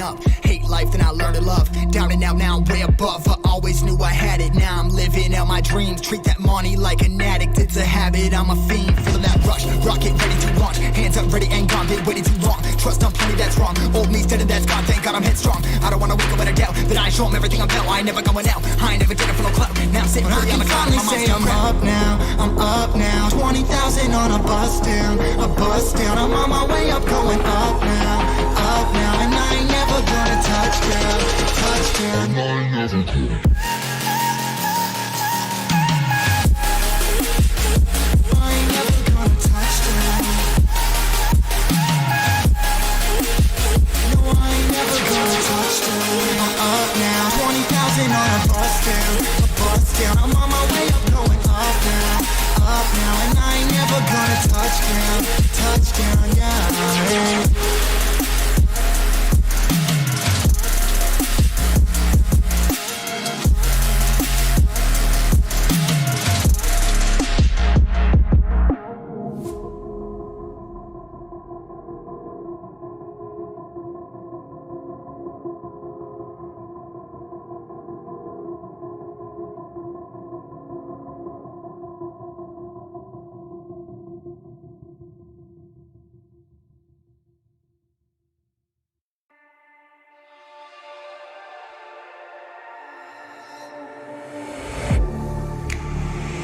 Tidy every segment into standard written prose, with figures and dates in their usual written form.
growing up. Hate life, then I learned to love. Down and out, now I'm way above. I always knew I had it, now I'm living out my dreams. Treat that money like an addict, it's a habit, I'm a fiend. Feeling that rush, rocket ready to launch. Hands up, ready and gone, been waiting too long. Trust on plenty, that's wrong. Old me's dead and that's gone, thank God I'm headstrong. I don't wanna wake up with a doubt that I show them everything I'm about. I ain't never going out, I ain't never getting for no clout. Now I'm sitting pretty on the cloud. I'm up now, I'm up now. 20,000 on a bus down, a bus down. I'm on my way up, going up now, and I ain't never gonna touch down, touchdown. I ain't never gonna. I ain't never gonna touch down. No, I ain't never gonna touch down. I'm up now, 20,000 on a bus down, a bus down. I'm on my way up, going up now, and I ain't never gonna touchdown, yeah.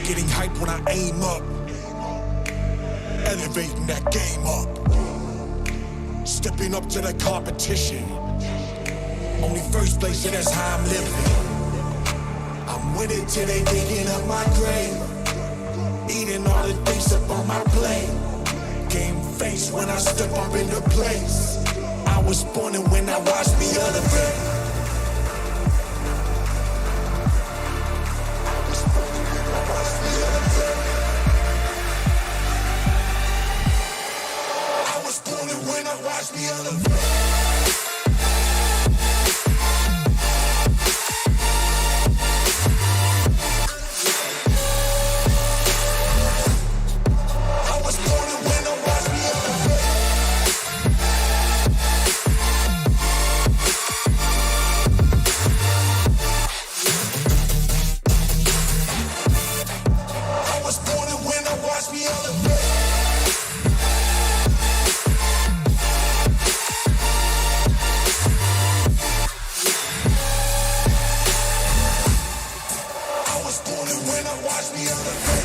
Getting hype when I aim up, elevating that game up, stepping up to the competition. Only first place, and that's how I'm living. I'm winning till they digging up my grave, eating all the things up on my plate. Game face when I step up into place. I was born and when I watched me elevate. Watch me elevate. I was born to win, now watch me elevate. I was born to win, now watch me elevate.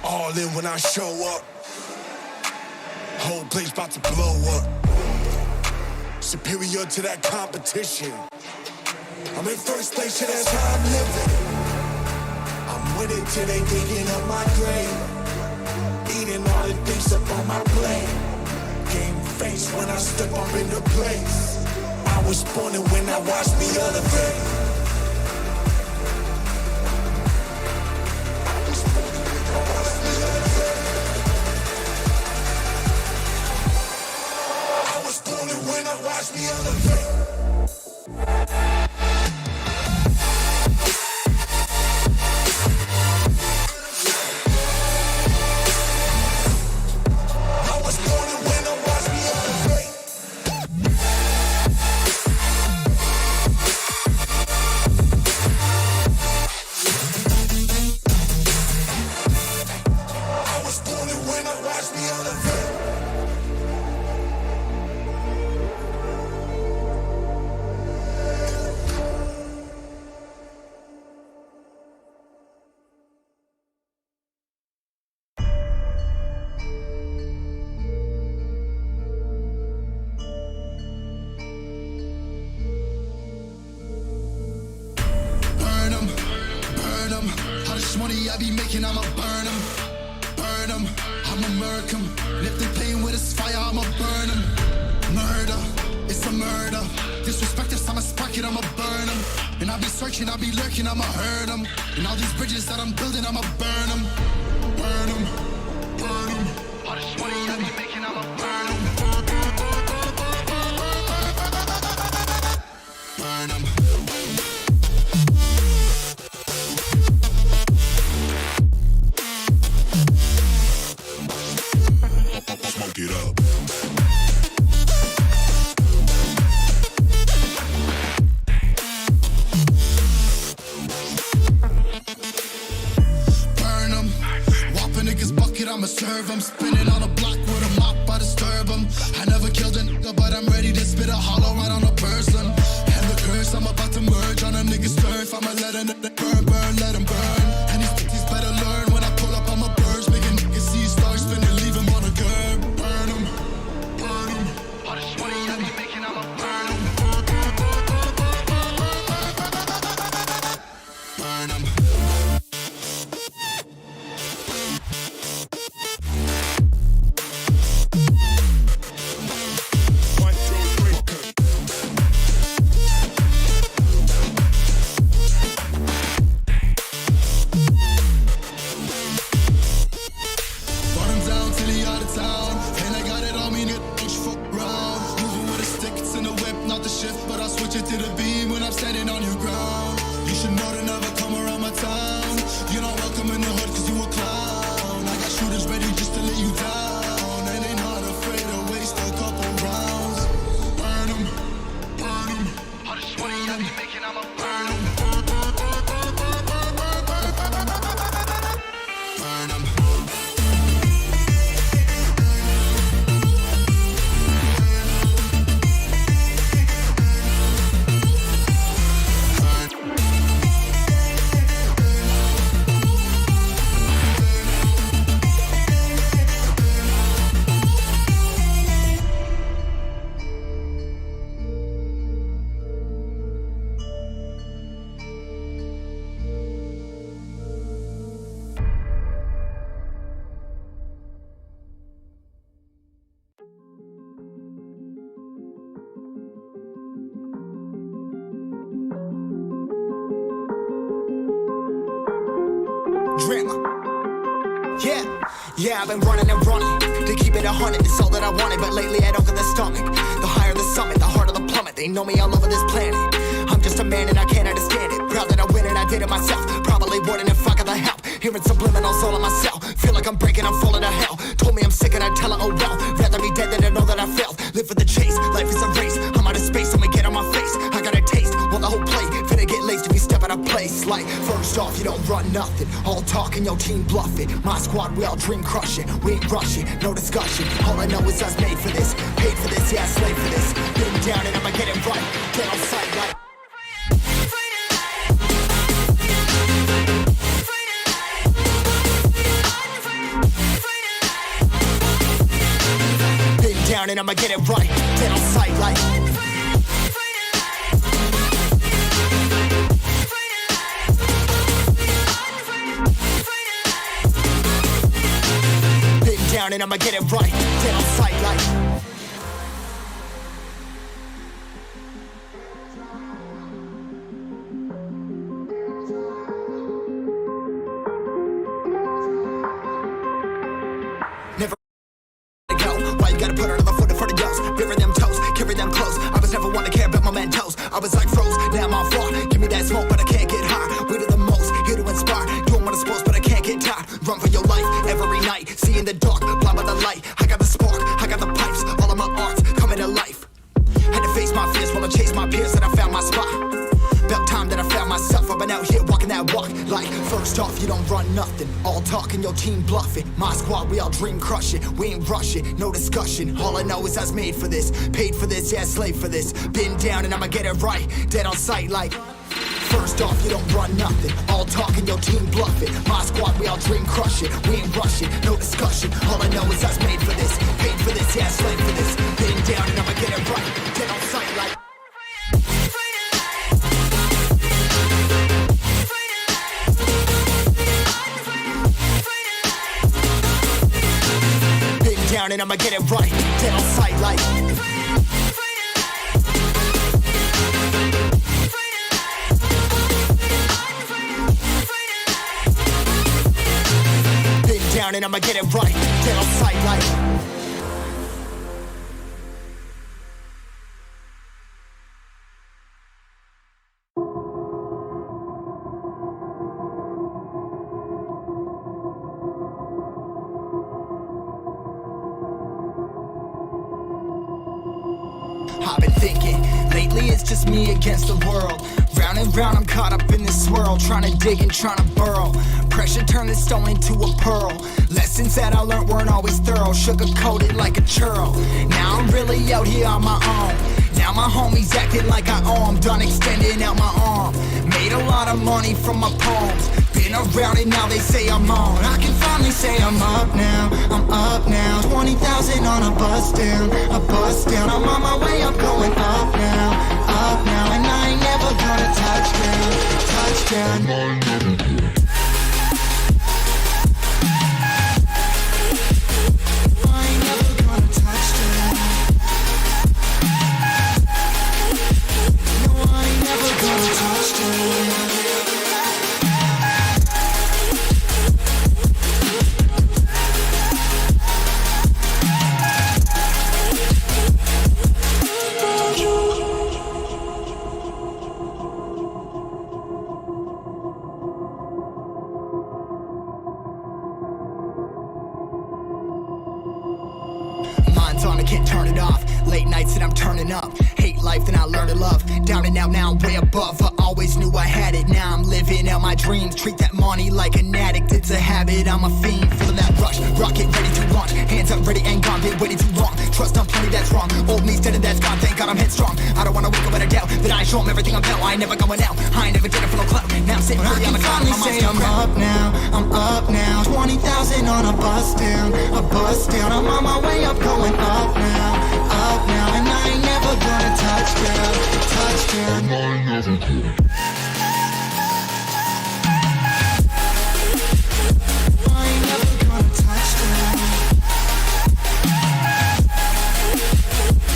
All in when I show up, whole place about to blow up. Superior to that competition. I'm in first place, and that's how I'm living. I'm winning till they digging up my grave, eating all the things up on my plate. Game face when I step up into place. I was born and when I watched me elevate. Watch me elevate. I was born to win, now watch me elevate. I was born to win, now watch me elevate. Money I be making, I'ma burn them, I'ma murk them. And if they playing with this fire, I'ma burn them. Murder, it's a murder. Disrespect us, I'ma spark it, I'ma burn them. And I'll be searching, I'll be lurking, I'ma hurt them. And all these bridges that I'm building, I'ma burn them. Burn them, burn them. All this money I be making, I'ma burn them. Burn them. serve them. Spinning on a block with a mop, I disturb them. I never killed a nigga, but I'm ready to spit a hollow right on a person. And the curse, I'm about to merge on a nigga's turf. I'ma let a nigga burn, burn, let him burn. And these bitches better learn when I pull up, I'ma burst. Making niggas see stars spinning, leave him on a curb. Burn him, burn him. All this money I be making, I'ma burn him. Burn him. Yeah, I've been running and running to keep it 100, it's all that I wanted. But lately I don't get the stomach. The higher the summit, the harder the plummet. They know me all over this planet. I'm just a man and I can't understand it. Proud that I win and I did it myself. Probably wouldn't if I got the help. Hearing subliminals all on myself. Feel like I'm breaking, I'm falling to hell. Told me I'm sick and I tell her, oh well. Rather be dead than to know that I failed. Live for the chase, life is a race. I'm out of space, so me get on my face. I got a taste, want the whole plate. Finna get laced if you step out of place. Like, first off, you don't run nothing. All talk and your team bluff it. My squad, we all dream crushing. We ain't rushing, no discussion. All I know is us made for this. Paid for this, yeah, slave for this. Been down and I'ma get it right. Get on sight like. Been down and I'ma get it right. Get on sight like. Down and I'ma get it right. Dead on sight like. Never go. Why you gotta put another foot in front of yours? Bury them toes, carry them close. I was never one to care about my mentos. I was like froze, now I'm on far. Give me that smoke, but I can't get high. We do the most, here to inspire. Doing what I'm supposed, but I can't get tired. Run for your life every night. See in the dark, blind by the light. I got the spark, I got the pipes. All of my arts coming to life. Had to face my fears while I chased my peers, and I found my spot. About time that I found myself. I've been out here walking that walk. Like, first off, you don't run nothing. All talk and your team bluffing. My squad, we all dream crushing. We ain't rushing, no discussion. All I know is I was made for this. Paid for this, yeah, slave for this. Been down and I'ma get it right. Dead on sight like. First off, you don't run nothing. All talk and your team bluffing. My squad, we all dream crushing. We ain't rushing, no discussion. All I know is I was made for this. Paid for this, yeah, slave for this. Been down and I'ma get it right. Dead on sight like. Been down and I'ma get it right. Dead on sight like. Down and I'ma get it right. Get on sight like. I've been thinking, lately it's just me against the world. Round Round and round, I'm caught up in this swirl, trying to dig and trying to burrow. Pressure turned this stone into a pearl. Lessons that I learned weren't always thorough, sugar-coated like a churl. Now I'm really out here on my own. Now my homies acting like I owe 'em, done extending out my arm. Made a lot of money from my poems. Been around it, now they say I'm on. I can finally say I'm up now, I'm up now. 20,000 on a bus down, a bus down. I'm on my way up, going up now, and I ain't never gonna touch down, touchdown. Can't turn it off. Late nights and I'm turning up. Hate life, then I learn to love. Down and out, now I'm way above. I always knew I had it. Now I'm living out my dreams. Treat that money like an addict. It's a habit. I'm a fiend. Feeling that rush. Rocket ready to launch. Hands up, ready and gone. Been waiting too long. Trust on plenty, that's wrong. Old me's dead and that's gone. Thank God I'm headstrong. I don't wanna wake up with a doubt that I show 'em everything I'm about. I ain't never going out. I ain't never did it for no clout. Now I'm sitting I can finally say I'm up now, I'm up now. 20,000 on a bus down, a bus down. I'm on my way up, going up now, and I ain't never gonna touchdown, touchdown. I ain't never gonna. I ain't never gonna touchdown.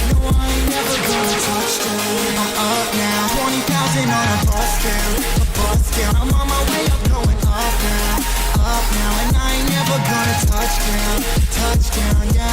No, I ain't never gonna touchdown. I'm up now, 20,000 on a bus down, a bus down. I'm on my way up, going up now, and I ain't never gonna touchdown, touchdown, yeah.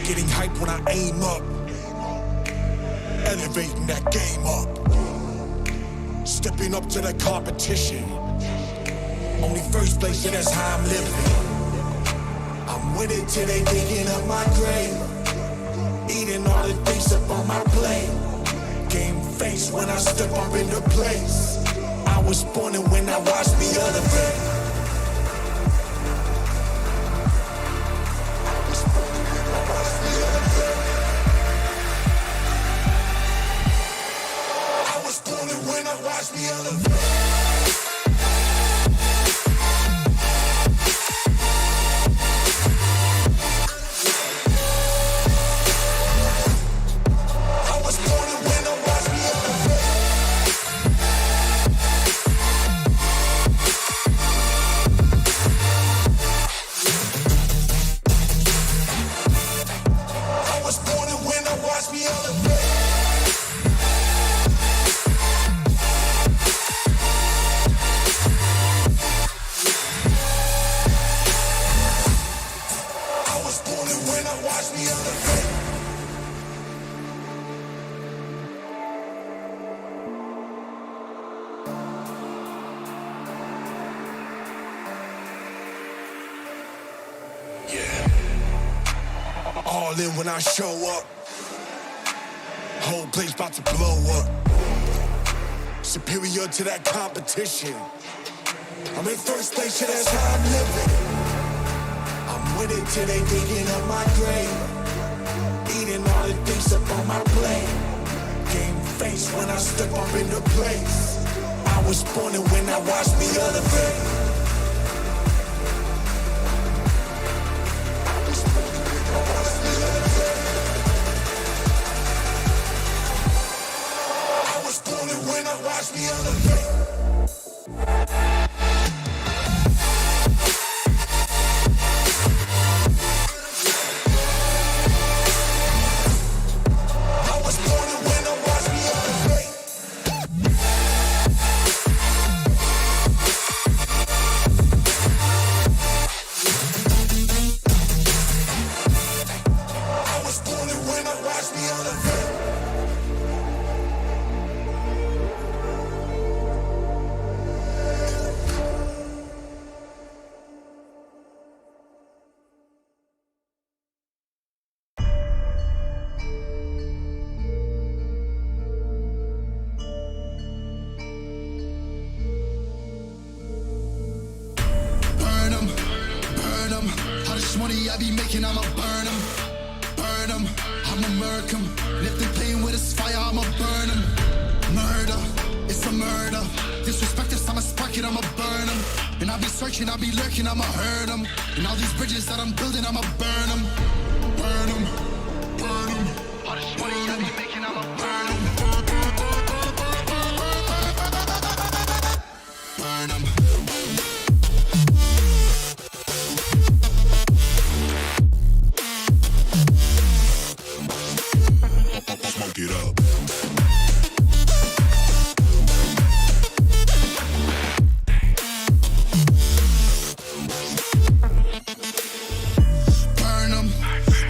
Getting hype when I aim up, elevating that game up, stepping up to the competition. Only first place, and that's how I'm living. I'm winning till they digging up my grave, eating all the things up on my plate. Game face when I step up into place. I was born and when I watched me elevate. Watch me elevate. I was born to win, now watch me elevate. I was born to win, now watch me elevate. All in when I show up. Whole place about to blow up. Superior to that competition. I'm in first place, yeah, that's how I'm living. I'm winning till they digging up my grave, eating all the things up on my plate. Game face when I step up into place. I was born and when I watched me elevate. Watch me elevate. making, I'ma burn them. Burn them, I'ma murk them. And if they playing with this fire, I'ma burn them. Murder, it's a murder. Disrespect us, I'ma spark it, I'ma burn them. And I'll be searching, I'll be lurking, I'ma hurt them. And all these bridges that I'm building, I'ma burn them. Burn them, burn them. All this money I be making, I'ma burn them. Burn them. Smoke it up. Burn them.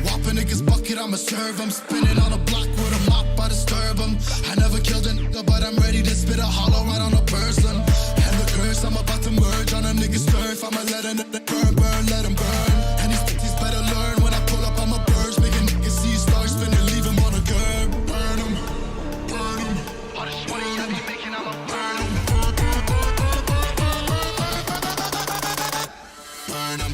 Whop a nigga's bucket, I'ma serve them. Spinning on a block with a mop, I disturb them. I never killed a nigga, but I'm ready to spit a hollow right on a person. And the curse, I'm about to merge on a nigga's turf. I'ma let a nigga burn, burn, let him burn. And these bitches better learn when I pull up, I'ma burst. Make a nigga see stars spinning, leave him on a curb. Burn him, burn him. All this money I be making, I'ma burn him. Burn him.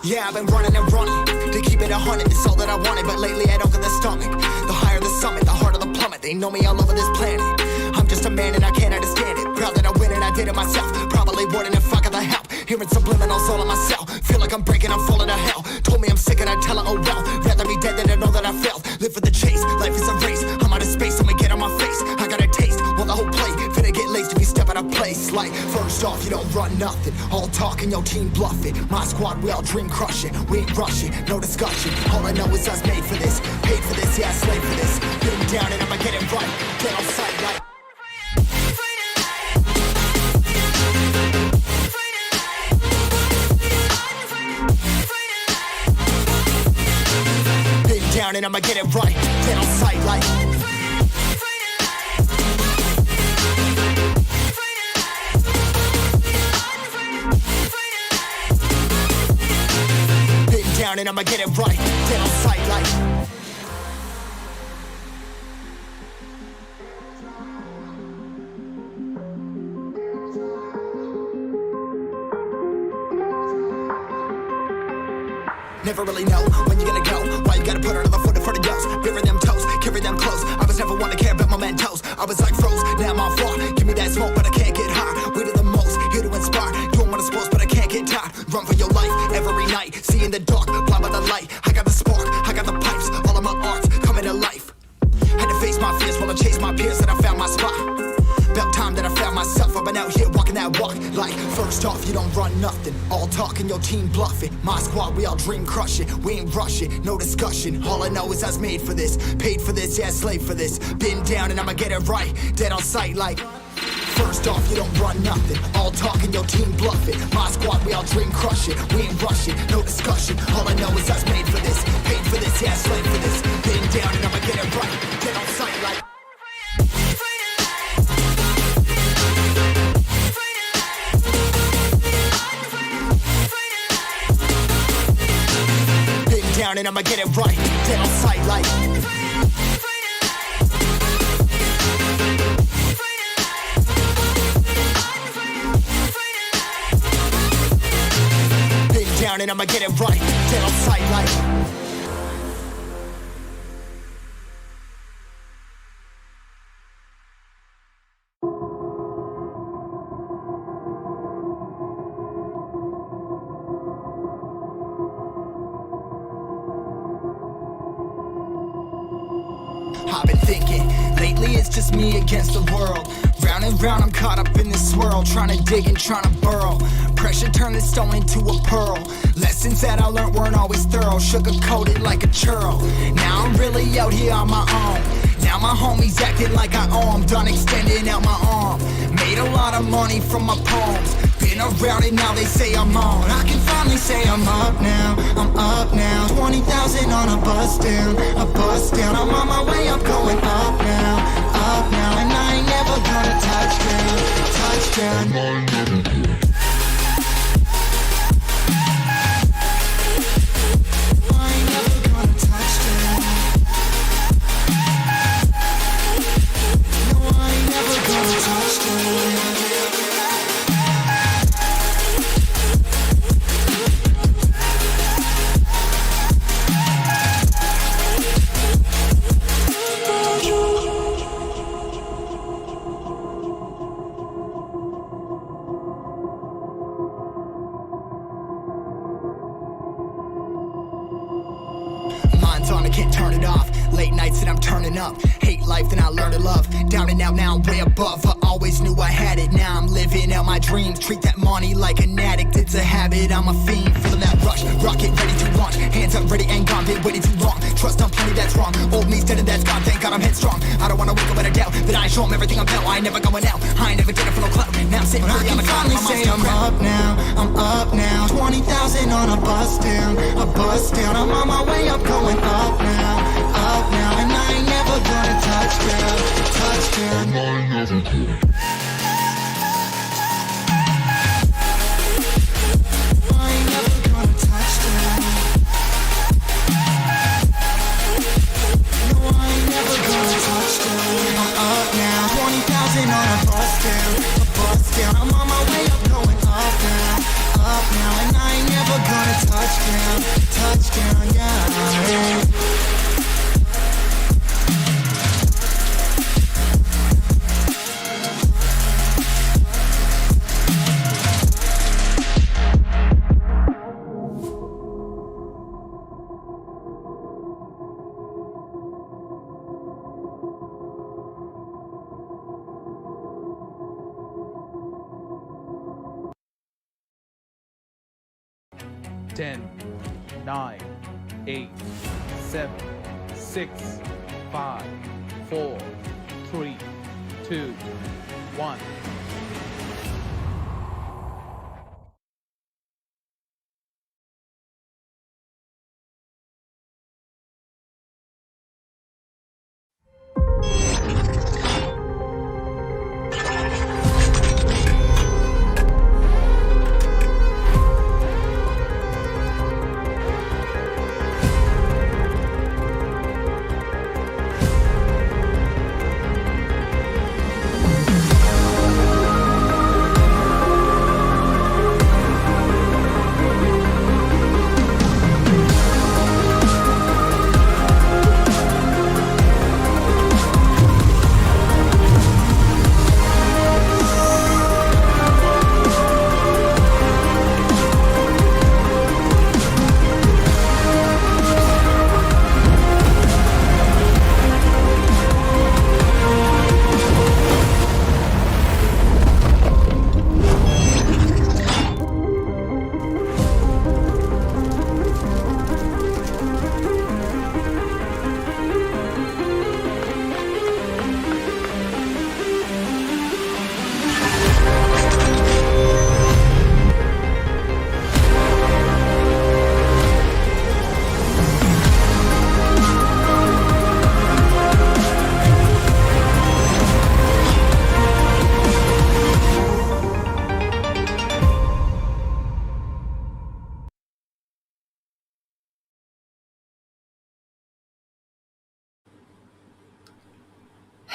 Yeah, I've been running and running to keep it 100, it's all that I wanted. But lately I don't get the stomach. The higher the summit, the harder the plummet. They know me all over this planet. I'm just a man and I can't understand it. Proud that I win and I did it myself. Probably wouldn't if I got the help. Hearing subliminals all on myself. Feel like I'm breaking, I'm falling to hell. Told me I'm sick and I tell her, oh well. Rather be dead than to know that I failed. Live for the chase, life is a race. I'm out of space, I'ma get on my face. I got a taste, well the whole plate finna get laced if you step out of place. Like, first off, you don't run nothing. All talk and your team bluff it. My squad, we all dream crush it. We ain't rushing, no discussion. All I know is us made for this. Paid for this, yeah, I slaved for this. Been down and I'ma get it right. Get on sight like down and I'ma get it right. Get on sight like been down and I'ma get it right. Get on sight like never really know when you're gonna go. Why you gotta put another foot in front of yours? Bury them toes, carry them close. I was never one to care about my mentos. I was like froze, now I'm on floor. Give me that smoke, but I can't get high. We do the most, here to inspire. Doing what I'm supposed, but I can't get tired. Run for your life every night. See in the dark, blind by the light. I got the spark, I got the pipes. All of my arts coming to life. Had to face my fears while I chased my peers, and I found my spot. About time that I found myself. I've been out here walking that walk. Like, first off, you don't run nothing. All talk and your team bluff it. My squad, we all dream crush it. We ain't rushing, no discussion. All I know is I was made for this. Paid for this, yeah, slave for this. Been down and I'ma get it right. Dead on sight like first off, you don't run nothing. All talk and your team bluff it. My squad, we all dream crush it. We ain't rushing, no discussion. All I know is I was made for this. Paid for this, yeah, slave for this. Been down and I'ma get it right. Dead on sight like and I'ma get it right. Dead on sight like been down and I'ma get it right. Dead on sight like I've been thinking, lately it's just me against the world. Round and round I'm caught up in this swirl, trying to dig and trying to burrow. Pressure turned this stone into a pearl. Lessons that I learned weren't always thorough, sugar-coated like a churl. Now I'm really out here on my own. Now my homies acting like I owe 'em, done extending out my arm. Made a lot of money from my poems. Been around it, now they say I'm on. I can finally say I'm up now, I'm up now. 20,000 on a bus down, a bus down. I'm on my way up, going up now, and I ain't never gonna touch down. Mind's on, I can't turn it off. Late nights and I'm turning up. Hate life, then I learn to love. Down and out, now I'm way above. I always knew I had it, now I'm living out my dreams. Treat that money like an addict, it's a habit. I'm a fiend, feeling that rush. Rocket ready to launch. Hands up, ready and gone, been waiting too long. Trust on plenty, that's wrong. Old me's dead and that's gone, thank God I'm headstrong. I don't wanna wake up with a doubt that I show 'em everything I'm about. I ain't never going out, I ain't never did it for no clout. Now I'm sitting pretty on the cloud. I can finally say I'm up now, I'm up now. 20,000 on a bus down, a bus down. I'm on my way up, going up now, and I ain't never gonna touch down. I'm on my way up, going up now, and I ain't never gonna touchdown, yeah. 10, 9, 8, 7, 6, 5, 4, 3, 2, 1.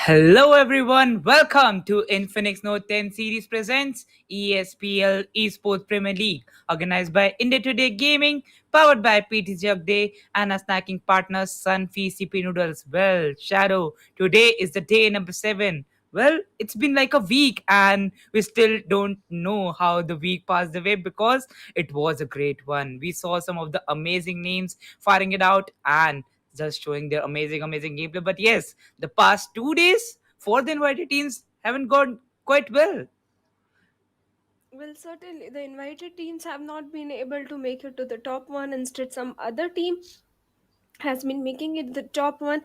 Hello everyone, welcome to Infinix Note 10 series presents ESPL Esports Premier League, organized by India Today Gaming, powered by PTG Jodz and a snacking partner Sunfeast CP Noodles. Well, Shadow, today is the day number 7. Well, it's been like a week and we still don't know how the week passed away because it was a great one. We saw some of the amazing names firing it out and just showing their amazing gameplay. But yes, the past 2 days for the invited teams haven't gone quite well. Well, certainly, the invited teams have not been able to make it to the top one. Instead, some other team has been making it the top one.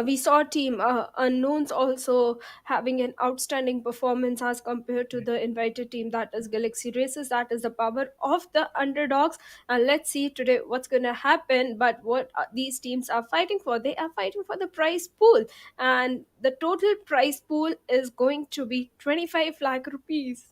We saw team unknowns also having an outstanding performance as compared to the invited team, that is Galaxy Races. That is the power of the underdogs. And let's see today what's going to happen. But what these teams are fighting for, they are fighting for the prize pool, and the total prize pool is going to be 25 lakh rupees.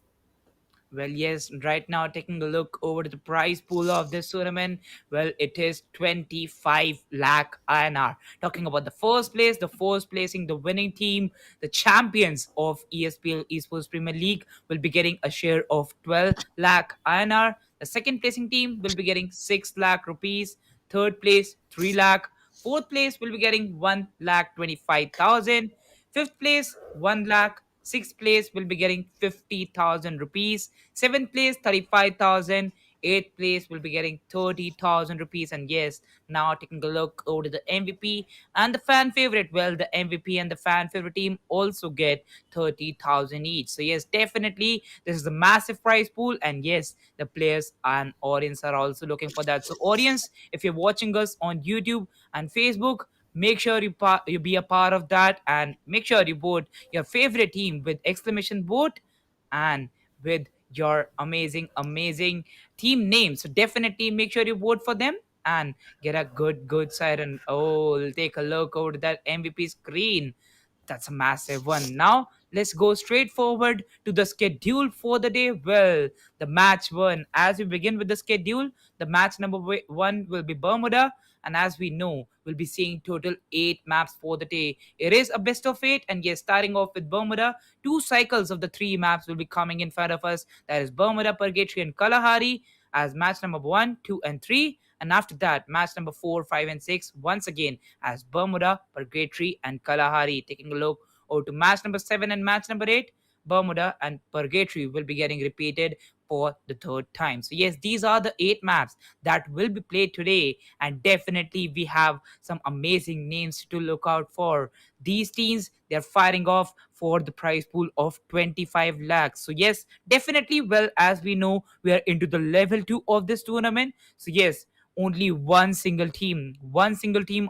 Well, yes, right now taking a look over to the prize pool of this tournament, well, it is 25 lakh INR. Talking about the first placing, the winning team, the champions of ESPL Esports Premier League will be getting a share of 12 lakh INR. The second placing team will be getting 6 lakh rupees. Third place, 3 lakh. Fourth place will be getting 1 lakh 25,000. Fifth place, 1 lakh. Sixth place will be getting 50,000 rupees. Seventh place, 35,000. Eighth place will be getting 30,000 rupees. And yes, now taking a look over to the MVP and the fan favorite. Well, the MVP and the fan favorite team also get 30,000 each. So yes, definitely this is a massive prize pool. And yes, the players and audience are also looking for that. So audience, if you're watching us on YouTube and Facebook, make sure you be a part of that and make sure you vote your favorite team with exclamation vote and with your amazing team name. So definitely make sure you vote for them and get a good siren. Oh, take a look over to that MVP screen. That's a massive one. Now, let's go straight forward to the schedule for the day. Well, the match one. As we begin with the schedule, the match number one will be Bermuda. And as we know, we'll be seeing total 8 maps for the day. It is a best of 8. And yes, starting off with Bermuda, 2 cycles of the 3 maps will be coming in front of us. That is Bermuda, Purgatory, and Kalahari as match number 1, 2, and 3. And after that, match number 4, 5, and 6, once again as Bermuda, Purgatory, and Kalahari. Taking a look over to match number 7 and match number 8, Bermuda and Purgatory will be getting repeated for the third time. So yes, these are the 8 maps that will be played today, and definitely we have some amazing names to look out for. These teams, they're firing off for the prize pool of 25 lakhs. So yes, definitely, well, as we know, we are into the level 2 of this tournament. So yes, only one single team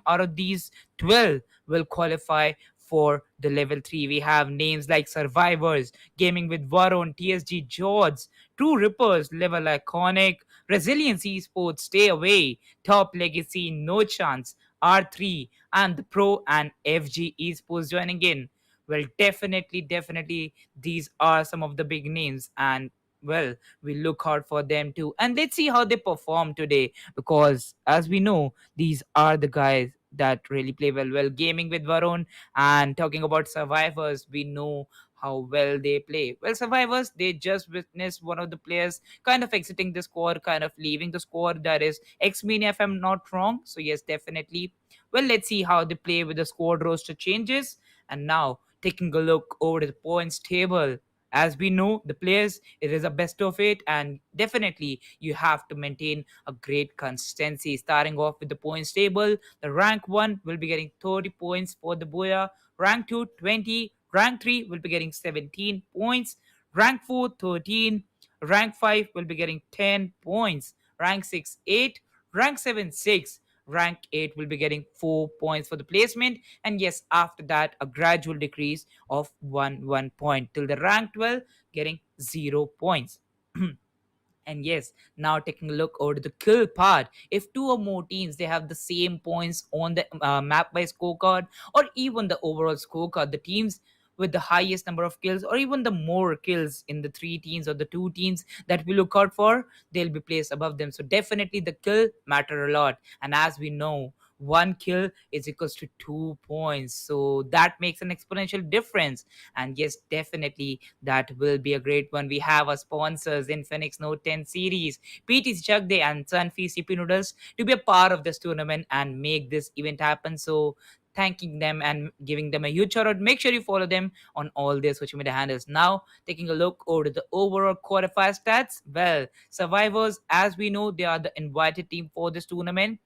out of these 12 will qualify for the level 3. We have names like Survivors, Gaming with VARUN, TSG Jodz, True Rippers, LVL-ICONIC, Resilience Esports, Stay Away, Top Legacy, No Chance, R3, and the Pro and FG-ESPORTS joining in. Well, definitely, these are some of the big names, and well, we look hard for them too. And let's see how they perform today, because as we know, these are the guys that really play well. Well, Gaming with Varun and talking about Survivors, we know how well they play. Well, Survivors, they just witnessed one of the players kind of exiting the squad, kind of leaving the squad. That is X-Mania, if I'm not wrong. So yes, definitely. Well, let's see how they play with the squad roster changes. And now taking a look over the points table. As we know, the players, it is a best of it, and definitely you have to maintain a great consistency. Starting off with the points table, the rank 1 will be getting 30 points for the Boya, rank 2 20, rank 3 will be getting 17 points, rank 4 13, rank 5 will be getting 10 points, rank 6 8, rank 7 6, rank 8 will be getting 4 points for the placement. And yes, after that, a gradual decrease of 1 point till the rank 12 getting 0 points. And yes, now taking a look over to the kill part. If two or more teams, they have the same points on the map by scorecard, or even the overall scorecard, the teams with the highest number of kills or even the more kills in the 3 teams or the 2 teams that we look out for, they'll be placed above them. So definitely the kill matter a lot. And as we know, one kill is equals to 2 points. So that makes an exponential difference. And yes, definitely that will be a great one. We have our sponsors in Phoenix Note 10 series, PTC Chakde and Sunfeast CP Noodles to be a part of this tournament and make this event happen. So thanking them and giving them a huge shout out. Make sure you follow them on all their social media handles. Now, taking a look over to the overall qualifier stats. Well, survivors, as we know, they are the invited team for this tournament.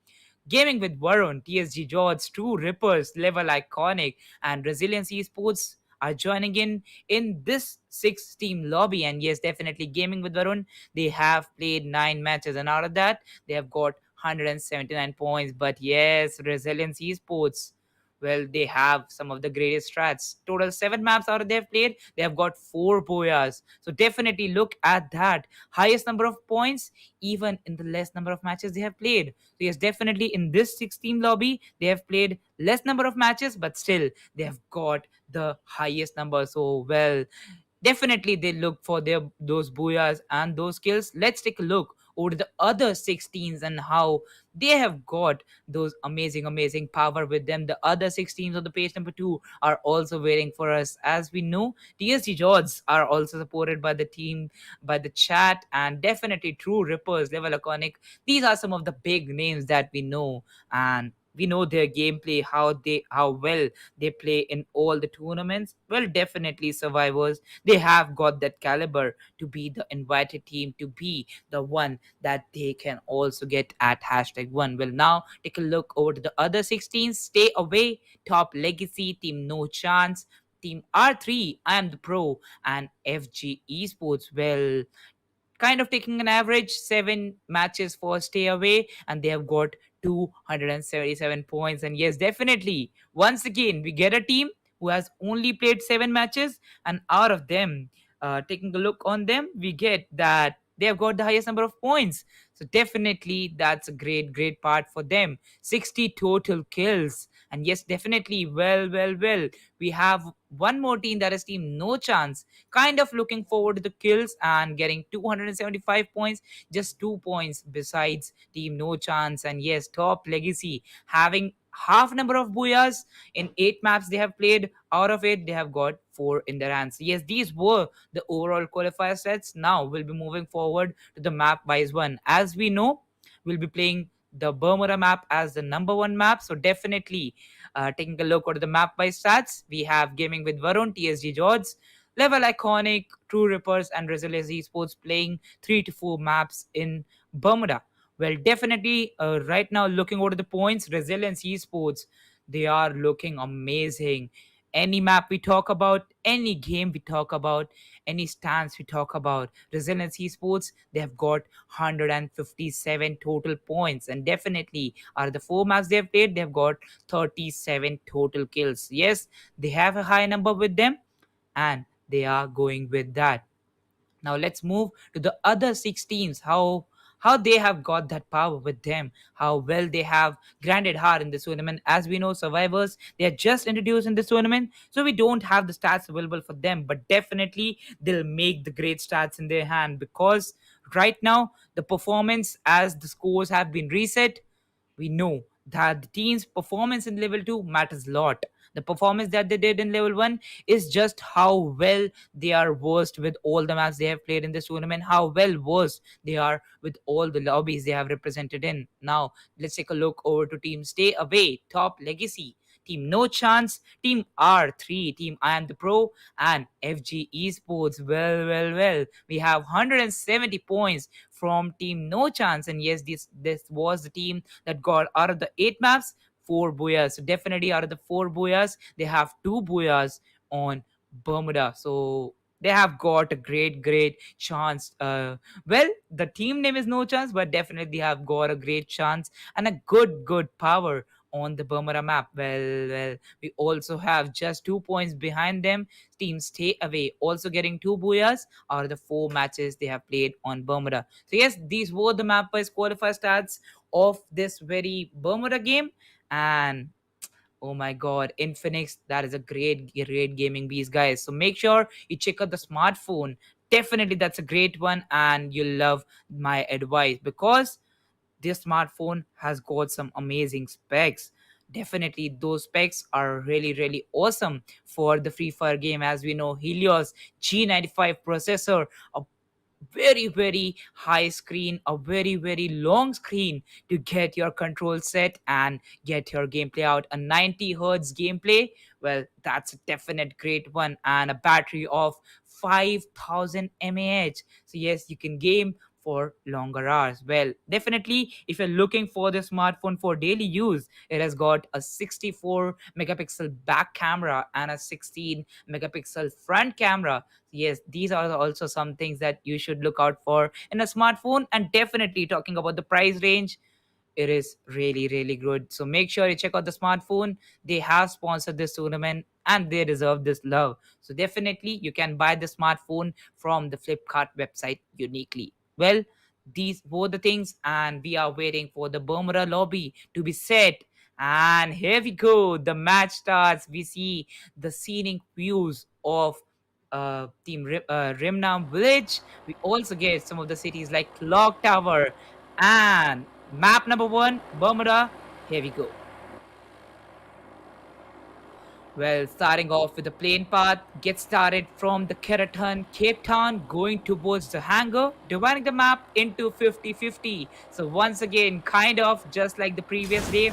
Gaming with Varun, TSG Jodz, True Rippers, LVL-ICONIC, and Resilience Esports are joining in this six-team lobby. And yes, definitely Gaming with Varun, they have played 9 matches, and out of that, they have got 179 points. But yes, Resilience Esports, well, they have some of the greatest strats. Total 7 maps out of they have played. They have got 4 boyas. So definitely look at that. Highest number of points, even in the less number of matches they have played. So yes, definitely in this 16 lobby, they have played less number of matches, but still they have got the highest number. So well, definitely they look for their those booyahs and those kills. Let's take a look over the other 16s and how they have got those amazing power with them. The other 16s of the page number 2 are also waiting for us. As we know, TSG Jodz are also supported by the team, by the chat, and definitely True Rippers, LVL-ICONIC. These are some of the big names that we know, and we know their gameplay, how well they play in all the tournaments. Well, definitely survivors, they have got that caliber to be the invited team, to be the one that they can also get at #1. Well, now take a look over to the other 16. Stay away, Top Legacy, Team No Chance, Team R3, I Am the Pro, and FG Esports. Well, kind of taking an average 7 matches for stay away, and they have got 277 points. And yes, definitely once again we get a team who has only played 7 matches, and out of them, taking a look on them, we get that they have got the highest number of points. So definitely that's a great part for them. 60 total kills. And yes, definitely, well, we have one more team, that is Team No Chance, kind of looking forward to the kills and getting 275 points, just 2 points besides Team No Chance. And yes, Top Legacy having half number of booyahs in 8 maps they have played. Out of it, they have got 4 in their hands. Yes, these were the overall qualifier sets. Now we'll be moving forward to the map wise one. As we know, we'll be playing the Bermuda map as the number 1 map. So definitely, taking a look at the map by stats, we have Gaming with Varun, TSG Jodz, LVL-ICONIC, True Rippers, and Resilience Esports playing 3 to 4 maps in Bermuda. Well, definitely, right now, looking over the points, Resilience Esports, they are looking amazing. Any map we talk about, any game we talk about, any stance we talk about, Resilience Esports, they have got 157 total points. And definitely, out of the 4 maps they have played, they have got 37 total kills. Yes, they have a high number with them, and they are going with that. Now let's move to the other six teams. How they have got that power with them, how well they have grinded hard in this tournament. As we know, survivors, they are just introduced in this tournament, so we don't have the stats available for them. But definitely they'll make the great stats in their hand, because right now the performance, as the scores have been reset, we know that the team's performance in level 2 matters a lot. The performance that they did in level 1 is just how well they are versed with all the maps they have played in this tournament, how well versed they are with all the lobbies they have represented in. Now, let's take a look over to Team Stay Away, Top Legacy, Team No Chance, Team R3, Team I Am the Pro, and FG Esports. Well. We have 170 points from Team No Chance. And yes, this was the team that got out of the 8 maps, 4 booyahs. So definitely out of the 4 booyahs, they have 2 booyahs on Bermuda. So they have got a great chance. Well, the team name is No Chance, but definitely they have got a great chance and a good power on the Bermuda map. Well, we also have just 2 points behind them. Team Stay Away also getting 2 booyahs out of the 4 matches they have played on Bermuda. So yes, these were the map wise qualifier stats of this very Bermuda game. And oh my god, Infinix, that is a great gaming beast, guys. So make sure you check out the smartphone. Definitely that's a great one, and you'll love my advice, because this smartphone has got some amazing specs. Definitely, those specs are really, really awesome for the Free Fire game. As we know, Helios G95 processor, a very, very high screen, a very, very long screen to get your control set and get your gameplay out. A 90 hertz gameplay, well, that's a definite great one. And a battery of 5000 mAh, so yes, you can game for longer hours. Well, definitely, if you're looking for the smartphone for daily use, it has got a 64 megapixel back camera and a 16 megapixel front camera. Yes, these are also some things that you should look out for in a smartphone. And definitely, talking about the price range, it is really, really good. So make sure you check out the smartphone. They have sponsored this tournament and they deserve this love. So definitely you can buy the smartphone from the Flipkart website uniquely. Well, these were the things, and we are waiting for the Bermuda lobby to be set. And here we go. The match starts. We see the scenic views of Rimnam village. We also get some of the cities like Clock Tower and map number one, Bermuda. Here we go. Well, starting off with the plane path, get started from the Keraton, Cape Town, going towards the hangar, dividing the map into 50-50. So once again, kind of just like the previous day,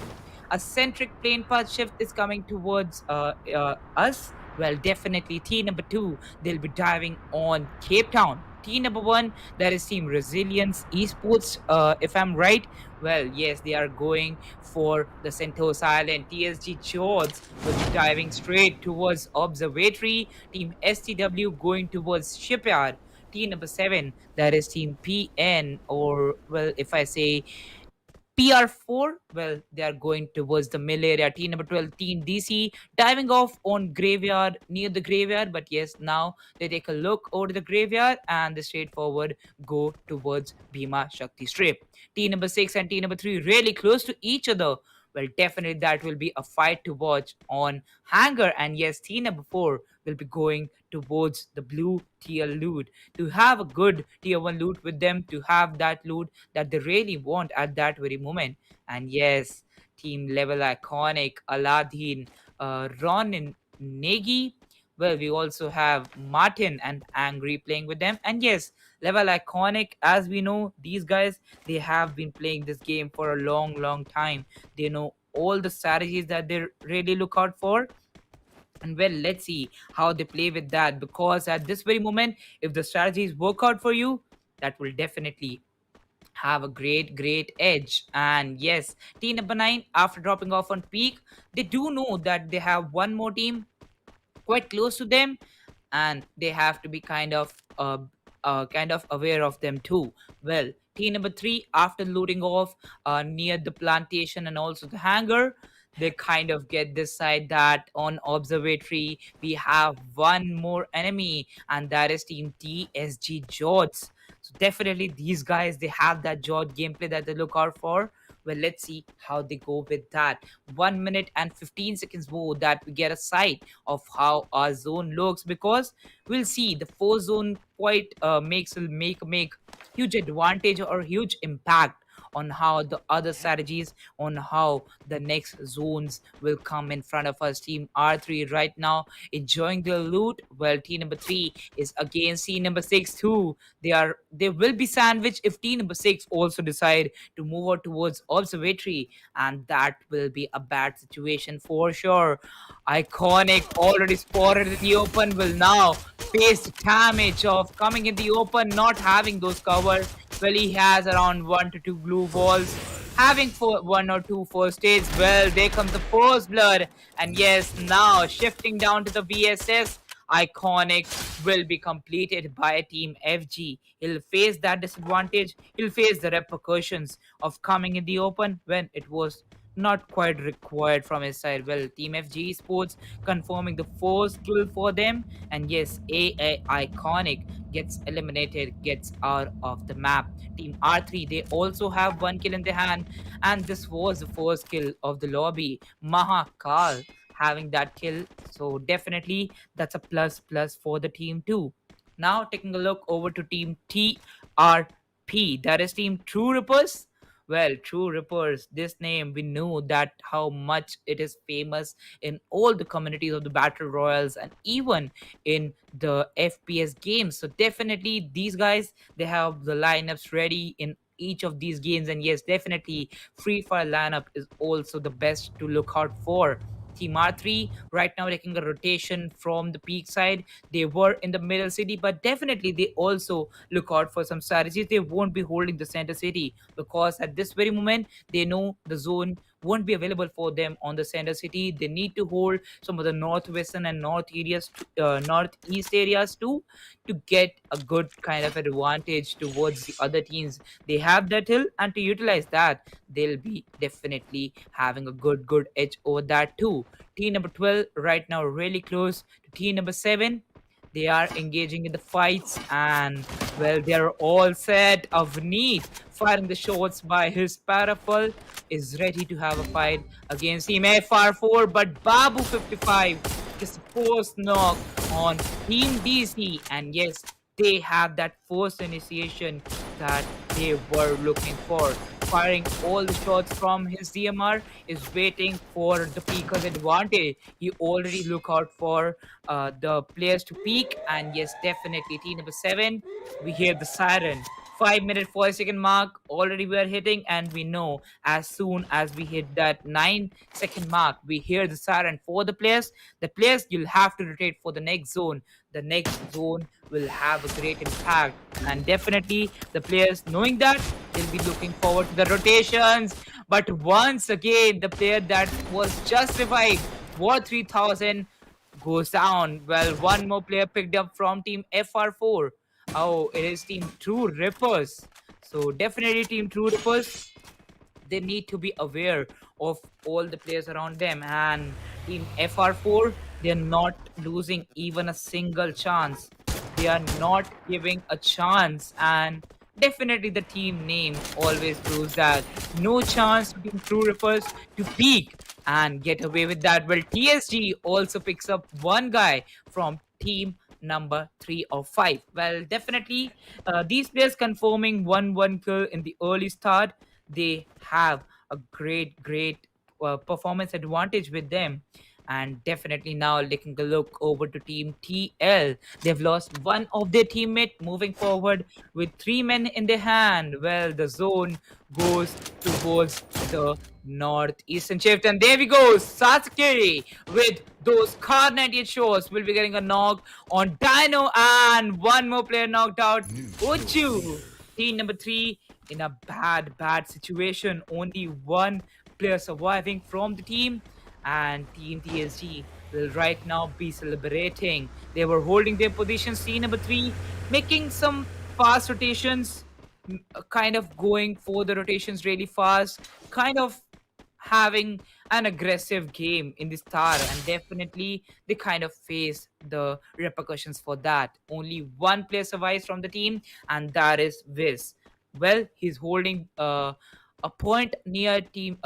a centric plane path shift is coming towards us. Well, definitely team number two, they'll be diving on Cape Town. Team number one, that is Team Resilience Esports, if I'm right. Well, yes, they are going for the Sentosa Island. TSG Jodz will be diving straight towards Observatory. Team STW going towards Shipyard. Team number seven, that is Team PN, or, well, if I say PR4, well, they are going towards the mill area. Team number 12, Team DC, diving off on graveyard, near the graveyard. But yes, now they take a look over the graveyard and they straightforward go towards Bhima Shakti Strip. Team number 6 and team number 3 really close to each other. Well, definitely that will be a fight to watch on Hangar. And yes, team number 4 will be going towards the blue tier loot to have a good tier 1 loot with them, to have that loot that they really want at that very moment. And yes, team level iconic, Aladdin, Ron Negi. Well, we also have Martin and Angry playing with them. And yes, level iconic, as we know, these guys, they have been playing this game for a long, long time. They know all the strategies that they really look out for. And well, let's see how they play with that, because at this very moment, if the strategies work out for you, that will definitely have a great, great edge. And yes, team number 9, after dropping off on peak, they do know that they have one more team quite close to them, and they have to be kind of aware of them too. Well, team number 3, after looting off near the plantation and also the hangar, they kind of get this side that on observatory we have one more enemy, and that is team TSG Jodz. So definitely these guys, they have that Jodz gameplay that they look out for. Well, let's see how they go with that. 1 minute and 15 seconds more that we get a sight of how our zone looks, because we'll see the 4 zone quite make huge advantage or huge impact on how the other strategies, on how the next zones will come in front of us. Team R3 right now enjoying their loot. Well, team number 3 is against team number 6 too. They will be sandwiched if team number 6 also decide to move out towards observatory, and that will be a bad situation for sure. Iconic, already spotted in the open, will now face the damage of coming in the open, not having those covers. Well, he has around 1 to 2 blue balls, having 1 or 2 first aids. Well, there comes the first blood. And yes, now shifting down to the VSS, Iconic will be completed by Team FG. He'll face that disadvantage. He'll face the repercussions of coming in the open when it was not quite required from his side. Well, Team FG Sports confirming the first kill for them. And yes, AA Iconic gets eliminated, gets out of the map. Team R3, they also have 1 kill in their hand. And this was the first kill of the lobby. Mahakal having that kill. So definitely that's a plus plus for the team too. Now taking a look over to team TRP, that is team True Rippers. Well, True Rippers, this name, we knew that how much it is famous in all the communities of the battle royals and even in the FPS games. So definitely these guys, they have the lineups ready in each of these games. And yes, definitely Free Fire lineup is also the best to look out for. Team R3 right now taking a rotation from the peak side. They were in the middle city, but definitely they also look out for some strategies. They won't be holding the center city because at this very moment they know the zone won't be available for them on the center city. They need to hold some of the northwestern and northeast areas too, to get a good kind of advantage towards the other teams. They have that hill, and to utilize that, they'll be definitely having a good edge over that too. Team number 12 right now really close to team number 7. They are engaging in the fights, and well, they're all set. Of need firing the shots by his parafal is ready to have a fight against Team FR4, but Babu 55 gets a post knock on Team DC, and yes, they have that first initiation that they were looking for. Firing all the shots from his DMR is waiting for the peaker's advantage. He already look out for the players to peak, and yes, definitely team number 7. We hear the siren. 5 minute 40 second mark already we are hitting, and we know as soon as we hit that 9 second mark, we hear the siren for the players. The players, you'll have to rotate for the next zone. The next zone will have a great impact, and definitely the players knowing that, they'll be looking forward to the rotations. But once again, the player that was just revived, War 3000, goes down. Well, one more player picked up from team FR4. Oh, it is team True Rippers. So definitely team True Rippers, they need to be aware of all the players around them. And team FR4, they're not losing even a single chance. They are not giving a chance. And definitely the team name always proves that no chance for team True Rippers to peak and get away with that. Well, TSG also picks up one guy from team number 3 or 5. Well, definitely these players confirming 1-1 kill in the early start, they have a great performance advantage with them. And definitely now taking a look over to team TL, they've lost one of their teammate. Moving forward with 3 men in their hand, well, the zone goes towards the northeastern shift, and there we go. Sasuke with those car 98 shows will be getting a knock on Dino, and one more player knocked out. Uchu, team number 3, in a bad situation. Only one player surviving from the team, and Team TSG will right now be celebrating. They were holding their positions. Team number 3 making some fast rotations, kind of going for the rotations really fast, kind of having an aggressive game in the start, and definitely they kind of face the repercussions for that. Only one player survives from the team, and that is Viz. Well, he's holding a point near team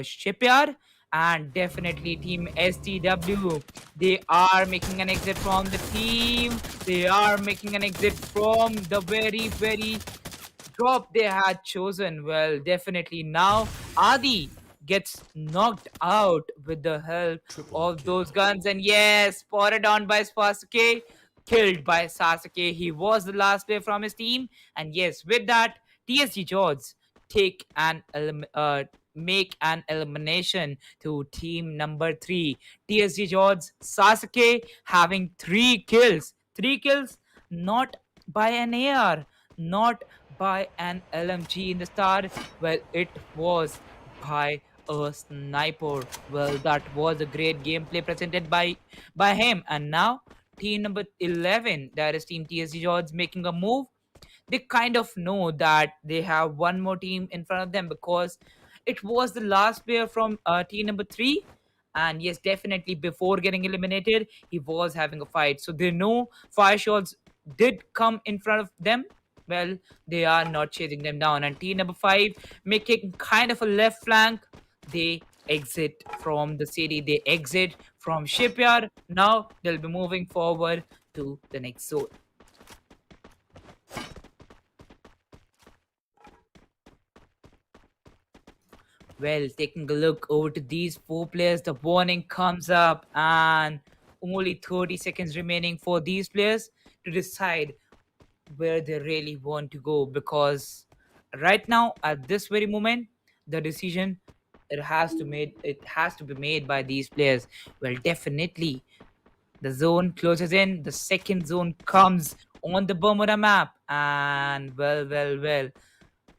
Shipyard, and definitely team STW. They are making an exit from the team. They are making an exit from the very drop they had chosen. Well, definitely now Adi gets knocked out with the help of those guns, and yes, spotted on by Sasuke, killed by Sasuke. He was the last player from his team, and yes, with that, TSG Jodz take an make an elimination to team number 3. TSG Jodz, Sasuke having 3 kills. 3 kills, not by an AR, not by an LMG in the start. Well, it was by a sniper. Well, that was a great gameplay presented by him. And now team number 11, that is team TSG Jodz, making a move. They kind of know that they have one more team in front of them, because it was the last player from team number 3. And yes, definitely before getting eliminated, he was having a fight. So they know fire shots did come in front of them. Well, they are not chasing them down. And team number 5 making kind of a left flank. They exit from the city. They exit from Shipyard. Now they'll be moving forward to the next zone. Well, taking a look over to these four players, the warning comes up, and only 30 seconds remaining for these players to decide where they really want to go. Because right now, at this very moment, the decision it has to be made by these players. Well, definitely, the zone closes in. The second zone comes on the Bermuda map, and well.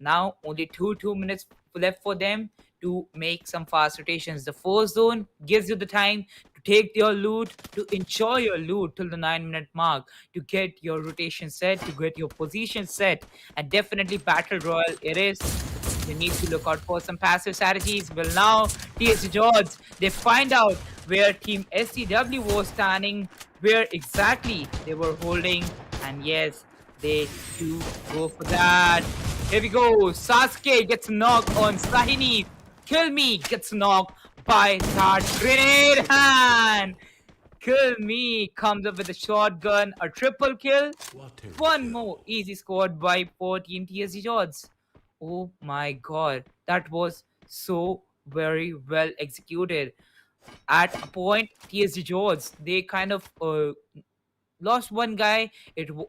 Now only 2 minutes left for them to make some fast rotations. The first zone gives you the time to take your loot, to enjoy your loot till the 9 minute mark, to get your rotation set, to get your position set, and definitely battle royal it is. You need to look out for some passive strategies. Well, now TSG Jodz, they find out where Team SCW was standing, where exactly they were holding, and yes, they do go for that. Here we go. Sasuke gets knocked on Sahini. Kill Me gets knocked by that grenade hand. Kill Me comes up with a shotgun, a triple kill. One more easy scored by for Team TSG Jodz. Oh my god, that was so very well executed. At a point, TSG Jodz, they kind of lost one guy.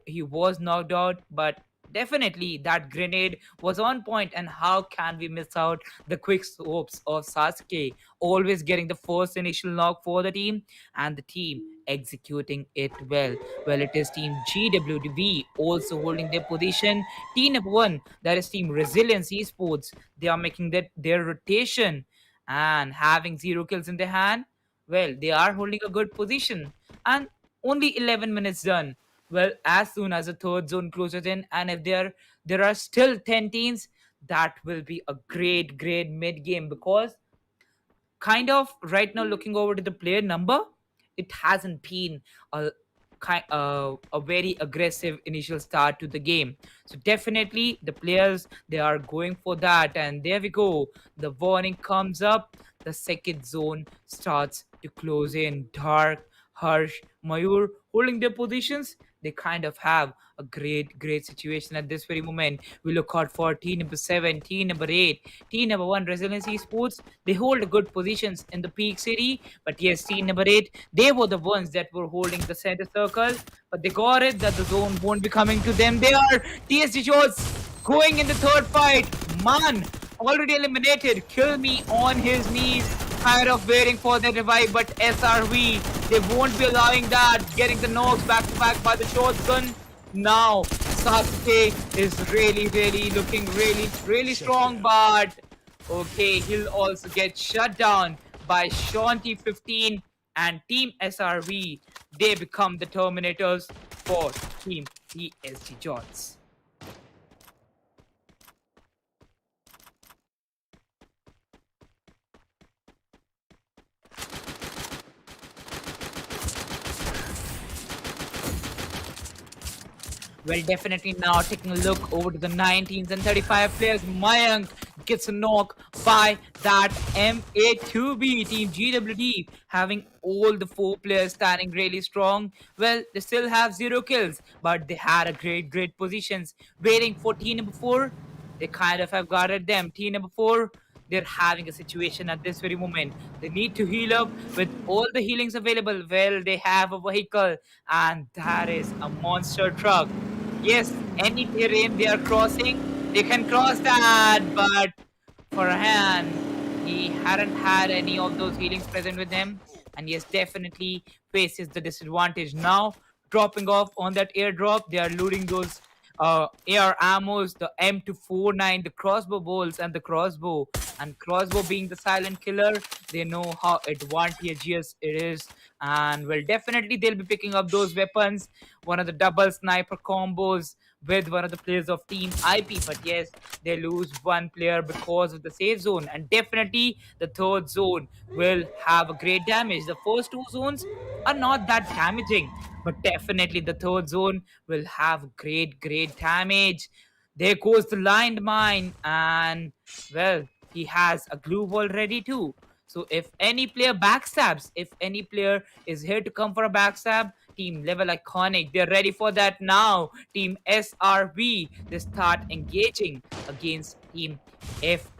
He was knocked out, but definitely that grenade was on point. And how can we miss out the quick scopes of Sasuke, always getting the first initial knock for the team, and the team executing it well. Well, it is Team GWDB also holding their position. Team number one, that is Team Resilience Esports, they are making their rotation and having 0 kills in their hand. Well, they are holding a good position, and only 11 minutes done. Well, as soon as the third zone closes in, and if there are still 10 teams, that will be a great mid game. Because kind of right now, looking over to the player number, it hasn't been a a very aggressive initial start to the game. So definitely the players, they are going for that. And there we go, the warning comes up, the second zone starts to close in. Dark, Harsh, Mayur holding their positions, they kind of have a great situation at this very moment. We look out for team number 7, team number 8, team number 1, Resiliency Sports. They hold good positions in the peak city, but yes, team number 8, they were the ones that were holding the center circle, but they got it that the zone won't be coming to them. They are TSG Jodz going in the third fight. Man, already eliminated. Kill Me on his knees, kind of waiting for the revive, but SRV, they won't be allowing that. Getting the knocks back to back by the shotgun. Now Sasuke is really looking really strong, but okay, he'll also get shut down by Shanti 15 and Team SRV. They become the Terminators for Team TSG Jodz. Well, definitely now taking a look over to the 19s and 35 players. Mayank gets a knock by that MA2B team GWD, having all the 4 players standing really strong. Well, they still have 0 kills, but they had a great positions waiting for team number 4. They kind of have guarded them. Team number 4, they're having a situation at this very moment. They need to heal up with all the healings available. Well, they have a vehicle, and that is a monster truck. Yes, any terrain they are crossing, they can cross that, but for a hand, he hadn't had any of those healings present with him. And yes, definitely faces the disadvantage now. Dropping off on that airdrop, they are looting those AR ammos, the M249, the crossbow bolts, and the crossbow. And crossbow being the silent killer, they know how advantageous it is. And well, definitely they'll be picking up those weapons. One of the double sniper combos with one of the players of Team IP. But yes, they lose one player because of the safe zone. And definitely the third zone will have a great damage. The first 2 zones are not that damaging, but definitely the third zone will have great damage. There goes the lined mine, and well, he has a glue wall ready too. So if any player backstabs, if any player is here to come for a backstab, team level iconic, they're ready for that now. Team SRV, they start engaging against team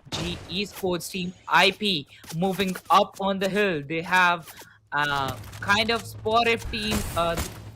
FG-ESPORTS team IP moving up on the hill. They have kind of spotted team,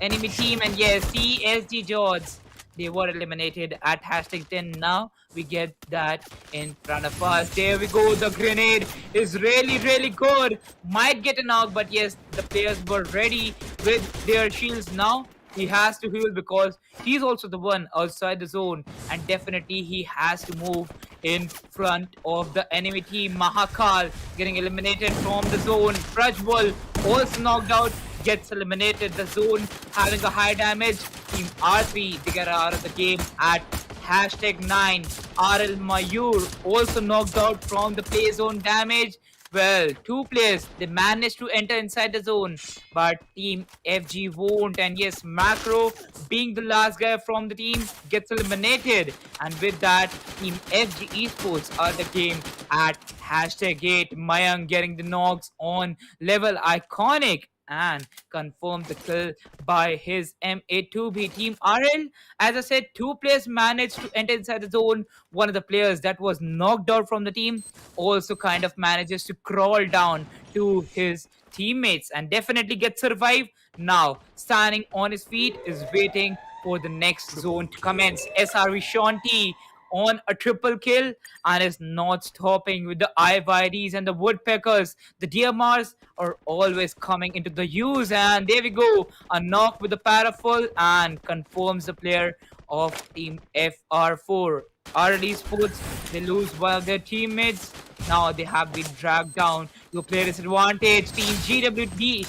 enemy team, and yes, TSG Jodz. They were eliminated at hashtag 10. Now we get that in front of us. There we go. The grenade is really, really good. Might get a knock, but yes, the players were ready with their shields now. He has to heal because he's also the one outside the zone, and definitely he has to move in front of the enemy team. Mahakal getting eliminated from the zone. Prajwal also knocked out, gets eliminated. The zone having a high damage. Team R3 they get out of the game at hashtag 9. RL Mayur also knocked out from the play zone damage. Well, two players they managed to enter inside the zone, but Team FG won't. And yes, Macro, being the last guy from the team, gets eliminated. And with that, Team FG Esports are the game at hashtag 8. Mayank getting the knocks on level iconic and confirmed the kill by his MA2B. Team RL, as I said, two players managed to enter inside the zone. One of the players that was knocked out from the team also kind of manages to crawl down to his teammates and definitely get survived. Now, standing on his feet is waiting for the next zone to commence. SRV Shanti on a triple kill and is not stopping with the IYDs and the woodpeckers. The DMRs are always coming into the use, and there we go. A knock with the paraful and confirms the player of Team FR4. RD Sports, they lose one of their teammates. Now they have been dragged down to a player disadvantage. Team GWV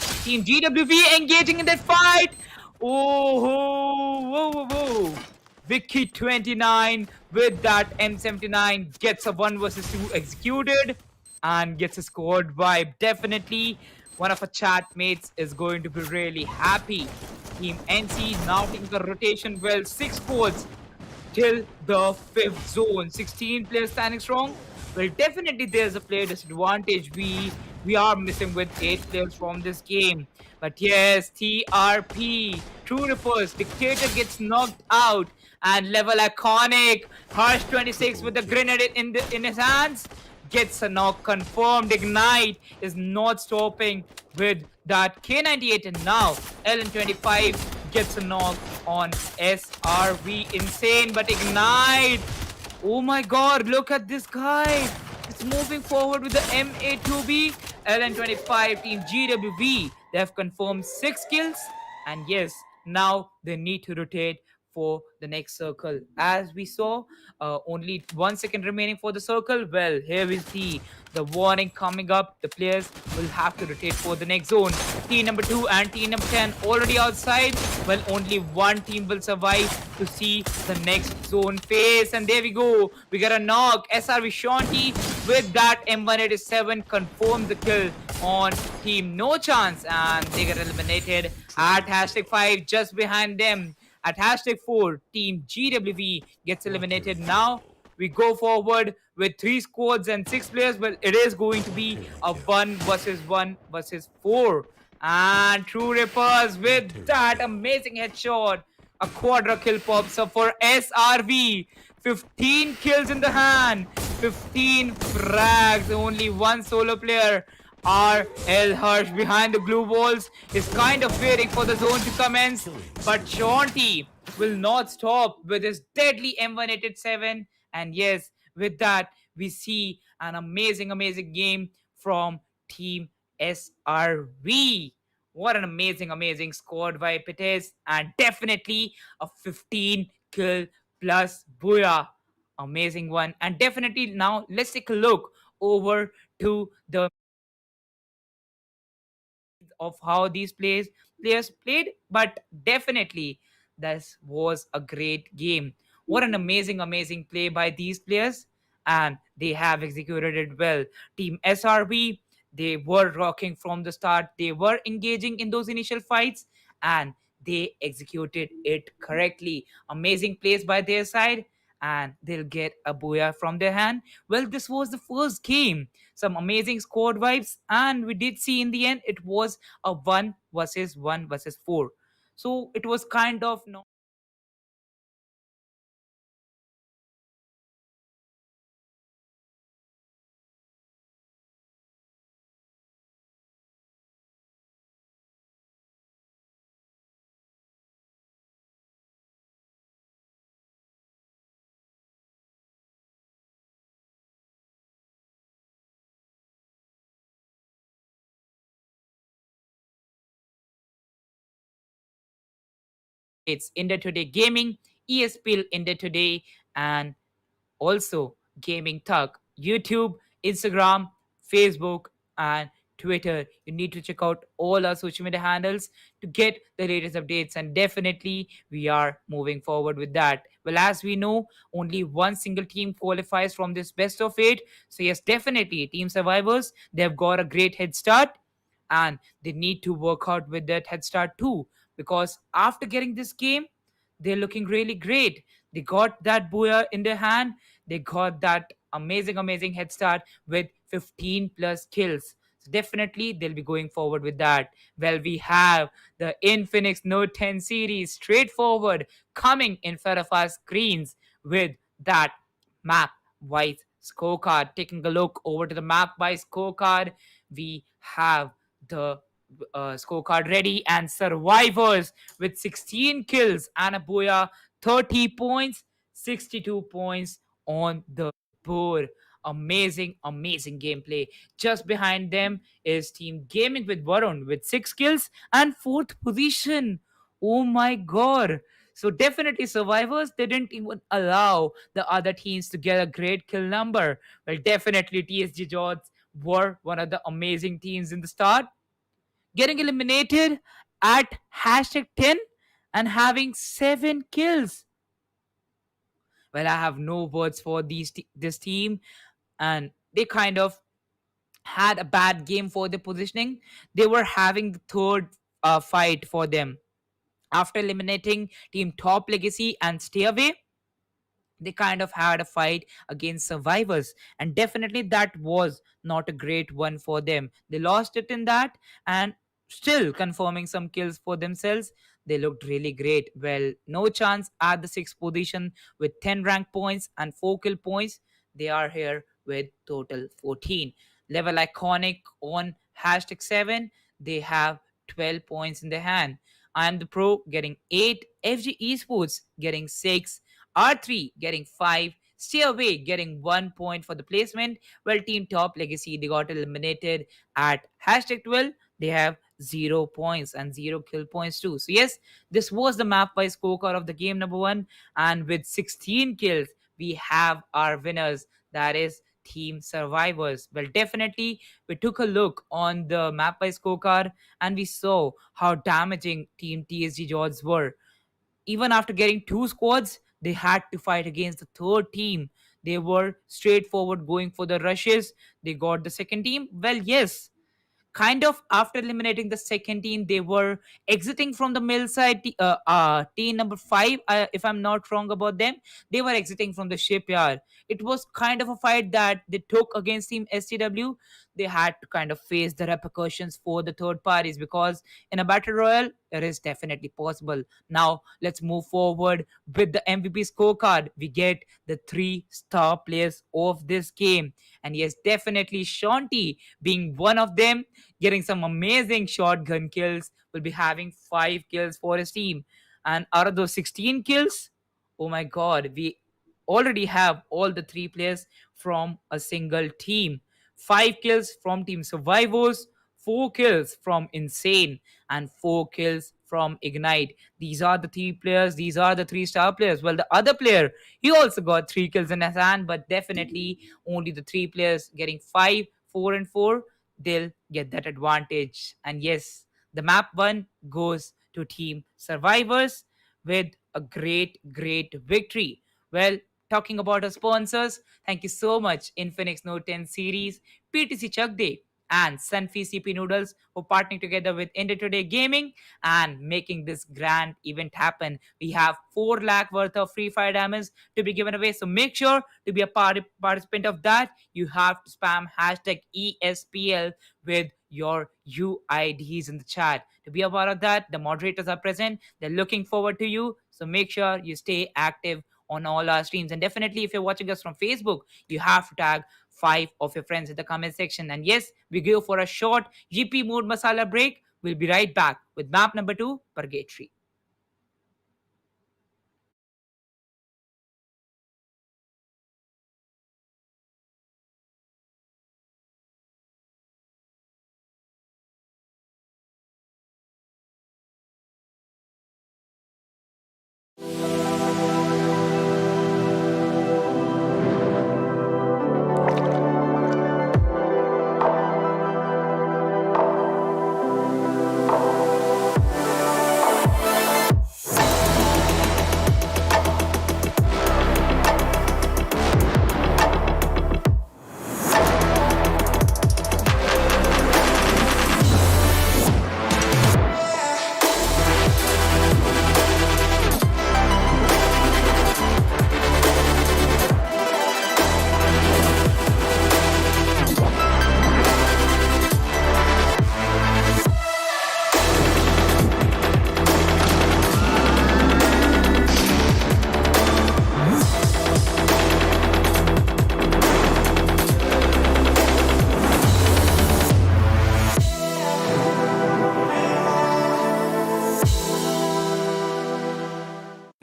engaging in that fight. Oh, whoa, whoa, whoa. Vicky 29 with that M79 gets a 1 versus 2 executed and gets a squad vibe. Definitely one of our chat mates is going to be really happy. Team NC now taking the rotation well. 6 squads till the 5th zone. 16 players standing strong. Well, definitely there's a player disadvantage. We are missing with 8 players from this game. But yes, TRP, True Rippers, Dictator gets knocked out, and level iconic, Harsh 26 with the grenade in his hands gets a knock confirmed. Ignite is not stopping with that K98, and now LN25 gets a knock on SRV. Insane, but Ignite. Oh my god, look at this guy. It's moving forward with the MA2B. LN25 team GWV. They have confirmed 6 kills. And yes, now they need to rotate for the next circle. As we saw, only 1 second remaining for the circle. Well, here we see the warning coming up. The players will have to rotate for the next zone. Team number 2 and team number 10 already outside. Well, only one team will survive to see the next zone phase. And there we go. We got a knock. SRV Shanti with that M187 confirmed the kill on team No Chance. And they get eliminated at hashtag 5 just behind them. At hashtag 4, Team GWV gets eliminated. Now we go forward with 3 squads and 6 players. Well, it is going to be a 1 versus 1 versus 4. And True Rippers with that amazing headshot. A quadra kill pops up for SRV. 15 kills in the hand. 15 frags. Only one solo player. RL Harsh behind the glue walls is kind of waiting for the zone to commence, but Shanti will not stop with his deadly M187. And yes, with that, we see an amazing game from Team SRV. What an amazing squad vibe it is, and definitely a 15 kill plus booyah. Amazing one. And definitely now let's take a look over to the of how these players played, but definitely this was a great game. What an amazing play by these players, and they have executed it well. Team SRB, they were rocking from the start. They were engaging in those initial fights, and they executed it correctly. Amazing plays by their side, and they'll get a booyah from their hand. Well, this was the first game, some amazing squad vibes, and we did see in the end it was a 1 versus 4. So it was kind of no It's India Today Gaming, ESPL India Today, and also Gaming Talk, YouTube, Instagram, Facebook, and Twitter. You need to check out all our social media handles to get the latest updates, and definitely we are moving forward with that. Well, as we know, only one single team qualifies from this best of eight. So, yes, definitely, Team Survivors, they've got a great head start, and they need to work out with that head start too, because after getting this game, they're looking really great. They got that booyah in their hand. They got that amazing head start with 15 plus kills. So definitely they'll be going forward with that. Well, we have the Infinix Note 10 series straightforward coming in front of our screens with that map wise scorecard. Taking a look over to the map wise scorecard, we have the scorecard ready, and survivors with 16 kills and a booyah, 30 points, 62 points on the board. Amazing gameplay. Just behind them is Team Gaming with Varun with 6 kills and 4th position. Oh my god. So definitely survivors, they didn't even allow the other teams to get a great kill number. Well, definitely TSG Jodz were one of the amazing teams in the start, getting eliminated at hashtag 10 and having 7 kills. Well, I have no words for this team, and they kind of had a bad game for the positioning. They were having the third fight for them after eliminating Team Top Legacy and Stay Away. They kind of had a fight against survivors, and definitely that was not a great one for them. They lost it in that, and still confirming some kills for themselves. They looked really great. Well, no chance at the sixth position with 10 rank points and 4 kill points. They are here with total 14. Level Iconic on hashtag 7, they have 12 points in their hand. I am the pro getting 8, FG Esports getting 6, R3 getting 5, Stay Away getting 1 point for the placement. Well, Team Top Legacy, they got eliminated at hashtag 12. They have 0 points and 0 kill points too. So, yes, this was the map by scorecard of the game number 1. And with 16 kills, we have our winners. That is Team Survivors. Well, definitely, we took a look on the map by scorecard and we saw how damaging Team TSG Jodz were. Even after getting two squads, they had to fight against the third team. They were straightforward going for the rushes. They got the second team. Well, yes, kind of after eliminating the second team, they were exiting from the mill side. Team number 5, if I'm not wrong about them, they were exiting from the shipyard. It was kind of a fight that they took against Team STW. They had to kind of face the repercussions for the third parties, because in a battle royale it is definitely possible. Now let's move forward with the MVP scorecard. We get the 3-star players of this game, and yes, definitely Shanti being one of them, getting some amazing shotgun kills, will be having 5 kills for his team. And out of those 16 kills, oh my god, we already have all the 3 players from a single team. 5 kills from Team Survivors, 4 kills from Insane, and 4 kills from Ignite. These are the 3 players, these are the 3-star players. Well, the other player, he also got 3 kills in his hand, but definitely only the 3 players getting 5, 4, and 4, they'll get that advantage. And yes, the map 1 goes to Team Survivors with a great victory. Well, talking about our sponsors, thank you so much Infinix Note 10 series, PTC Chak Day, and Sunfee CP Noodles for partnering together with India Today Gaming and making this grand event happen. We have 4 lakh worth of free fire damage to be given away. So make sure to be a participant of that. You have to spam hashtag ESPL with your UIDs in the chat. To be a part of that, the moderators are present. They're looking forward to you. So make sure you stay active on all our streams. And definitely, if you're watching us from Facebook, you have to tag 5 of your friends in the comment section. And yes, we go for a short GP mode masala break. We'll be right back with map number 2, Purgatory.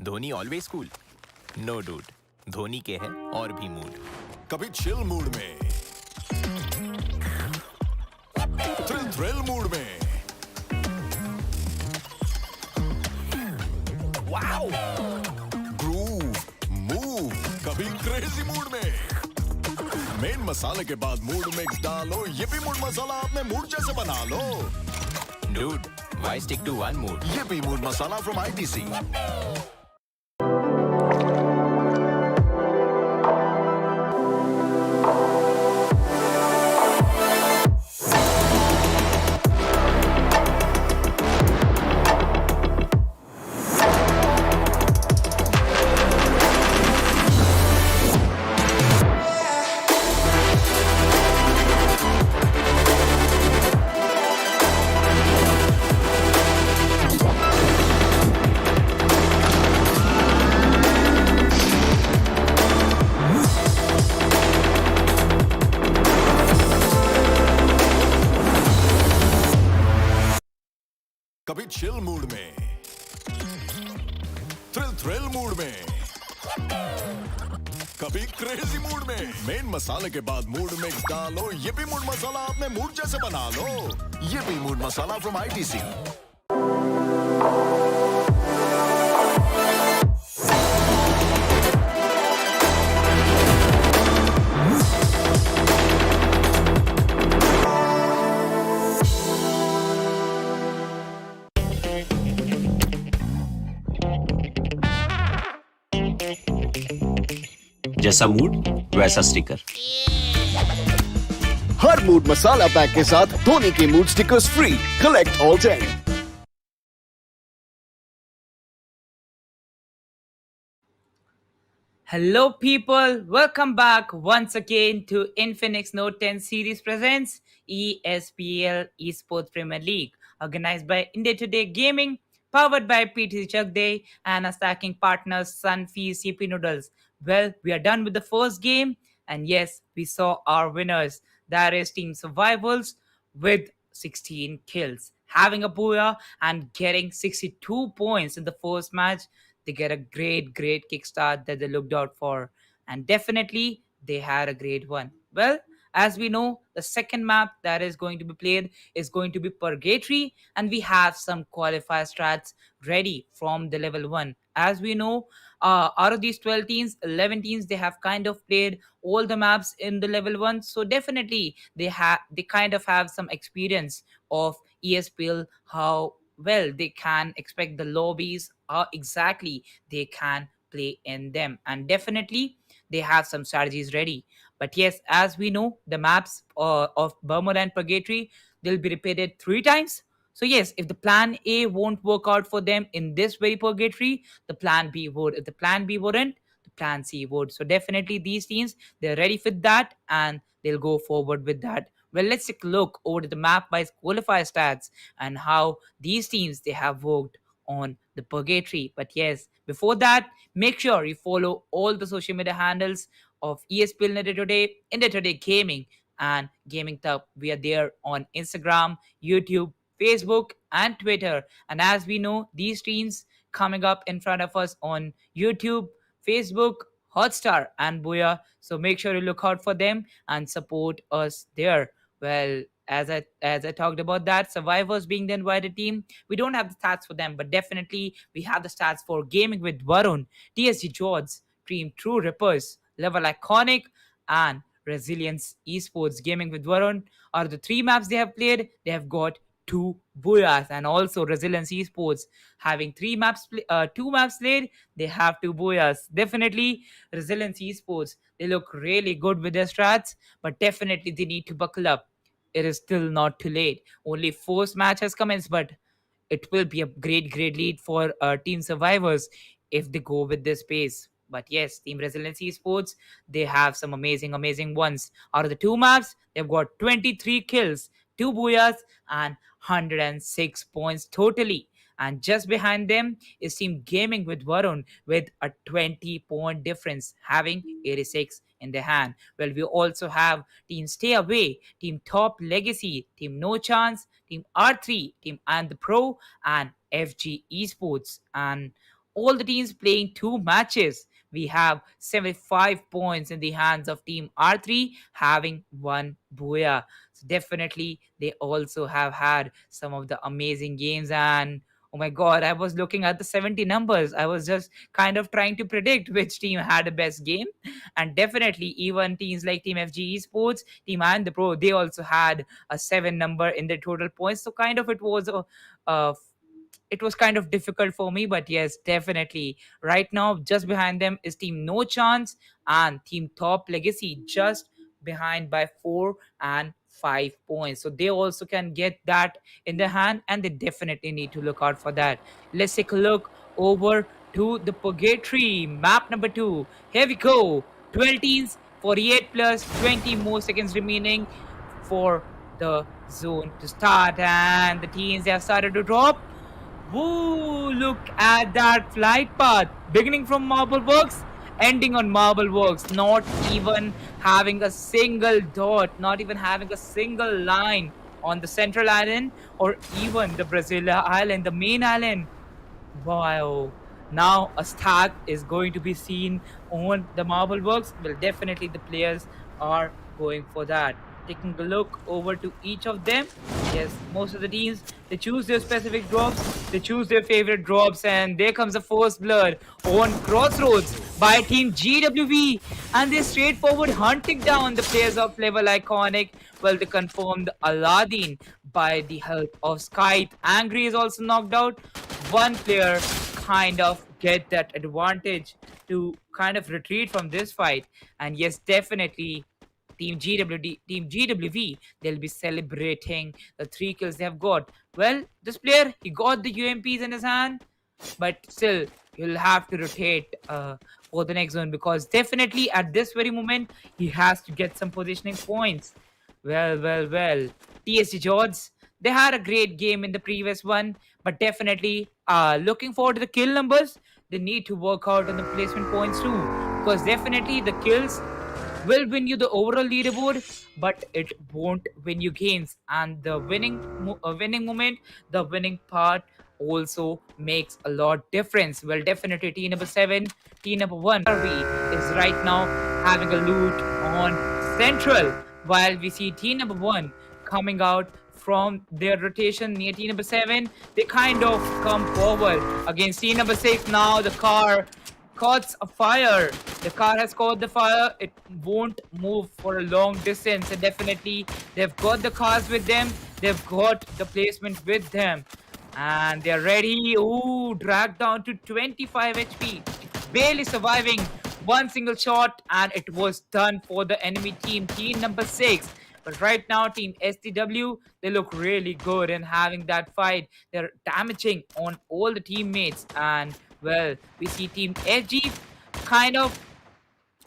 Dhoni always cool no dude Dhoni के है और भी mood कभी chill mood में, thrill mood में, wow groove move, कभी crazy mood में। Main मसाले के बाद मूड मिक्स डालो, ये भी मूड मसाला आपने मूड जैसे बना लो। Dude why stick to one mood ये भी मूड मसाला फ्रॉम आईटीसी। कभी चिल मूड में, थ्रिल मूड में, कभी क्रेजी मूड में। मेन मसाले के बाद मूड मिक्स डालो, ये भी मूड मसाला आपने मूड जैसे बना लो। ये भी मूड मसाला फ्रॉम आईटीसी। जैसा मूड वैसा स्टिकर। हर मूड मसाला पैक के साथ धोनी के mood stickers free. Collect all 10। Hello, people. Welcome back once again to Infinix Note 10 series presents ESPL Esports Premier League, organized by India Today Gaming, powered by PTC Jagday, and our stacking partners Sunfee CP Noodles. Well, we are done with the first game, and yes, we saw our winners. That is Team Survivals with 16 kills, having a booyah and getting 62 points in the first match. They get a great kickstart that they looked out for. And definitely, they had a great one. Well, as we know, the second map that is going to be played is going to be Purgatory, and we have some qualifier strats ready from the level 1. As we know, out of these 12 teams, 11 teams, they have kind of played all the maps in the level 1. So definitely, they kind of have some experience of ESPL, how well they can expect the lobbies, how exactly they can play in them, and definitely they have some strategies ready. But yes, as we know, the maps of Bermuda and Purgatory, they'll be repeated 3 times. So yes, if the plan A won't work out for them in this very Purgatory, the plan B would. If the plan B wouldn't, the plan C would. So definitely these teams, they're ready for that, and they'll go forward with that. Well, let's take a look over the map by qualifier stats and how these teams, they have worked on the Purgatory. But yes, before that, make sure you follow all the social media handles of ESPL India Today, India Today Gaming, and Gaming Tub. We are there on Instagram, YouTube, Facebook, and Twitter. And as we know, these streams coming up in front of us on YouTube, Facebook, Hotstar, and Booyah. So make sure you look out for them and support us there. Well, as I talked about that, survivors being the invited team, we don't have the stats for them, but definitely we have the stats for gaming with Varun, TSG Jodz, Team True Rippers, Level Iconic, and Resilience Esports. Gaming with Varun are the three maps they have played. They have got two booyahs, and also Resilience Esports having two maps played. They have two booyahs. Definitely, Resilience Esports, they look really good with their strats, but definitely they need to buckle up. It is still not too late. Only first match has commenced, but it will be a great lead for team survivors if they go with this pace. But yes, Team Resiliency Sports, they have some amazing ones. Out of the two maps, they've got 23 kills, two booyahs, and 106 points totally. And just behind them is Team Gaming with Varun with a 20-point difference, having 86 in their hand. Well, we also have Team Stay Away, Team Top Legacy, Team No Chance, Team R3, Team And the Pro, and FG-ESPORTS. And all the teams playing two matches. We have 75 points in the hands of Team R3, having one booyah. So definitely, they also have had some of the amazing games. And oh my god, I was looking at the 70 numbers. I was just kind of trying to predict which team had the best game. And definitely, even teams like Team FG Esports, Team and the Pro, they also had a 7 number in their total points. So kind of a it was kind of difficult for me, but yes, definitely. Right now, just behind them is Team No Chance and Team Top Legacy, just behind by 4 and 5 points. So they also can get that in their hand, and they definitely need to look out for that. Let's take a look over to the Purgatory map number 2. Here we go. 12 teams, 48 plus 20 more seconds remaining for the zone to start, and the teams have started to drop. Woo! Look at that flight path. Beginning from Marble Works, ending on Marble Works. Not even having a single dot, not even having a single line on the central island or even the Brasilia island, the main island. Wow. Now a stack is going to be seen on the Marble Works. Well, definitely the players are going for that. Taking a look over to each of them. Yes, most of the teams, they choose their specific drops, they choose their favorite drops, and there comes the first blood on Crossroads by Team GWV, and they straightforward hunting down the players of Level Iconic. Well, they confirmed Aladdin by the help of Skype. Angry is also knocked out. One player kind of get that advantage to kind of retreat from this fight, and yes, definitely Team GWV, they'll be celebrating the 3 kills they have got. Well, this player, he got the UMPs in his hand, but still, he'll have to rotate for the next zone, because definitely at this very moment, he has to get some positioning points. Well. TSG Jodz, they had a great game in the previous one, but definitely looking forward to the kill numbers, they need to work out on the placement points too, because definitely the kills will win you the overall leaderboard, but it won't win you games. And the winning moment, the winning part also makes a lot difference. Well, definitely team number 7, team number 1 is right now having a loot on Central, while we see team number 1 coming out from their rotation near team number 7. They kind of come forward against team number 6. Now the car caught a fire. The car has caught the fire. It won't move for a long distance, and definitely they've got the cars with them. They've got the placement with them, and they're ready. Ooh, dragged down to 25 HP, barely surviving one single shot, and it was done for the enemy team, team number 6. But right now, Team STW, they look really good in having that fight. They're damaging on all the teammates. And, well, we see Team FG kind of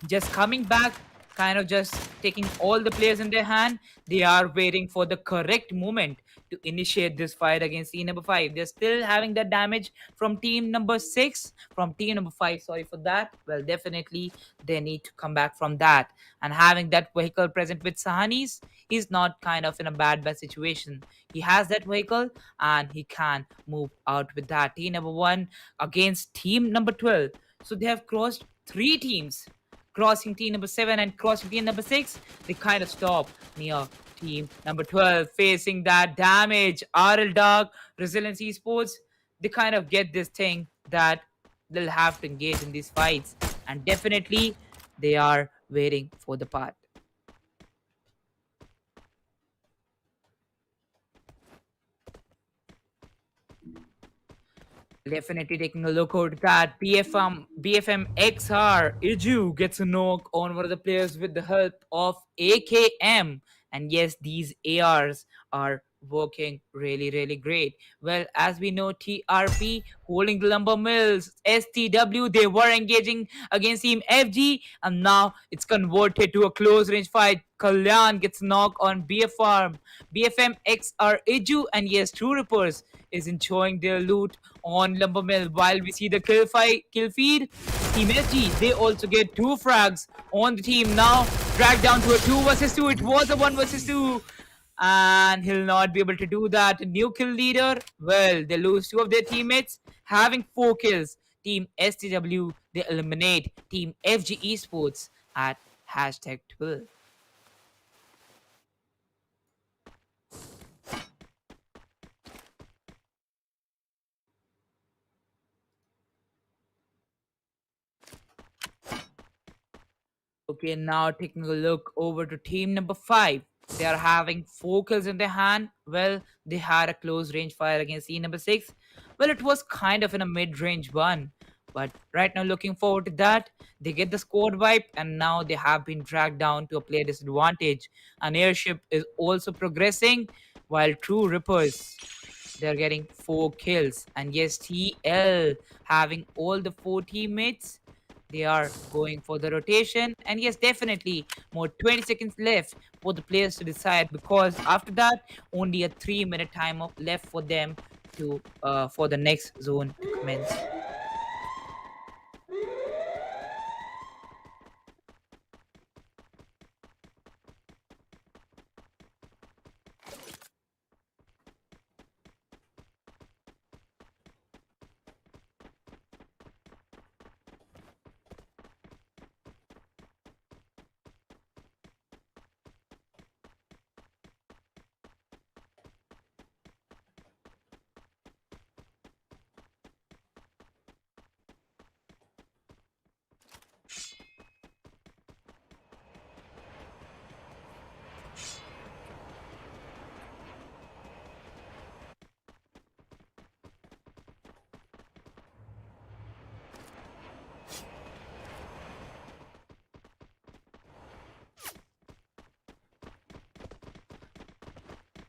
just coming back, kind of just taking all the players in their hand. They are waiting for the correct moment to initiate this fight against team number 5. They're still having that damage from team number 6, from team number 5, sorry for that. Well, definitely they need to come back from that. And having that vehicle present with Sahanis, he's not kind of in a bad situation. He has that vehicle and he can move out with that. Team number 1 against team number 12. So they have crossed 3 teams, crossing team number 7 and crossing team number 6. They kind of stop near team number 12 facing that damage. RL Dog, Resilience Esports, they kind of get this thing that they'll have to engage in these fights. And definitely, they are waiting for the part. Definitely taking a look at that. BFM XR Iju gets a knock on one of the players with the help of AKM. And yes, these ARs are working really, really great. Well, as we know, TRP holding the lumber mills, STW, they were engaging against Team FG, and now it's converted to a close range fight. Kalyan gets knocked on BFM XR Iju, and yes, True Rippers is enjoying their loot on Lumber Mill while we see the kill feed. Team SG, they also get 2 frags on the team now. Dragged down to a 2 versus 2. It was a 1 versus 2. And he'll not be able to do that. New kill leader, well, they lose 2 of their teammates, having 4 kills. Team STW, they eliminate Team FG-ESPORTS at hashtag 12. Okay, now taking a look over to team number 5. They are having 4 kills in their hand. Well, they had a close range fire against team number 6. Well, it was kind of in a mid-range one. But right now, looking forward to that, they get the squad wipe, and now they have been dragged down to a player disadvantage. An airship is also progressing, while True Rippers, they're getting 4 kills. And yes, TL having all the 4 teammates, they are going for the rotation. And yes, definitely more 20 seconds left for the players to decide, because after that only a 3-minute time left for them to for the next zone to commence.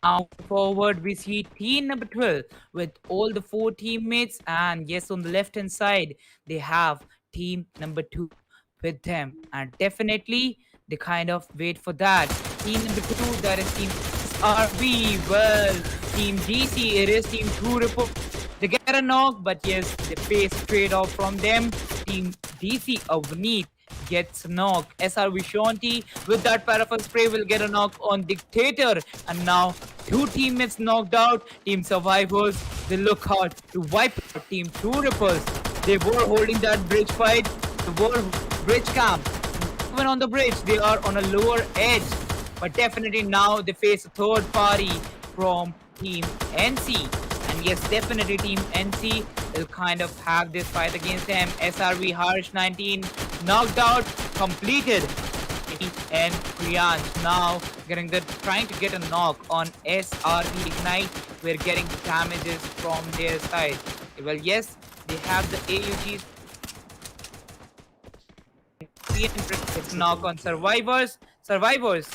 Now forward, we see team number 12 with all the 4 teammates, and yes, on the left hand side, they have team number 2 with them. And definitely, they kind of wait for that. Team number 2, that is team RB. Well, team DC, it is team 2 report. They get a knock, but yes, they face trade off from them. Team DC Avneet gets knocked. SRV Shanti with that paraffin spray will get a knock on Dictator. And now 2 teammates knocked out. Team Survivors, they look hard to wipe out Team 2 Rippers. They were holding that bridge fight. They were bridge camp. Even on the bridge, they are on a lower edge. But definitely now they face a third party from Team NC. And yes, definitely Team NC will kind of have this fight against them. SRV Harsh 19 knocked out, completed. And Priyansh now trying to get a knock on SRV Ignite. We're getting damages from their side. Well, yes, they have the AUGs. Knock on Survivors. Survivors,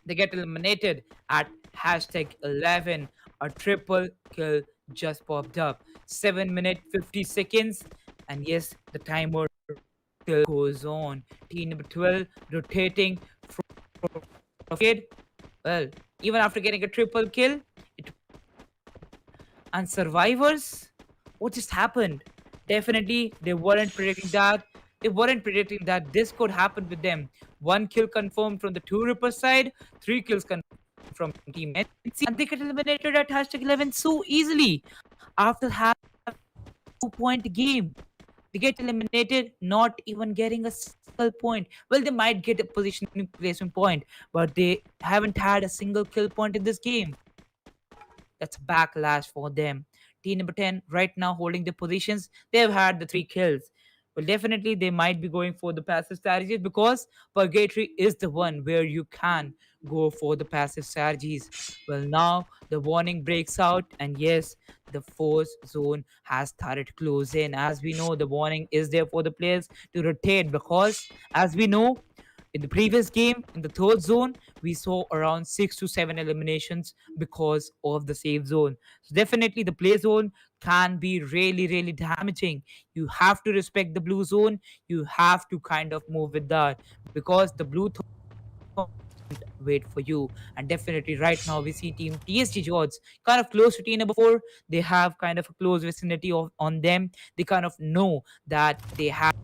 they get eliminated at hashtag 11. A triple kill just popped up. 7 minutes 50 seconds. And yes, the timer still goes on. Team number 12 rotating from well, even after getting a triple kill, and Survivors, what just happened? Definitely, they weren't predicting that. They weren't predicting that this could happen with them. 1 kill confirmed from the 2 Ripper side, 3 kills confirmed from Team NC, and they get eliminated at hashtag 11 so easily after having a 2-point game. They get eliminated, not even getting a single point. Well, they might get a positioning placement point, but they haven't had a single kill point in this game. That's a backlash for them. Team number 10 right now holding the positions. They've had the 3 kills. Well, definitely they might be going for the passive strategies because Purgatory is the one where you can go for the passive strategies. Well, now the warning breaks out, and yes, the force zone has started closing. As we know, the warning is there for the players to rotate because, as we know, in the previous game, in the third zone, we saw around 6 to 7 eliminations because of the safe zone. So definitely the play zone can be really, really damaging. You have to respect the blue zone. You have to kind of move with that because the blue wait for you. And definitely right now we see team TSG Jodz kind of close to team number 4. They have kind of a close vicinity on them. They kind of know that they have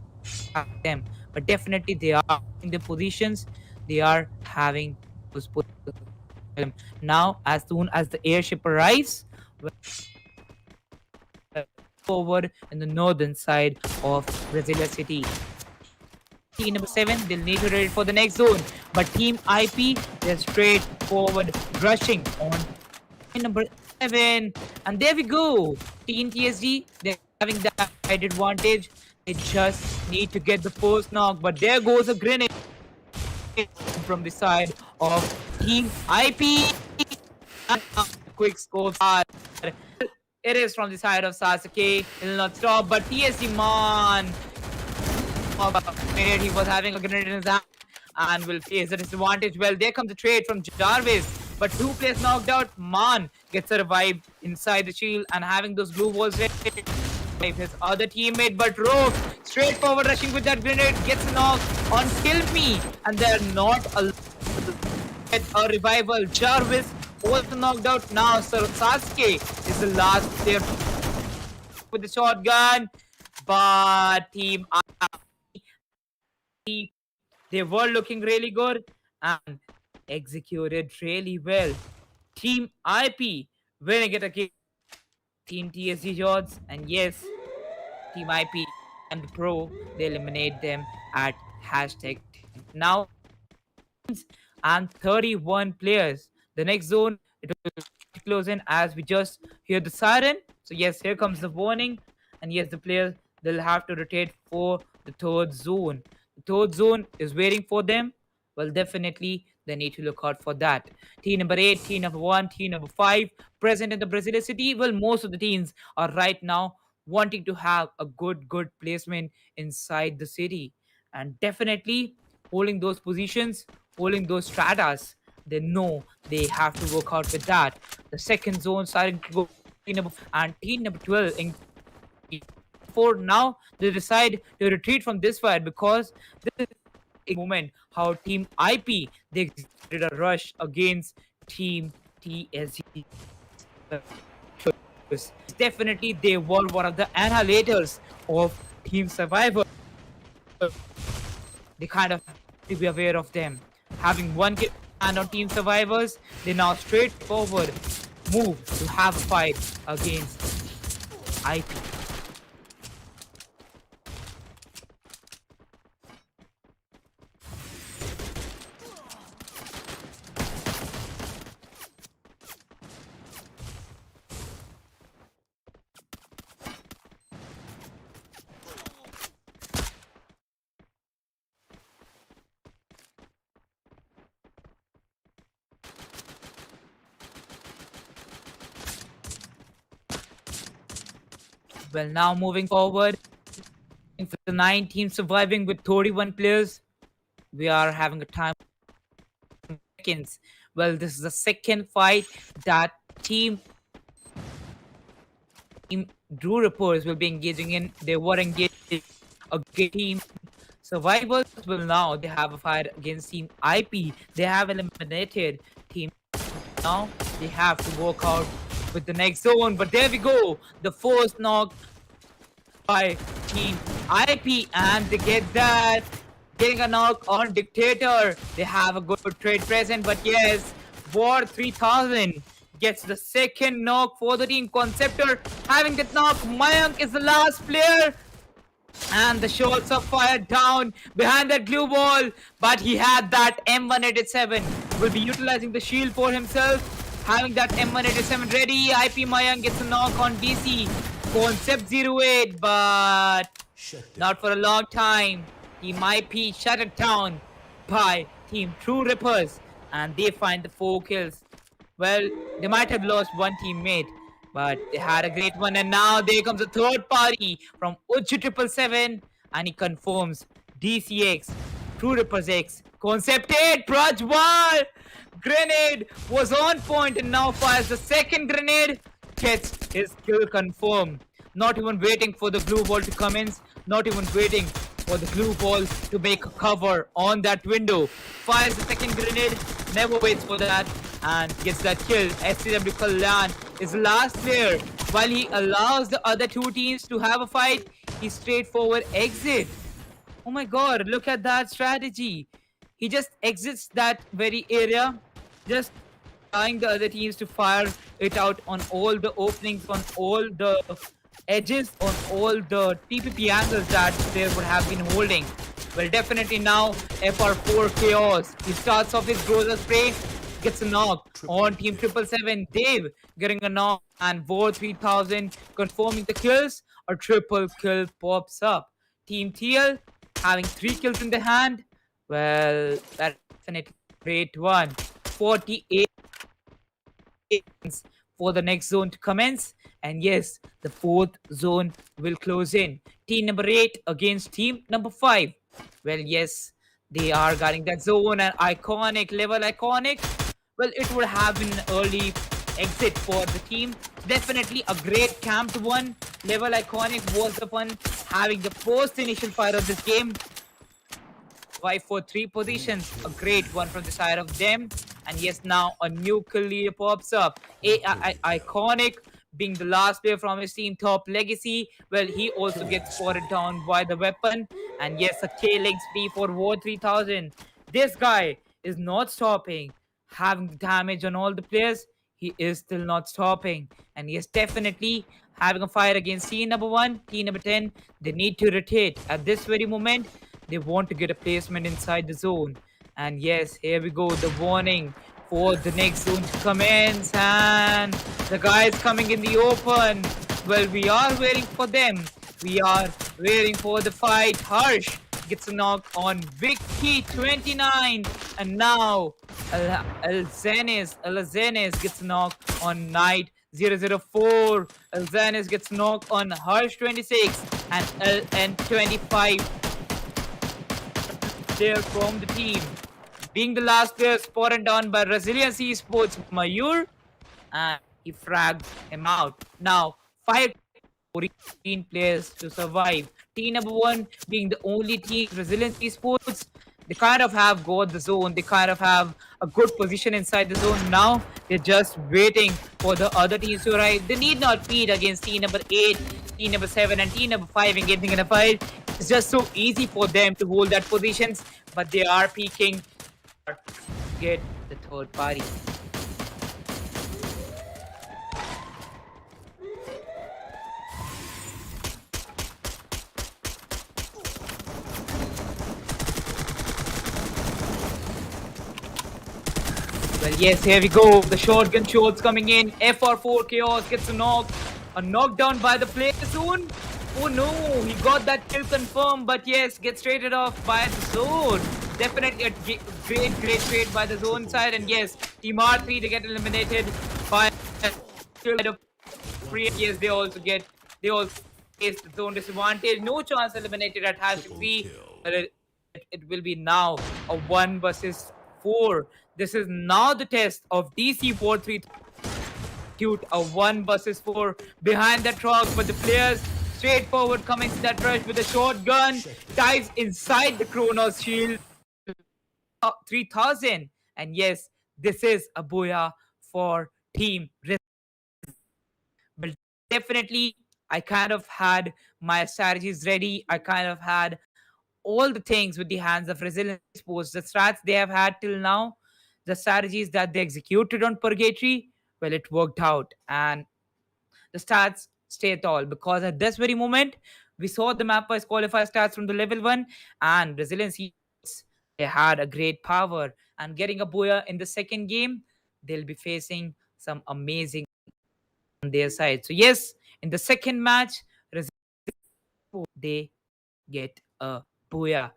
them, but definitely they are in the positions. They are having those positions. Now, as soon as the airship arrives, forward in the northern side of Brasilia City. Team number 7, they'll need to ready for the next zone. But Team IP, they're straight forward rushing on team number 7. And there we go. Team TSG, they're having that advantage. They just need to get the first knock. But there goes a grenade from the side of Team IP. Quick score. It is from the side of Sasuke. It will not stop. But TSG, man. He was having a grenade in his hand and will face a disadvantage. Well, there comes the trade from Jarvis, but 2 players knocked out. Man gets a revive inside the shield and having those blue walls ready. His other teammate, but Rogue straightforward rushing with that grenade gets a knock on Kill Me, and they're not a revival. Jarvis also knocked out. Now Sasuke is the last player with the shotgun, but Team they were looking really good and executed really well. Team IP winning it again. Team TSG Jodz, and yes, Team IP and Pro, they eliminate them at hashtag. Now, and 31 players. The next zone, it will close in as we just hear the siren. So yes, here comes the warning. And yes, the players, they'll have to rotate for the third zone. The third zone is waiting for them. Well, definitely they need to look out for that. Team number 8, team number 1, team number 5 present in the Brasilia City. Well, most of the teams are right now wanting to have a good placement inside the city, and definitely holding those positions, holding those stratas. They know they have to work out with that. The second zone starting to go team number and team number 12 in for now they decide to retreat from this fight because this is a moment how Team IP they executed a rush against Team TSG. Definitely they were one of the annihilators of Team Survivor. They kind of have to be aware of them. Having one kill and on Team Survivors, they now straightforward move to have a fight against IP. Well, now moving forward, for the 9 teams surviving with 31 players, we are having a time seconds. Well, this is the second fight that team Drew Reports will be engaging in. They were engaging against Team Survivors. Well, now they have a fight against Team IP. They have eliminated Team. Now they have to work out with the next zone. But there we go. The first knock by Team IP, and they get that. Getting a knock on Dictator. They have a good trade present, but yes, War 3000 gets the second knock for the team. Conceptor having that knock. Mayank is the last player. And the shots are fired down behind that glue wall, but he had that M187. Will be utilizing the shield for himself, having that M187 ready. IP Mayang gets a knock on DC. Concept 08, but not for a long time. Team IP shut it down by Team True Rippers, and they find the 4 kills. Well, they might have lost one teammate, but they had a great one. And now there comes a third party from Uchu 777, and he confirms DCX, True Rippers X, Concept 8, Prajwal! Grenade was on point and now fires the second grenade, gets his kill confirmed. Not even waiting for the glue ball to commence, not even waiting for the glue ball to make a cover on that window. Fires the second grenade, never waits for that, and gets that kill. SCW Kalyan is the last player. While he allows the other two teams to have a fight, he straightforward exit. Oh my god, look at that strategy. He just exits that very area, just allowing the other teams to fire it out on all the openings, on all the edges, on all the TPP angles that they would have been holding. Well, definitely now FR4 Chaos. He starts off his Groza spray, gets a knock on Team 777. Dave getting a knock, and Vor 3000 confirming the kills. A triple kill pops up. Team TL having 3 kills in the hand. Well, that's definitely a great one. 48 for the next zone to commence. And yes, the 4th zone will close in. Team number 8 against team number 5. Well, yes, they are guarding that zone, and iconic, level iconic. Well, it would have been an early exit for the team. Definitely a great camped one. Level iconic was the one having the first initial fire of this game. 5-4-3 positions, a great one from the side of them. And yes, now a new kill leader pops up. Iconic being the last player from his team, Top Legacy. Well, he also gets spotted down by the weapon. And yes, a killing spree for War 3000. This guy is not stopping, having damage on all the players. He is still not stopping. And yes, definitely having a fight against team number 1, team number 10. They need to rotate at this very moment. They want to get a placement inside the zone. And yes, here we go, the warning for the next zone to commence, and the guys coming in the open. Well, we are waiting for them. We are waiting for the fight. Harsh gets a knock on Vicky 29, and now Alzenes gets a knock on Knight 004. Alzenes gets a knock on Harsh 26, and LN25 player from the team. Being the last player spotted down by Resilience Esports Mayur, and he fragged him out. Now, 14 players to survive. Team number 1 being the only team, Resilience Esports, they kind of have got the zone. They kind of have a good position inside the zone. Now, they're just waiting for the other teams to arrive. They need not feed against team number 8, team number 7, and team number 5 engaging in a fight. It's just so easy for them to hold that positions, but they are peeking to get the third party. Well, yes, here we go. The shotgun shots coming in. FR4 Chaos gets a knock. A knockdown by the player zone. Oh no, he got that kill confirmed, but yes, gets traded off by the zone. Definitely a great trade by the zone side, and yes, Team R3 to get eliminated by the free. Yes, they also face the zone disadvantage. No chance eliminated at hash 3, but it will be now a 1 versus 4. This is now the test of DC 4-3. A 1 versus 4 behind the truck, but the players straightforward coming to that rush with a shotgun, dives inside the Kronos shield. 3000, and yes, this is a booyah for Team Risk. But definitely, I kind of had my strategies ready. I kind of had all the things with the hands of Resilience Sports. The strats they have had till now, the strategies that they executed on Purgatory, well, it worked out, and the stats stay tall, because at this very moment We saw the map wise qualifier stats from the level 1, and Brazilians, they had a great power. And getting a Boya in the second game, they'll be facing some amazing on their side. So, yes, in the second match, they get a Boya.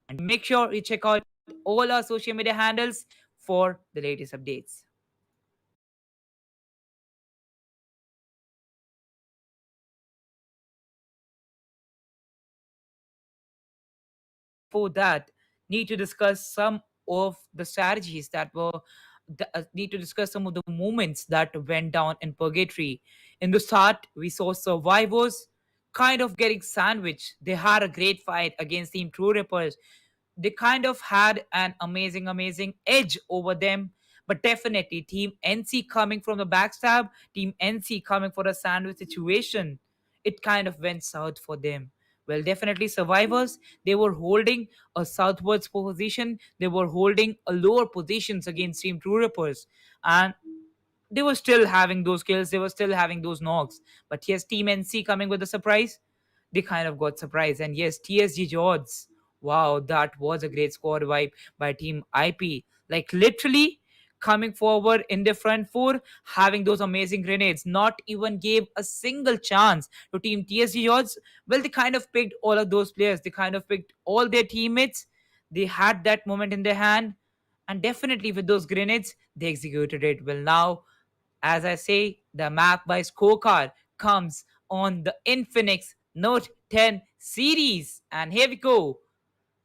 And make sure you check out all our social media handles for the latest updates. For that, need to discuss some of the strategies that were need to discuss some of the moments that went down in purgatory. In the start, we saw survivors kind of getting sandwiched. They had a great fight against Team True Rippers. They kind of had an amazing edge over them. But definitely, Team NC coming from the backstab, Team NC coming for a sandwich situation, it kind of went south for them. Well, definitely, survivors, they were holding a southwards position, they were holding a lower positions against Team True Rippers. And they were still having those kills, they were still having those knocks. But yes, Team NC coming with a surprise, they kind of got surprised. And yes, TSG Jodz, wow, that was a great squad wipe by Team IP. Like literally coming forward in the front four, having those amazing grenades, not even gave a single chance to Team TSG Jodz. Well, they kind of picked all of those players, they kind of picked all their teammates. They had that moment in their hand, and definitely with those grenades, they executed it well. Now, as I say, the map by scorecard comes on the Infinix Note 10 series. And here we go.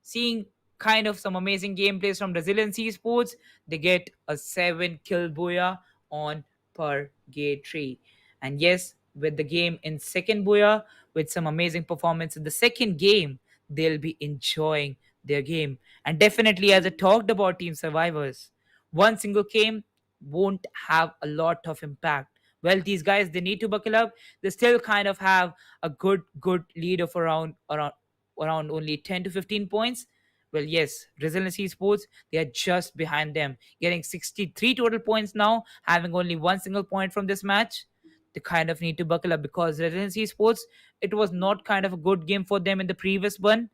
Seeing kind of some amazing gameplays from Brazilian esports. They get a 7 kill Booyah on Purgatory. And yes, with the game in second Booyah, with some amazing performance in the second game, they'll be enjoying their game. And definitely, as I talked about Team Survivors, one single game won't have a lot of impact. Well, these guys, they need to buckle up. They still kind of have a good lead of around only 10 to 15 points. Well, yes, Resilience Esports, they are just behind them, getting 63 total points now, having only one single point from this match. They kind of need to buckle up because Resilience Esports, it was not kind of a good game for them in the previous one,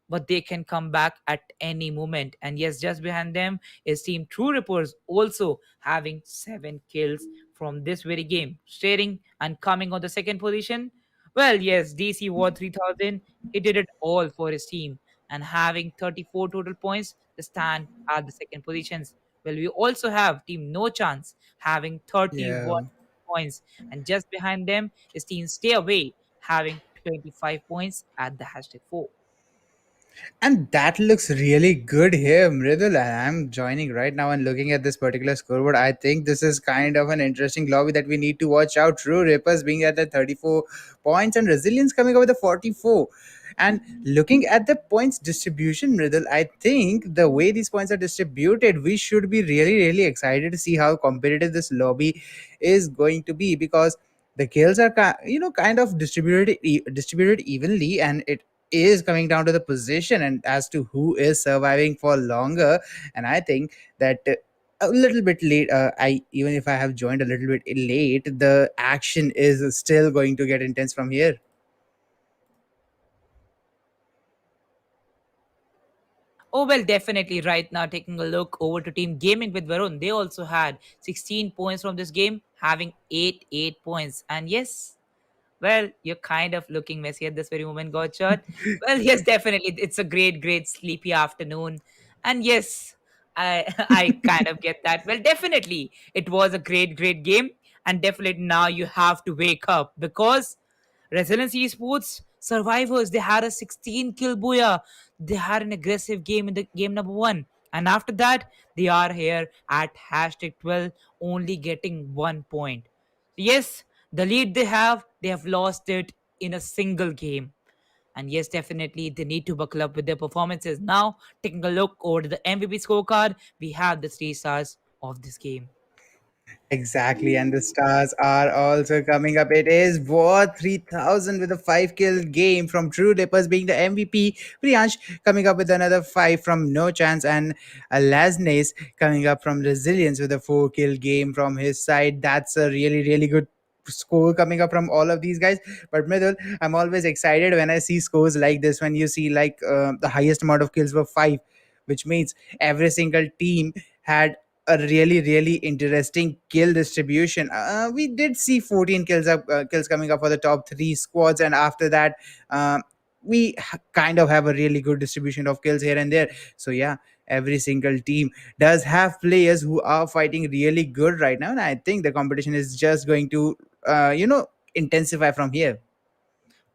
but they can come back at any moment. And yes, just behind them is Team True Rippers, also having 7 kills from this very game, staring and coming on the second position. Well, yes, DC War 3000, he did it all for his team and having 34 total points, they stand at the second positions. Well, we also have Team No Chance having 31 Yeah. points, and just behind them is Team Stay Away having 25 points at the hashtag 4. And that looks really good here, Mridul. And I'm joining right now and looking at this particular scoreboard. I think this is kind of an interesting lobby that we need to watch out. True Rippers being at the 34 points and Resilience coming up with the 44. And looking at the points distribution, Mridul, I think the way these points are distributed, we should be really excited to see how competitive this lobby is going to be, because the kills are kind of distributed evenly, and it is coming down to the position and as to who is surviving for longer. And I think that a little bit late, I even if I have joined a little bit late, the action is still going to get intense from here. Oh, well, definitely. Right now, taking a look over to Team Gaming with Varun, they also had 16 points from this game, having 8 points. And yes, well, you're kind of looking messy at this very moment, Godshot. Well, yes, definitely. It's a great sleepy afternoon. And yes, I I kind of get that. Well, definitely. It was a great game. And definitely now you have to wake up because Resilience Esports survivors, they had a 16 kill booyah. They had an aggressive game in the game number one. And after that, they are here at hashtag 12, only getting 1 point. Yes, the lead they have lost it in a single game. And yes, definitely they need to buckle up with their performances. Now, taking a look over to the MVP scorecard, we have the 3 stars of this game. Exactly, and the stars are also coming up. It is War 3000 with a 5 kill game from True Dippers being the MVP. Priyansh coming up with another 5 from No Chance, and Lasnes coming up from Resilience with a 4 kill game from his side. That's a really good score coming up from all of these guys. But Mridul, I'm always excited when I see scores like this. When you see like the highest amount of kills were 5, which means every single team had a really interesting kill distribution. We did see 14 kills coming up for the top 3 squads, and after that, kind of have a really good distribution of kills here and there. So yeah, every single team does have players who are fighting really good right now, and I think the competition is just going to intensify from here.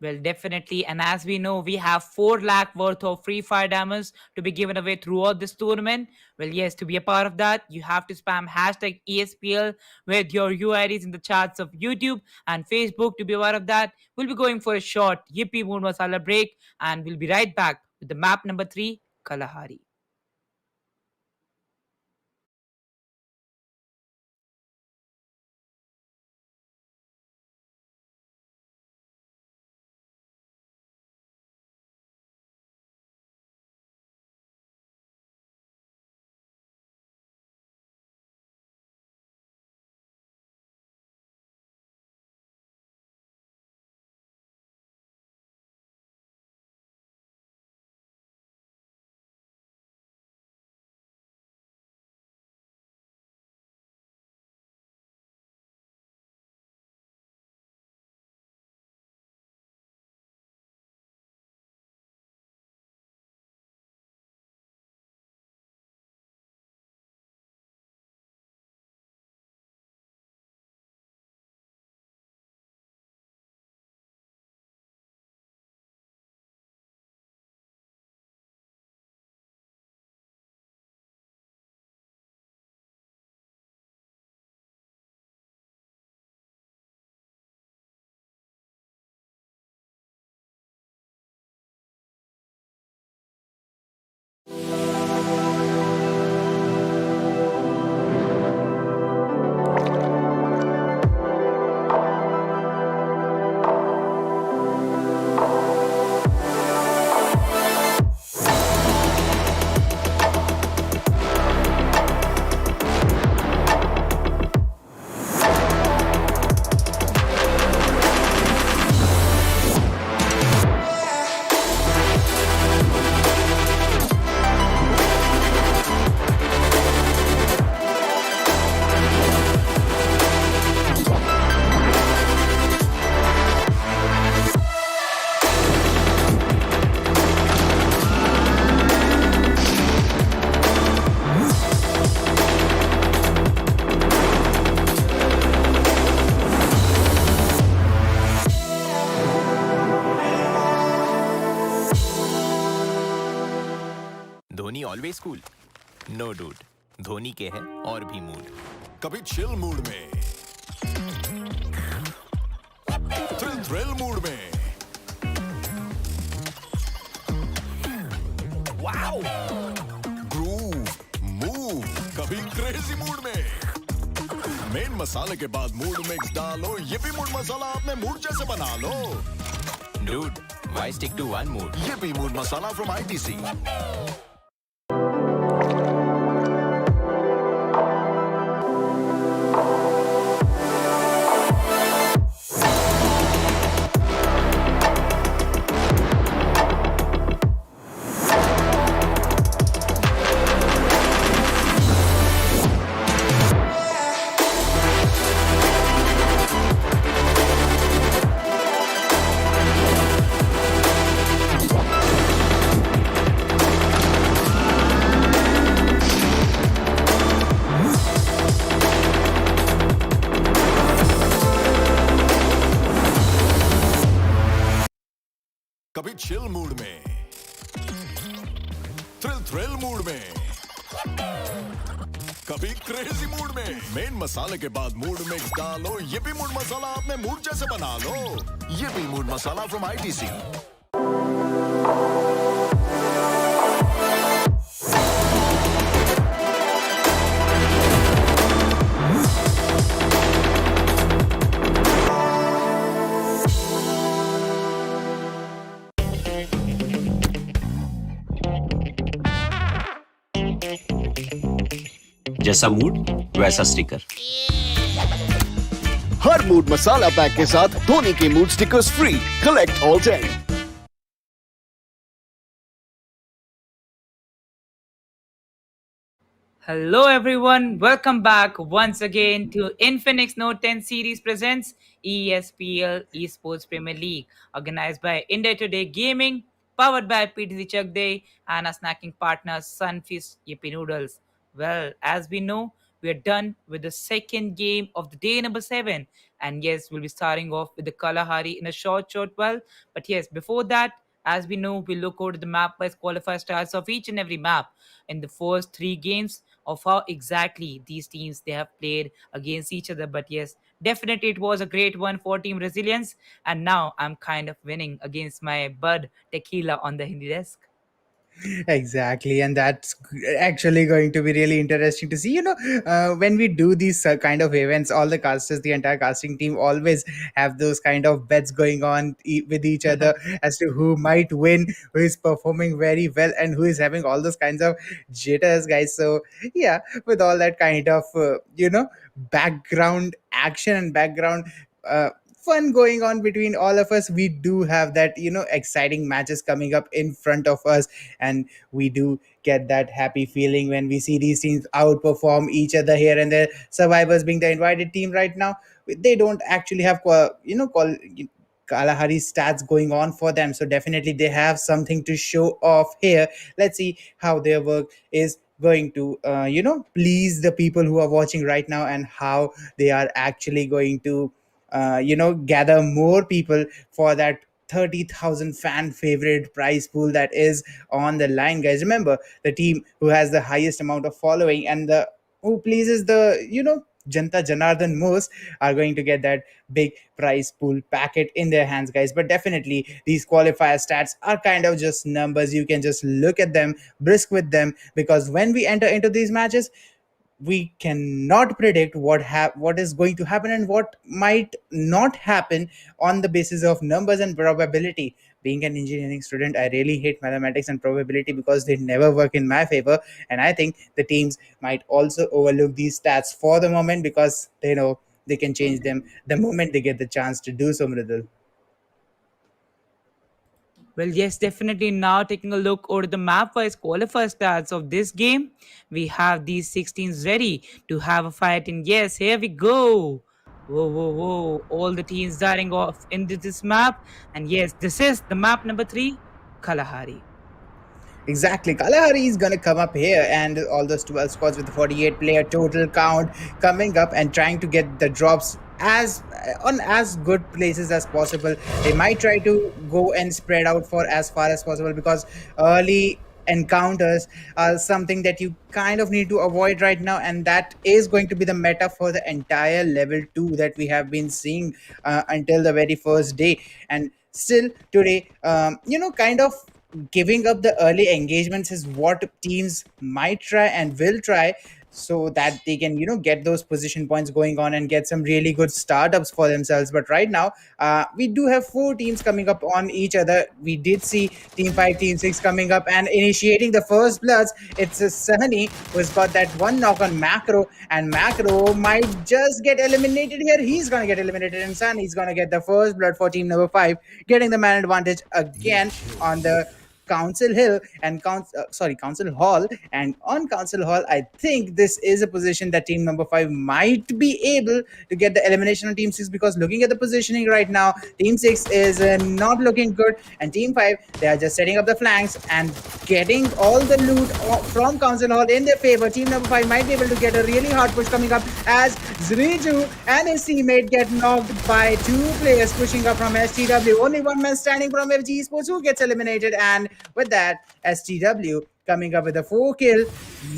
Well, definitely. And as we know, we have 4 lakh worth of free fire diamonds to be given away throughout this tournament. Well, yes, to be a part of that, you have to spam hashtag ESPL with your UIDs in the charts of YouTube and Facebook to be a part of that. We'll be going for a short Yippee Moon Masala break, and we'll be right back with the map number 3, Kalahari. Dhoni always cool no dude Dhoni के है और भी mood कभी chill mood में thrill mood में wow groove move कभी crazy mood में main मसाले के बाद मूड मिक्स डालो ये भी मूड मसाला अपने मूड जैसे बना लो dude why stick to one mood ये भी मूड मसाला फ्रॉम ITC कभी चिल मूड में थ्रिल मूड में कभी क्रेजी मूड में मेन मसाले के बाद मूड मिक्स डालो ये भी मूड मसाला अपने मूड जैसे बना लो ये भी मूड मसाला फ्रॉम ITC जैसा मूड वैसा स्टिकर। हर मूड मसाला पैक के साथ धोनी के mood stickers free. Collect all 10. Hello everyone, welcome back once again to Infinix Note 10 series presents ESPL Esports Premier League, organized by India Today Gaming, powered by PTC Chak Day and our snacking partner Sunfish Yippee Noodles. Well, as we know, we are done with the second game of the day number 7, and yes, we'll be starting off with the Kalahari in a short while. But yes, before that, as we know, we look over the map wise qualifier starts of each and every map in the first three games of how exactly these teams they have played against each other. But yes, definitely it was a great one for Team Resilience. And now I'm kind of winning against my bud Tequila on the Hindi desk. Exactly, and that's actually going to be really interesting to see. When we do these kind of events, all the casters, the entire casting team, always have those kind of bets going on with each other as to who might win, who is performing very well, and who is having all those kinds of jitters, guys. So yeah, with all that kind of background action and background. Fun going on between all of us, we do have that exciting matches coming up in front of us, and we do get that happy feeling when we see these teams outperform each other here and there. Survivors being the invited team right now, they don't actually have Kalahari stats going on for them, so definitely they have something to show off here. Let's see how their work is going to please the people who are watching right now, and how they are actually going to gather more people for that 30,000 fan favorite prize pool that is on the line, guys. Remember, the team who has the highest amount of following and the who pleases the Janta Janardhan most are going to get that big prize pool packet in their hands, guys. But definitely, these qualifier stats are kind of just numbers. You can just look at them, brisk with them, because when we enter into these matches, we cannot predict what is going to happen and what might not happen on the basis of numbers and probability. Being an engineering student, I really hate mathematics and probability because they never work in my favor, and I think the teams might also overlook these stats for the moment because they know they can change them the moment they get the chance to do so, Mridul. Well, yes, definitely. Now, taking a look over the map wise qualifier stats of this game, we have these 16s ready to have a fight. And yes, here we go. Whoa, whoa, whoa. All the teams starting off into this map. And yes, this is the map number 3, Kalahari. Exactly. Kalahari is going to come up here, and all those 12 squads with the 48 player total count coming up and trying to get the drops as on as good places as possible. They might try to go and spread out for as far as possible, because early encounters are something that you kind of need to avoid right now, and that is going to be the meta for the entire level 2 that we have been seeing until the very first day. And still today, kind of giving up the early engagements is what teams might try and will try, so that they can get those position points going on and get some really good startups for themselves. But right now, we do have 4 teams coming up on each other. We did see team 5, team 6 coming up and initiating the first bloods. It's a Sahani who's got that one knock on Macro, and Macro might just get eliminated here. He's gonna get eliminated, and Sahani's gonna get the first blood for team number 5, getting the man advantage again on the Council Hill and Council Hall. And on Council Hall, I think this is a position that team number 5 might be able to get the elimination on team 6, because looking at the positioning right now, team 6 is not looking good, and team 5, they are just setting up the flanks and getting all the loot from Council Hall in their favor. Team number 5 might be able to get a really hard push coming up as Zriju and his teammate get knocked by 2 players pushing up from STW. Only one man standing from FG-ESPORTS who gets eliminated, and with that, STW coming up with a 4 kill,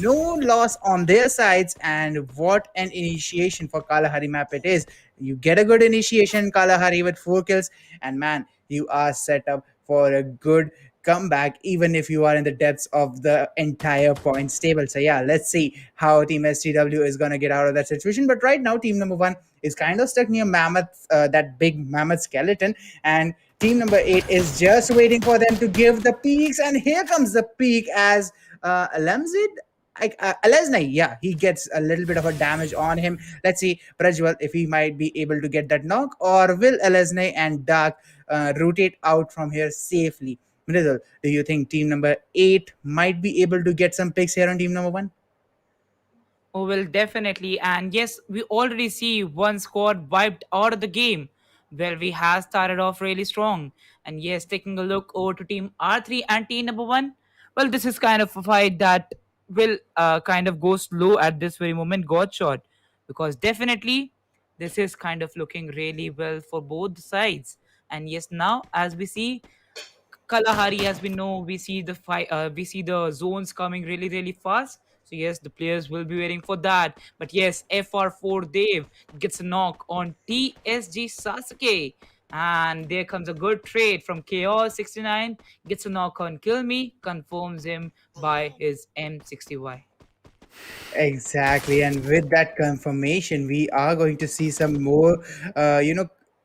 no loss on their sides. And what an initiation for Kalahari map it is. You get a good initiation, Kalahari, with 4 kills, and man, you are set up for a good comeback, even if you are in the depths of the entire points table. So yeah, let's see how Team STW is going to get out of that situation. But right now, team number 1 is kind of stuck near Mammoth, that big Mammoth skeleton, and team number 8 is just waiting for them to give the peaks. And here comes the peak as Lamzid Alesnai, yeah, he gets a little bit of a damage on him. Let's see, Prajwal, if he might be able to get that knock, or will Alesnai and Dark rotate out from here safely? Mridul, do you think team number 8 might be able to get some picks here on team number 1? Oh, well, definitely. And yes, we already see one squad wiped out of the game. Well, we have started off really strong. And yes, taking a look over to team R3 and team number 1. Well, this is kind of a fight that will kind of go slow at this very moment, got shot. Because definitely, this is kind of looking really well for both sides. And yes, now as we see, Kalahari, as we know, we see the fight, we see the zones coming really, really fast. So yes, the players will be waiting for that. But yes, FR4 Dave gets a knock on TSG Sasuke. And there comes a good trade from Chaos 69, gets a knock on Kill Me, confirms him by his M60Y. Exactly, and with that confirmation, we are going to see some more,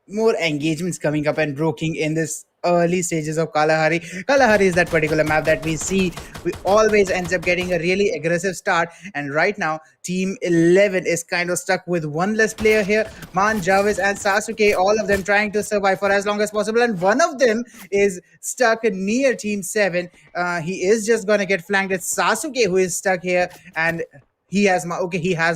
more engagements coming up and broking in this early stages of Kalahari. Kalahari is that particular map that we see. We always ends up getting a really aggressive start, and right now, Team 11 is kind of stuck with one less player here. Man, Jarvis, and Sasuke, all of them trying to survive for as long as possible, and one of them is stuck near Team 7. He is just gonna get flanked. It's Sasuke who is stuck here, and he has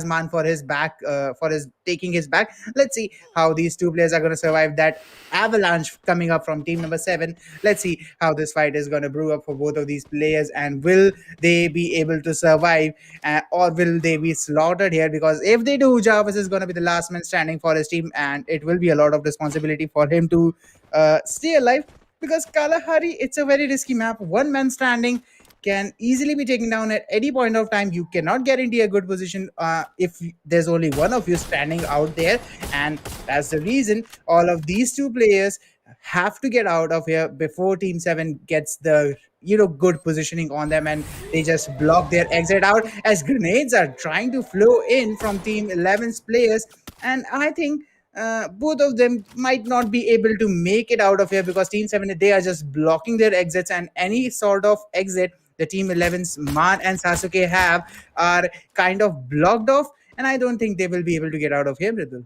man for his back, for his taking his back. Let's see how these two players are going to survive that avalanche coming up from team number 7. Let's see how this fight is going to brew up for both of these players, and will they be able to survive, or will they be slaughtered here? Because if they do, Jarvis is going to be the last man standing for his team, and it will be a lot of responsibility for him to stay alive, because Kalahari, it's a very risky map. One man standing can easily be taken down at any point of time. You cannot guarantee a good position if there's only one of you standing out there, and that's the reason all of these two players have to get out of here before team 7 gets the good positioning on them, and they just block their exit out as grenades are trying to flow in from team 11's players. And I think both of them might not be able to make it out of here, because team 7, they are just blocking their exits, and any sort of exit the team 11's Man and Sasuke have are kind of blocked off, and I don't think they will be able to get out of here, Mridul.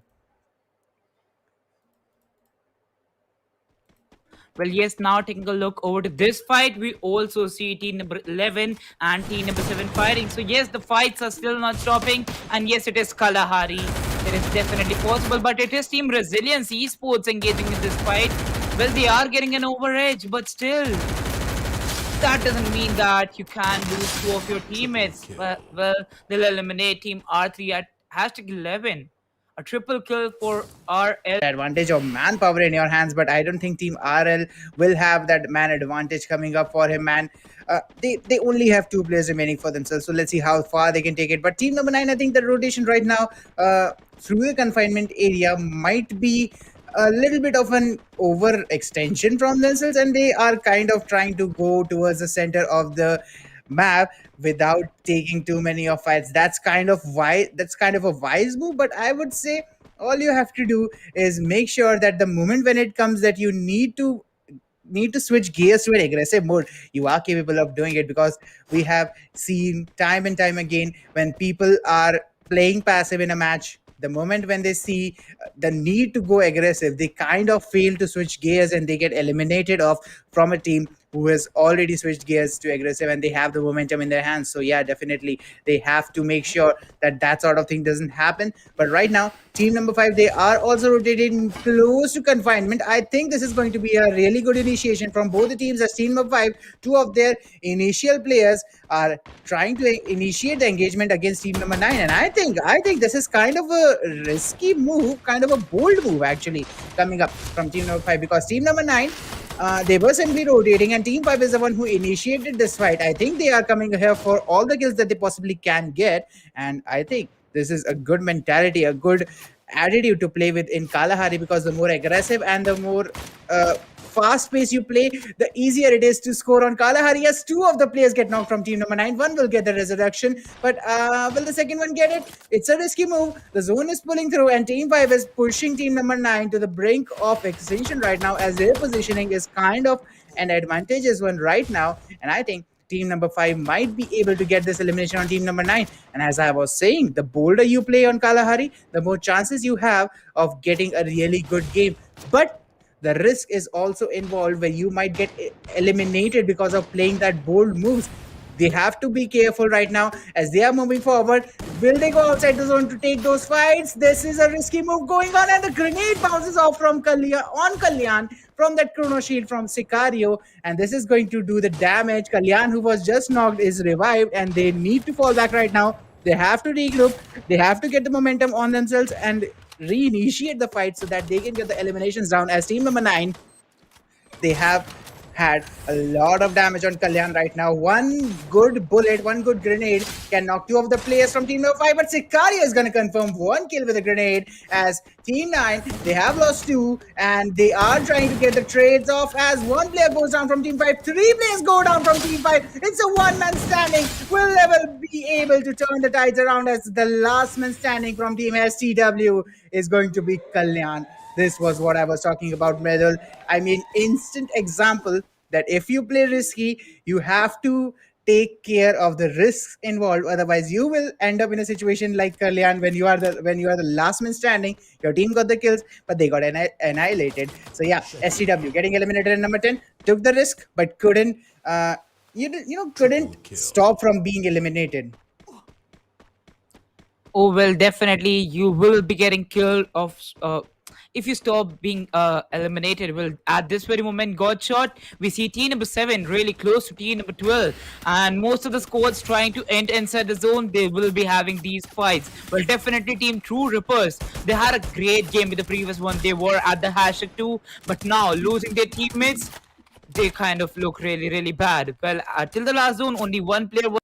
Well, yes, now taking a look over to this fight, we also see team number 11 and team number 7 fighting. So yes, the fights are still not stopping, and yes, it is Kalahari. It is definitely possible, but it is Team Resilience Esports engaging in this fight. Well, they are getting an overedge, but still, that doesn't mean that you can lose 2 of your teammates. Well, they'll eliminate Team R3 at #11. A triple kill for RL. Advantage of manpower in your hands, but I don't think Team RL will have that man advantage coming up for him, man. They only have 2 players remaining for themselves, so let's see how far they can take it. But team number 9, I think the rotation right now through the confinement area might be a little bit of an overextension from themselves, and they are kind of trying to go towards the center of the map without taking too many of fights. That's kind of a wise move, but I would say all you have to do is make sure that the moment when it comes that you need to switch gears to an aggressive mode, you are capable of doing it, because we have seen time and time again when people are playing passive in a match, the moment when they see the need to go aggressive, they kind of fail to switch gears and they get eliminated off from a team who has already switched gears to aggressive and they have the momentum in their hands. So yeah, definitely they have to make sure that that sort of thing doesn't happen. But right now, team number 5, they are also rotating close to confinement. I think this is going to be a really good initiation from both the teams, as team number 5, 2 of their initial players are trying to initiate the engagement against team number 9. And I think this is kind of a risky move, kind of a bold move actually coming up from team number 5, because team number 9, they were simply rotating, and team 5 is the one who initiated this fight. I think they are coming here for all the kills that they possibly can get, and I think this is a good mentality, a good attitude to play with in Kalahari, because the more aggressive and the more fast pace you play, the easier it is to score on Kalahari. Yes, 2 of the players get knocked from team number 9. One will get the resurrection, but will the second one get it? It's a risky move. The zone is pulling through, and team 5 is pushing team number 9 to the brink of extinction right now, as their positioning is kind of an advantageous one right now. And I think team number 5 might be able to get this elimination on team number 9. And as I was saying, the bolder you play on Kalahari, the more chances you have of getting a really good game. But the risk is also involved where you might get eliminated because of playing that bold moves. They have to be careful right now as they are moving forward. Will they go outside the zone to take those fights? This is a risky move going on, and the grenade bounces off from Kalyan from that chrono shield from Sicario, and this is going to do the damage. Kalyan, who was just knocked, is revived, and they need to fall back right now. They have to regroup. They have to get the momentum on themselves and reinitiate the fight so that they can get the eliminations down. As team number 9, they have had a lot of damage on Kalyan right now. One good bullet, one good grenade can knock 2 of the players from team number 5, but Sicario is going to confirm 1 kill with a grenade. As team 9, they have lost 2, and they are trying to get the trades off as 1 player goes down from team 5, 3 players go down from team 5. It's a one-man standing. Will Level be able to turn the tides around as the last man standing from team STW is going to be Kalyan? This was what I was talking about, Medal. I mean, instant example that if you play risky, you have to take care of the risks involved. Otherwise, you will end up in a situation like Kalyan when you are the last man standing. Your team got the kills, but they got annihilated. So yeah, STW getting eliminated in number 10 took the risk, but couldn't couldn't stop from being eliminated. Oh well, definitely you will be getting killed of if you stop being eliminated. Well, at this very moment, got shot. We see team number 7 really close to team number 12, and most of the squads trying to enter inside the zone. They will be having these fights. Well, definitely team True Rippers, they had a great game with the previous one. They were at the hashtag 2, but now losing their teammates, they kind of look really bad. Well, till the last zone, only 1 player was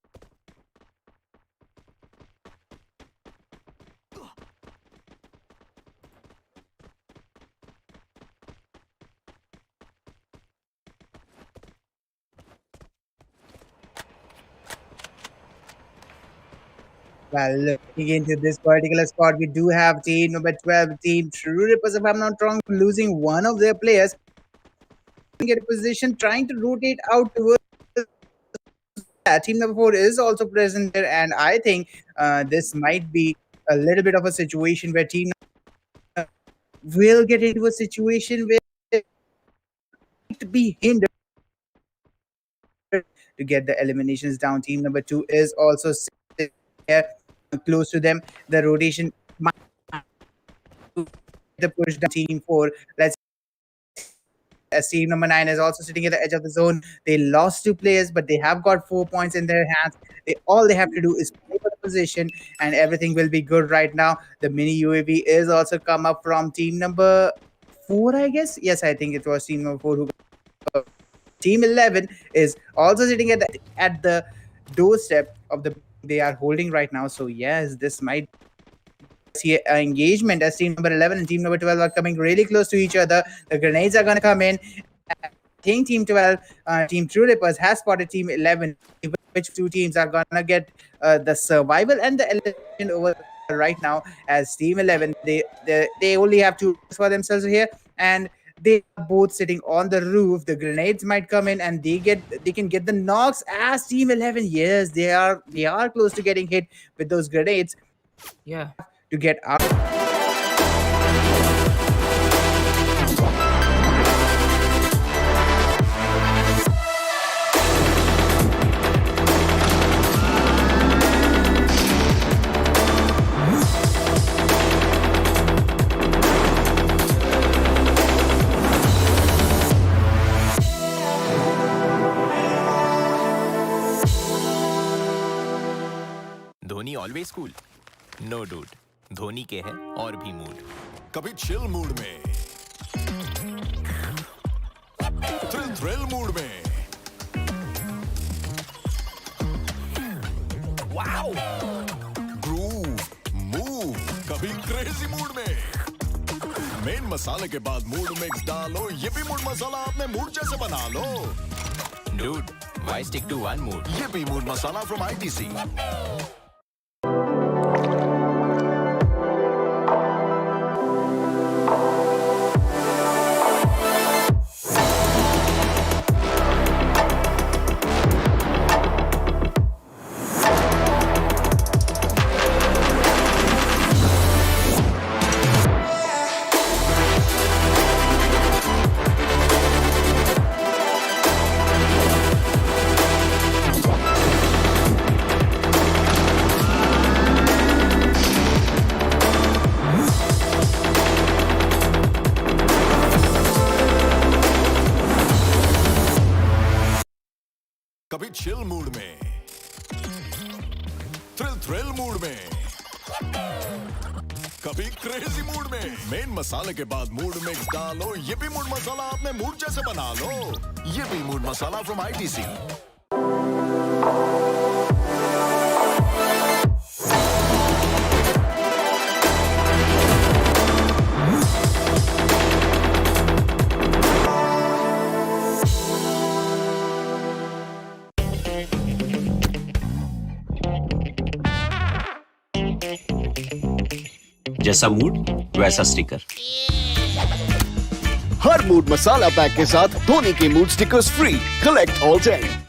Well, looking into this particular spot, we do have team number 12, team True Rippers, if I'm not wrong, losing 1 of their players. Get a position, trying to rotate out towards team number 4 is also present there, and I think this might be a little bit of a situation where team will get into a situation where it might be hindered to get the eliminations down. Team number 2 is also sitting here close to them. The rotation might the push down team 4. Let's as team number 9 is also sitting at the edge of the zone. They lost 2 players, but they have got 4 points in their hands. All they have to do is play for the position, and everything will be good right now. The mini UAV is also come up from team number 4, I guess. Yes, I think it was team number 4 who got. Team 11 is also sitting at the doorstep of the they are holding right now. So yes, this might see engagement as team number 11 and team number 12 are coming really close to each other. The grenades are going to come in. I think team 12, team True Rippers has spotted team 11, which 2 teams are going to get the survival and the elimination over right now. As team 11, they only have 2 for themselves here, and they are both sitting on the roof. The grenades might come in, and they can get the knocks. As team 11, yes, they are close to getting hit with those grenades. Yeah. To get out. Dhoni always cool no dude Dhoni के है और भी mood कभी chill mood में thrill mood में wow groove move कभी crazy mood में main मसाले के बाद मूड मिक्स डालो ये भी मूड मसाला अपने मूड जैसे बना लो dude why stick to one mood ये भी mood masala from ITC thrill mood में, कभी क्रेजी मूड में। मेन मसाले के बाद मूड मिक्स डालो, ये भी मूड मसाला अपने मूड जैसे बना लो। ये भी मूड मसाला फ्रॉम ITC। जैसा मूड वैसा स्टिकर। हर मूड मसाला पैक के साथ धोनी के mood stickers free. Collect all 10।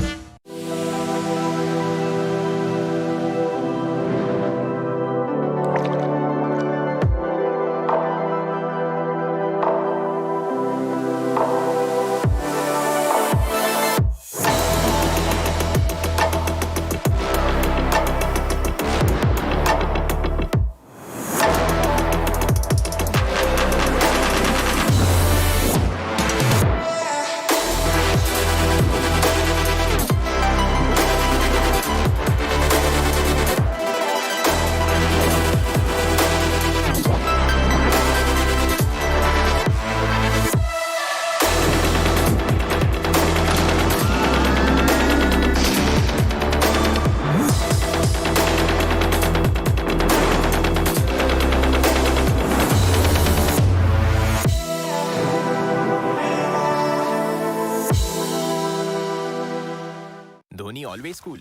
Dhoni always cool,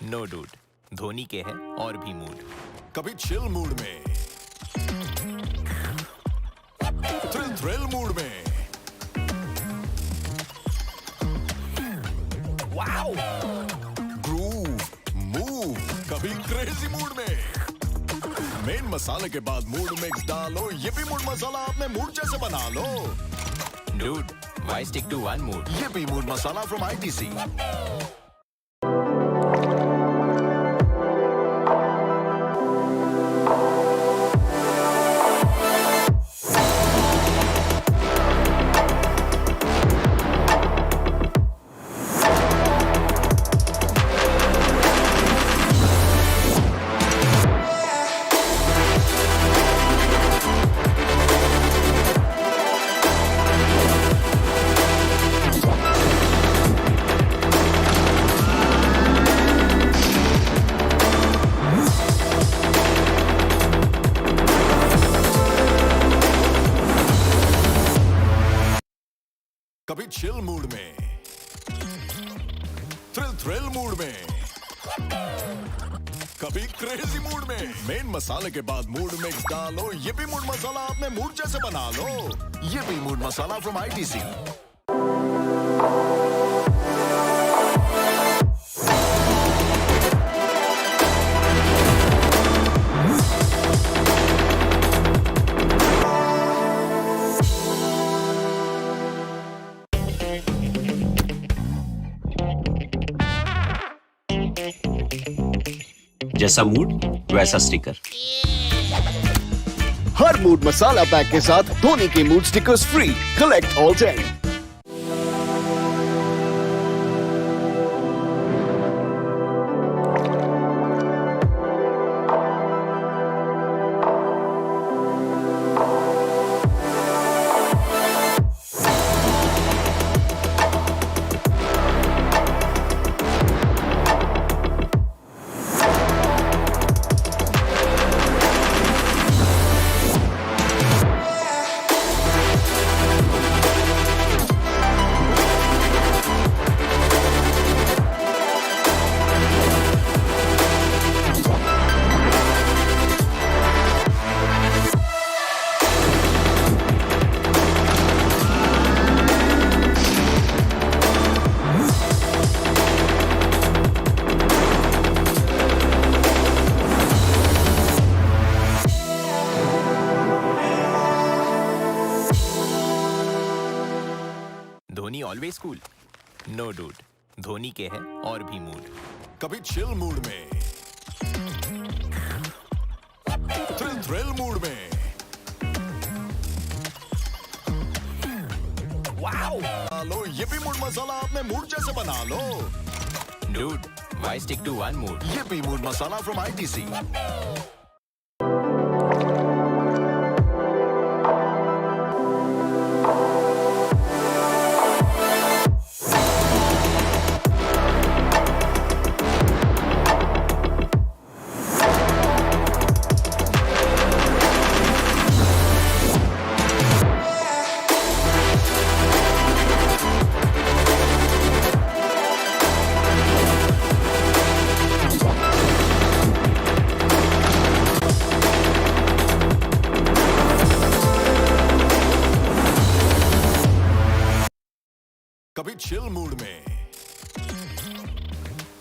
no dude. Dhoni के है और भी मूड। कभी चिल मूड में, थ्रिल मूड में, वाओ, ग्रूव, मूव, कभी क्रेजी मूड में। मेन मसाले के बाद मूड मिक्स डालो, ये भी मूड मसाला अपने मूड जैसे बना लो। Dude, why stick to one mood? ये भी मूड मसाला फ्रॉम ITC। कभी चिल मूड में, थ्रिल मूड में, कभी क्रेजी मूड में। मेन मसाले के बाद मूड मिक्स डालो, ये भी मूड मसाला अपने मूड जैसे बना लो। ये भी मूड मसाला फ्रॉम ITC। जैसा मूड वैसा स्टिकर। हर मूड मसाला पैक के साथ धोनी के mood stickers free. Collect all 10। Dhoni always cool, no dude. Dhoni के है और भी मूड। कभी चिल मूड में, थ्रिल मूड में, वाओ, लो, ये भी मूड मसाला अपने मूड जैसे बना लो। Dude, Why stick to one mood? Yippee mood masala from ITC. कभी चिल मूड में,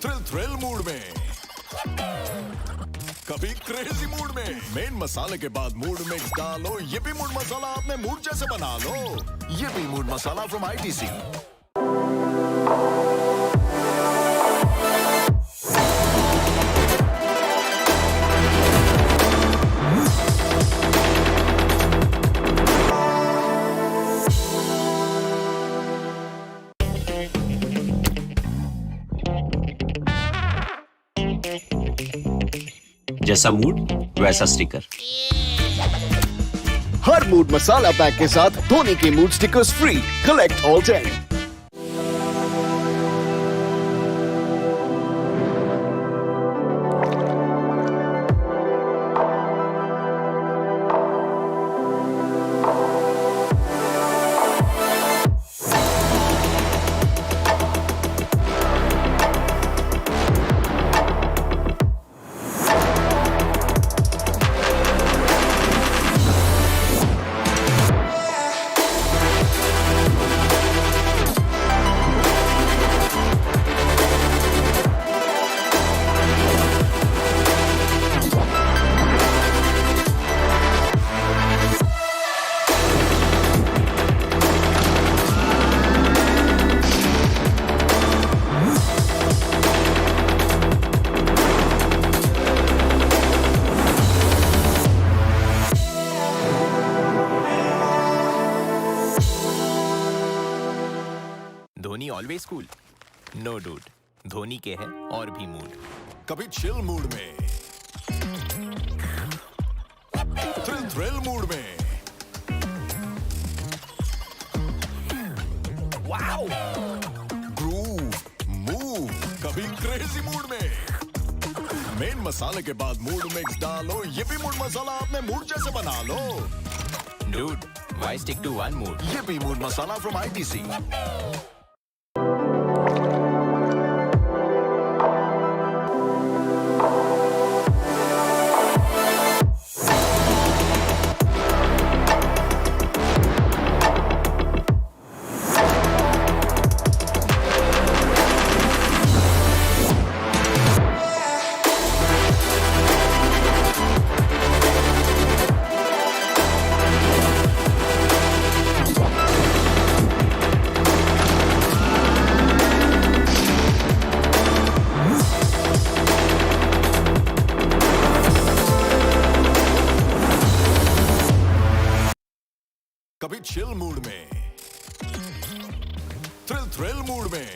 थ्रिल मूड में, कभी क्रेजी मूड में। मेन मसाले के बाद मूड मिक्स डालो, ये भी मूड मसाला अपने मूड जैसे बना लो। ये भी मूड मसाला फ्रॉम ITC। जैसा मूड वैसा स्टिकर। हर मूड मसाला पैक के साथ धोनी के mood stickers free. Collect all 10। Dhoni always cool, no dude. Dhoni के है और भी मूड। कभी चिल मूड में, थ्रिल मूड में, वाओ, ग्रूव, मूव, कभी क्रेजी मूड में। मेन मसाले के बाद मूड मिक्स डालो, ये भी मूड मसाला अपने मूड जैसे बना लो। Dude, why stick to one mood? ये भी मूड मसाला फ्रॉम ITC। कभी चिल मूड में, थ्रिल मूड में,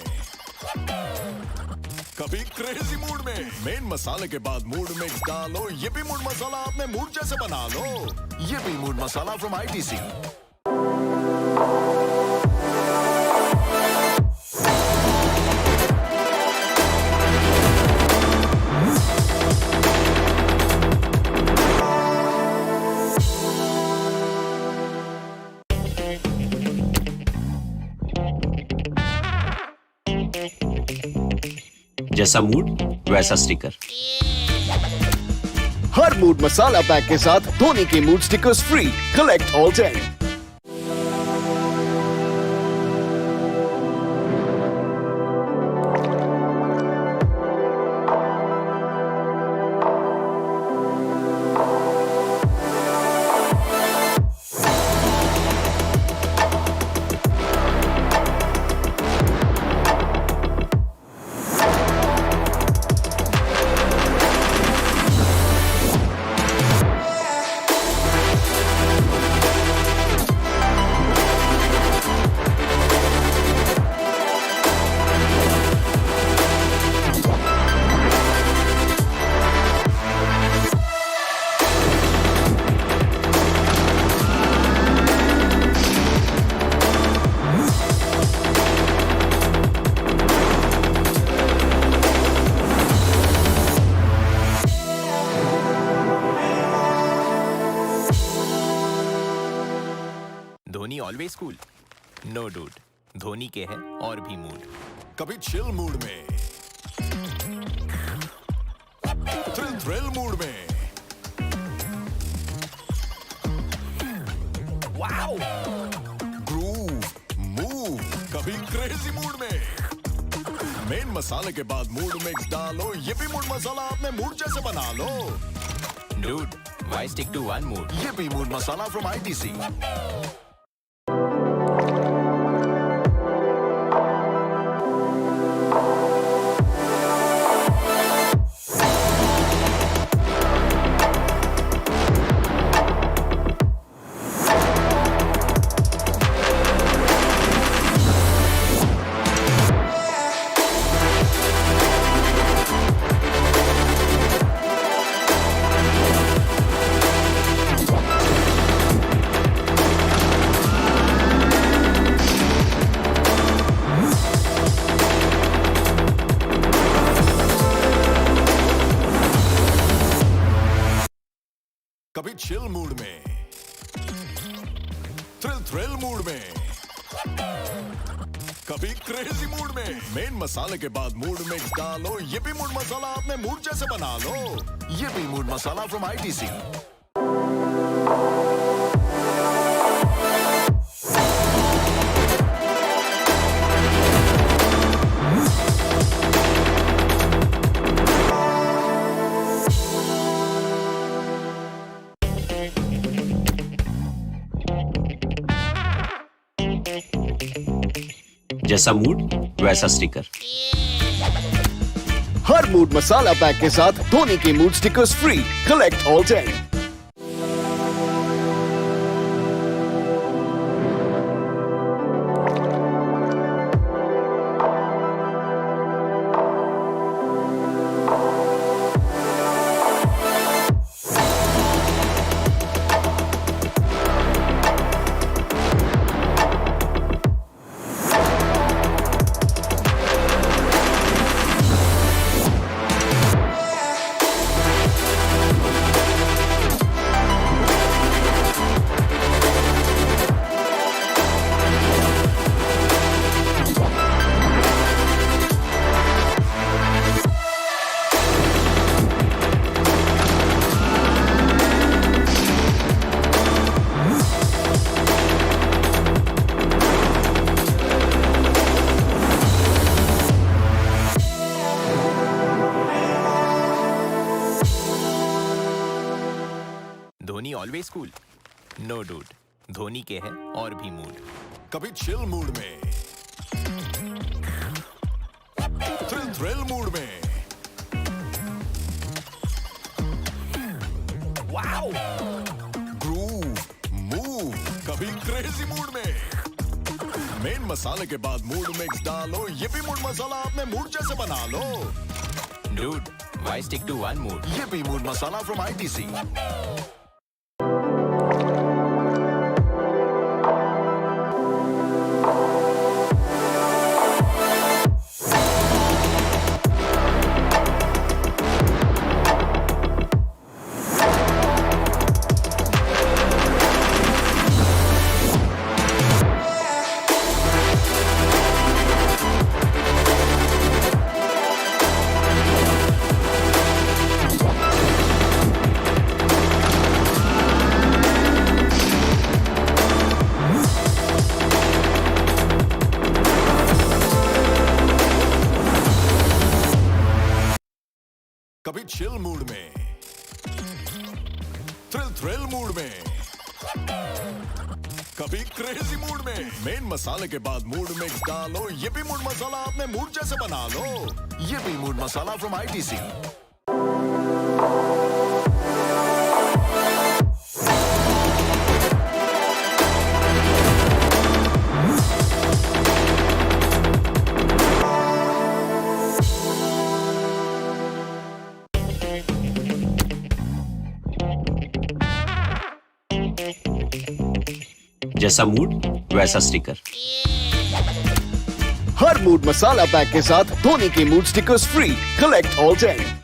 कभी क्रेजी मूड में। मेन मसाले के बाद मूड मिक्स डालो, ये भी मूड मसाला अपने मूड जैसे बना लो। ये भी मूड मसाला फ्रॉम ITC। जैसा मूड वैसा स्टिकर। हर मूड मसाला पैक के साथ धोनी के mood stickers free. Collect all 10। Dhoni always cool no dude Dhoni के है और भी मूड कभी चिल मूड में, थ्रिल मूड में, वाओ ग्रूव मूव, कभी क्रेजी मूड में। मेन मसाले के बाद मूड मिक्स डालो, ये भी मूड मसाला आपने मूड जैसे बना लो। Dude why stick to one mood ये भी मूड मसाला फ्रॉम ITC। कभी चिल मूड में, थ्रिल मूड में, कभी क्रेजी मूड में। मेन मसाले के बाद मूड मिक्स डालो, ये भी मूड मसाला आपने मूड जैसे बना लो। ये भी मूड मसाला फ्रॉम ITC। जैसा मूड वैसा स्टिकर। हर मूड मसाला पैक के साथ धोनी के mood stickers free. Collect all 10। Dhoni always cool no dude Dhoni के है और भी मूड कभी चिल मूड में, थ्रिल मूड में, वाओ ग्रूव मूव, कभी क्रेजी मूड में। मेन मसाले के बाद मूड मिक्स डालो, ये भी मूड मसाला आपने मूड जैसे बना लो। Dude why stick to one mood ये भी मूड मसाला फ्रॉम ITC। कभी चिल मूड में, थ्रिल मूड में, कभी क्रेजी मूड में। मेन मसाले के बाद मूड मिक्स डालो, ये भी मूड मसाला आपने मूड जैसे बना लो। ये भी मूड मसाला फ्रॉम ITC। जैसा मूड वैसा स्टिकर। हर मूड मसाला पैक के साथ धोनी के mood stickers free. Collect all 10।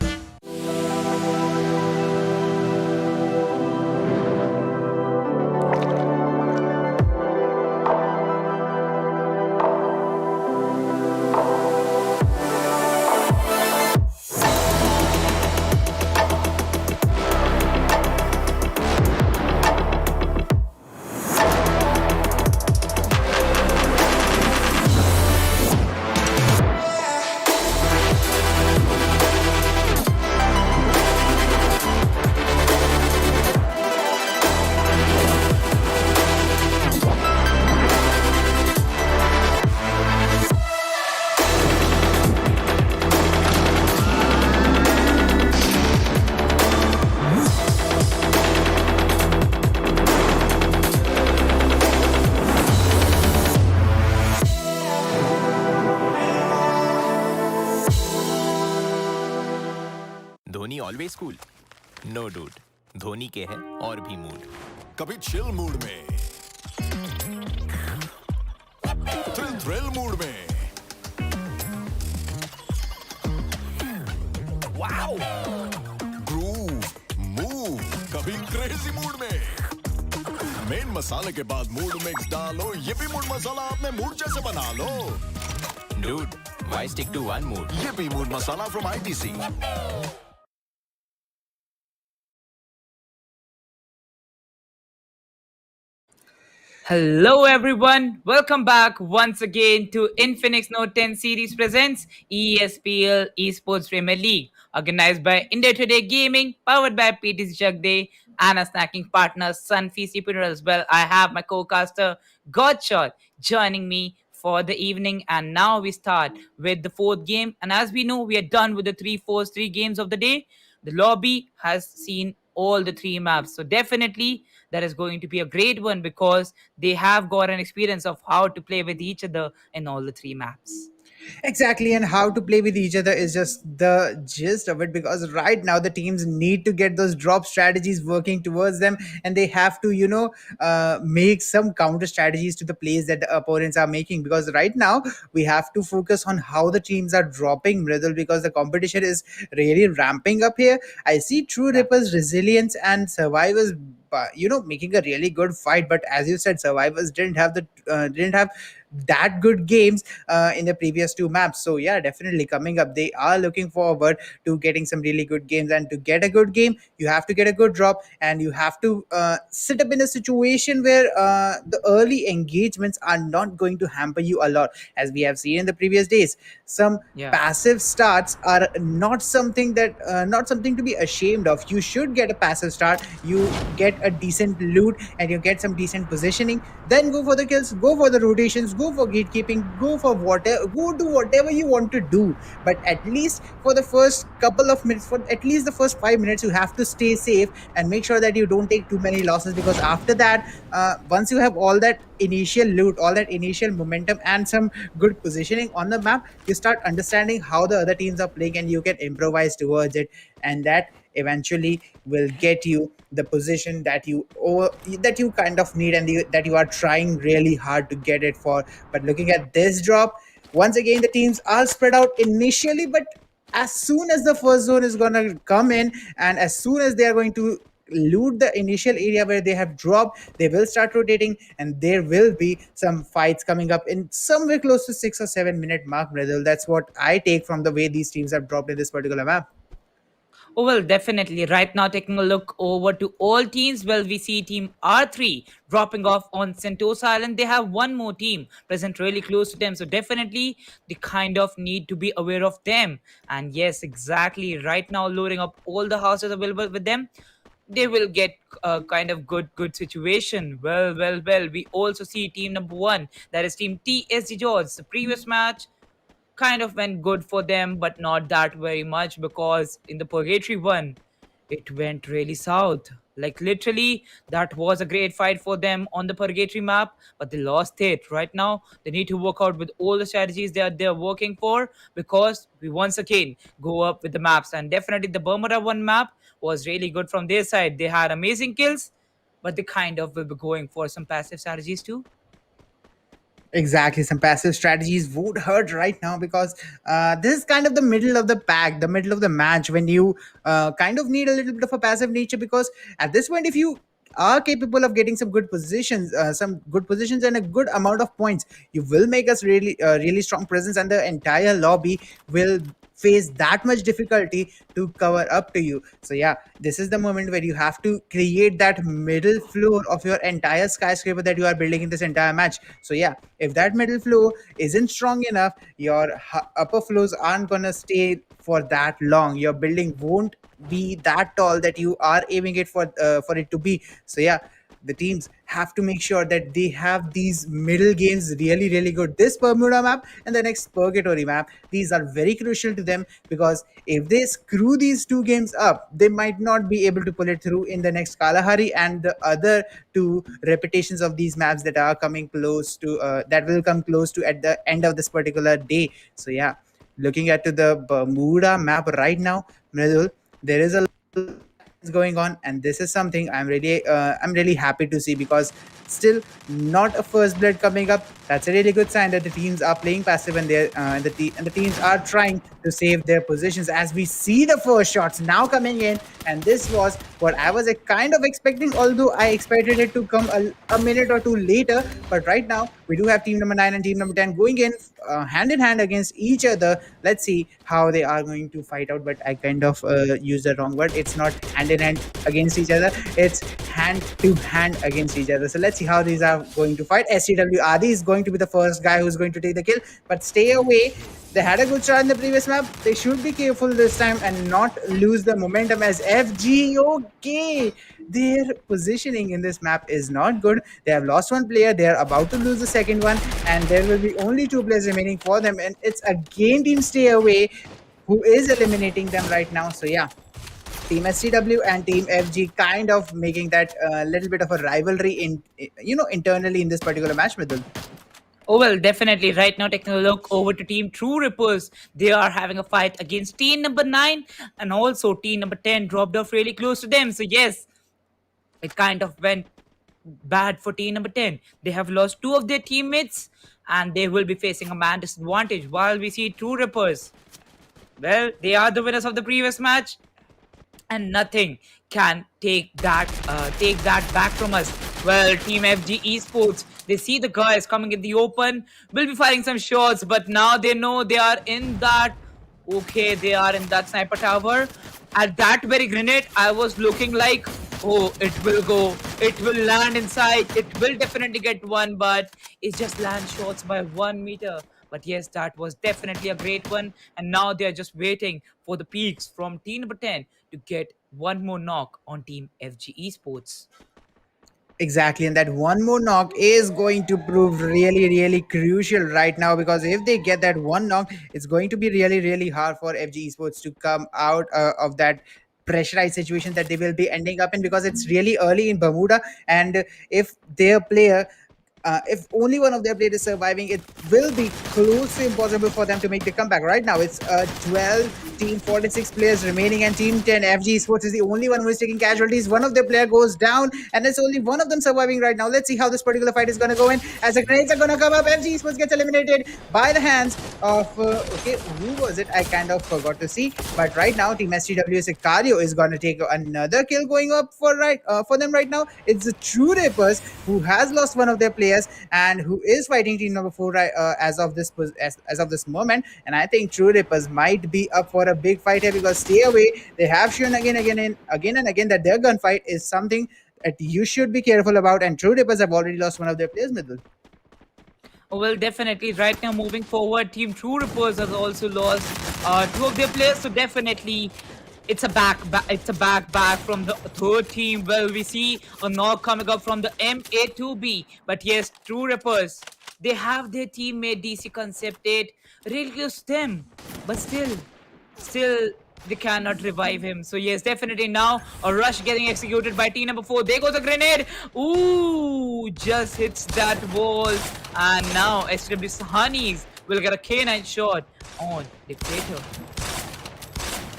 School no dude Dhoni के है और भी मूड कभी चिल मूड में, थ्रिल मूड में, वाओ, ग्रूव, मूव, कभी क्रेजी मूड में। मेन मसाले के बाद मूड मिक्स डालो, ये भी मूड मसाला अपने मूड जैसे बना लो। Dude why stick to one mood ये भी mood masala from ITC। Hello everyone, welcome back once again to Infinix Note 10 series presents ESPL Esports Premier League, organized by India Today Gaming, powered by PTC Jagde and a snacking partner Sunfeasty Funerals. Well, I have my co-caster Godshot joining me for the evening, and now we start with the fourth game. And as we know, we are done with the three games of the day. The lobby has seen all the three maps, so definitely that is going to be a great one because they have got an experience of how to play with each other in all the three maps. Exactly, and how to play with each other is just the gist of it, because right now the teams need to get those drop strategies working towards them, and they have to, make some counter strategies to the plays that the opponents are making. Because right now we have to focus on how the teams are dropping Mridul, because the competition is really ramping up here. I see True Yeah. Ripper's resilience and survivors, making a really good fight. But as you said, survivors didn't have that good games in the previous two maps. So yeah, definitely coming up, they are looking forward to getting some really good games. And to get a good game, you have to get a good drop, and you have to sit up in a situation where the early engagements are not going to hamper you a lot, as we have seen in the previous days. Some Yeah. passive starts are not something to be ashamed of. You should get a passive start, you get a decent loot, and you get some decent positioning, then go for the kills, go for the rotations, go for gatekeeping, go for whatever, go do whatever you want to do. But at least for the first couple of minutes, for at least the first 5 minutes, you have to stay safe and make sure that you don't take too many losses. Because after that, once you have all that initial loot, all that initial momentum, and some good positioning on the map, you start understanding how the other teams are playing, and you can improvise towards it. And that eventually will get you the position that you kind of need, and that you are trying really hard to get it for. But looking at this drop, once again the teams are spread out initially, but as soon as the first zone is going to come in, and as soon as they are going to loot the initial area where they have dropped, they will start rotating, and there will be some fights coming up in somewhere close to 6 or 7 minute mark, Brazil. That's what I take from the way these teams have dropped in this particular map. Oh, well, definitely. Right now, taking a look over to all teams, well, we see team R3 dropping off on Sentosa Island. They have one more team present really close to them. So, definitely, they kind of need to be aware of them. And yes, exactly. Right now, loading up all the houses available with them, they will get a kind of good situation. Well. We also see team number one, that is team TSG Jodz. The previous match kind of went good for them, but not that very much because in the Purgatory one, it went really south. Like literally, that was a great fight for them on the Purgatory map, but they lost it. Right now, they need to work out with all the strategies they're working for, because we once again go up with the maps. And definitely, the Bermuda one map was really good from their side. They had amazing kills, but they kind of will be going for some passive strategies too. Exactly, some passive strategies would hurt right now, because this is kind of the middle of the pack, the middle of the match, when you kind of need a little bit of a passive nature. Because at this point, if you are capable of getting some good positions and a good amount of points, you will make us really strong presence, and the entire lobby will face that much difficulty to cover up to you. So yeah, this is the moment where you have to create that middle floor of your entire skyscraper that you are building in this entire match. So yeah, if that middle floor isn't strong enough, your upper floors aren't gonna stay for that long. Your building won't be that tall that you are aiming it for it to be. So yeah, the teams have to make sure that they have these middle games really good. This Bermuda map and the next Purgatory map, these are very crucial to them, because if they screw these two games up, they might not be able to pull it through in the next Kalahari and the other two repetitions of these maps that are coming close to that will come close to at the end of this particular day. So yeah, looking at to the Bermuda map right now, Mridul, there is a is going on, and this is something I'm really happy to see, because still not a first blood coming up. That's a really good sign that the teams are playing passive, and the teams are trying to save their positions, as we see the first shots now coming in. And this was what I was kind of expecting, although I expected it to come a minute or two later. But right now we do have team number 9 and team number 10 going in hand against each other. Let's see how they are going to fight out. But I kind of used the wrong word. It's not hand in hand against each other, it's hand to hand against each other. So let's see how these are going to fight. STW Adi is going to be the first guy who's going to take the kill, but stay away. They had a good shot in the previous map. They should be careful this time and not lose the momentum, as FG. Okay, their positioning in this map is not good. They have lost one player. They are about to lose the second one, and there will be only 2 players remaining for them. And it's again Team Stay Away who is eliminating them right now. So yeah, Team STW and Team FG kind of making that little bit of a rivalry internally in this particular match, Midul. Oh, well, definitely. Right now, taking a look over to Team True Rippers. They are having a fight against team number 9, and also team number 10 dropped off really close to them. So, yes, it kind of went bad for team number 10. They have lost 2 of their teammates, and they will be facing a man disadvantage, while we see True Rippers. Well, they are the winners of the previous match, and nothing can take that back from us. Well, Team FG-ESPORTS, they see the guys coming in the open, will be firing some shots, but now they know they are in that. Okay, they are in that sniper tower. At that very grenade, I was looking like, oh, it will go, it will land inside, it will definitely get one, but it just lands shots by 1 meter. But yes, that was definitely a great one. And now they are just waiting for the peaks from team number 10 to get one more knock on Team FG-ESPORTS. Exactly, and that one more knock is going to prove really, really crucial right now, because if they get that one knock, it's going to be really, really hard for FG Esports to come out of that pressurized situation that they will be ending up in, because it's really early in Bermuda. And if their player if only one of their players is surviving, it will be close to impossible for them to make the comeback. Right now, it's 12 team, 46 players remaining, and Team 10 FG Esports is the only one who is taking casualties. One of their player goes down, and there's only one of them surviving right now. Let's see how this particular fight is going to go in. As the grenades are going to come up, FG Esports gets eliminated by the hands of okay, who was it? I kind of forgot to see. But right now, Team STW Sicario is going to take another kill going up for them right now. It's the True Rippers who has lost one of their players and who is fighting team number 4 as of this moment. And I think True Rippers might be up for a big fight here, because Stay Away, they have shown again and again that their gunfight is something that you should be careful about, and True Rippers have already lost one of their players, Midul. Well, definitely. Right now, moving forward, Team True Rippers has also lost 2 of their players, so definitely it's a back from the third team. Well, we see a knock coming up from the MA2B, but yes, True Rippers, they have their teammate DC Concept 8 really close to them, but still they cannot revive him. So yes, definitely now a rush getting executed by team number 4. There goes a grenade. Ooh, just hits that wall, and now SW Honeys will get a K9 shot on Dictator.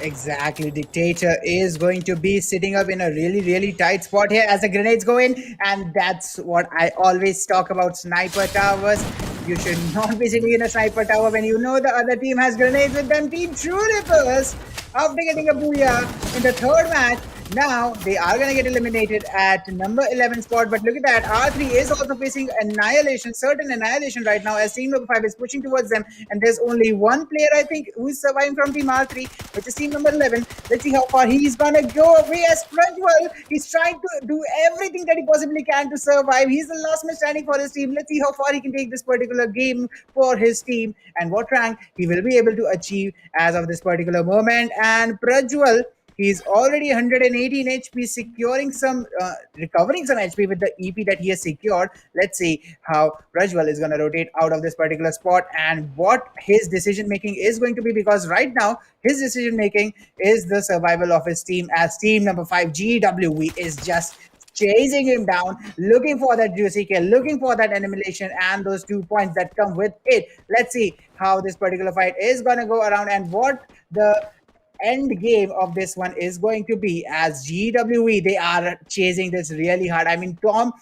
Exactly, Dictator is going to be sitting up in a really, really tight spot here as the grenades go in, and that's what I always talk about, sniper towers. You should not be sitting in a sniper tower when you know the other team has grenades with them. Team True Rippers, after getting a booyah in the third match, now they are going to get eliminated at number 11 spot. But look at that, R3 is also facing certain annihilation right now, as team number 5 is pushing towards them, and there's only one player I think who is surviving from team R3, which is team number 11. Let's see how far he's going to go away. As Prajwal, he's trying to do everything that he possibly can to survive. He's the last man standing for his team. Let's see how far he can take this particular game for his team, and what rank he will be able to achieve as of this particular moment. And Prajwal, he's already 118 HP, recovering some HP with the EP that he has secured. Let's see how Prajwal is going to rotate out of this particular spot and what his decision making is going to be, because right now his decision making is the survival of his team, as team number 5 GWE is just chasing him down, looking for that juicy kill, looking for that annihilation and those 2 points that come with it. Let's see how this particular fight is going to go around, and what the end game of this one is going to be as GWE. They are chasing this really hard. I mean, Tom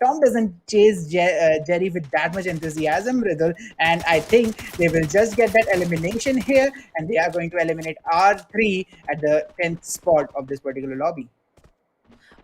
doesn't chase Jerry with that much enthusiasm, Riddle, and I think they will just get that elimination here, and they are going to eliminate R3 at the 10th spot of this particular lobby.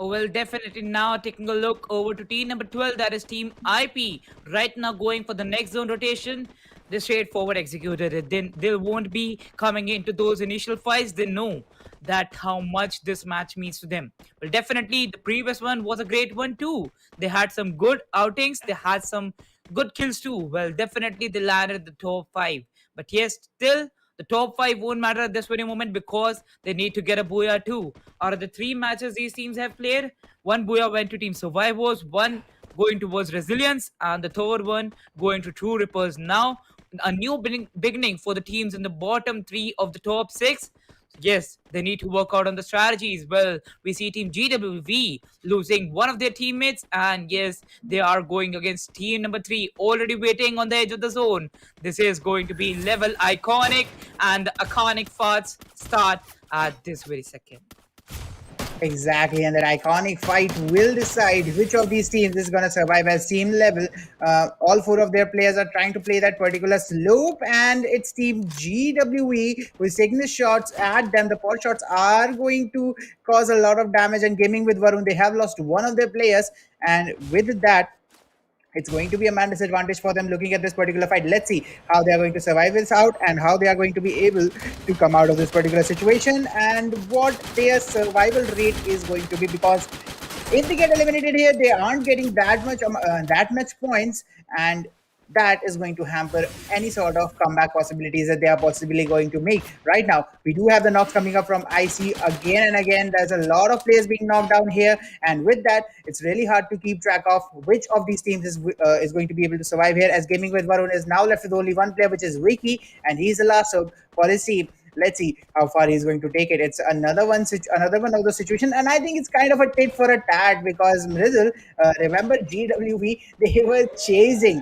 Oh, well, definitely now taking a look over to team number 12, that is Team IP. Right now going for the next zone rotation. They straightforward executed it. Then they won't be coming into those initial fights. They know that how much this match means to them. Well, definitely the previous one was a great one too. They had some good outings. They had some good kills too. Well, definitely they landed the top 5. But yes, still the top 5 won't matter at this very moment because they need to get a booyah too. Out of the 3 matches these teams have played, one booyah went to Team Survivors, one going towards Resilience, and the third one going to True Rippers. Now, a new beginning for the teams in the bottom 3 of the top 6. Yes, they need to work out on the strategies. Well, we see Team GWV losing one of their teammates, and yes, they are going against team number 3, already waiting on the edge of the zone. This is going to be level iconic, and the iconic fights start at this very second. Exactly, and that iconic fight will decide which of these teams is going to survive as team level. All 4 of their players are trying to play that particular slope, and it's Team GWE who is taking the shots at them. The pot shots are going to cause a lot of damage, and gaming with Varun, they have lost one of their players, and with that, it's going to be a man disadvantage for them looking at this particular fight. Let's see how they are going to survive this out and how they are going to be able to come out of this particular situation and what their survival rate is going to be, because if they get eliminated here, they aren't getting that much points, and that is going to hamper any sort of comeback possibilities that they are possibly going to make. Right now, we do have the knocks coming up from IC again and again. There's a lot of players being knocked down here, and with that, it's really hard to keep track of which of these teams is going to be able to survive here, as Gaming with Varun is now left with only one player, which is Wiki, and he's the last hope for his team. Let's see how far he's going to take it. It's another one of the situation, and I think it's kind of a tit for a tat because Mrizzle, remember GWV, they were chasing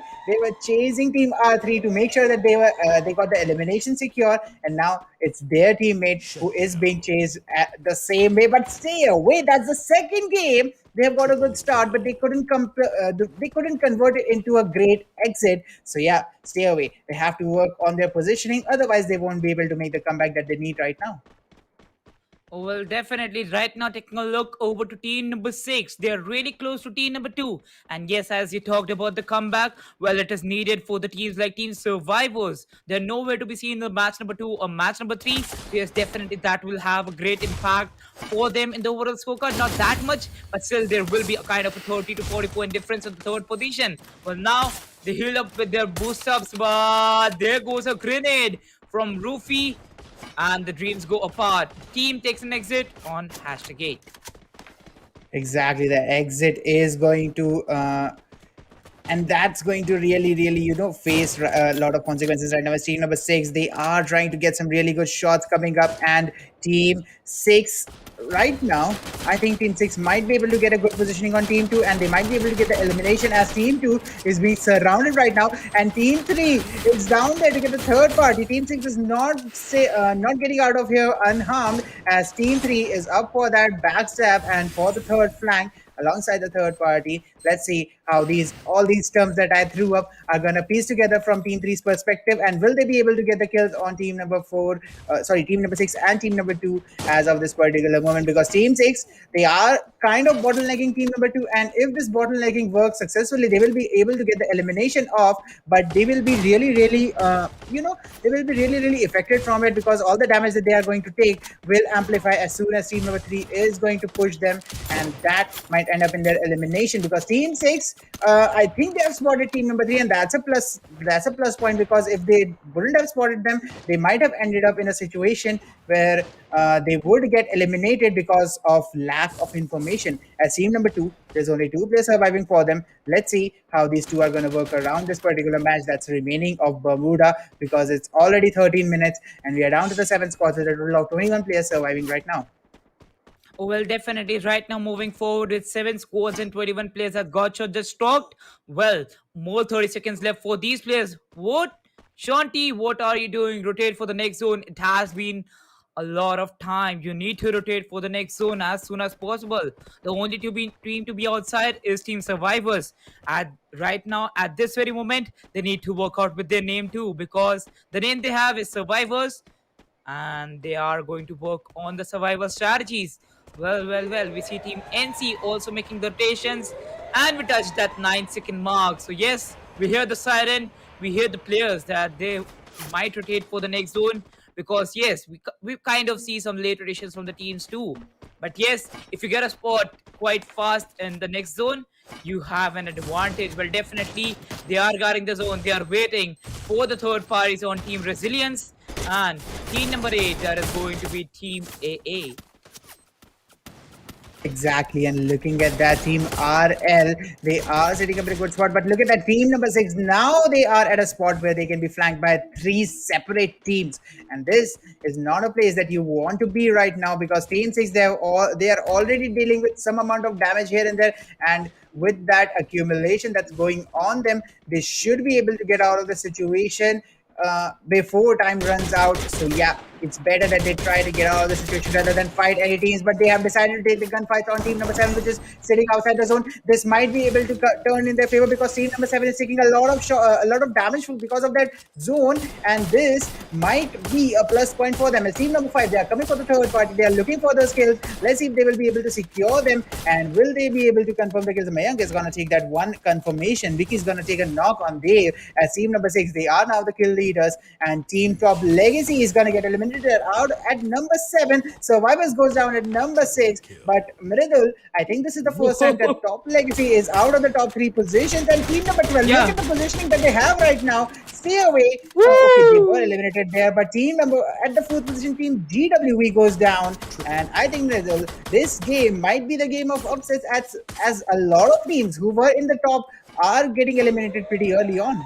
Team R3 to make sure that they got the elimination secure, and now it's their teammate who is being chased at the same way. But stay away. That's the second game. They have got a good start, but they couldn't convert it into a great exit. So yeah, stay away. They have to work on their positioning, otherwise they won't be able to make the comeback that they need right now. Well, definitely. Right now, taking a look over to team number 6. They are really close to team number 2. And yes, as you talked about the comeback, well, it is needed for the teams like Team Survivors. They're nowhere to be seen in the match number 2 or match number 3. So yes, definitely that will have a great impact for them in the overall scorecard. Not that much, but still there will be a kind of a 30 to 40 point difference in the third position. Well, now they heal up with their boost ups, but there goes a grenade from Rufy, and the dreams go apart. Team takes an exit on #8. Exactly, the exit is going to and that's going to really face a lot of consequences right now. As team number 6, they are trying to get some really good shots coming up, and team 6 right now, I think team 6 might be able to get a good positioning on team 2, and they might be able to get the elimination as team 2 is being surrounded right now, and team 3 is down there to get the third party. Team 6 is not getting out of here unharmed, as team 3 is up for that backstab and for the third flank alongside the third party. Let's see how all these terms that I threw up are gonna piece together from team 3's perspective, and will they be able to get the kills on team number 6 and team number 2 as of this particular moment, because team 6, they are kind of bottlenecking team number 2, and if this bottlenecking works successfully, they will be able to get the elimination off, but they will be really affected from it, because all the damage that they are going to take will amplify as soon as team number 3 is going to push them, and that might end up in their elimination, because team 6, I think they have spotted team number 3, and that's a plus point, because if they wouldn't have spotted them, they might have ended up in a situation where they would get eliminated because of lack of information. As team number 2, there's only 2 players surviving for them. Let's see how these 2 are going to work around this particular match that's remaining of Bermuda, because it's already 13 minutes and we are down to the 7th spot with a total of 21 players surviving right now. Oh, well, definitely. Right now, moving forward with 7 squads and 21 players that got shot just talked. Well, more 30 seconds left for these players. What? Shanti, what are you doing? Rotate for the next zone. It has been a lot of time. You need to rotate for the next zone as soon as possible. The only team to be outside is Team Survivors. At right now, at this very moment, they need to work out with their name too, because the name they have is Survivors, and they are going to work on the survival strategies. Well. We see Team NC also making the rotations, and we touch that 9-second mark. So yes, we hear the siren, we hear the players that they might rotate for the next zone, because yes, we kind of see some late rotations from the teams too. But yes, if you get a spot quite fast in the next zone, you have an advantage. Well, definitely they are guarding the zone. They are waiting for the third parties on Team Resilience, and team number 8, that is going to be Team AA. Exactly, and looking at that team RL, they are sitting up in a good spot. But look at that team number 6. Now they are at a spot where they can be flanked by 3 separate teams, and this is not a place that you want to be right now, because team 6, they are already dealing with some amount of damage here and there, and with that accumulation that's going on them, they should be able to get out of the situation before time runs out. So yeah, it's better that they try to get out of the situation rather than fight any teams. But they have decided to take the gunfight on team number 7, which is sitting outside the zone. This might be able to turn in their favor, because team number 7 is taking a lot of damage because of that zone, and this might be a plus point for them. As team number 5, they are coming for the third party. They are looking for the skills. Let's see if they will be able to secure them, and will they be able to confirm the kills. Mayank is going to take that one confirmation. Vicky is going to take a knock on Dave. As team number 6, they are now the kill leaders, and team top Legacy is going to get eliminated out at number 7. Survivors goes down at number 6. But Mridul, I think this is the first time that top Legacy is out of the top 3 positions, and team number 12, look at the positioning that they have right now. Stay away. Okay, they were eliminated there, but team number at the 4th position, team GWE goes down, and I think Mridul, this game might be the game of upsets, as a lot of teams who were in the top are getting eliminated pretty early on.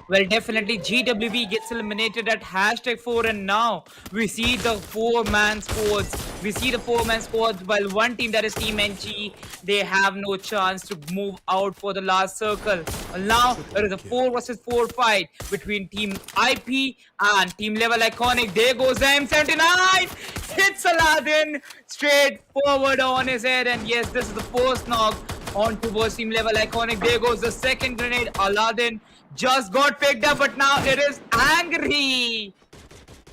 Well, definitely GWB gets eliminated at #4, and now we see the 4-man squads. We see the 4-man squads, while one team, that is Team NG, they have no chance to move out for the last circle. Well, now there is a 4 versus 4 fight between Team IP and Team LVL-ICONIC. There goes the M79. Hits Aladdin straight forward on his head, and yes, this is the first knock on towards Team LVL-ICONIC. There goes the second grenade. Aladdin just got picked up, but now it is Angry.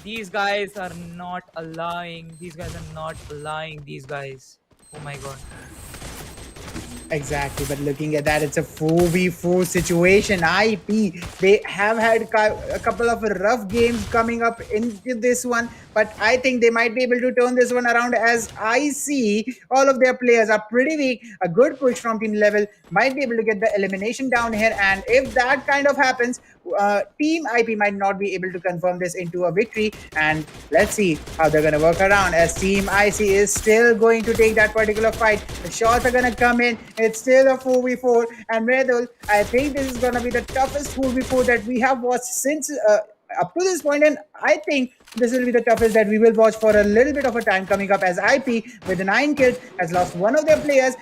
These guys are not allowing. These guys. Oh my god. Exactly, but looking at that, it's a 4v4 situation. IP, they have had a couple of rough games coming up into this one, but I think they might be able to turn this one around. As I see, all of their players are pretty weak. A good push from team level might be able to get the elimination down here, and if that kind of happens, team IP might not be able to confirm this into a victory. And let's see how they're going to work around, as team IC is still going to take that particular fight. The shots are going to come in. It's still a 4v4, and Redul, I think this is going to be the toughest 4v4 that we have watched since up to this point, and I think this will be the toughest that we will watch for a little bit of a time coming up, as IP with 9 kills has lost one of their players,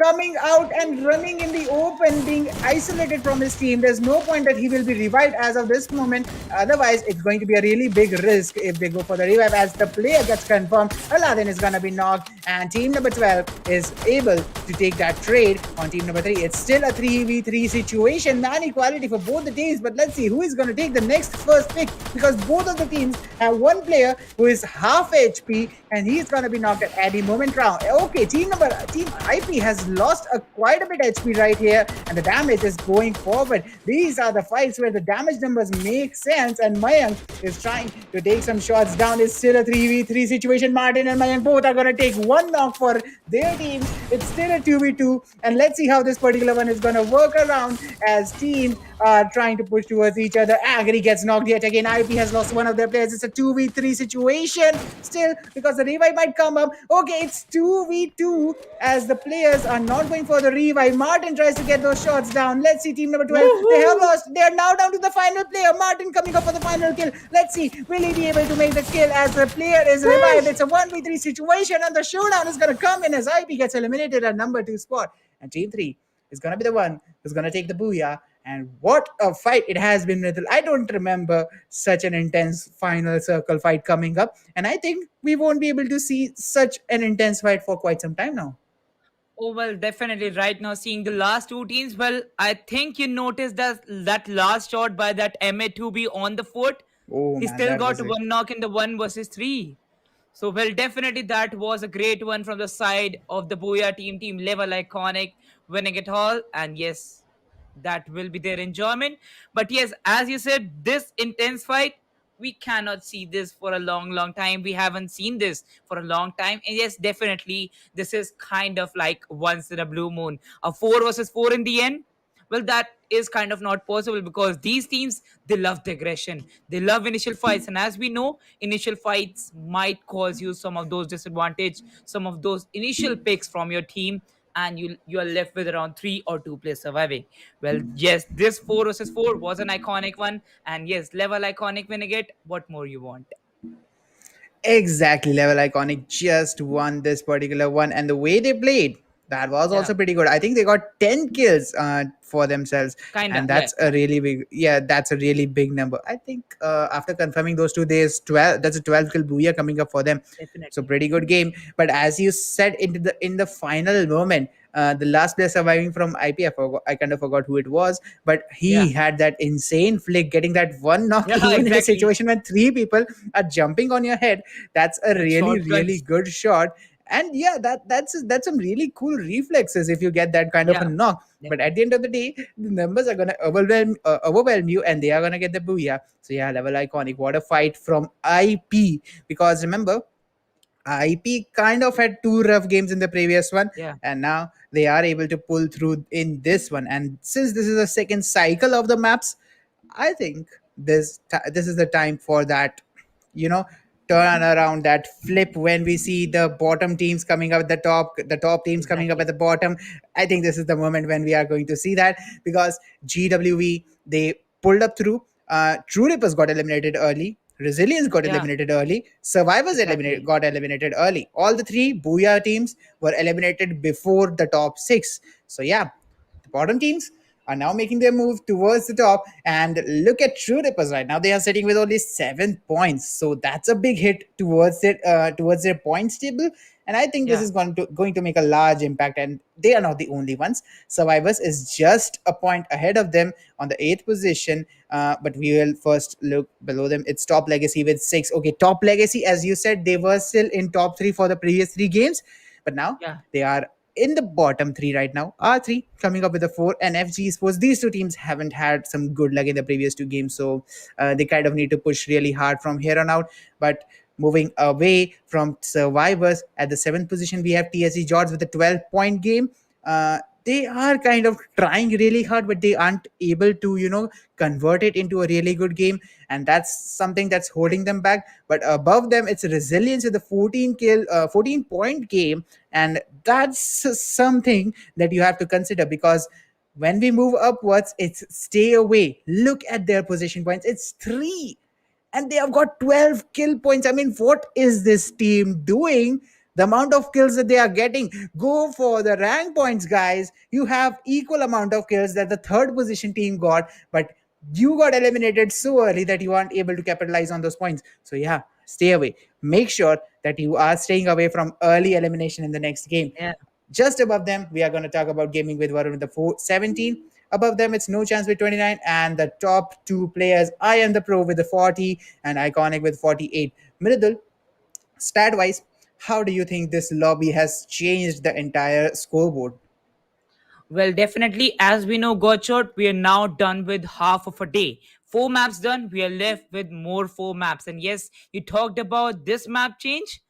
coming out and running in the open, being isolated from his team. There's no point that he will be revived as of this moment. Otherwise, it's going to be a really big risk if they go for the revive, as the player gets confirmed. Aladdin is going to be knocked, and team number 12 is able to take that trade on team number 3. It's still a 3v3 situation, non-equality for both the teams, but let's see who is going to take the next first pick, because both of the teams have one player who is half HP, and he's going to be knocked at any moment round. Okay, team IP has lost quite a bit HP right here, and the damage is going forward. These are the fights where the damage numbers make sense, and Mayank is trying to take some shots down. It's still a 3v3 situation. Martin and Mayank both are going to take one knock for their teams. It's still a 2v2, and let's see how this particular one is going to work around, as teams are trying to push towards each other. Agri gets knocked yet again. IP has lost one of their players. It's a 2v3 situation still, because the revive might come up. Okay, it's 2v2, as the players are not going for the revive. Martin tries to get those shots down. Let's see, team number 12. They have lost. They are now down to the final player. Martin coming up for the final kill. Let's see, will he be able to make the kill, as the player is revived? It's a 1v3 situation, and the showdown is going to come in, as IP gets eliminated at number 2 spot. And team 3 is going to be the one who's going to take the booyah And what a fight it has been, Mridul. I don't remember such an intense final circle fight coming up. And I think we won't be able to see such an intense fight for quite some time now. Oh well, definitely. Right now, seeing the last two teams, well, I think you noticed that last shot by that MA2B on the foot. Oh He man, still that got was it. one knock in the 1 versus 3. So well, definitely that was a great one from the side of the Booyah team, Team Level Iconic, winning it all. And yes, that will be their enjoyment. But yes, as you said, this intense fight, we cannot see this for a long, long time. We haven't seen this for a long time. And yes, definitely, this is kind of like once in a blue moon. A 4 versus 4 in the end. Well, that is kind of not possible because these teams, they love the aggression, they love initial fights, and as we know, initial fights might cause you some of those disadvantage, some of those initial picks from your team, and you are left with around 3 or 2 players surviving. Well, yes, this 4 versus 4 was an iconic one, and yes, level iconic winning it. What more you want? Exactly, Level Iconic just won this particular one, and the way they played, that was Yeah, also pretty good. I think they got 10 kills for themselves, kinda, and yeah, that's a really big, yeah, that's a really big number. I think after confirming those two, there's 12. That's a 12 kill booyah coming up for them. So definitely. pretty good game. But as you said, in the final moment, the last player surviving from IP, I kind of forgot who it was, but Yeah, he had that insane flick, getting that one knock, yeah, even in a exactly. situation when three people are jumping on your head. That's a That really, really shotguns. good shot. And yeah, that's some really cool reflexes if you get that kind of a Yeah, knock. But at the end of the day, the numbers are gonna overwhelm you, and they are gonna get the booyah. So yeah, level iconic. What a fight from IP! Because remember, IP kind of had two rough games in the previous one, yeah, and now they are able to pull through in this one. And since this is the second cycle of the maps, I think this is the time for that, you know, turn around, that flip when we see the bottom teams coming up at the top teams coming up exactly. at the bottom. I think this is the moment when we are going to see that, because GWV, they pulled up through. True Rippers got eliminated early. Resilience got Yeah, eliminated early. Survivors exactly. got eliminated early. All the three Booyah teams were eliminated before the top six. So yeah, the bottom teams are now making their move towards the top. And look at True Rippers right now. They are sitting with only 7 points. So that's a big hit towards their points table. And I think this Yeah, is going to make a large impact. And they are not the only ones. Survivors is just a point ahead of them on the eighth position. But we will first look below them. It's Top Legacy with 6. Okay, Top Legacy, as you said, they were still in top 3 for the previous 3 games, but now yeah, they are in the bottom 3 right now. R3 coming up with a 4, and FG-ESPORTS. These two teams haven't had some good luck in the previous 2 games, so they kind of need to push really hard from here on out. But moving away from survivors, at the 7th position, we have TSG Jodz with a 12-point game. They are kind of trying really hard, but they aren't able to, convert it into a really good game, and that's something that's holding them back. But above them, it's Resilience with a 14-point game, and that's something that you have to consider, because when we move upwards, it's stay away. Look at their position points. It's 3, and they have got 12 kill points. I mean, what is this team doing? The amount of kills that they are getting, go for the rank points, guys. You have equal amount of kills that the third position team got, but you got eliminated so early that you aren't able to capitalize on those points. So yeah, stay away. Make sure that you are staying away from early elimination in the next game. yeah. Just above them, we are going to talk about Gaming with Varun with the 17. Above them, it's No Chance with 29. And the top two players, I Am the Pro with the 40 and Iconic with 48. Mridul, stat wise, how do you think this lobby has changed the entire scoreboard? Well, definitely, as we know, Gotshot, we are now done with half of a day. 4 maps done, we are left with more 4 maps. And yes, you talked about this map change.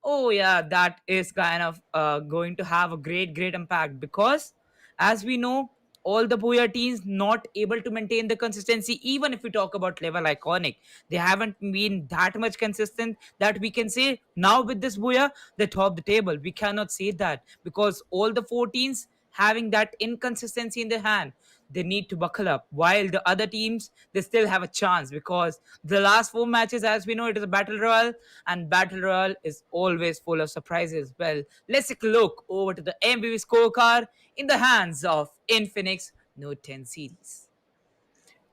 Oh, yeah, that is kind of going to have a great, great impact because, as we know, all the Booyah teams not able to maintain the consistency. Even if we talk about level iconic, they haven't been that much consistent that we can say now with this Booyah they top the table. We cannot say that because all the 14s having that inconsistency in their hand, they need to buckle up, while the other teams, they still have a chance because the last 4 matches, as we know, it is a battle royale, and battle royale is always full of surprises. Well, let's take a look over to the MVP scorecard in the hands of Infinix Note 10 series.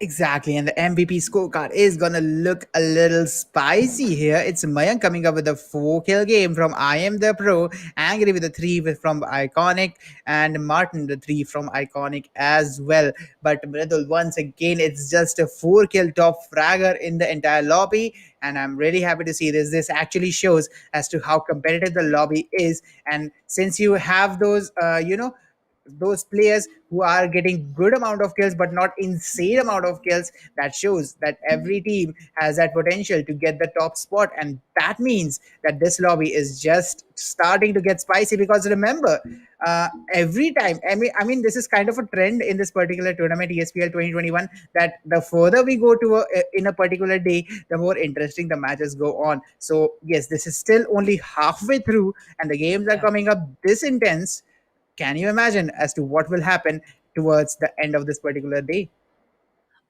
Exactly, and the MVP scorecard is gonna look a little spicy here. It's Mayank coming up with a 4 kill game from I Am the Pro, Angry with a 3 from Iconic, and Martin the 3 from Iconic as well. But Mridul, once again, it's just a 4 kill top fragger in the entire lobby, and I'm really happy to see this. This actually shows as to how competitive the lobby is, and since you have those players who are getting good amount of kills but not insane amount of kills, that shows that every team has that potential to get the top spot, and that means that this lobby is just starting to get spicy. Because remember, every time, I mean this is kind of a trend in this particular tournament, ESPL 2021, that the further we go to in a particular day, the more interesting the matches go on. So yes, this is still only halfway through and the games are Yeah. coming up this intense. Can you imagine as to what will happen towards the end of this particular day?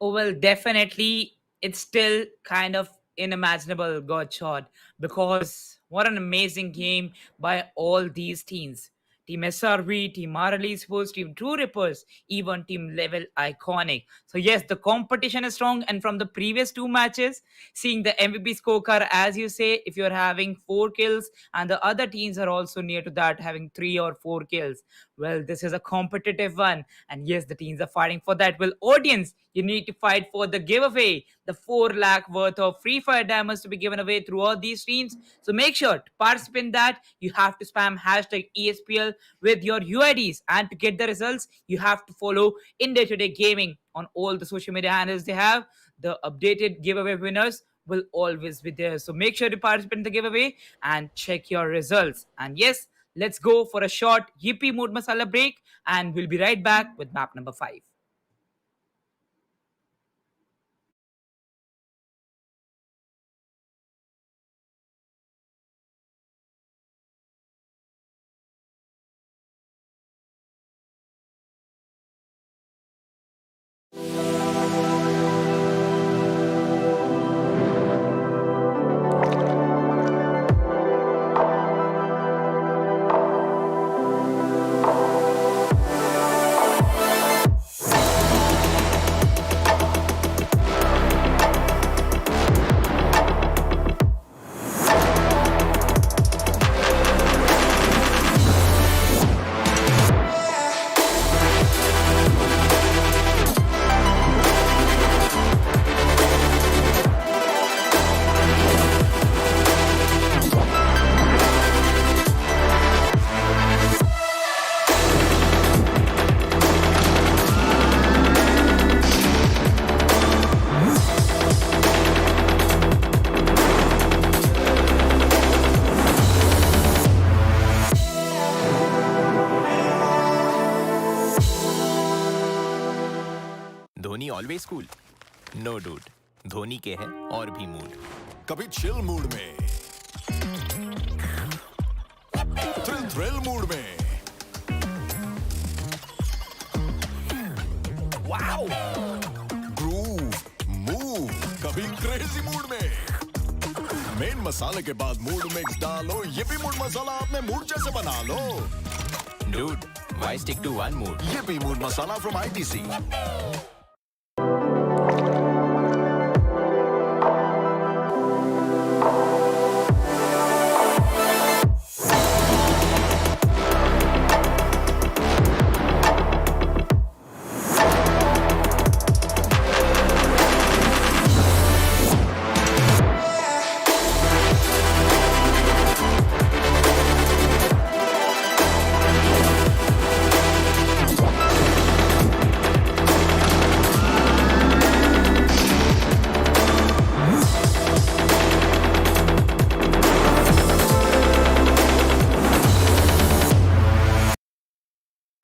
Oh, well, definitely, it's still kind of unimaginable, God shot, because what an amazing game by all these teams. Team SRV, Team RLE Sports, Team True Rippers, even Team Level Iconic. So, yes, the competition is strong. And from the previous two matches, seeing the MVP scorecard, as you say, if you're having 4 kills and the other teams are also near to that, having 3 or 4 kills, well, this is a competitive one. And yes, the teams are fighting for that. Well, audience, you need to fight for the giveaway, the 4 lakh worth of Free Fire diamonds to be given away throughout these streams. So make sure to participate in that. You have to spam hashtag ESPL with your UIDs. And to get the results, you have to follow India Today Gaming on all the social media handles they have. The updated giveaway winners will always be there. So make sure to participate in the giveaway and check your results. And yes, let's go for a short Yippee Mood Masala break, and we'll be right back with map number 5. Dhoni always cool no dude Dhoni के है और भी mood कभी chill mood में thrill mood में wow groove move कभी crazy mood में main मसाले के बाद मूड मिक्स डालो ये भी मूड मसाला अपने मूड जैसे बना लो dude why stick to one mood ये भी मूड मसाला फ्रॉम ITC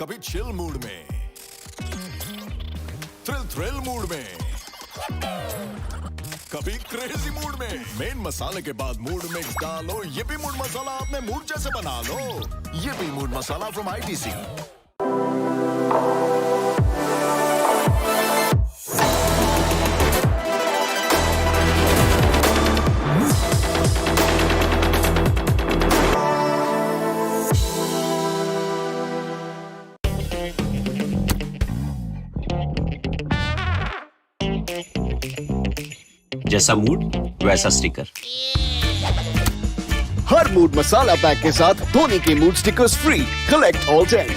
कभी चिल मूड में थ्रिल मूड में कभी क्रेजी मूड में मेन मसाले के बाद मूड मिक्स डालो ये भी मूड मसाला अपने मूड जैसे बना लो ये भी मूड मसाला फ्रॉम ITC जैसा मूड वैसा स्टिकर। हर मूड मसाला पैक के साथ धोनी के mood stickers free. Collect all 10।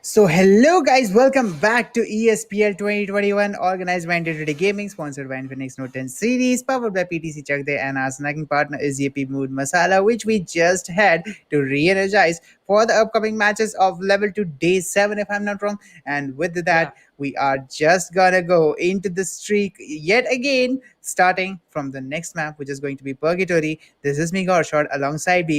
So hello guys, welcome back to ESPL 2021 organized by Today Gaming, sponsored by Infinix Note 10 series, powered by PTC Chakde, and our snacking partner is EP Mood Masala, which we just had to re-energize for the upcoming matches of level 2 day 7 if I'm not wrong. And with that, we are just gonna go into the streak yet again, starting from the next map, which is going to be Purgatory. This is me, Gorshot. Alongside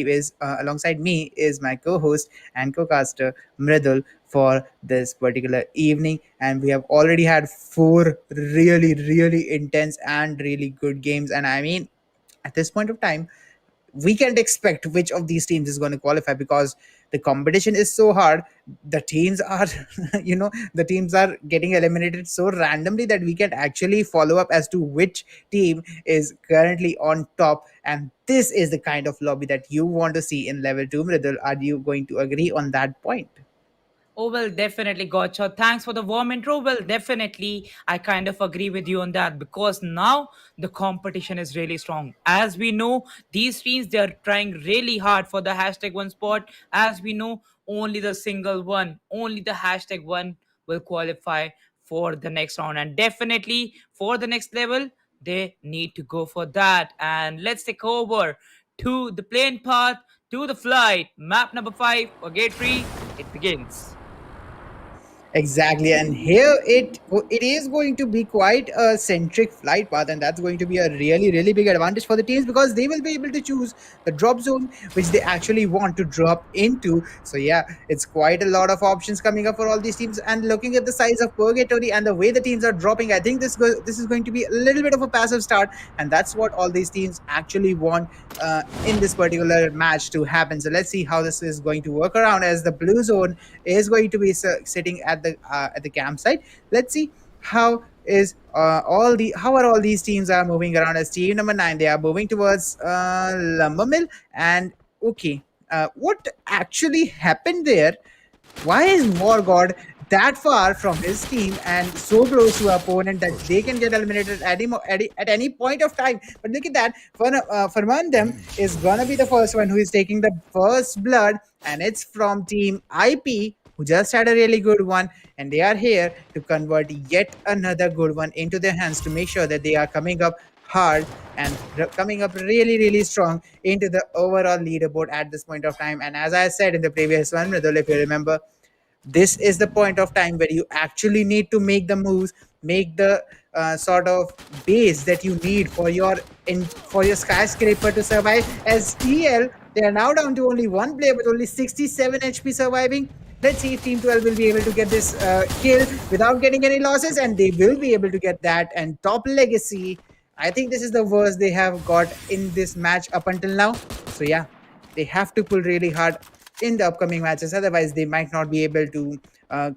me is my co-host and co-caster Mridul for this particular evening, and we have already had 4 really intense and really good games. And I mean, at this point of time, we can't expect which of these teams is going to qualify because the competition is so hard. The teams are the teams are getting eliminated so randomly that we can actually follow up as to which team is currently on top. And this is the kind of lobby that you want to see in level 2. Mridul, are you going to agree on that point? Oh, well, definitely, Gotcha. Thanks for the warm intro. Well, definitely, I kind of agree with you on that because now the competition is really strong. As we know, these teams, they are trying really hard for the hashtag one spot. As we know, only the single one, only the hashtag one will qualify for the next round. And definitely, for the next level, they need to go for that. And let's take over to the plane path, to the flight. Map number 5 or gate 3, it begins. Exactly, and here it is going to be quite a centric flight path, and that's going to be a really big advantage for the teams because they will be able to choose the drop zone which they actually want to drop into. So yeah, it's quite a lot of options coming up for all these teams. And looking at the size of Purgatory and the way the teams are dropping, I think this is going to be a little bit of a passive start, and that's what all these teams actually want in this particular match to happen. So let's see how this is going to work around, as the blue zone is going to be sitting at the campsite. Let's see how are all these teams are moving around. As team number 9, they are moving towards Lumber Mill. And okay, what actually happened there? Why is Morgod that far from his team and so close to opponent that they can get eliminated at any point of time? But look at that. Fernandem is gonna be the first one who is taking the first blood, and it's from team IP, who just had a really good one, and they are here to convert yet another good one into their hands to make sure that they are coming up hard and coming up really strong into the overall leaderboard at this point of time. And as I said in the previous one, Mridul, if you remember, this is the point of time where you actually need to make the moves, make the sort of base that you need for your skyscraper to survive. As TL, they are now down to only one player with only 67 HP surviving. Let's see if Team 12 will be able to get this kill without getting any losses, and they will be able to get that. And Top Legacy, I think this is the worst they have got in this match up until now. So yeah, they have to pull really hard in the upcoming matches, otherwise they might not be able to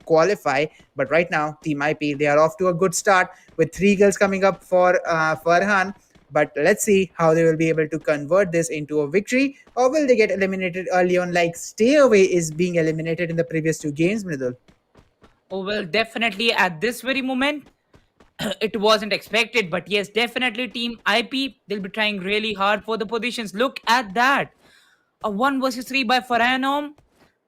qualify. But right now, Team IP, they are off to a good start with 3 kills coming up for Farhan. But let's see how they will be able to convert this into a victory, or will they get eliminated early on like Stay Away is being eliminated in the previous 2 games, Mridul? Oh, well, definitely at this very moment, it wasn't expected. But yes, definitely Team IP, they'll be trying really hard for the positions. Look at that. A 1 versus 3 by Faranom,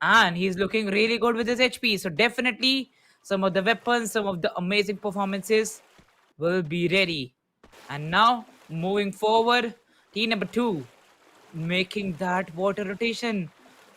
and he's looking really good with his HP. So definitely some of the weapons, some of the amazing performances will be ready. And now moving forward, team number 2 making that water rotation.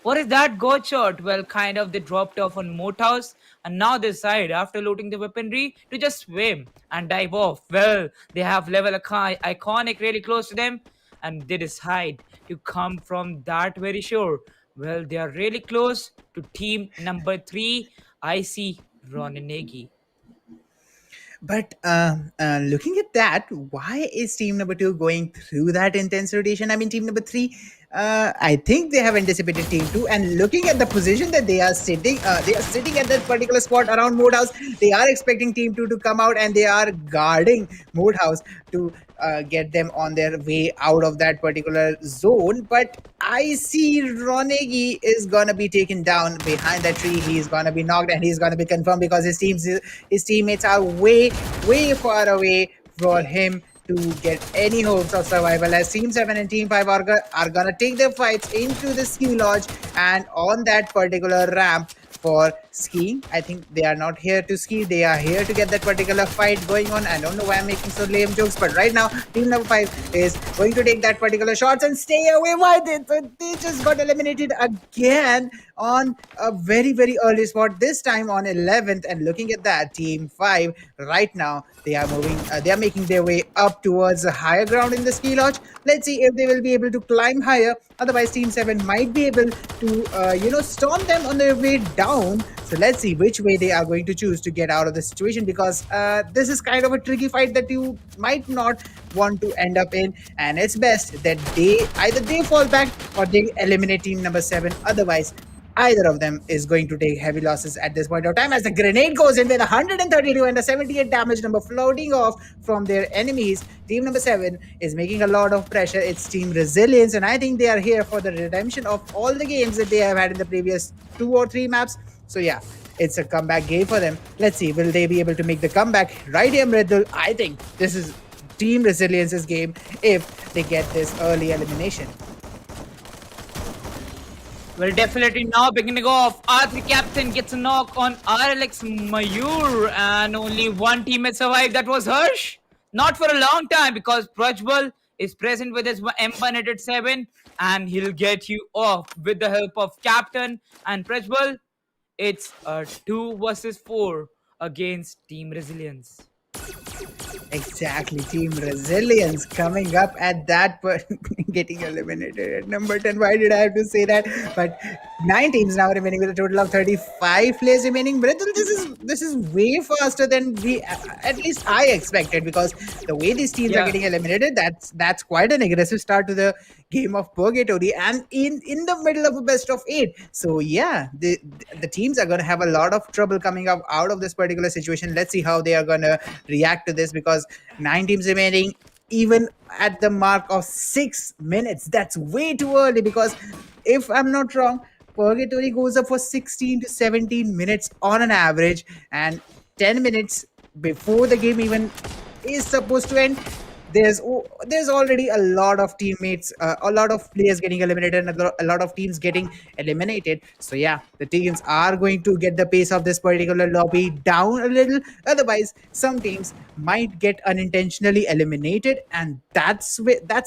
What is that god shot? Well, kind of they dropped off on Moat House, and now they decide after looting the weaponry to just swim and dive off. Well, they have level iconic really close to them, and they decide to come from that very shore. Well, they are really close to team number 3. I see Ronenegi. But looking at that, why is team number 2 going through that intense rotation? I mean, team number 3, I think they have anticipated team 2, and looking at the position that they are sitting at that particular spot around Moat House. They are expecting team 2 to come out, and they are guarding Moat House to get them on their way out of that particular zone. But I see Ronegi is gonna be taken down behind that tree. He's gonna be knocked and he's gonna be confirmed because his teammates are way far away for him to get any hopes of survival, as Team 7 and Team 5 are gonna take their fights into the ski lodge and on that particular ramp for skiing. I think they are not here to ski. They are here to get that particular fight going on. I don't know why I'm making so lame jokes, but right now, team number 5 is going to take that particular shots and stay away. Why they just got eliminated again on a very early spot, this time on 11th. And looking at that, team 5 right now, they are moving, they are making their way up towards the higher ground in the ski lodge. Let's see if they will be able to climb higher. Otherwise, team 7 might be able to storm them on their way down. So let's see which way they are going to choose to get out of the situation, because this is kind of a tricky fight that you might not want to end up in, and it's best that either they fall back or they eliminate team number 7. Otherwise, either of them is going to take heavy losses at this point of time, as the grenade goes in with 132 and a 78 damage number floating off from their enemies. Team number 7 is making a lot of pressure. It's Team Resilience, and I think they are here for the redemption of all the games that they have had in the previous 2 or 3 maps. So yeah, it's a comeback game for them. Let's see, will they be able to make the comeback right here, Mridul? I think this is Team Resilience's game if they get this early elimination. Well, definitely now beginning off, R3 captain gets a knock on RLX Mayur, and only one teammate survived. That was Harsh. Not for a long time, because Prajwal is present with his M187 and he'll get you off with the help of captain and Prajwal. It's a 2 versus 4 against Team Resilience. Exactly, Team Resilience coming up at that getting eliminated at number 10. Why did I have to say that? But 9 teams now remaining with a total of 35 players remaining. But this is way faster than at least I expected, because the way these teams are getting eliminated, that's quite an aggressive start to the game of Purgatory, and in the middle of a best of 8. So yeah, the teams are going to have a lot of trouble coming up out of this particular situation. Let's see how they are going to react to this, because 9 teams remaining, even at the mark of 6 minutes, that's way too early, because if I'm not wrong, Purgatory goes up for 16 to 17 minutes on an average, and 10 minutes before the game even is supposed to end, there's already a lot of teammates, a lot of players getting eliminated, and a lot of teams getting eliminated. So yeah, the teams are going to get the pace of this particular lobby down a little. Otherwise, some teams might get unintentionally eliminated, and that's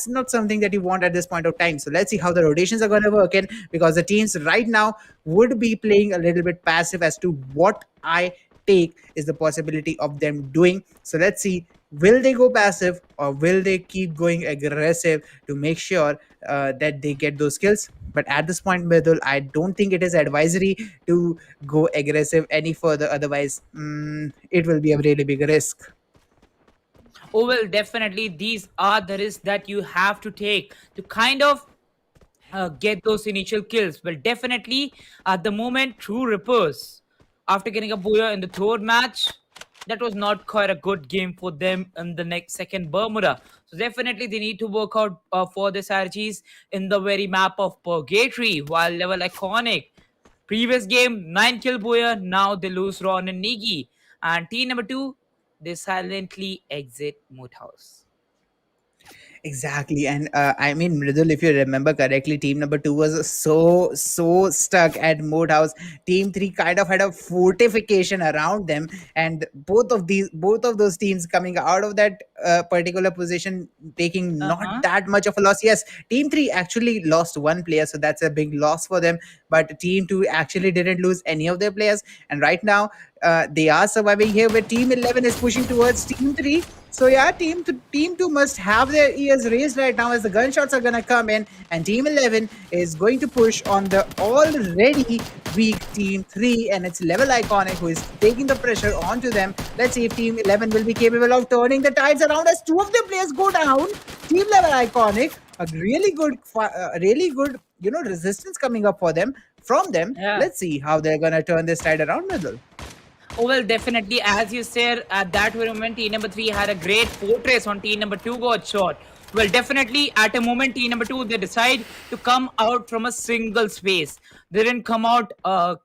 not something that you want at this point of time. So let's see how the rotations are going to work in, because the teams right now would be playing a little bit passive as to what I take is the possibility of them doing. So let's see, will they go passive or will they keep going aggressive to make sure that they get those kills? But at this point, Mridul, I don't think it is advisory to go aggressive any further. Otherwise, it will be a really big risk. Oh, well, definitely these are the risks that you have to take to kind of get those initial kills. Well, definitely at the moment, True Rippers, after getting a booyah in the third match, that was not quite a good game for them in the next second Bermuda. So definitely they need to work out for the strategies in the very map of Purgatory, while LVL-ICONIC, previous game 9 kill booyah, now they lose Ron and Nigi. And team number 2, they silently exit Moot House. Exactly, and I mean, Mridul, if you remember correctly, team number 2 was so stuck at Moat House. Team 3 kind of had a fortification around them, and both of those teams coming out of that particular position, taking not that much of a loss. Yes, team 3 actually lost 1 player, so that's a big loss for them. But team 2 actually didn't lose any of their players, and right now they are surviving here, where team 11 is pushing towards team 3. So yeah, team 2 must have their ears raised right now, as the gunshots are gonna come in, and team 11 is going to push on the already weak team 3, and it's LVL-ICONIC who is taking the pressure onto them. Let's see if team 11 will be capable of turning the tides around, as 2 of their players go down. Team LVL-ICONIC, a really good resistance coming up from them. Yeah. Let's see how they're gonna turn this tide around, Middle. Oh, well, definitely. As you said, at that very moment, team number 3 had a great fortress on team number 2 got shot. Well, definitely, at a moment, team number 2, they decide to come out from a single space. They didn't come out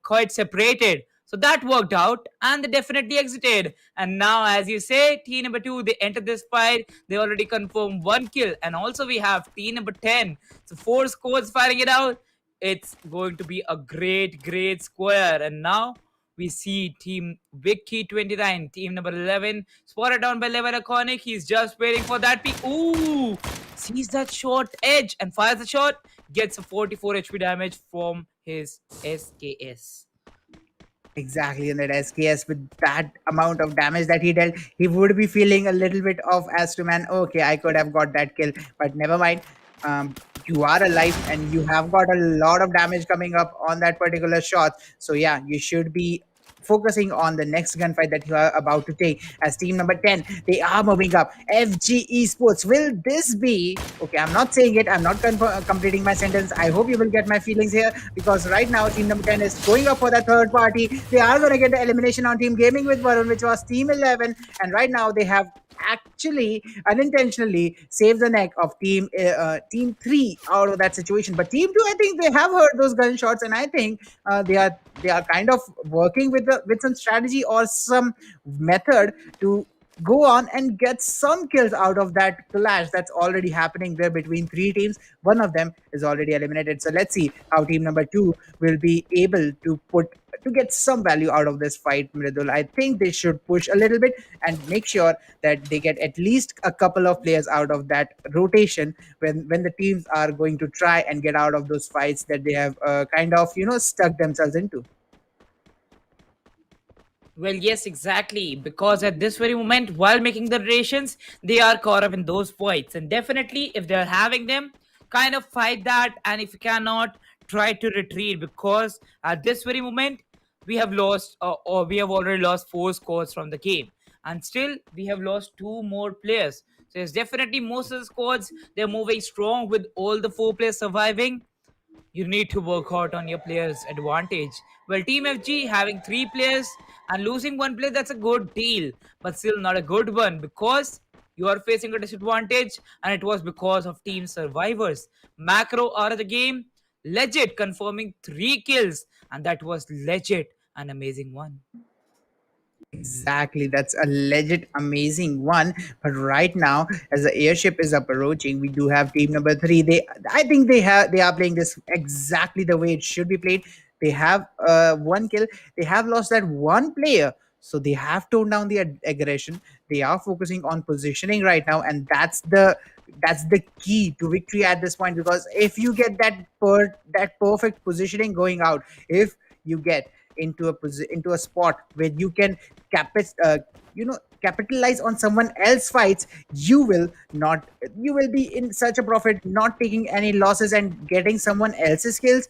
quite separated. So that worked out, and they definitely exited. And now, as you say, team number 2, they entered this fight. They already confirmed 1 kill. And also, we have team number 10. So 4 squads fighting it out. It's going to be a great, great square. And now, we see team Vicky 29, team number 11, spotted down by LVL-ICONIC. He's just waiting for that peak. Ooh, sees that short edge and fires the shot, gets a 44 HP damage from his SKS. Exactly, and that SKS with that amount of damage that he dealt, he would be feeling a little bit of as to man, okay, I could have got that kill, but never mind. Um, you are alive and you have got a lot of damage coming up on that particular shot. So yeah, you should be focusing on the next gunfight that you are about to take. As team number 10, they are moving up. FG-ESPORTS, will this be okay? I'm not saying it, I'm not completing my sentence. I hope you will get my feelings here, because right now team number 10 is going up for the third party. They are going to get the elimination on team gaming with VARUN, which was team 11, and right now they have actually unintentionally saved the neck of team 3 out of that situation. But team 2, I think they have heard those gunshots, and I think they are kind of working with some strategy or some method to go on and get some kills out of that clash that's already happening there between 3 teams. One of them is already eliminated, so let's see how team number 2 will be able to get some value out of this fight, Mridul. I think they should push a little bit and make sure that they get at least a couple of players out of that rotation when the teams are going to try and get out of those fights that they have kind of stuck themselves into. Well, yes, exactly. Because at this very moment, while making the rations, they are caught up in those fights. And definitely, if they're having them, kind of fight that. And if you cannot, try to retreat. Because at this very moment, we have lost, or we have already lost 4 squads from the game. And still, we have lost 2 more players. So it's definitely most of the squads, they're moving strong with all the 4 players surviving. You need to work hard on your players' advantage. Well, Team FG having 3 players and losing 1 player, that's a good deal, but still not a good one, because you are facing a disadvantage, and it was because of team survivors. Macro out of the game, legit confirming 3 kills, and that was legit an amazing one. Exactly, that's a legit amazing one. But right now, as the airship is approaching, we do have team number 3. I think they are playing this exactly the way it should be played. They have 1 kill. They have lost that 1 player, so they have toned down the aggression. They are focusing on positioning right now, and that's the key to victory at this point. Because if you get that perfect positioning going out, if you get into a spot where you can capitalize on someone else fights, you will be in such a profit, not taking any losses and getting someone else's skills.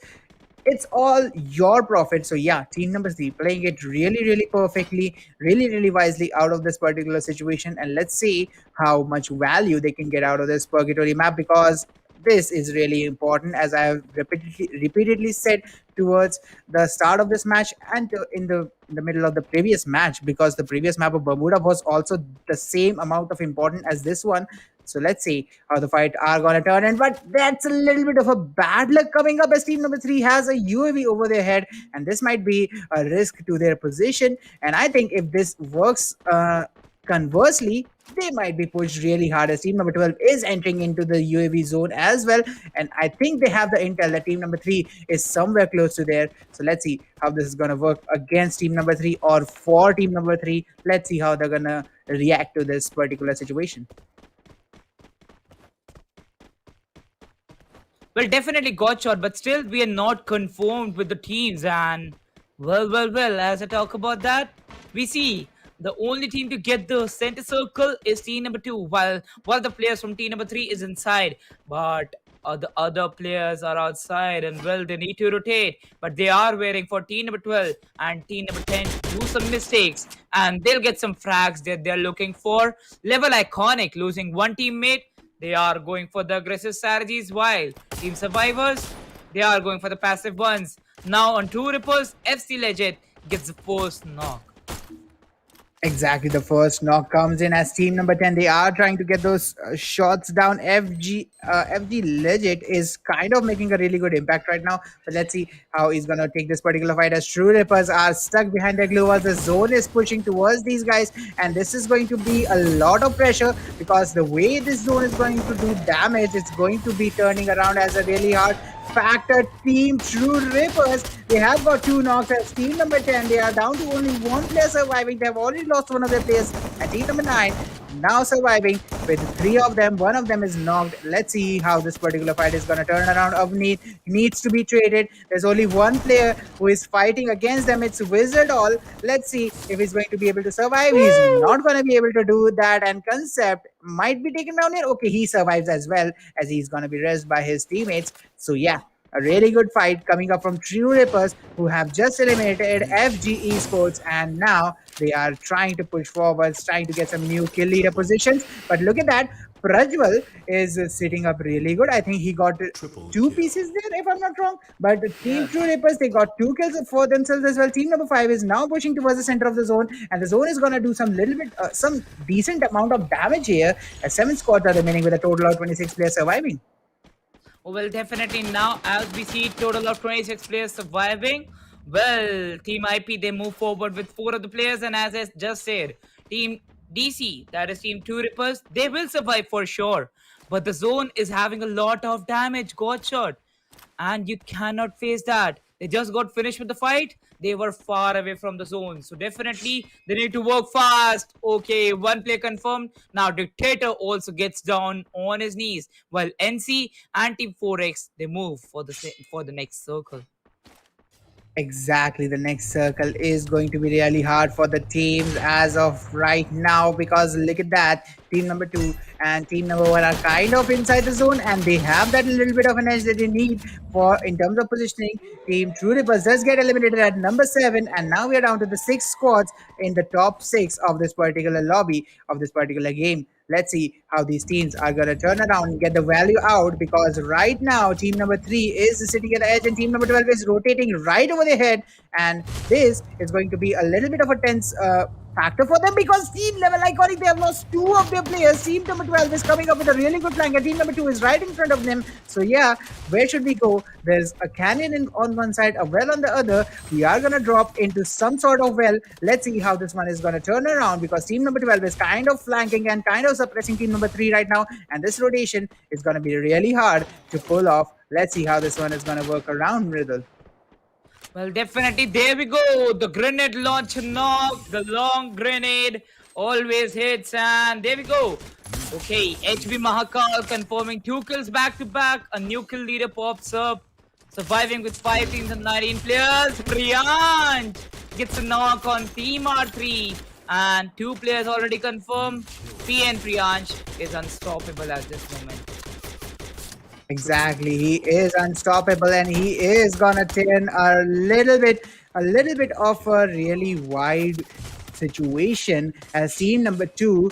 It's all your profit. So yeah, team number 3 playing it really, really perfectly, really, really wisely out of this particular situation. And let's see how much value they can get out of this purgatory map, because this is really important, as I have repeatedly said towards the start of this match and in the middle of the previous match, because the previous map of Bermuda was also the same amount of important as this one. So let's see how the fight are gonna turn in. But that's a little bit of a bad luck coming up, as team number 3 has a UAV over their head, and this might be a risk to their position. And I think if this works conversely, they might be pushed really hard, as team number 12 is entering into the UAV zone as well. And I think they have the intel that team number 3 is somewhere close to there. So let's see how this is going to work against team number 3 or for team number 3. Let's see how they're going to react to this particular situation. Well, definitely got shot, but still we are not conformed with the teams. And well, as I talk about that, we see the only team to get the center circle is team number 2, while the players from team number 3 is inside. But the other players are outside, and well, they need to rotate. But they are waiting for team number 12 and team number 10 to do some mistakes, and they'll get some frags that they're looking for. LVL-ICONIC losing 1 teammate. They are going for the aggressive strategies, while team survivors, they are going for the passive ones. Now on 2 ripples, FC Legend gets the first knock. Exactly, the first knock comes in as team number 10. They are trying to get those shots down. FG Legit is kind of making a really good impact right now. But let's see how he's going to take this particular fight as True Rippers are stuck behind their glue as the zone is pushing towards these guys. And this is going to be a lot of pressure because the way this zone is going to do damage, it's going to be turning around as a really hard factor. Team True Rippers, they have got two knocks as team number 10. They are down to only one player surviving. They have already lost one of their players. And team number 9 now surviving with three of them. One of them is knocked. Let's see how this particular fight is going to turn around. Avneet needs to be traded. There's only one player who is fighting against them. It's Wizard All. Let's see if he's going to be able to survive. He's not going to be able to do that. And Concept might be taken down here. Okay, he survives as well as he's going to be rested by his teammates. So yeah, a really good fight coming up from True Rippers, who have just eliminated FG Esports, and now they are trying to push forward, trying to get some new kill leader positions. But look at that, Prajwal is sitting up really good. I think he got two pieces there, if I'm not wrong. But Team True Rippers, they got two kills for themselves as well. Team number 5 is now pushing towards the center of the zone, and the zone is going to do some decent amount of damage here, as 7 squads are remaining with a total of 26 players surviving. Well, definitely now as we see total of 26 players surviving. Well, Team IP, they move forward with 4 of the players, and as I just said, Team DC, that is Team 2 Rippers, they will survive for sure. But the zone is having a lot of damage, got shot, and you cannot face that. They just got finished with the fight. They were far away from the zone. So definitely they need to work fast. Okay, one play confirmed. Now Dictator also gets down on his knees. While NC and Team 4X, they move for the next circle. Exactly, the next circle is going to be really hard for the teams as of right now, because look at that, team number 2 and team number 1 are kind of inside the zone, and they have that little bit of an edge that they need for in terms of positioning. Team True Rippers does get eliminated at number 7, and now we are down to the 6 squads in the top 6 of this particular lobby of this particular game. Let's see how these teams are going to turn around and get the value out, because right now team number 3 is sitting at the edge and team number 12 is rotating right over their head, and this is going to be a little bit of a tense factor for them, because team level iconic, they have lost 2 of their players. Team number 12 is coming up with a really good flank and team number 2 is right in front of them. So yeah, where should we go? There's a canyon on one side, a well on the other. We are going to drop into some sort of well. Let's see how this one is going to turn around, because team number 12 is kind of flanking and kind of suppressing team number 3 right now, and this rotation is going to be really hard to pull off. Let's see how this one is going to work around, Riddle. Well, definitely, there we go. The grenade launch knock, the long grenade always hits, and there we go. Okay, HB Mahakal confirming 2 kills back to back. A new kill leader pops up, surviving with 5 teams and 19 players. Priyansh gets a knock on Team R3, and 2 players already confirmed. PN Priyansh is unstoppable at this moment. Exactly, he is unstoppable, and he is gonna turn a little bit of a really wide situation as team number 2,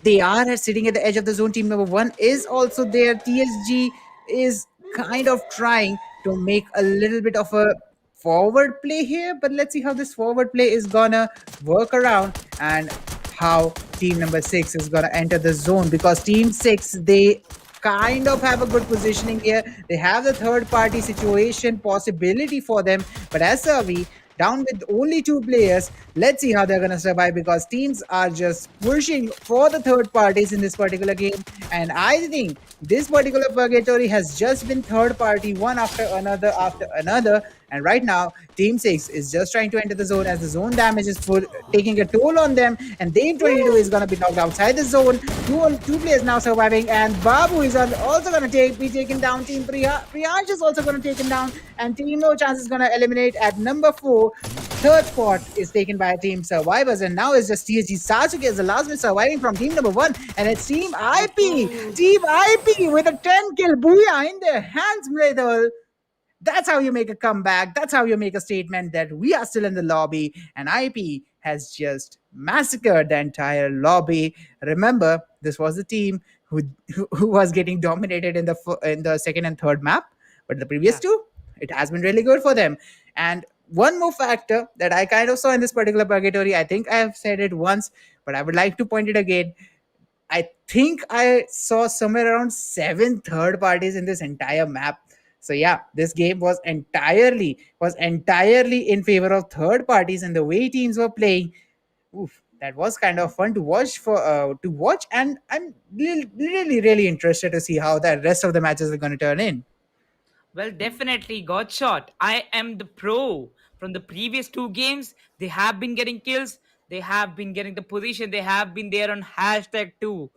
they are sitting at the edge of the zone. Team number 1 is also there. TSG is kind of trying to make a little bit of a forward play here, but let's see how this forward play is gonna work around and how team number 6 is gonna enter the zone, because team 6, they kind of have a good positioning here. They have the third party situation possibility for them, but as Savi down with only 2 players, let's see how they're going to survive, because teams are just pushing for the third parties in this particular game, and I think this particular purgatory has just been third party one after another, and right now team 6 is just trying to enter the zone as the zone damage is taking a toll on them, and Dame 22 is going to be knocked outside the zone. Two players now surviving, and Babu is also going to be taken down. Team Priyansh is also going to take him down, and Team No Chance is going to eliminate at number 4. Third spot is taken by Team Survivors, and now it's just TSG Sasuke as the last one surviving from team number 1, and it's Team IP. Team IP with a 10 kill booyah in their hands, Mridul. That's how you make a comeback. That's how you make a statement that we are still in the lobby, and IP has just massacred the entire lobby. Remember, this was the team who was getting dominated in the second and third map, but the previous 2, it has been really good for them. And one more factor that I kind of saw in this particular purgatory, I think I have said it once, but I would like to point it again. I think I saw somewhere around seven third parties in this entire map. So yeah, this game was entirely in favor of third parties, and the way teams were playing, oof, that was kind of fun to watch, and I'm really interested to see how the rest of the matches are going to turn in. Well, definitely got shot. I am the pro. From the previous two games, they have been getting kills. They have been getting the position. They have been there on hashtag two.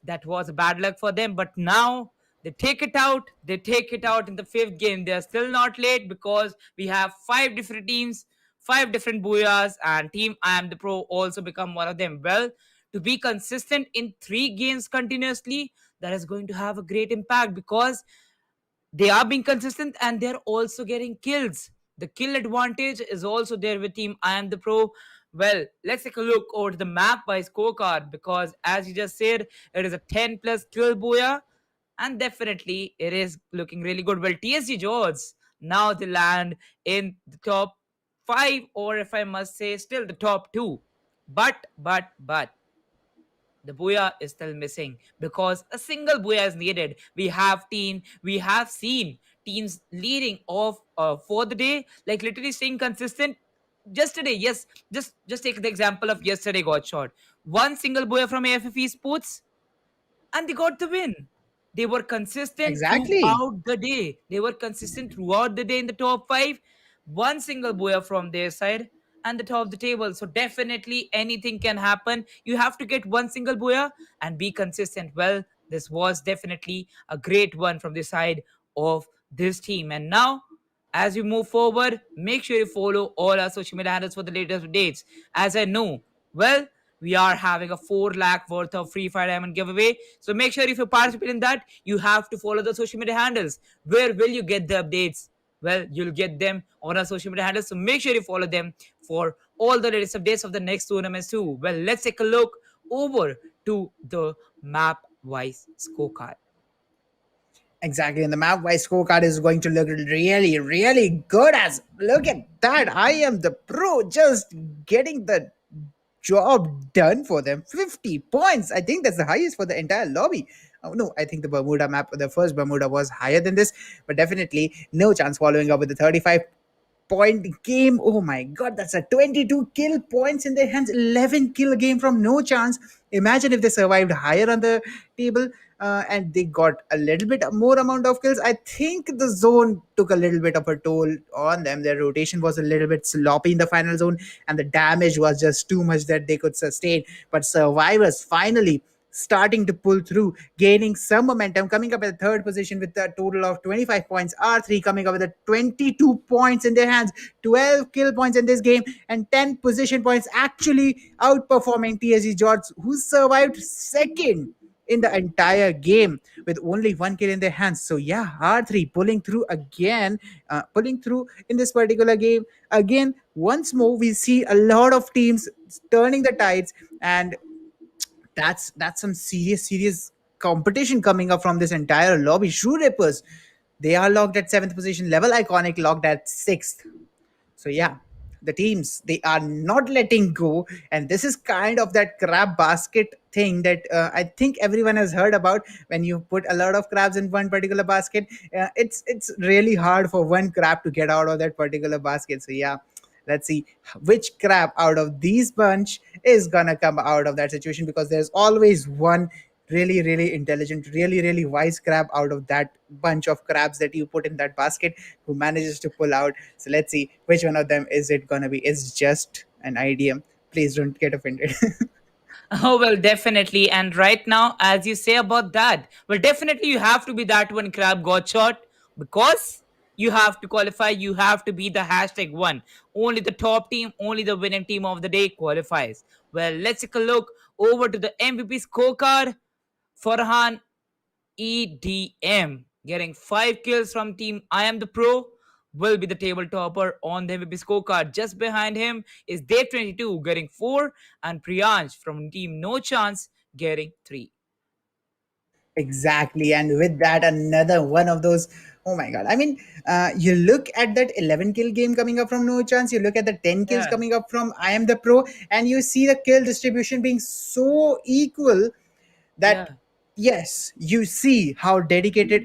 That was bad luck for them. But now they take it out. They take it out in the fifth game. They are still not late because we have five different teams, five different booyahs, and team I am the pro also become one of them. Well, to be consistent in three games continuously, that is going to have a great impact because they are being consistent and they're also getting kills. The kill advantage is also there with team I am the pro. Well, let's take a look over the map by scorecard because as you just said, it is a 10 plus kill booyah and definitely it is looking really good. Well, TSG Jodz, now they land in the top 5 or if I must say still the top 2. But the booyah is still missing because a single booyah is needed. We have seen teams leading off for the day, like literally staying consistent. Yesterday, yes, just take the example of yesterday got shot. One single booyah from AFFE Sports and they got the win. They were consistent Exactly. throughout the day. They were consistent throughout the day in the top 5. One single booyah from their side and the top of the table. So definitely anything can happen. You have to get one single booyah and be consistent. Well, this was definitely a great one from the side of this team. And now, as we move forward, make sure you follow all our social media handles for the latest updates. As I know, well, we are having a 4 lakh worth of Free Fire Diamond giveaway. So make sure if you participate in that, you have to follow the social media handles. Where will you get the updates? Well, you'll get them on our social media handles. So make sure you follow them for all the latest updates of the next tournaments too. Well, let's take a look over to the map wise scorecard. Exactly, and the map wise scorecard is going to look really good. As look at that, I am the pro, just getting the job done for them. 50 points. I think that's the highest for the entire lobby. Oh no, I think the Bermuda map, the first Bermuda was higher than this, but definitely no chance following up with the 35-point game. Oh my god, that's a 22 kill points in their hands, 11 kill game from no chance. Imagine if they survived higher on the table, and they got a little bit more amount of kills. I think the zone took a little bit of a toll on them. Their rotation was a little bit sloppy in the final zone, and the damage was just too much that they could sustain. But survivors finally starting to pull through, gaining some momentum, coming up at the third position with a total of 25 points. R3 coming up with a 22 points in their hands, 12 kill points in this game, and 10 position points, actually outperforming TSG Jodz, who survived second in the entire game with only one kill in their hands. So yeah, R3 pulling through again, pulling through in this particular game. Again, once more, we see a lot of teams turning the tides, and that's some serious competition coming up from this entire lobby. Shoe Rippers, they are locked at seventh position. Level Iconic locked at sixth. So yeah, the teams, they are not letting go, and this is kind of that crab basket thing that I think everyone has heard about. When you put a lot of crabs in one particular basket, it's really hard for one crab to get out of that particular basket. So yeah, let's see which crab out of these bunch is gonna come out of that situation, because there's always one really intelligent, really wise crab out of that bunch of crabs that you put in that basket, who manages to pull out. So let's see which one of them is it gonna be. It's just an idea, please don't get offended. Oh, well, definitely. And right now, as you say about that, well, definitely you have to be that one crab got shot because you have to qualify. You have to be the hashtag one. Only the top team, only the winning team of the day qualifies. Well, let's take a look over to the MVP scorecard. Farhan EDM getting 5 kills from team I am the pro will be the table topper on the MVP scorecard. Just behind him is Dave 22 getting 4 and Priyansh from team No Chance getting 3. Exactly. And with that, another one of those. Oh my God. I mean, you look at that 11 kill game coming up from No Chance, you look at the 10 kills Yeah, coming up from I Am the Pro, and you see the kill distribution being so equal that yeah, yes, you see how dedicated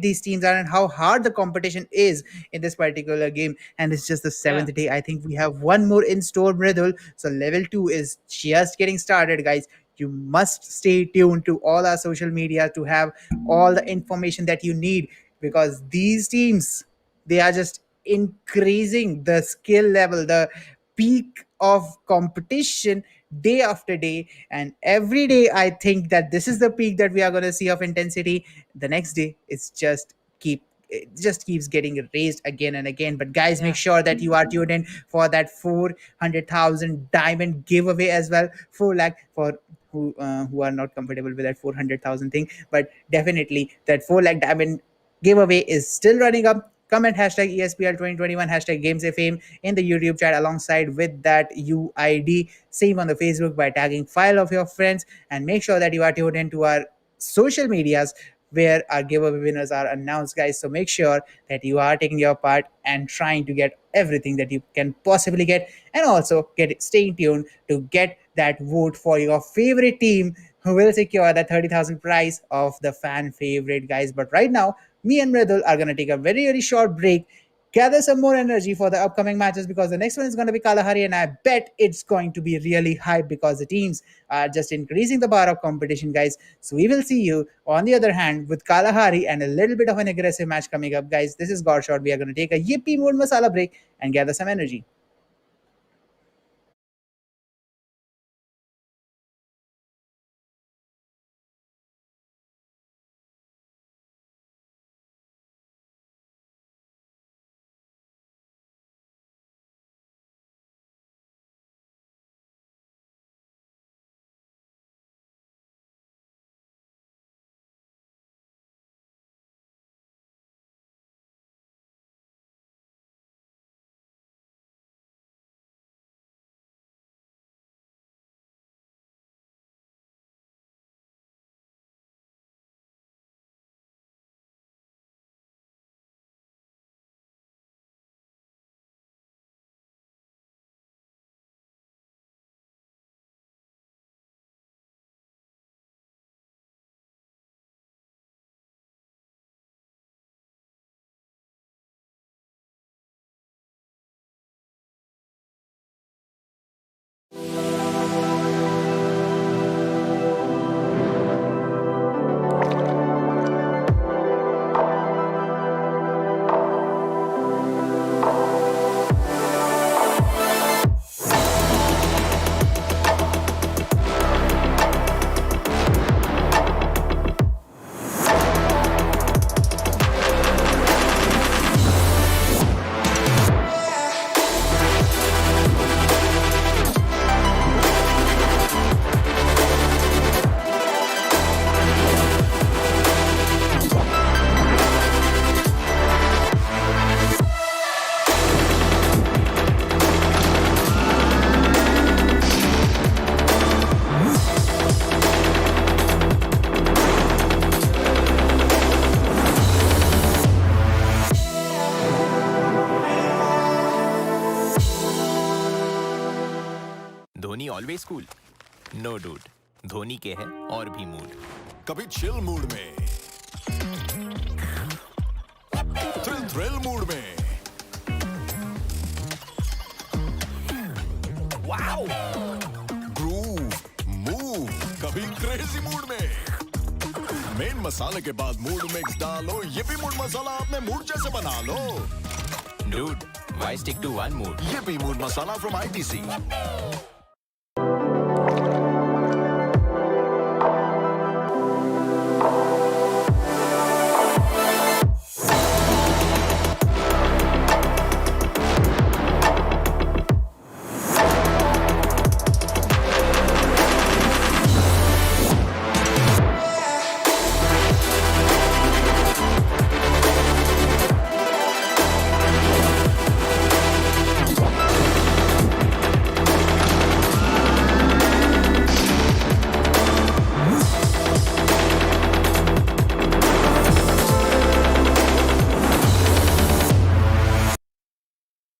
these teams are and how hard the competition is in this particular game. And it's just the yeah, seventh day. I think we have one more in store, Mridul. So level 2 is just getting started, guys. You must stay tuned to all our social media to have all the information that you need, because these teams, they are just increasing the skill level, the peak of competition day after day. And every day I think that this is the peak that we are going to see of intensity. The next day it's just keep it just keeps getting raised again and again. But guys, make yeah. sure that you are tuned in for that 400,000 diamond giveaway as well. 4 lakh for who are not comfortable with that 400,000 thing, but definitely that 4 lakh diamond giveaway is still running up. Comment hashtag ESPL 2021 hashtag Games of Fame in the YouTube chat alongside with that UID. Same on the Facebook by tagging file of your friends, and make sure that you are tuned into our social medias where our giveaway winners are announced, guys. So make sure that you are taking your part and trying to get everything that you can possibly get, and also staying tuned to get that vote for your favorite team who will secure the 30,000 prize of the fan favorite, guys. But right now, me and Mridul are going to take a very, very short break, gather some more energy for the upcoming matches, because the next one is going to be Kalahari, and I bet it's going to be really hype because the teams are just increasing the bar of competition, guys. So we will see you on the other hand with Kalahari and a little bit of an aggressive match coming up, guys. This is Gorshot. We are going to take a yippee mode masala break and gather some energy. Dhoni always cool no dude Dhoni के है और भी mood कभी chill mood में thrill mood में wow groove move कभी crazy mood में main मसाले के बाद मूड मिक्स डालो ये भी मूड मसाला अपने मूड जैसे बना लो dude why stick to one mood ये भी मूड मसाला फ्रॉम आईटीसी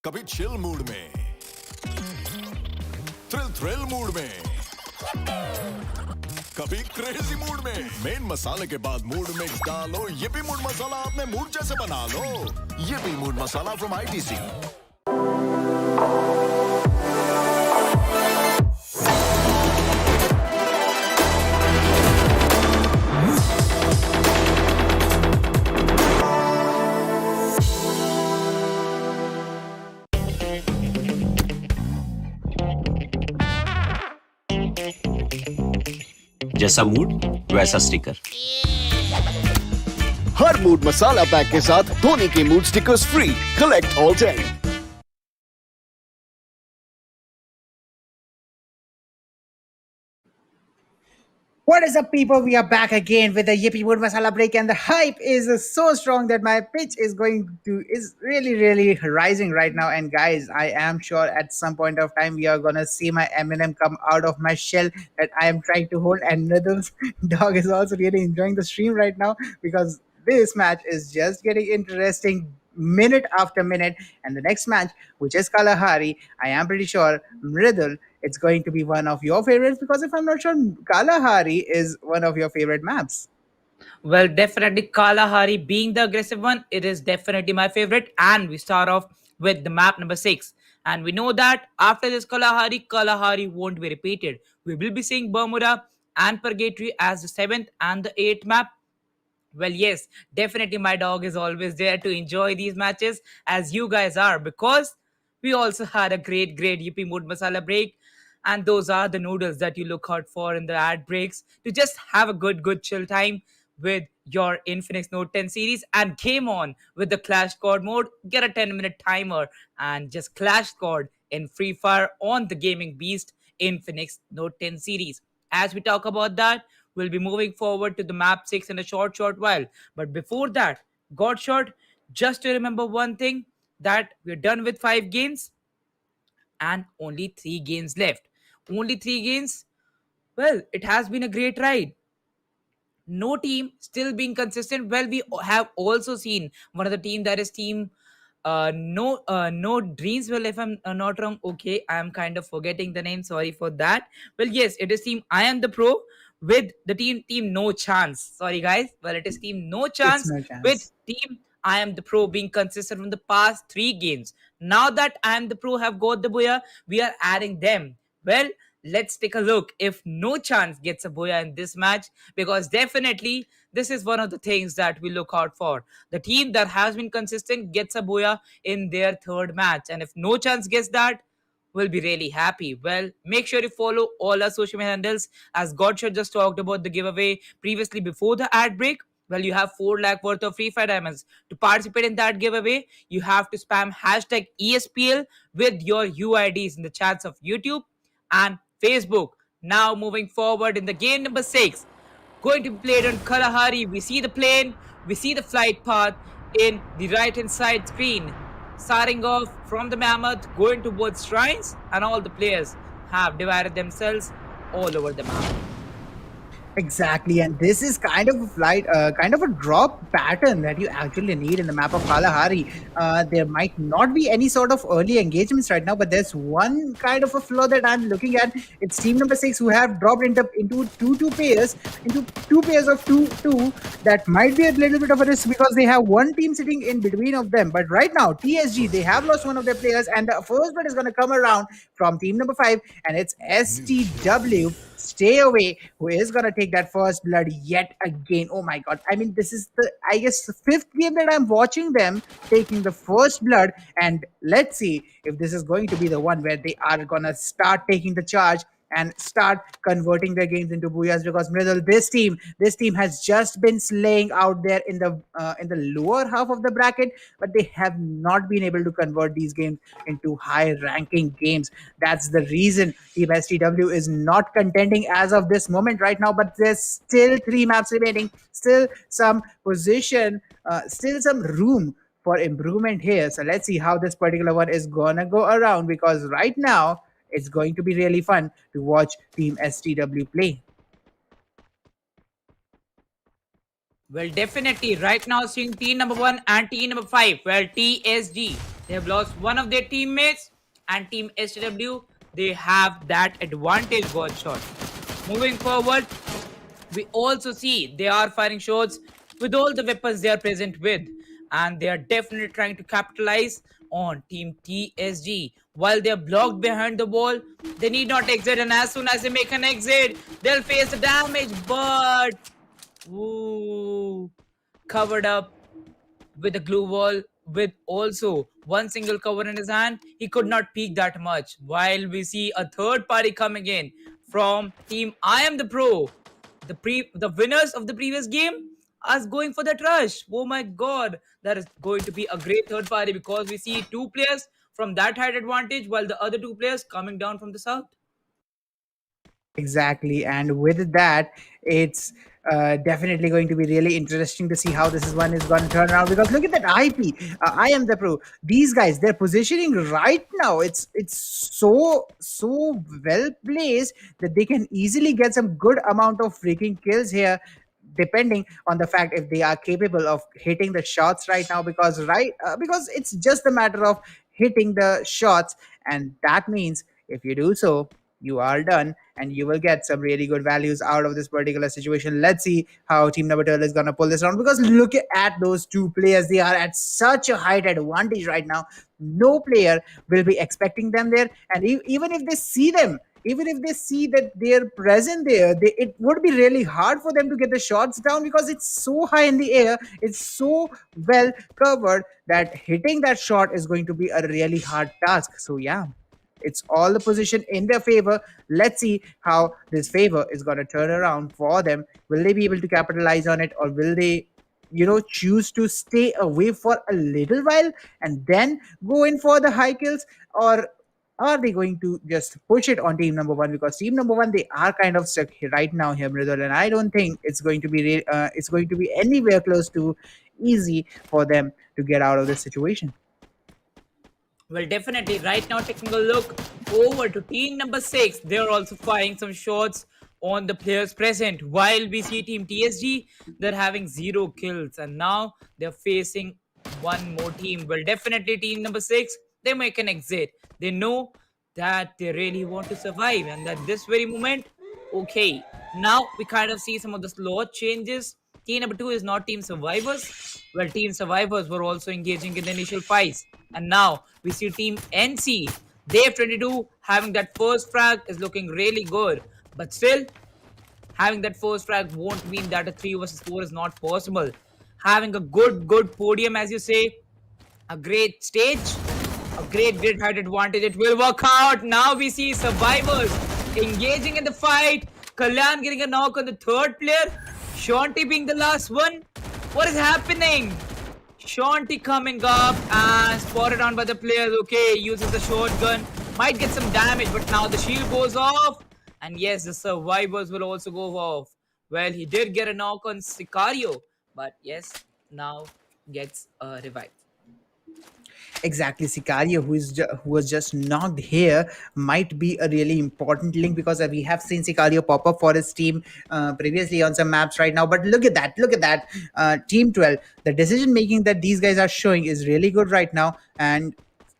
कभी चिल मूड में, थ्रिल मूड में, कभी क्रेजी मूड में। मेन मसाले के बाद मूड मिक्स डालो, yippee मूड मसाला अपने मूड जैसे बना लो। yippee mood masala from ITC। जैसा मूड वैसा स्टिकर। हर मूड मसाला पैक के साथ धोनी के mood stickers free. Collect all 10। What is up, people? We are back again with the Yippee Wood Masala break, and the hype is so strong that my pitch is really rising right now. And guys, I am sure at some point of time we are gonna see my Eminem come out of my shell that I am trying to hold. And Nidal's dog is also really enjoying the stream right now because this match is just getting interesting minute after minute. And the next match, which is Kalahari, I am pretty sure Mridul, it's going to be one of your favorites, because if I'm not sure, Kalahari is one of your favorite maps. Well, definitely Kalahari being the aggressive one, it is definitely my favorite. And we start off with the map number 6. And we know that after this Kalahari won't be repeated. We will be seeing Bermuda and Purgatory as the 7th and the 8th map. Well, yes, definitely my dog is always there to enjoy these matches, as you guys are, because we also had a great Yippee Mood Masala break. And those are the noodles that you look out for in the ad breaks to just have a good chill time with your Infinix Note 10 series. And game on with the Clash Squad mode. Get a 10-minute timer and just Clash Squad in Free Fire on the Gaming Beast Infinix Note 10 series. As we talk about that, we'll be moving forward to the map 6 in a short while. But before that, Godshot, just to remember one thing, that we're done with 5 games and only 3 games left. Only 3 games. Well, it has been a great ride. No team still being consistent. Well, we have also seen one of the team, that is team no dreams. Well, if I'm not wrong, okay, I am kind of forgetting the name, sorry for that. Well, yes, it is team I am the pro with the team no chance, sorry guys. Well, it is team no It's chance no with chance. team I am the pro being consistent from the past 3 games. Now that I am the pro have got the booyah, we are adding them. Well, let's take a look if no chance gets a booyah in this match, because definitely this is one of the things that we look out for. The team that has been consistent gets a booyah in their 3rd match, and if no chance gets that, we'll be really happy. Well, make sure you follow all our social media handles, as Godshot just talked about the giveaway previously before the ad break. Well, you have 4 lakh worth of free fire diamonds. To participate in that giveaway, you have to spam hashtag ESPL with your UIDs in the chats of YouTube and Facebook. Now moving forward in the game number 6, going to be played on Kalahari. We see the plane, we see the flight path in the right hand side screen. Starting off from the Mammoth, going towards shrines, and all the players have divided themselves all over the map. Exactly, and this is kind of a kind of a drop pattern that you actually need in the map of Kalahari. There might not be any sort of early engagements right now, but there's one kind of a flaw that I'm looking at. It's team number 6 who have dropped into two pairs, into 2 pairs of 2. That might be a little bit of a risk because they have one team sitting in between of them. But right now, TSG, they have lost one of their players, and the first one is going to come around from team number 5, and it's STW. Stay away, who is gonna take that first blood yet again. Oh my god, I mean, this is the, I guess, 5th game that I'm watching them taking the first blood, and let's see if this is going to be the one where they are gonna start taking the charge and start converting their games into booyahs. Because Mridul, this team has just been slaying out there in the lower half of the bracket, but they have not been able to convert these games into high ranking games. That's the reason Team STW is not contending as of this moment right now. But there's still 3 maps remaining, still some position, still some room for improvement here. So let's see how this particular one is gonna go around, because right now it's going to be really fun to watch Team STW play. Well, definitely right now seeing team number 1 and team number 5. Well, TSG They have lost one of their teammates, and Team SW, they have that advantage watch shot. Moving forward, we also see they are firing shots with all the weapons they are present with, and they are definitely trying to capitalize on Team TSG. While they are blocked behind the wall, they need not exit, and as soon as they make an exit, they'll face the damage. But ooh, covered up with a glue wall, with also one single cover in his hand, he could not peek that much. While we see a third party coming in from Team I Am the Pro, the winners of the previous game are going for that rush. Oh my god, that is going to be a great third party, because we see two players from that height advantage, while the other two players coming down from the south. Exactly. And with that, it's definitely going to be really interesting to see how this is one is going to turn around, because look at that IP. I am the pro. These guys, their positioning right now, it's so well placed that they can easily get some good amount of freaking kills here, depending on the fact if they are capable of hitting the shots right now, because it's just a matter of hitting the shots, and that means if you do so, you are done and you will get some really good values out of this particular situation. Let's see how team number 12 is going to pull this around, because look at those two players. They are at such a height advantage right now. No player will be expecting them there, and even if they see them, even if they see that they're present there, it would be really hard for them to get the shots down, because it's so high in the air, it's so well covered that hitting that shot is going to be a really hard task. So yeah, it's all the position in their favor. Let's see how this favor is going to turn around for them. Will they be able to capitalize on it, or will they, choose to stay away for a little while and then go in for the high kills? Or are they going to just push it on team number one? Because team number one, they are kind of stuck here right now here, Mridul, and I don't think it's going to be it's going to be anywhere close to easy for them to get out of this situation. Well, definitely. Right now, taking a look over to team number 6, they're also firing some shots on the players present. While we see Team TSG, they're having 0 kills, and now they're facing one more team. Well, definitely, team number 6, they make an exit. They know that they really want to survive, and at this very moment, okay, now we kind of see some of the slot changes. Team number 2 is not Team Survivors. Well, Team Survivors were also engaging in the initial fights. And now we see Team NC. They have 22 having that first frag is looking really good. But still, having that first frag won't mean that a 3 versus 4 is not possible. Having a good podium, as you say, a great stage, a great height advantage, it will work out. Now we see Survivors engaging in the fight. Kalyan getting a knock on the third player. Shanti being the last one. What is happening? Shanti coming up and spotted on by the players. Okay, uses the shotgun. Might get some damage, but now the shield goes off. And yes, the Survivors will also go off. Well, he did get a knock on Sicario, but yes, now gets revived. Exactly, Sicario, who was just knocked here, might be a really important link, because we have seen Sicario pop up for his team previously on some maps right now. But look at that, Team 12. The decision making that these guys are showing is really good right now, and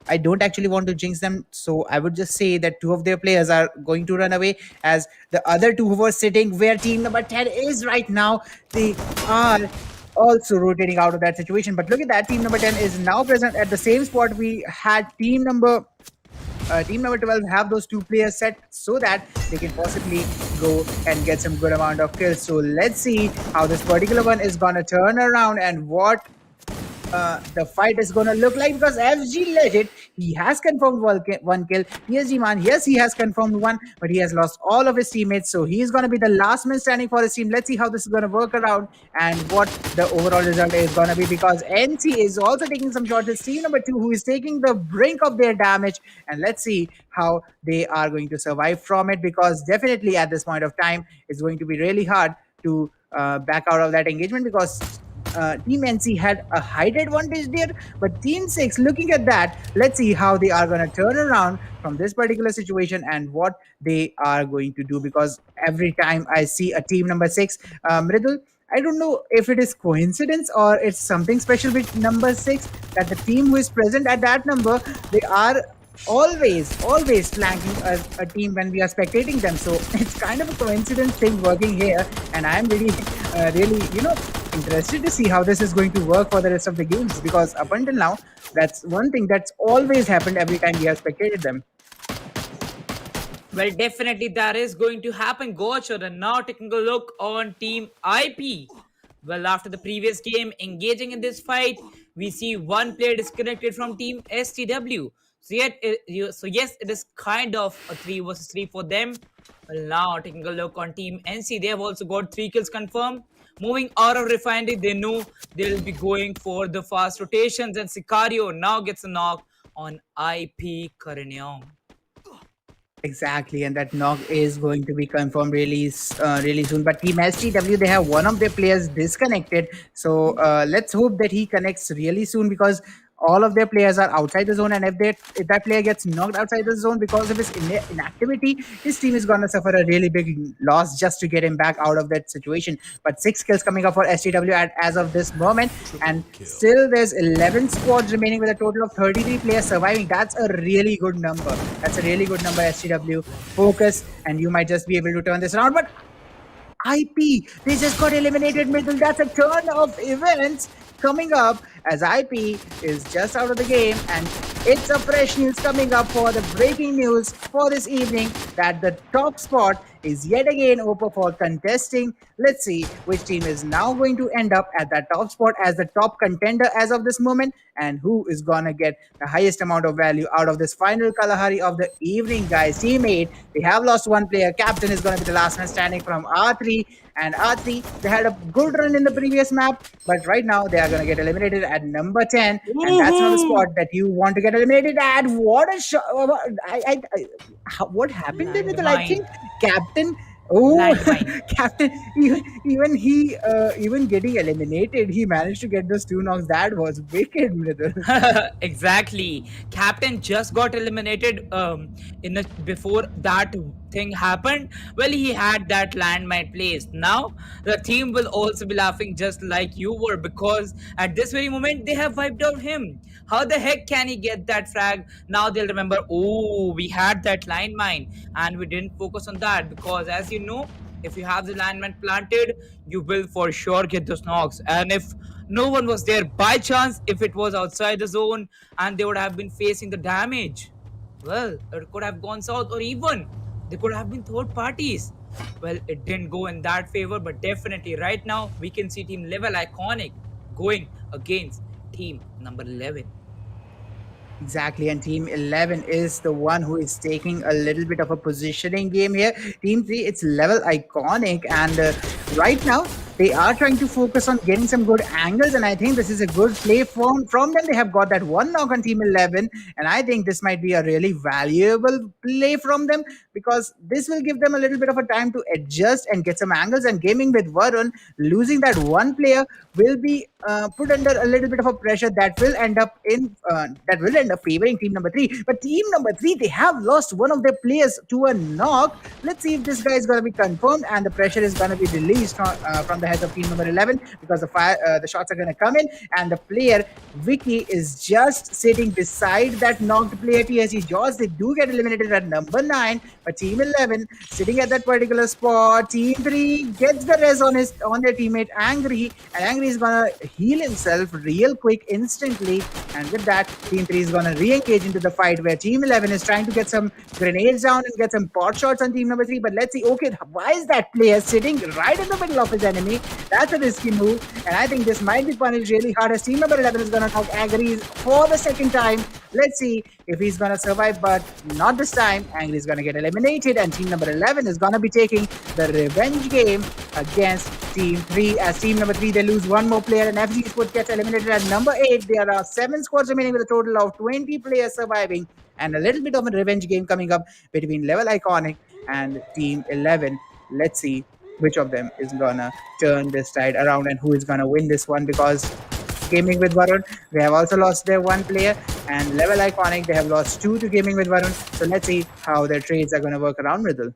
I don't actually want to jinx them, so I would just say that 2 of their players are going to run away, as the other 2 who were sitting where team number 10 is right now, they are also rotating out of that situation. But look at that, team number 10 is now present at the same spot we had team number 12 have those 2 players set, so that they can possibly go and get some good amount of kills. So let's see how this particular one is gonna turn around and what the fight is gonna look like, because FG Legit, he has confirmed one kill. TSG Man, yes, he has confirmed one, but he has lost all of his teammates, so he is gonna be the last man standing for his team. Let's see how this is gonna work around and what the overall result is gonna be, because NC is also taking some shots. It's team number 2 who is taking the brink of their damage, and let's see how they are going to survive from it, because definitely at this point of time it's going to be really hard to back out of that engagement, because Team NC had a height advantage there, but Team 6, looking at that, let's see how they are going to turn around from this particular situation and what they are going to do, because every time I see a team number 6, Mridul, I don't know if it is coincidence or it's something special with number 6, that the team who is present at that number, they are always flanking a team when we are spectating them. So it's kind of a coincidence thing working here, and I'm really interested to see how this is going to work for the rest of the games, because up until now, that's one thing that's always happened every time we have spectated them. Well, definitely that is going to happen, Goch. And now taking a look on Team IP. Well, after the previous game, engaging in this fight, we see one player disconnected from Team STW. So yes, it is kind of a 3 versus 3 for them. Well, now taking a look on Team NC, they have also got 3 kills confirmed. Moving out of Refinery, they know they'll be going for the fast rotations, and Sicario now gets a knock on IP Karaneon. Exactly, and that knock is going to be confirmed really soon. But Team STW, they have one of their players disconnected, so let's hope that he connects really soon, because all of their players are outside the zone, and if that player gets knocked outside the zone because of his inactivity, his team is gonna suffer a really big loss just to get him back out of that situation. But 6 kills coming up for STW as of this moment, and still there's 11 squads remaining with a total of 33 players surviving. That's a really good number. STW. Focus, and you might just be able to turn this around. But IP, they just got eliminated middle. That's a turn of events coming up, as IP is just out of the game, and it's a fresh news coming up for the breaking news for this evening, that the top spot is yet again open for contesting. Let's see which team is now going to end up at that top spot as the top contender as of this moment, and who is gonna get the highest amount of value out of this final Kalahari of the evening, guys. Teammate, they have lost one player. Captain is gonna be the last man standing from R3, and R3, they had a good run in the previous map, but right now they are going to get eliminated at number 10, and that's not the spot that you want to get eliminated at. What a shot! What happened there with, I think, Captain? Oh, Captain! Even getting eliminated, he managed to get those 2 knocks. That was wicked, Mridul. Exactly. Captain just got eliminated before that thing happened. Well, he had that landmine placed. Now the team will also be laughing just like you were, because at this very moment they have wiped out him. How the heck can he get that frag? Now they'll remember, oh, we had that landmine and we didn't focus on that, because as you know, if you have the landmine planted, you will for sure get those knocks. And if no one was there by chance, if it was outside the zone and they would have been facing the damage, well, it could have gone south, or even they could have been third parties. Well, it didn't go in that favor, but definitely right now we can see team level iconic going against team number 11. Exactly, and Team 11 is the one who is taking a little bit of a positioning game here. Team 3, it's level iconic, and right now they are trying to focus on getting some good angles, and I think this is a good play from them. They have got that one knock on Team 11, and I think this might be a really valuable play from them, because this will give them a little bit of a time to adjust and get some angles. And gaming with Varun, losing that one player will be put under a little bit of a pressure that will end up favoring team number 3. But team number 3, they have lost one of their players to a knock. Let's see if this guy is going to be confirmed and the pressure is going to be released from the heads of team number 11, because the shots are going to come in, and the player Vicky is just sitting beside that knocked player TSG Jodz. They do get eliminated at number 9, but team 11 sitting at that particular spot. Team 3 gets the res on their teammate Angry, and Angry is gonna heal himself real quick instantly, and with that team 3 is gonna re-engage into the fight, where team 11 is trying to get some grenades down and get some pot shots on team number 3. But let's see, okay, why is that player sitting right in the middle of his enemy? That's a risky move, and I think this might be punished really hard, as team number 11 is gonna knock Angry for the second time. Let's see if he's gonna survive, but not this time. Angry is gonna get eliminated, and team number 11 is gonna be taking the revenge game against team 3. As team number 3, they lose one more player, and FG-ESPORTS gets eliminated at number 8. There are 7 squads remaining with a total of 20 players surviving, and a little bit of a revenge game coming up between Level Iconic and team 11. Let's see which of them is gonna turn this tide around and who is gonna win this one, because Gaming with Varun, they have also lost their one player, and Level Iconic, they have lost 2 to Gaming with Varun. So let's see how their trades are going to work around, Mridul.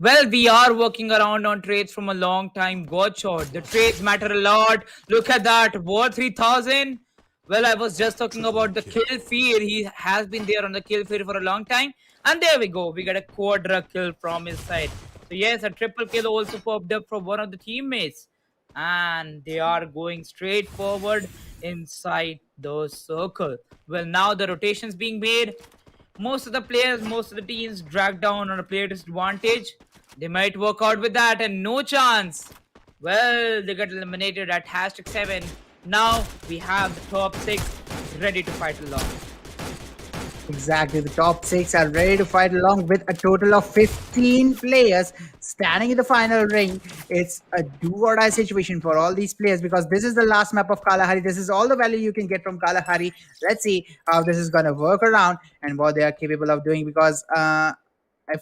Well, we are working around on trades from a long time. God shot. The trades matter a lot. Look at that. War 3000. Well, I was just talking about the kill feed. He has been there on the kill feed for a long time. And there we go. We got a quadra kill from his side. So, yes, a triple kill also popped up from one of the teammates. And they are going straight forward inside the circle. Well, now the rotations being made. Most of the players, most of the teams drag down on a player disadvantage. They might work out with that and no chance. Well, they got eliminated at hashtag 7. Now we have the top 6 ready to fight along. Exactly. The top six are ready to fight along with a total of 15 players standing in the final ring. It's a do or die situation for all these players because this is the last map of Kalahari. This is all the value you can get from Kalahari. Let's see how this is going to work around and what they are capable of doing because I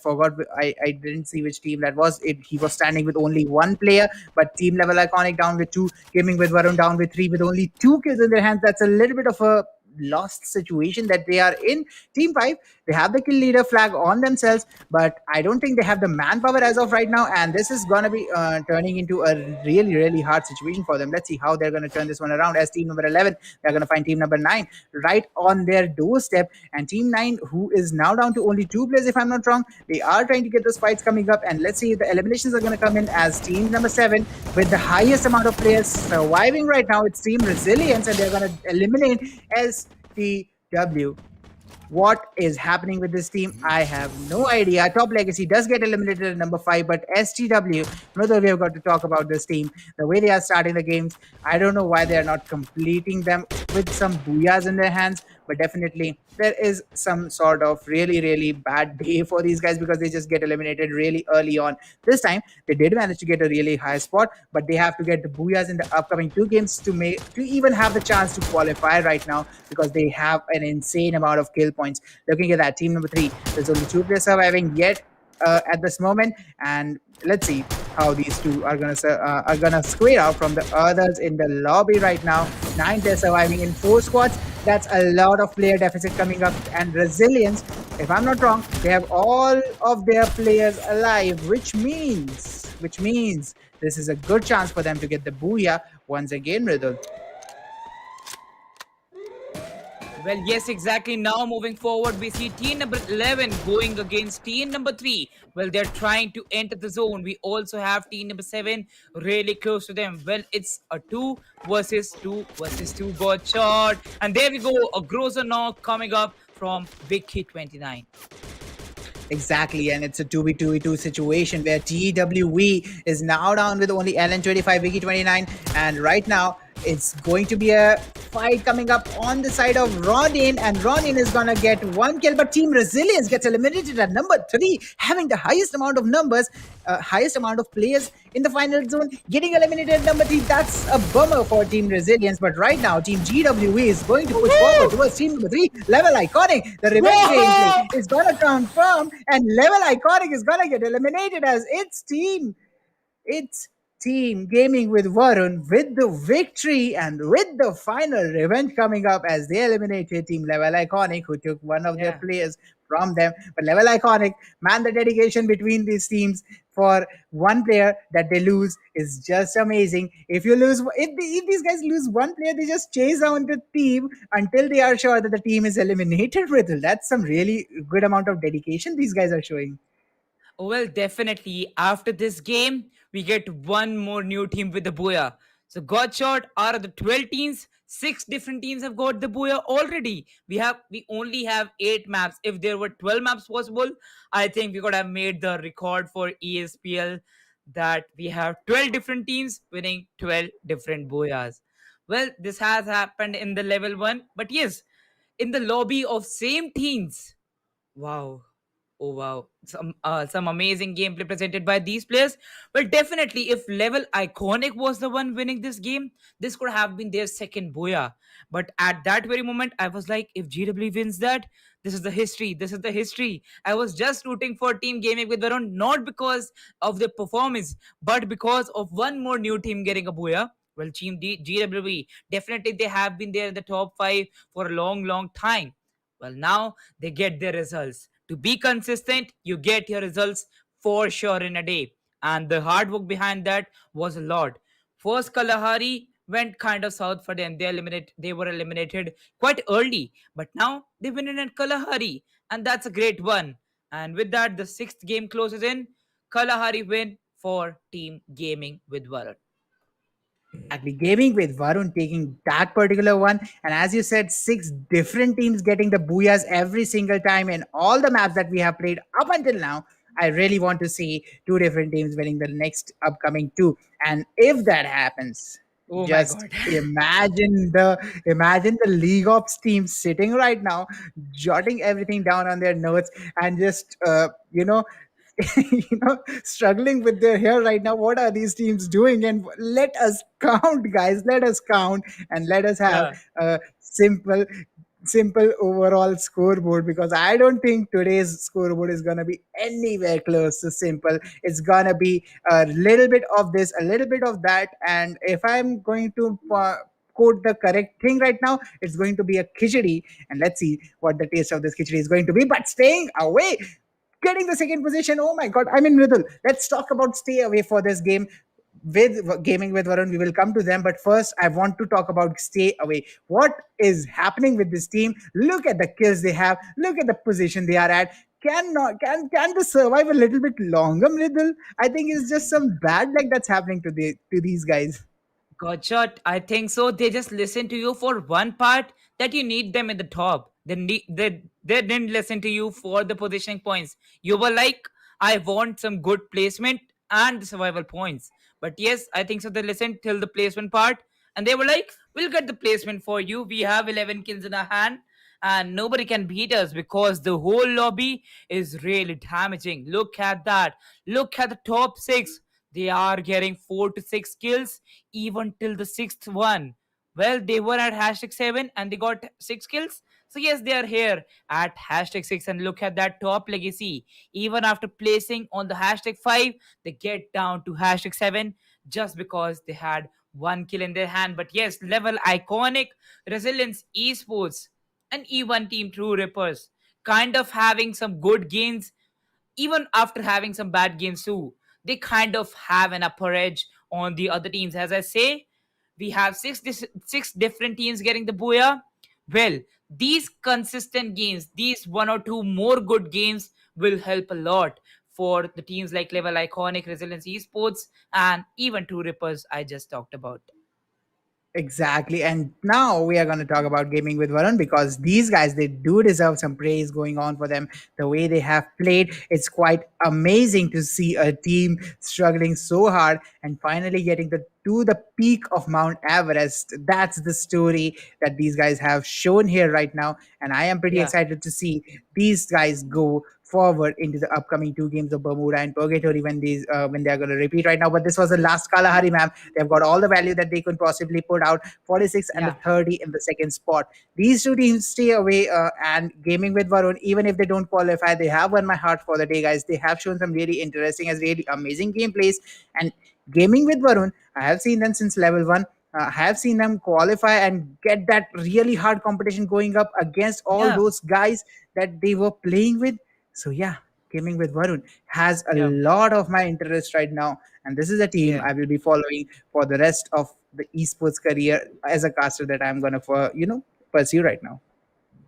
forgot. I didn't see which team that was. He was standing with only one player, but team level iconic down with two, gaming with Varun down with three, with only two kills in their hands. That's a little bit of a lost situation that they are in. Team 5, they have the kill leader flag on themselves, but I don't think they have the manpower as of right now, and this is going to be turning into a really, really hard situation for them. Let's see how they're going to turn this one around. As team number 11, they're going to find team number 9 right on their doorstep, and team 9, who is now down to only 2 players if I'm not wrong, they are trying to get those fights coming up, and let's see if the eliminations are going to come in as team number 7 with the highest amount of players surviving right now. It's team Resilience, and they're going to eliminate STW. What is happening with this team? I have no idea. Top Legacy does get eliminated at number 5, but STW, another we have got to talk about this team. The way they are starting the games, I don't know why they are not completing them with some booyahs in their hands, but definitely there is some sort of really, really bad day for these guys because they just get eliminated really early on. This time, they did manage to get a really high spot, but they have to get the booyahs in the upcoming 2 games to even have the chance to qualify right now because they have an insane amount of kill points. Looking at that, team number 3, there's only 2 players surviving yet at this moment, and let's see how these two are gonna square out from the others in the lobby right now. 9 players surviving in 4 squads. That's a lot of player deficit coming up, and Resilience, if I'm not wrong, they have all of their players alive, which means this is a good chance for them to get the booyah once again, Riddle. Well, yes, exactly. Now moving forward, we see team number 11 going against team number 3. Well, they're trying to enter the zone. We also have team number 7 really close to them. Well, it's a 2 versus 2 versus 2 got shot. And there we go, a grosser knock coming up from Vicky29. Exactly, and it's a 2v2v2 situation where TWE is now down with only LN25, Vicky 29, and right now it's going to be a fight coming up on the side of Ronin, and Ronin is gonna get 1 kill, but Team Resilience gets eliminated at number 3, having the highest amount of numbers, highest amount of players in the final zone, getting eliminated at number 3. That's a bummer for Team Resilience, but right now Team GWE is going to push forward towards Team number 3, Level Iconic. The revenge gameplay is gonna confirm, and Level Iconic is gonna get eliminated as its team gaming with Varun with the victory and with the final revenge coming up as they eliminated team Level Iconic, who took one of their players from them. But Level Iconic, man, the dedication between these teams for one player that they lose is just amazing. If these guys lose one player, they just chase down the team until they are sure that the team is eliminated. Riddle, that's some really good amount of dedication these guys are showing. Well, definitely. After this game, we get one more new team with the Booyah. So, got shot out of the 12 teams. 6 different teams have got the Booyah already. We only have 8 maps. If there were 12 maps possible, I think we could have made the record for ESPL that we have 12 different teams winning 12 different Booyahs. Well, this has happened in the level 1, but yes, in the lobby of same teams. Wow. Oh wow, some amazing gameplay presented by these players. Well, definitely, if Level Iconic was the one winning this game, this could have been their second Booyah. But at that very moment, I was like, if GW wins that, this is the history. This is the history. I was just rooting for Team Gaming with Varun, not because of their performance, but because of one more new team getting a Booyah. Well, Team GWE, definitely they have been there in the top 5 for a long, long time. Well, now they get their results. To be consistent, you get your results for sure in a day. And the hard work behind that was a lot. First, Kalahari went kind of south for them. They were eliminated quite early, but now they win in Kalahari, and that's a great one. And with that, the sixth game closes in. Kalahari win for Team Gaming with Varun. Exactly. Gaming with Varun taking that particular one. And as you said, six different teams getting the booyahs every single time in all the maps that we have played up until now. I really want to see two different teams winning the next upcoming two. And if that happens, Oh my just god. imagine the League Ops team sitting right now, jotting everything down on their notes and just struggling with their hair right now. What are these teams doing? And let us count, guys. Let us count and let us have Yeah. a simple overall scoreboard, because I don't think today's scoreboard is gonna be anywhere close to simple. It's gonna be a little bit of this, a little bit of that, and if I'm going to quote the correct thing right now, it's going to be a khichdi, and let's see what the taste of this khichdi is going to be. But staying away, getting the second position. Oh my god! I'm in middle. Let's talk about stay away for this game with gaming with Varun. We will come to them, but first I want to talk about stay away. What is happening with this team? Look at the kills they have. Look at the position they are at. Can they survive a little bit longer, Mridul? I think it's just some bad luck that's happening to these guys. Gotcha. I think so. They just listen to you for one part that you need them in the top. They didn't listen to you for the positioning points. You were like, I want some good placement and the survival points. But yes, I think so. They listened till the placement part, and they were like, we'll get the placement for you. We have 11 kills in our hand, and nobody can beat us because the whole lobby is really damaging. Look at that. Look at the top six. They are getting 4 to 6 kills even till the sixth one. Well, they were at hashtag 7 and they got 6 kills. So, yes, they are here at hashtag 6. And look at that top legacy. Even after placing on the hashtag 5, they get down to hashtag 7 just because they had one kill in their hand. But yes, level iconic, resilience, esports, and E1 team True Rippers kind of having some good gains even after having some bad games too. They kind of have an upper edge on the other teams. As I say, we have six different teams getting the booyah. Well, these consistent games, these one or two more good games will help a lot for the teams like Level Iconic, Resilience Esports, and even Two Rippers I just talked about. Exactly. And now we are going to talk about gaming with Varun, because these guys, they do deserve some praise going on for them. The way they have played, it's quite amazing to see a team struggling so hard and finally getting to the peak of Mount Everest. That's the story that these guys have shown here right now. And I am pretty Yeah, excited to see these guys go forward into the upcoming two games of Bermuda and Purgatory when they are going to repeat right now. But this was the last Kalahari map. They've got all the value that they could possibly put out, 46 and the yeah, 30 in the second spot. These two teams stay away, and gaming with Varun, even if they don't qualify, they have won my heart for the day, guys. They have shown some really interesting as really amazing gameplays. And gaming with Varun, I have seen them since level 1. I have seen them qualify and get that really hard competition going up against all yeah, those guys that they were playing with. So yeah, gaming with Varun has a yeah, lot of my interest right now, and this is a team yeah. I will be following for the rest of the esports career as a caster that I'm gonna pursue right now.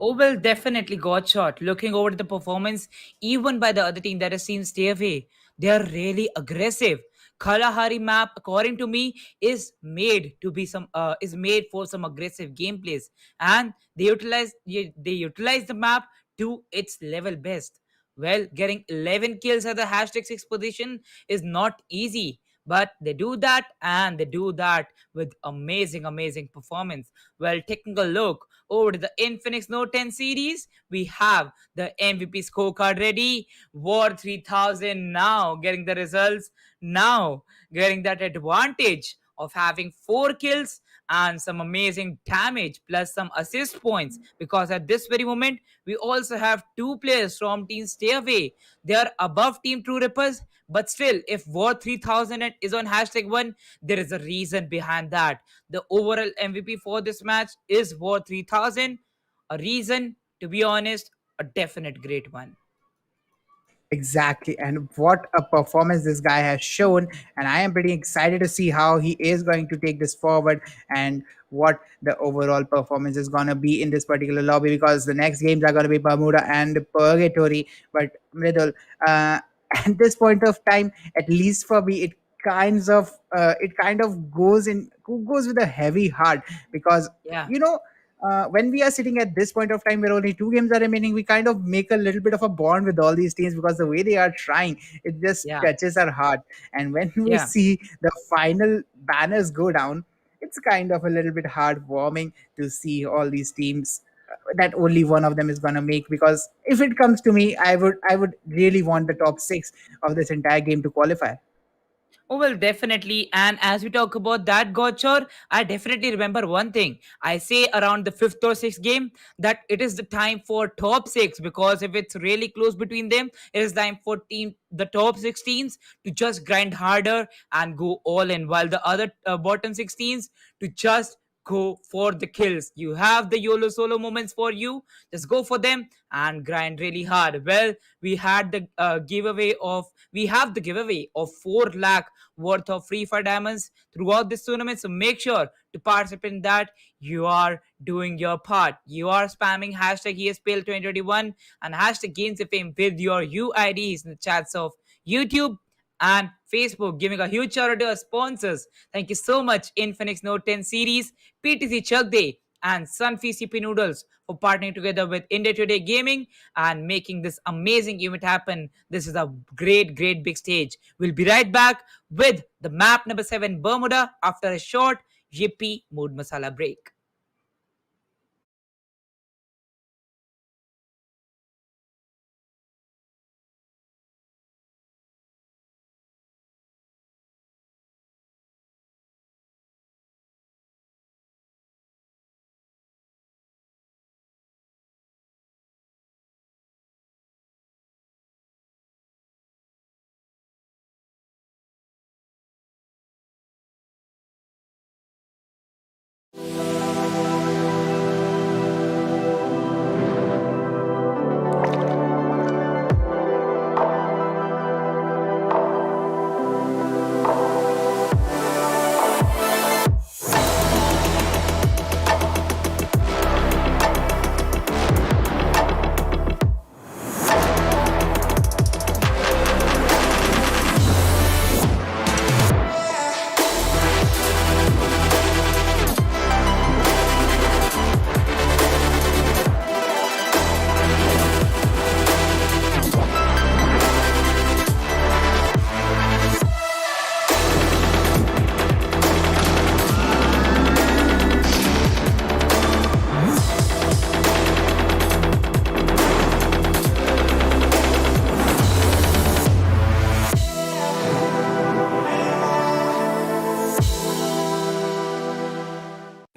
Oh, well, definitely got shot. Looking over the performance, even by the other team that has seen stay away, they are really aggressive. Kalahari map, according to me, is made for some aggressive gameplays, and they utilize the map to its level best. Well, getting 11 kills at the hashtag 6 position is not easy, but they do that, and they do that with amazing performance. Well, taking a look over to the Infinix Note 10 series, we have the MVP scorecard ready. War 3000 now getting the results, now getting that advantage of having 4 kills and some amazing damage plus some assist points, because at this very moment we also have two players from Team Stay Away. They are above Team True Rippers, but still, if War 3000 is on hashtag 1, there is a reason behind that. The overall MVP for this match is War 3000. A reason, to be honest, a definite great one. Exactly, and what a performance this guy has shown. And I am pretty excited to see how he is going to take this forward and what the overall performance is going to be in this particular lobby, because the next games are going to be Bermuda and Purgatory. But Mridul, uh, at this point of time, at least for me, it kind of goes with a heavy heart, because Yeah, you know when we are sitting at this point of time where only two games are remaining, we kind of make a little bit of a bond with all these teams, because the way they are trying, it just yeah, touches our heart. And when we yeah. see the final banners go down, it's kind of a little bit heartwarming to see all these teams that only one of them is going to make. Because if it comes to me, I would really want the top 6 of this entire game to qualify. Oh, well, definitely. And as we talk about that, Gochor, I definitely remember one thing. I say around the fifth or sixth game that it is the time for top six, because if it's really close between them, it is time for the top 16s to just grind harder and go all in, while the other bottom 16s to just go for the kills. You have the YOLO solo moments for you, just go for them and grind really hard. Well, we have the giveaway of 4 lakh worth of free fire diamonds throughout this tournament. So make sure to participate in that. You are doing your part. You are spamming hashtag ESPL 2021 and hashtag gains of fame with your UIDs in the chats of YouTube and Facebook, giving a huge shout out to our sponsors. Thank you so much, Infinix Note 10 series, PTC Chug Day, and Sunfeast CP Noodles for partnering together with India Today Gaming and making this amazing event happen. This is a great, great big stage. We'll be right back with the map number 7 Bermuda after a short Yippee Mood Masala break.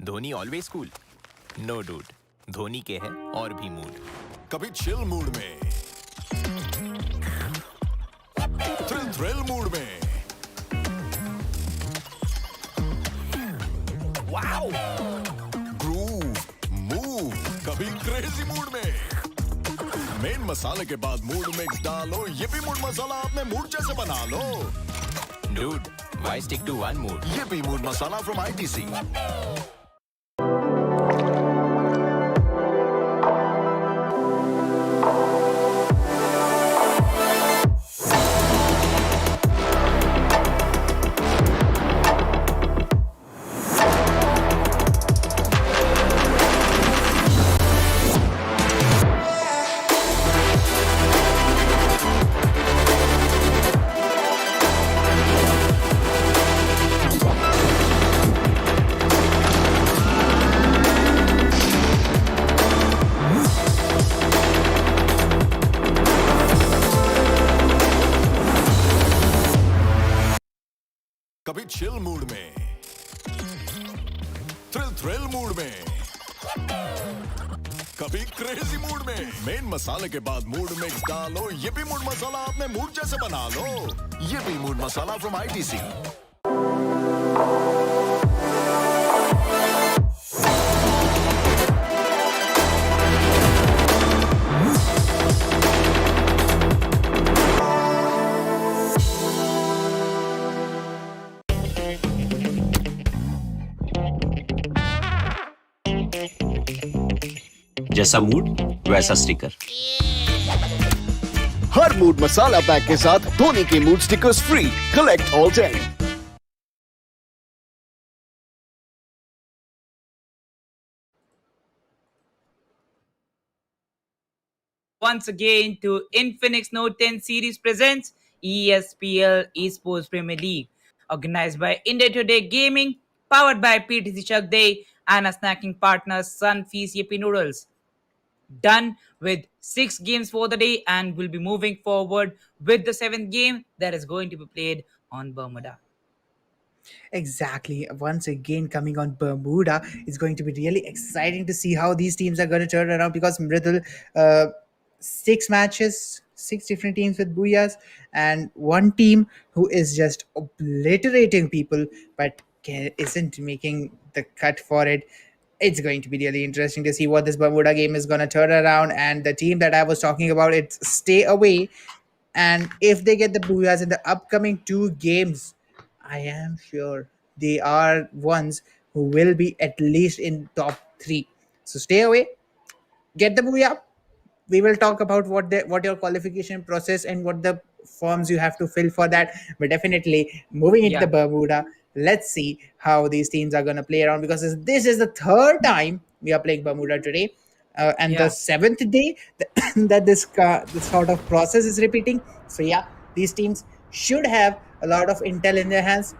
Dhoni always cool no dude Dhoni के है और भी mood कभी chill mood में thrill mood में wow groove move कभी crazy mood में main मसाले के बाद मूड मिक्स डालो ये भी मूड मसाला अपने मूड जैसे बना लो dude why stick to one mood ये भी मूड मसाला फ्रॉम आईटीसी कभी चिल मूड में थ्रिल मूड में कभी क्रेजी मूड में मेन मसाले के बाद मूड मिक्स डालो ये भी मूड मसाला अपने मूड जैसे बना लो ये भी मूड मसाला फ्रॉम आईटीसी जैसा मूड वैसा स्टिकर। हर मूड मसाला पैक के साथ धोनी के mood stickers free. Collect all 10। Once again to Infinix Note 10 series presents ESPL Esports Premier League, organized by India Today Gaming, powered by PTC Chak Day, and a snacking partner Sun Feast Yippee Noodles. Done with 6 games for the day, and we'll be moving forward with the 7th game that is going to be played on Bermuda. Exactly. Once again, coming on Bermuda, it's going to be really exciting to see how these teams are going to turn around because Mridul, 6 matches, 6 different teams with Booyahs, and one team who is just obliterating people but isn't making the cut for it. It's going to be really interesting to see what this Bermuda game is going to turn around. And the team that I was talking about, it's Stay Away. And if they get the Booyahs in the upcoming 2 games, I am sure they are ones who will be at least in top 3. So stay away, get the Booyah. We will talk about what your qualification process and what the forms you have to fill for that. But definitely moving into the Yeah, Bermuda, let's see how these teams are going to play around because this is the third time we are playing Bermuda today. And the yeah. seventh day that this sort of process is repeating. So yeah, these teams should have a lot of intel in their hands.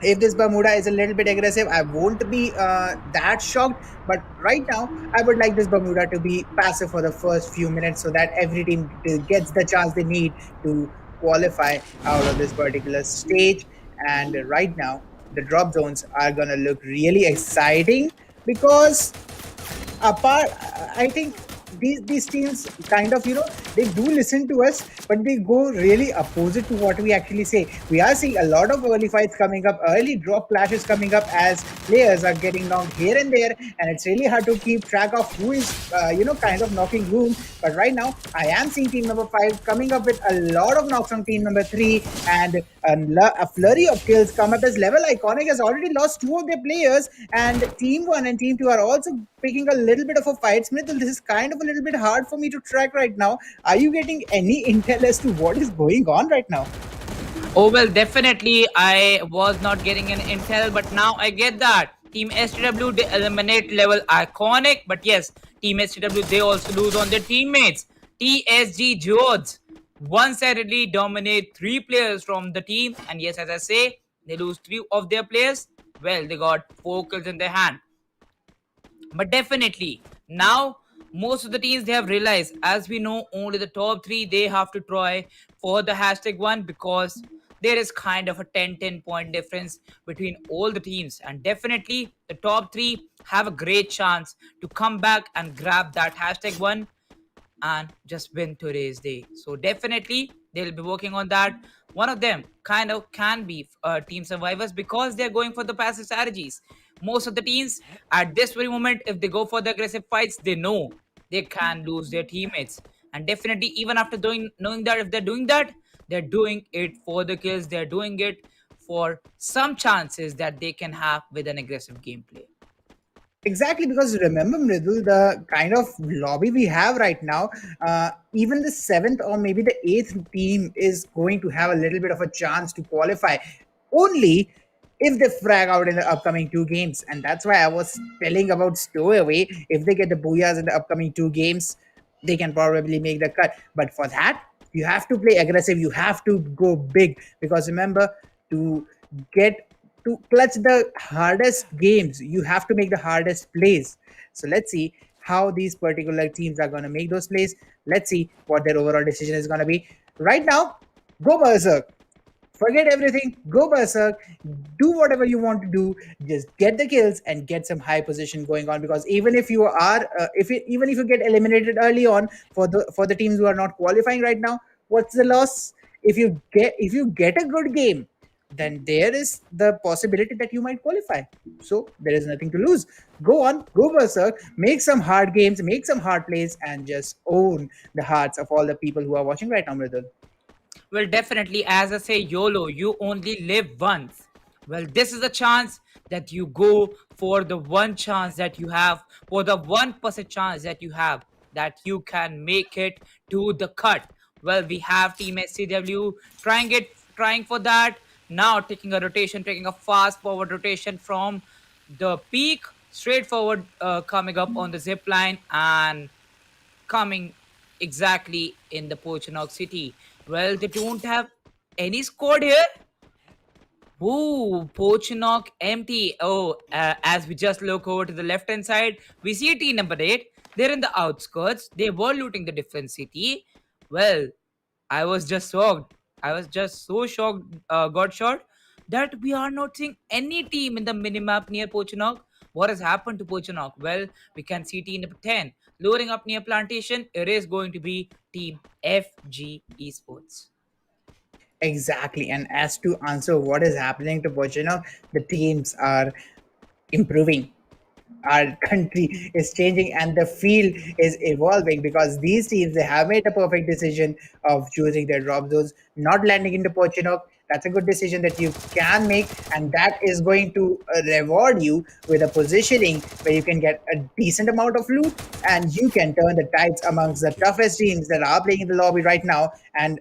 If this Bermuda is a little bit aggressive, I won't be that shocked. But right now, I would like this Bermuda to be passive for the first few minutes so that every team gets the chance they need to qualify out of this particular stage. And right now, the drop zones are going to look really exciting because apart I think these teams kind of they do listen to us, but they go really opposite to what we actually say. We are seeing a lot of early fights coming up, early drop clashes coming up as players are getting knocked here and there, and it's really hard to keep track of who is kind of knocking whom. But right now I am seeing team number 5 coming up with a lot of knocks on team number 3, and a flurry of kills come up as LVL-ICONIC has already lost 2 of their players, and team 1 and team 2 are also picking a little bit of a fight. Smith, this is kind of a little bit hard for me to track right now. Are you getting any intel as to what is going on right now? Oh, well, definitely I was not getting an intel, but now I get that. Team STW, they eliminate level iconic, but yes, Team STW, they also lose on their teammates. TSG Jodz one-sidedly dominate 3 players from the team, and yes, as I say, they lose 3 of their players. Well, they got 4 kills in their hand. But definitely now most of the teams, they have realized, as we know, only the top 3 they have to try for the #1 because there is kind of a 10-10 point difference between all the teams, and definitely the top 3 have a great chance to come back and grab that #1 and just win today's day. So definitely they'll be working on that. One of them kind of can be team survivors because they're going for the passive strategies. Most of the teams at this very moment, if they go for the aggressive fights, they know they can lose their teammates. And definitely, even after knowing that, if they're doing that, they're doing it for the kills. They're doing it for some chances that they can have with an aggressive gameplay. Exactly, because remember, Mridul, the kind of lobby we have right now, even the 7th or maybe the 8th team is going to have a little bit of a chance to qualify only if they frag out in the upcoming 2 games. And that's why I was telling about Stowaway. If they get the Booyahs in the upcoming 2 games, they can probably make the cut. But for that, you have to play aggressive. You have to go big because remember, to get to clutch the hardest games, you have to make the hardest plays. So let's see how these particular teams are going to make those plays. Let's see what their overall decision is going to be. Right now, go berserk. Forget everything, go berserk, do whatever you want to do, just get the kills and get some high position going on. Because even if you are, even if you get eliminated early on for the teams who are not qualifying right now, what's the loss? If you get a good game, then there is the possibility that you might qualify. So there is nothing to lose. Go on, go berserk, make some hard games, make some hard plays, and just own the hearts of all the people who are watching right now, Mridul. Well, definitely, as I say, YOLO, you only live once. Well, this is the chance that you go for the one chance that you have, for the 1% chance that you have that you can make it to the cut. Well, we have Team SCW trying for that. Now taking a rotation, taking a fast forward rotation from the peak straight forward, coming up on the zip line and coming exactly in the Pochinok city. Well, they don't have any squad here. Ooh, Pochinok empty. Oh, as we just look over to the left hand side, we see team number 8. They're in the outskirts. They were looting the defense city. Well, I was just shocked. I was just so shocked, got shot, that we are not seeing any team in the minimap near Pochinok. What has happened to Pochinok? Well, we can see team number 10 loading up near Plantation. It is going to be team FG Esports. Exactly. And as to answer what is happening to Pochettino, the teams are improving. Our country is changing and the field is evolving because these teams, they have made a perfect decision of choosing their drop zones, not landing into Pochettino. That's a good decision that you can make, and that is going to reward you with a positioning where you can get a decent amount of loot and you can turn the tides amongst the toughest teams that are playing in the lobby right now. And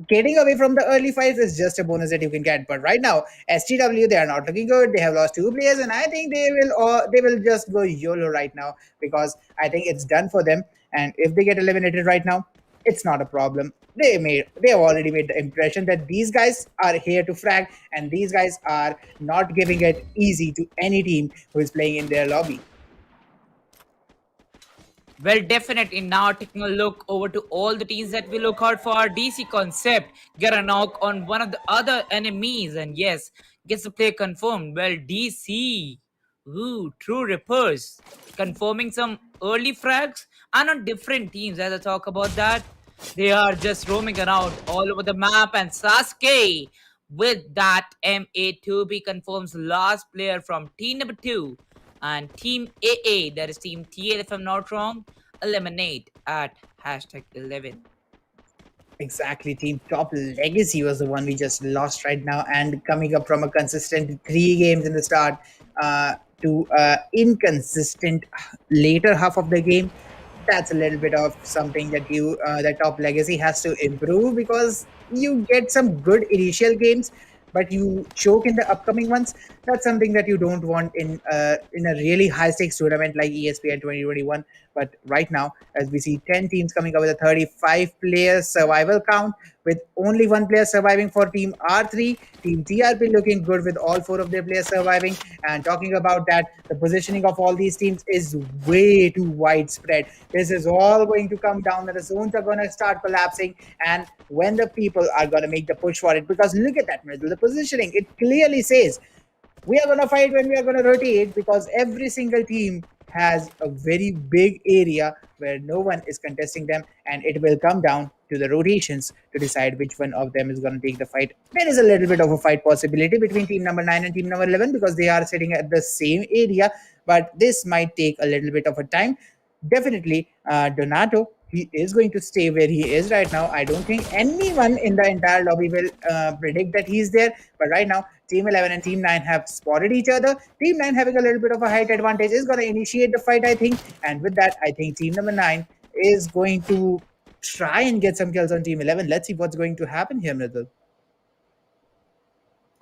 getting away from the early fights is just a bonus that you can get. But right now, STW, they are not looking good. They have lost 2 players, and I think they will just go YOLO right now because I think it's done for them. And if they get eliminated right now, it's not a problem. They have already made the impression that these guys are here to frag, and these guys are not giving it easy to any team who is playing in their lobby. Well, definitely. Now taking a look over to all the teams that we look out for. DC Concept get a knock on one of the other enemies, and yes, gets the play confirmed. Well, DC, ooh, True Rippers, confirming some early frags and on different teams. As I talk about that, they are just roaming around all over the map, and Sasuke with that MA2B confirms last player from team number 2 and team AA, that is team TL if I'm not wrong, eliminate at hashtag 11. Exactly. Team Top Legacy was the one we just lost right now, and coming up from a consistent 3 games in the start to inconsistent later half of the game. That's a little bit of something that that Top Legacy has to improve because you get some good initial games, but you choke in the upcoming ones. That's something that you don't want in a really high stakes tournament like ESPL 2021. But right now, as we see 10 teams coming up with a 35 player survival count, with only 1 player surviving for Team R3, Team TRP looking good with all 4 of their players surviving. And talking about that, the positioning of all these teams is way too widespread. This is all going to come down, and the zones are going to start collapsing. And when the people are going to make the push for it, because look at that middle, the positioning, it clearly says we are going to fight when we are going to rotate, because every single team has a very big area where no one is contesting them, and it will come down to the rotations to decide which one of them is going to take the fight. There is a little bit of a fight possibility between team number 9 and team number 11 because they are sitting at the same area, but this might take a little bit of a time. Definitely, Donato, he is going to stay where he is right now. I don't think anyone in the entire lobby will predict that he's there. But right now, Team 11 and Team 9 have spotted each other. Team 9 having a little bit of a height advantage is going to initiate the fight, I think. And with that, I think Team number 9 is going to try and get some kills on Team 11. Let's see what's going to happen here, Mridul.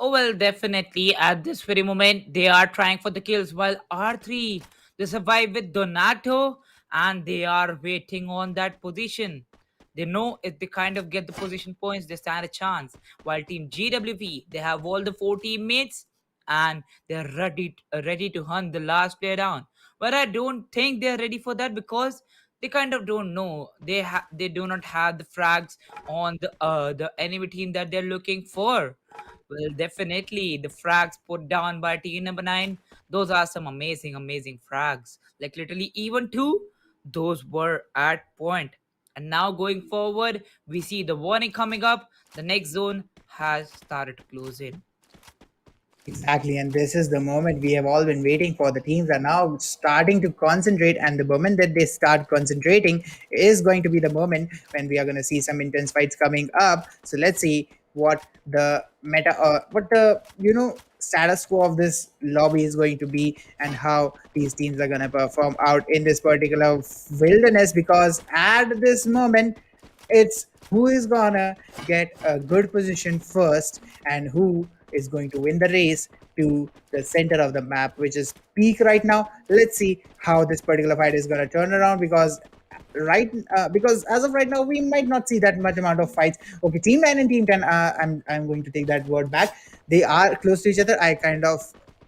Oh, well, definitely. At this very moment, they are trying for the kills, while R3, they survive with Donato and they are waiting on that position. They know if they kind of get the position points, they stand a chance. While Team GWP, they have all the 4 teammates and they're ready to hunt the last player down. But I don't think they're ready for that because they kind of don't know. They do not have the frags on the enemy team that they're looking for. Well, definitely the frags put down by team number 9. Those are some amazing frags. Like literally even 2, those were at point. And now going forward, we see the warning coming up. The next zone has started to close in. Exactly, and this is the moment we have all been waiting for. The teams are now starting to concentrate, and the moment that they start concentrating is going to be the moment when we are going to see some intense fights coming up. So let's see what the meta what the status quo of this lobby is going to be, and how these teams are going to perform out in this particular wilderness, because at this moment it's who is gonna get a good position first, and who is going to win the race to the center of the map, which is peak right now. Let's see how this particular fight is going to turn around, because as of right now we might not see that much amount of fights. Okay, team 9 and team 10, I'm going to take that word back. They are close to each other. I kind of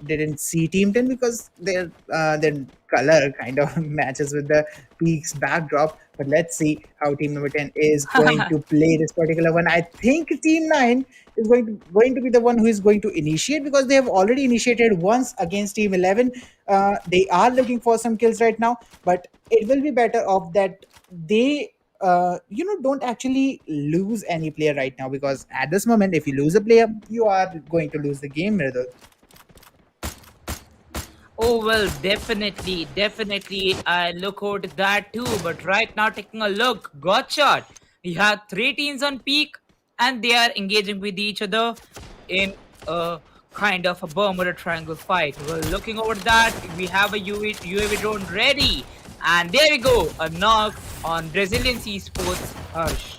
didn't see team 10 because their color kind of matches with the peaks backdrop. But let's see how team number 10 is going to play this particular one. I think team 9 is going to be the one who is going to initiate, because they have already initiated once against team 11. They are looking for some kills right now, but it will be better off that they don't actually lose any player right now, because at this moment if you lose a player, you are going to lose the game, Mridul. Oh well, definitely. I look forward to that too. But right now, taking a look, got shot. We have three teams on peak, and they are engaging with each other in a kind of a Bermuda Triangle fight. Well, looking over that, we have a UAV drone ready, and there we go, a knock on Brazilian esports. Hush.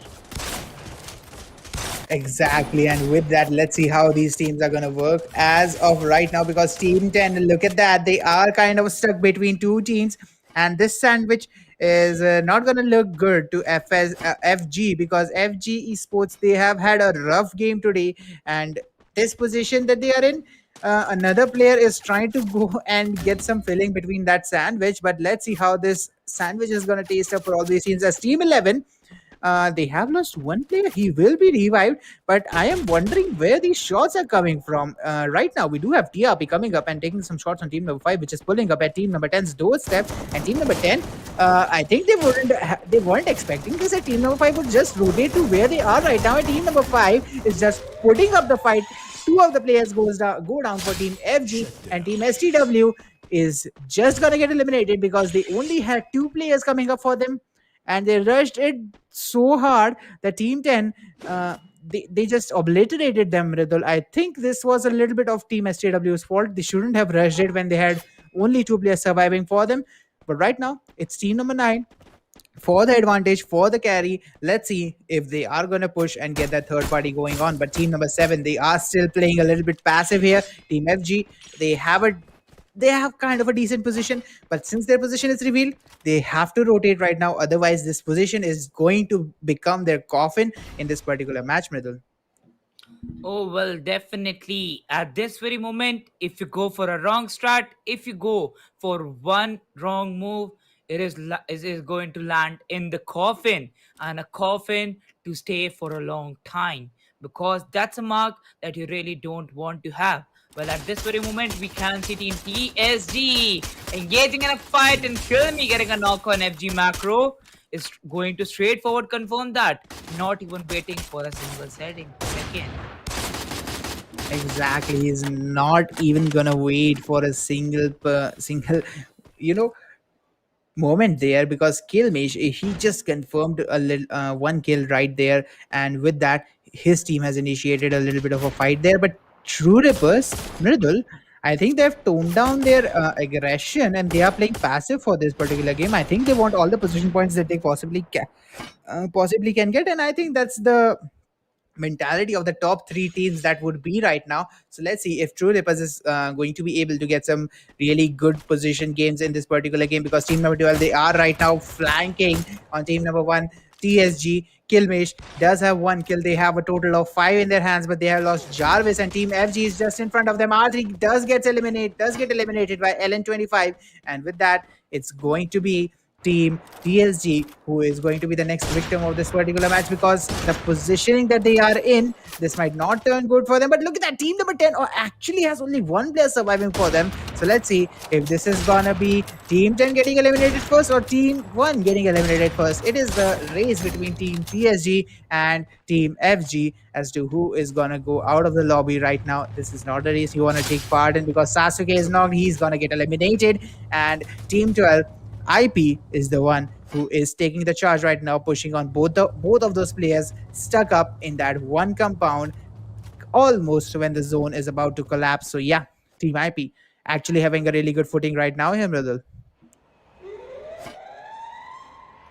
Exactly, and with that, let's see how these teams are going to work as of right now, because team 10, look at that, they are kind of stuck between two teams, and this sandwich is not going to look good to FG, because FG-ESPORTS, they have had a rough game today, and this position that they are in, another player is trying to go and get some filling between that sandwich. But let's see how this sandwich is going to taste up for all these teams. As team 11, they have lost one player. He will be revived, but I am wondering where these shots are coming from. Right now, we do have TRP coming up and taking some shots on team number 5, which is pulling up at team number 10's doorstep. And team number 10, I think they weren't expecting this. And team number 5 would just rotate to where they are right now. And team number 5 is just putting up the fight. Two of the players go down for team FG, and team STW is just gonna get eliminated because they only had two players coming up for them, and they rushed it so hard that team 10, they just obliterated them, Ridul. I think this was a little bit of team STW's fault. They shouldn't have rushed it when they had only two players surviving for them. But right now, it's team number 9 for the advantage, for the carry. Let's see if they are going to push and get that third party going on. But team number 7, they are still playing a little bit passive here. Team FG, they have kind of a decent position, but since their position is revealed, they have to rotate right now. Otherwise, this position is going to become their coffin in this particular match, Mridul. Oh, well, definitely. At this very moment, if you go for a wrong start, if you go for one wrong move, it is going to land in the coffin, and a coffin to stay for a long time, because that's a mark that you really don't want to have. Well, at this very moment, we can see Team TSG engaging in a fight, and Filmy getting a knock on FG macro is going to straightforward confirm that, not even waiting for a single second. Exactly, he's not even gonna wait for a single, you know, moment there, because Killmesh, he just confirmed a little one kill right there, and with that, his team has initiated a little bit of a fight there. But True Rippers, Mridul, I think they've toned down their aggression, and they are playing passive for this particular game. I think they want all the position points that they possibly can get, and I think that's the mentality of the top three teams that would be right now. So let's see if True Rippers is going to be able to get some really good position games in this particular game, because team number 12, they are right now flanking on team number 1, TSG. Killmesh does have one kill. They have a total of 5 in their hands, but they have lost Jarvis, and team FG is just in front of them. R3 does get eliminated by LN25, and with that, it's going to be team TSG who is going to be the next victim of this particular match, because the positioning that they are in, this might not turn good for them. But look at that, team number 10 actually has only one player surviving for them. So let's see if this is gonna be team 10 getting eliminated first or team 1 getting eliminated first. It is the race between team TSG and team FG as to who is gonna go out of the lobby right now. This is not a race you want to take part in, because Sasuke is knocked, he's gonna get eliminated, and team 12, IP is the one who is taking the charge right now, pushing on both of those players stuck up in that one compound almost when the zone is about to collapse. So yeah, Team IP actually having a really good footing right now here, Mridul.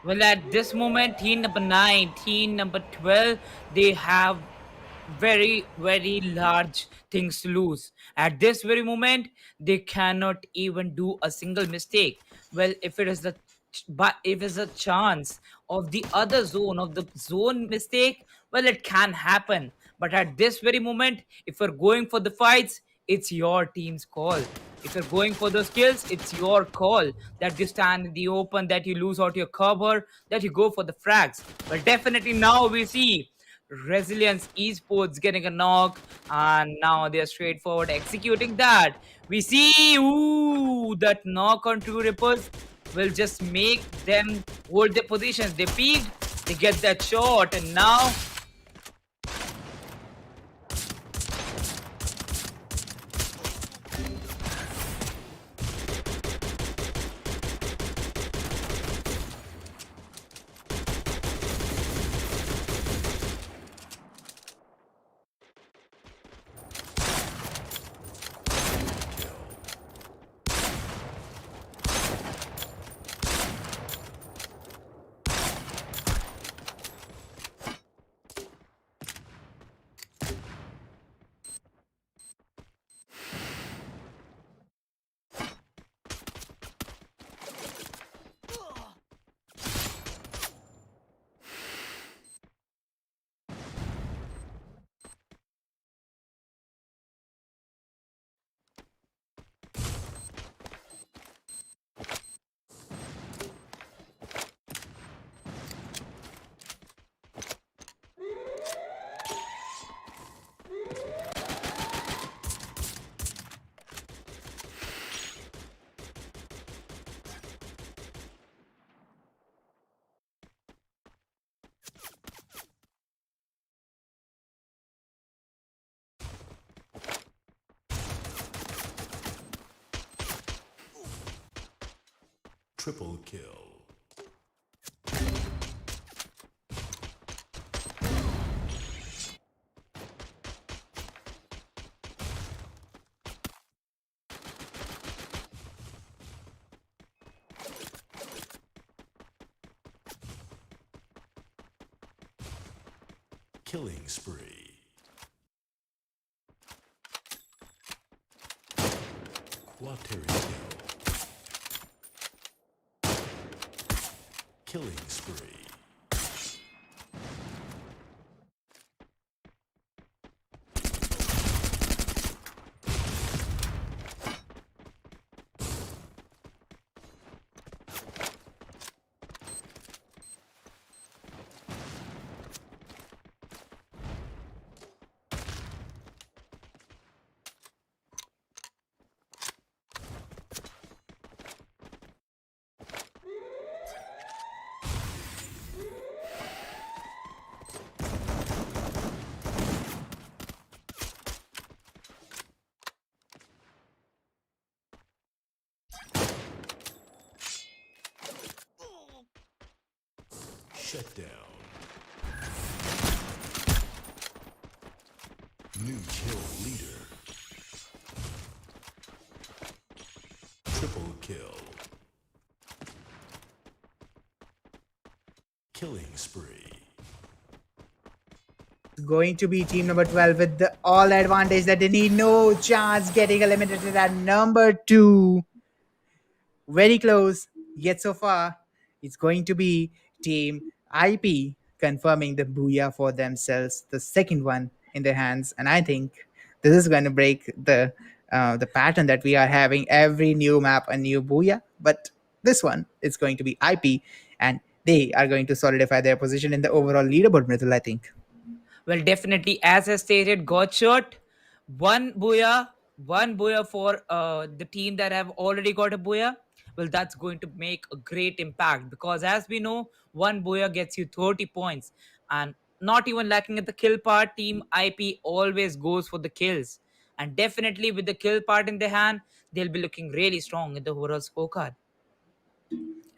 Well, at this moment, team number 9, team number 12, they have very large things to lose. At this very moment, they cannot even do a single mistake. Well, if it is the but if it's a chance of the other zone of the zone mistake, well, it can happen. But at this very moment, if you're going for the fights, it's your team's call. If you're going for those kills, it's your call, that you stand in the open, that you lose out your cover, that you go for the frags. Well, definitely now we see Resilience Esports getting a knock, and now they're straightforward executing that. We see, ooh, that knock on True Rippers will just make them hold their positions. They peaked, they get that shot, and now Triple kill. Killing spree. Quateri kill. Killing spree. Shut down. New kill leader. Triple kill. Killing spree. Going to be team number 12 with the all advantage that they need. No chance getting eliminated at number 2. Very close, yet so far it's going to be team IP confirming the booyah for themselves, the second one in their hands. And I think this is going to break the pattern that we are having every new map a new booyah. But this one is going to be IP, and they are going to solidify their position in the overall leaderboard, Mridul, I think. well, definitely, as I stated, got shot. One booyah for the team that have already got a booyah. Well, that's going to make a great impact, because, as we know, one booyah gets you 30 points. And not even lacking at the kill part, Team IP always goes for the kills. And definitely, with the kill part in their hand, they'll be looking really strong in the overall scorecard.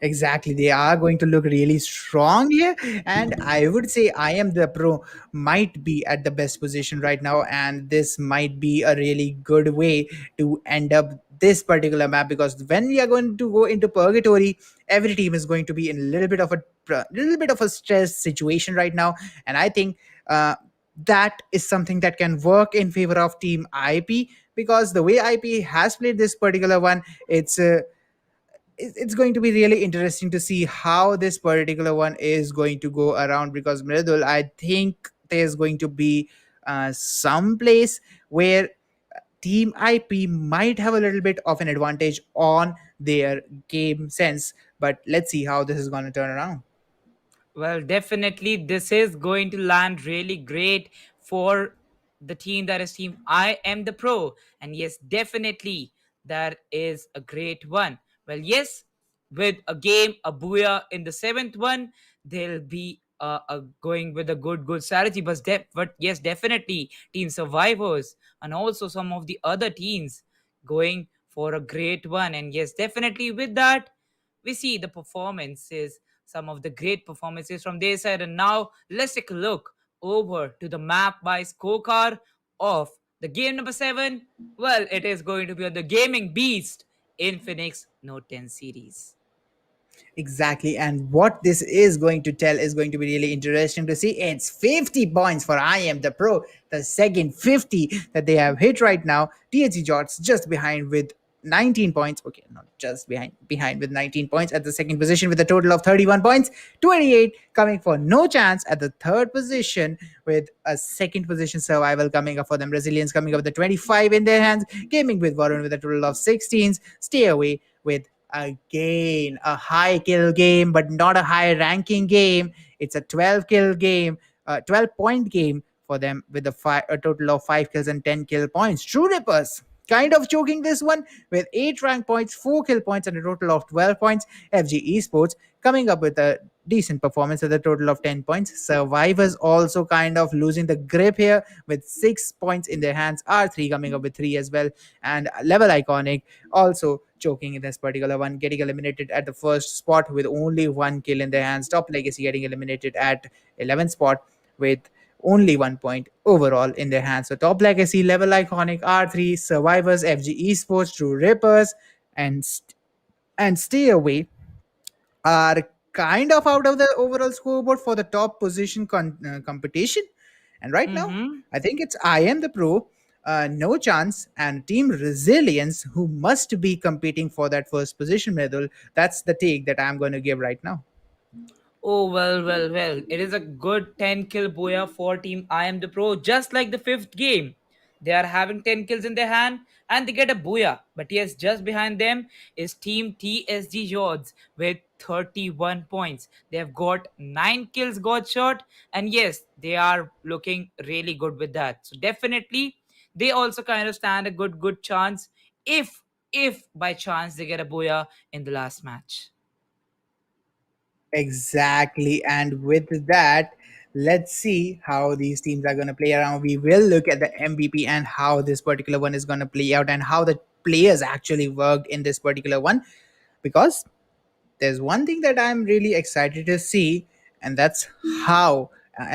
Exactly. They are going to look really strong here. And I would say I am the pro might be at the best position right now. And this might be a really good way to end up this particular map, because when we are going to go into purgatory, every team is going to be in a little bit of a stress situation right now. And I think that is something that can work in favor of team IP, because the way IP has played this particular one, it's going to be really interesting to see how this particular one is going to go around, because Mridul, I think there's going to be some place where Team IP might have a little bit of an advantage on their game sense. But let's see how this is going to turn around. Well, definitely, this is going to land really great for the team that is Team I Am the Pro. And yes, definitely, that is a great one. Well, yes, with a game, a booyah in the seventh one, they'll be going with a good strategy. But yes, definitely, Team Survivors and also some of the other teams going for a great one. And yes, definitely, with that, we see the performances, some of the great performances from their side. And now let's take a look over to the map by scorecard of the game number 7. Well, it is going to be on the Gaming Beast Infinix Note 10 series. Exactly. And what this is going to tell is going to be really interesting to see. It's 50 points for I Am the Pro, the second 50 that they have hit right now. TSG Jodz just behind with 19 points. Okay, not just behind with 19 points at the second position with a total of 31 points. 28 coming for No Chance at the third position with a second position survival coming up for them. Resilience coming up with the 25 in their hands. Gaming with VARUN with a total of 16s. Stay away with again a high kill game, but not a high ranking game. It's a 12 kill game, 12-point game for them with a total of 5 kills and 10 kill points. True Rippers kind of choking this one with 8 rank points, 4 kill points, and a total of 12 points. FG-ESPORTS coming up with a decent performance with a total of 10 points. Survivors also kind of losing the grip here with 6 points in their hands. R3 coming up with 3 as well. And LVL-ICONIC also choking in this particular one, getting eliminated at the first spot with only 1 kill in their hands. Top Legacy getting eliminated at 11th spot with only 1 point overall in their hands. So Top Legacy, LVL-ICONIC, R3, Survivors, FG-ESPORTS, True Rippers, and Stay Away are kind of out of the overall scoreboard for the top position competition. And right now, Mm-hmm. I think it's I Am the Pro, No Chance, and Team Resilience who must be competing for that first position medal. That's the take that I'm going to give right now. Oh, well. It is a good 10 kill booyah for Team I Am the Pro, just like the fifth game. They are having 10 kills in their hand and they get a booyah. But yes, just behind them is Team TSG Jodz with 31 points. They have got 9 kills got shot, and yes, they are looking really good with that. So definitely they also kind of stand a good chance if by chance they get a booyah in the last match. Exactly. And with that, let's see how these teams are going to play around. We will look at the MVP and how this particular one is going to play out and how the players actually worked in this particular one. Because there's one thing that I'm really excited to see, and that's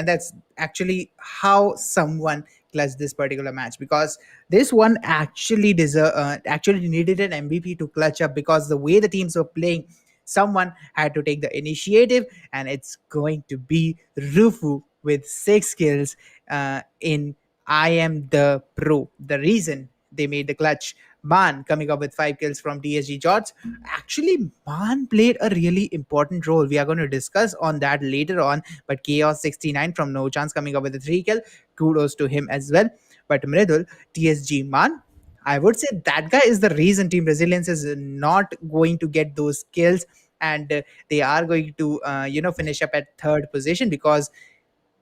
that's actually how someone clutched this particular match. Because this one actually needed an MVP to clutch up, because the way the teams were playing, someone had to take the initiative, and it's going to be Rufu with 6 kills in I Am the Pro. The reason they made the clutch. Man coming up with 5 kills from TSG Jodz. Actually, Man played a really important role. We are going to discuss on that later on. But Chaos 69 from No Chance coming up with a 3 kill. Kudos to him as well. But Mridul, TSG Man, I would say that guy is the reason Team Resilience is not going to get those kills, and they are going to finish up at third position, because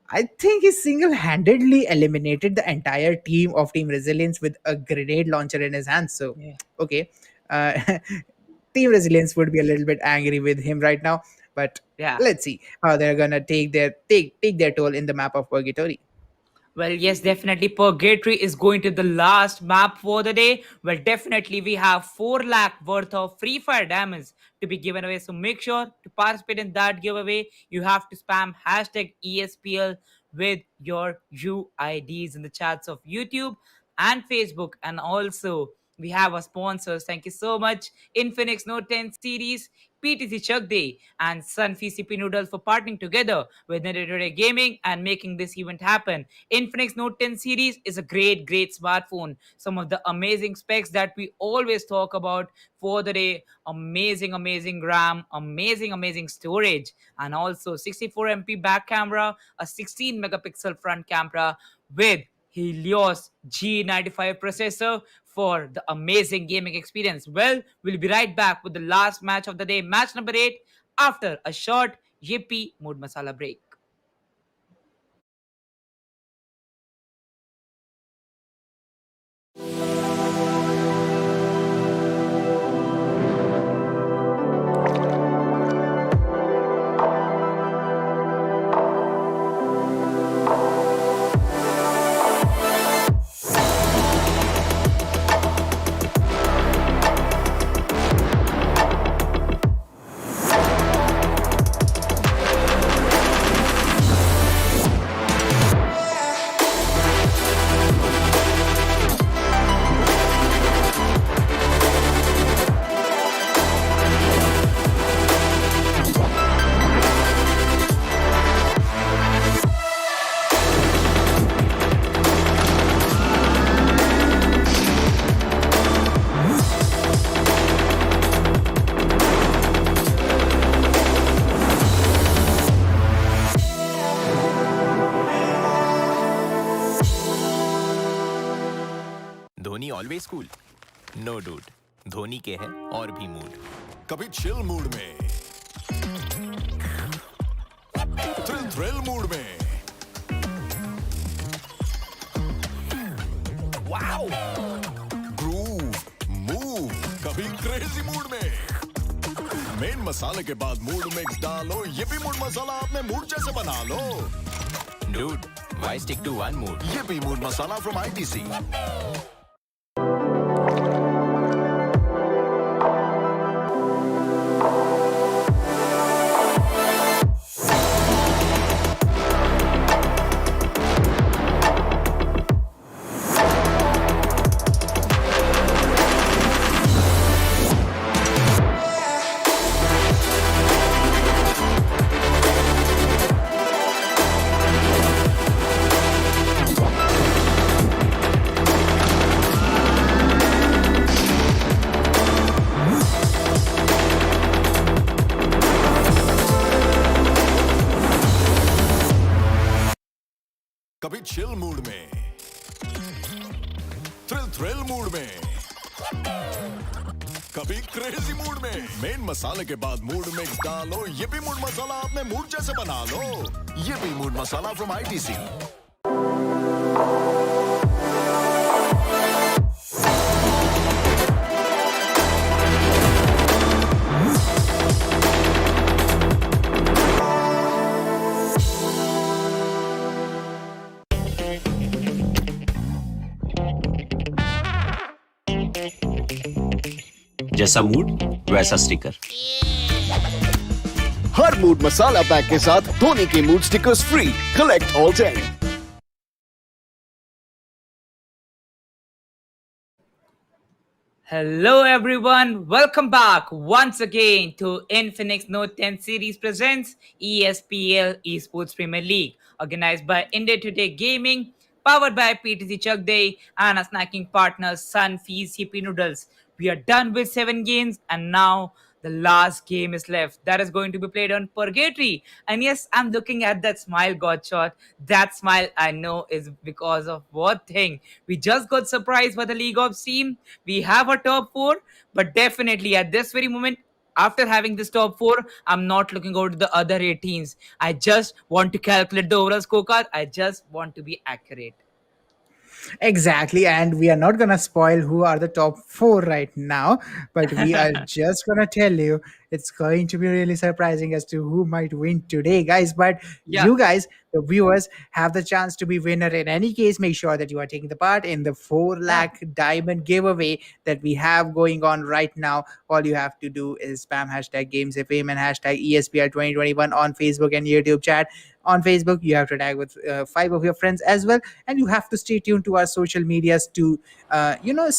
I think he single-handedly eliminated the entire team of Team Resilience with a grenade launcher in his hands. So, Yeah. okay, uh, Team Resilience would be a little bit angry with him right now, but Yeah. let's see how they're gonna take their toll in the map of Purgatory. Well, yes, definitely. Purgatory is going to the last map for the day. Well, definitely, we have 4 lakh worth of free fire diamonds to be given away. So make sure to participate in that giveaway. You have to spam hashtag ESPL with your UIDs in the chats of YouTube and Facebook. And also, we have our sponsors. Thank you so much. Infinix Note 10 series, PTC Chak Day, and Sunfi CP Noodles for partnering together with Nitty Gaming and making this event happen. Infinix Note 10 series is a great smartphone. Some of the amazing specs that we always talk about for the day. Amazing RAM, amazing storage, and also 64 MP back camera, a 16 megapixel front camera with Helios G95 processor for the amazing gaming experience. Well, we'll be right back with the last match of the day, match number 8, after a short Yippee Mood Masala break. Dhoni always cool, no dude, Dhoni के है और भी mood. कभी chill mood में, thrill mood में, wow, groove, move, कभी crazy mood में. Main मसाले के बाद मूड मिक्स डालो, ये भी मूड मसाला अपने मूड जैसे बना लो. Dude, why stick to one mood? ये भी मूड मसाला from ITC. कभी चिल मूड में, थ्रिल मूड में, कभी क्रेजी मूड में. मेन मसाले के बाद मूड मिक्स डालो, ये भी मूड मसाला अपने मूड जैसे बना लो. ये भी मूड मसाला फ्रॉम ITC. जैसा मूड वैसा स्टिकर. हर मूड मसाला पैक के साथ धोनी के mood stickers free. Collect all 10. Hello everyone, welcome back once again to Infinix Note 10 series presents ESPL Esports Premier League, organized by India Today Gaming, powered by PTC Chak Day and a snacking partner Sunfi CP Noodles. We are done with 7 games and now the last game is left. That is going to be played on Purgatory. And yes, I'm looking at that smile, Godshot. That smile I know is because of what thing? We just got surprised by the League of team. We have a top 4, but definitely at this very moment, after having this top 4, I'm not looking over to the other 8 teams. I just want to calculate the overall scorecard. I just want to be accurate. Exactly, and we are not gonna spoil who are the top 4 right now, but we are just gonna tell you It's going to be really surprising as to who might win today, guys. But Yeah. you guys, the viewers, have the chance to be winner in any case. Make sure that you are taking the part in the 4 Yeah. lakh diamond giveaway that we have going on right now. All you have to do is spam hashtag GamesFM and hashtag ESPL 2021 on Facebook and YouTube chat. On Facebook, you have to tag with 5 of your friends as well, and you have to stay tuned to our social medias to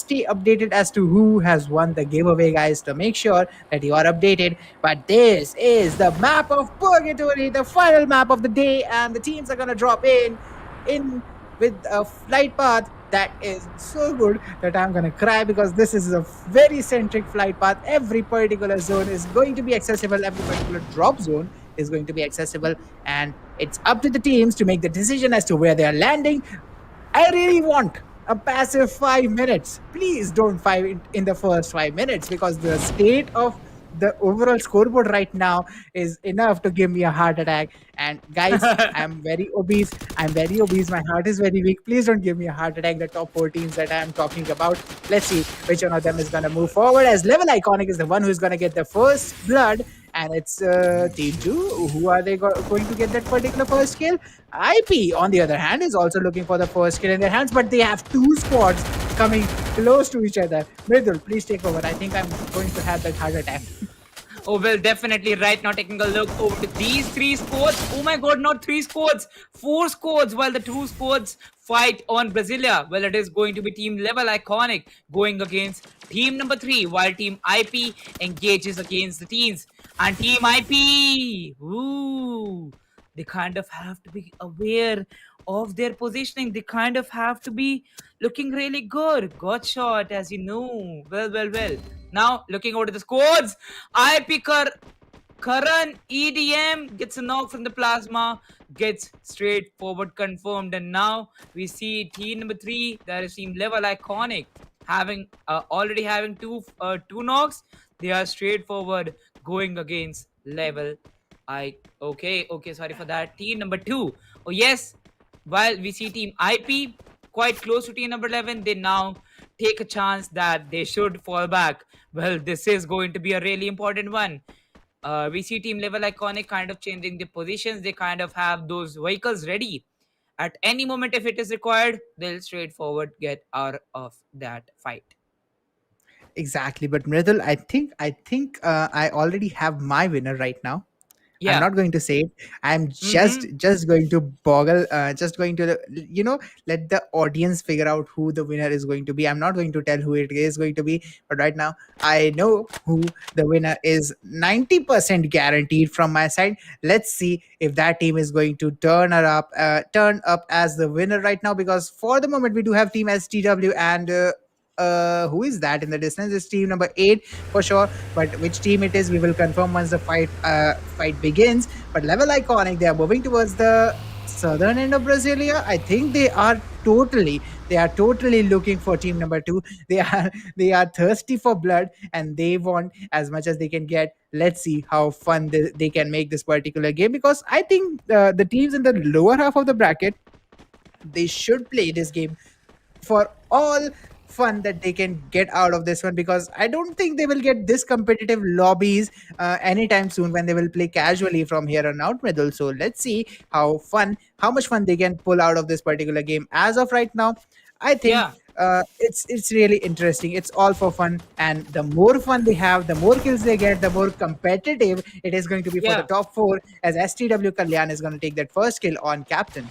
stay updated as to who has won the giveaway, guys, to make sure that you are updated. But this is the map of Purgatory, the final map of the day, and the teams are gonna drop in with a flight path that is so good that I'm gonna cry, because this is a very centric flight path. Every particular zone is going to be accessible, every particular drop zone is going to be accessible, and it's up to the teams to make the decision as to where they are landing. I really want a passive 5 minutes. Please don't fight in the first 5 minutes, because the state of the overall scoreboard right now is enough to give me a heart attack. And guys, I'm very obese. I'm very obese. My heart is very weak. Please don't give me a heart attack. The top 4 teams that I'm talking about. Let's see which one of them is going to move forward, as LVL-ICONIC is the one who's going to get the first blood. And it's Team 2. Who are they going to get that particular first kill? IP, on the other hand, is also looking for the first kill in their hands, but they have 2 squads coming close to each other. Mridul, please take over. I think I'm going to have that heart attack. Oh, well, definitely. Right now, taking a look over to these 3 squads. Oh my god, not 3 squads, 4 squads, while the 2 squads fight on Brasilia. Well, it is going to be Team LVL-ICONIC going against Team number 3, while Team IP engages against the teens. And Team IP, ooh, they kind of have to be aware of their positioning. They kind of have to be looking really good. Got shot, as you know. Well. Now, looking over to the squads, IP Karan EDM gets a knock from the plasma, gets straightforward confirmed, and now we see team number 3, that is Team LVL-ICONIC, having already having two knocks. They are straightforward going against level. Okay, sorry for that. Team number 2. Oh yes, while we see Team IP quite close to team number 11, they now take a chance that they should fall back. Well, this is going to be a really important one. We see Team LVL-ICONIC kind of changing the positions. They kind of have those vehicles ready. At any moment, if it is required, they'll straightforward get out of that fight. Exactly, but Mridul, I think I already have my winner right now. I'm Yeah. not going to say it. I'm Mm-hmm. just going to boggle, just going to let the audience figure out who the winner is going to be. I'm not going to tell who it is going to be, but right now I know who the winner is. 90% guaranteed from my side. Let's see if that team is going to turn up as the winner right now, because for the moment we do have Team STW and. Who is that in the distance? It's team number 8 for sure, but which team it is we will confirm once the fight begins. But LVL-ICONIC, they are moving towards the southern end of Brasilia. I think they are totally looking for team number 2. They are thirsty for blood, and they want as much as they can get. Let's see how fun they can make this particular game, because I think the teams in the lower half of the bracket, they should play this game for all fun that they can get out of this one, because I don't think they will get this competitive lobbies anytime soon when they will play casually from here on out, Mridul. So let's see how much fun they can pull out of this particular game. As of right now, I think Yeah. it's really interesting. It's all for fun, and the more fun they have, the more kills they get, the more competitive it is going to be for the Yeah. top 4, as STW Kalyan is going to take that first kill on captain.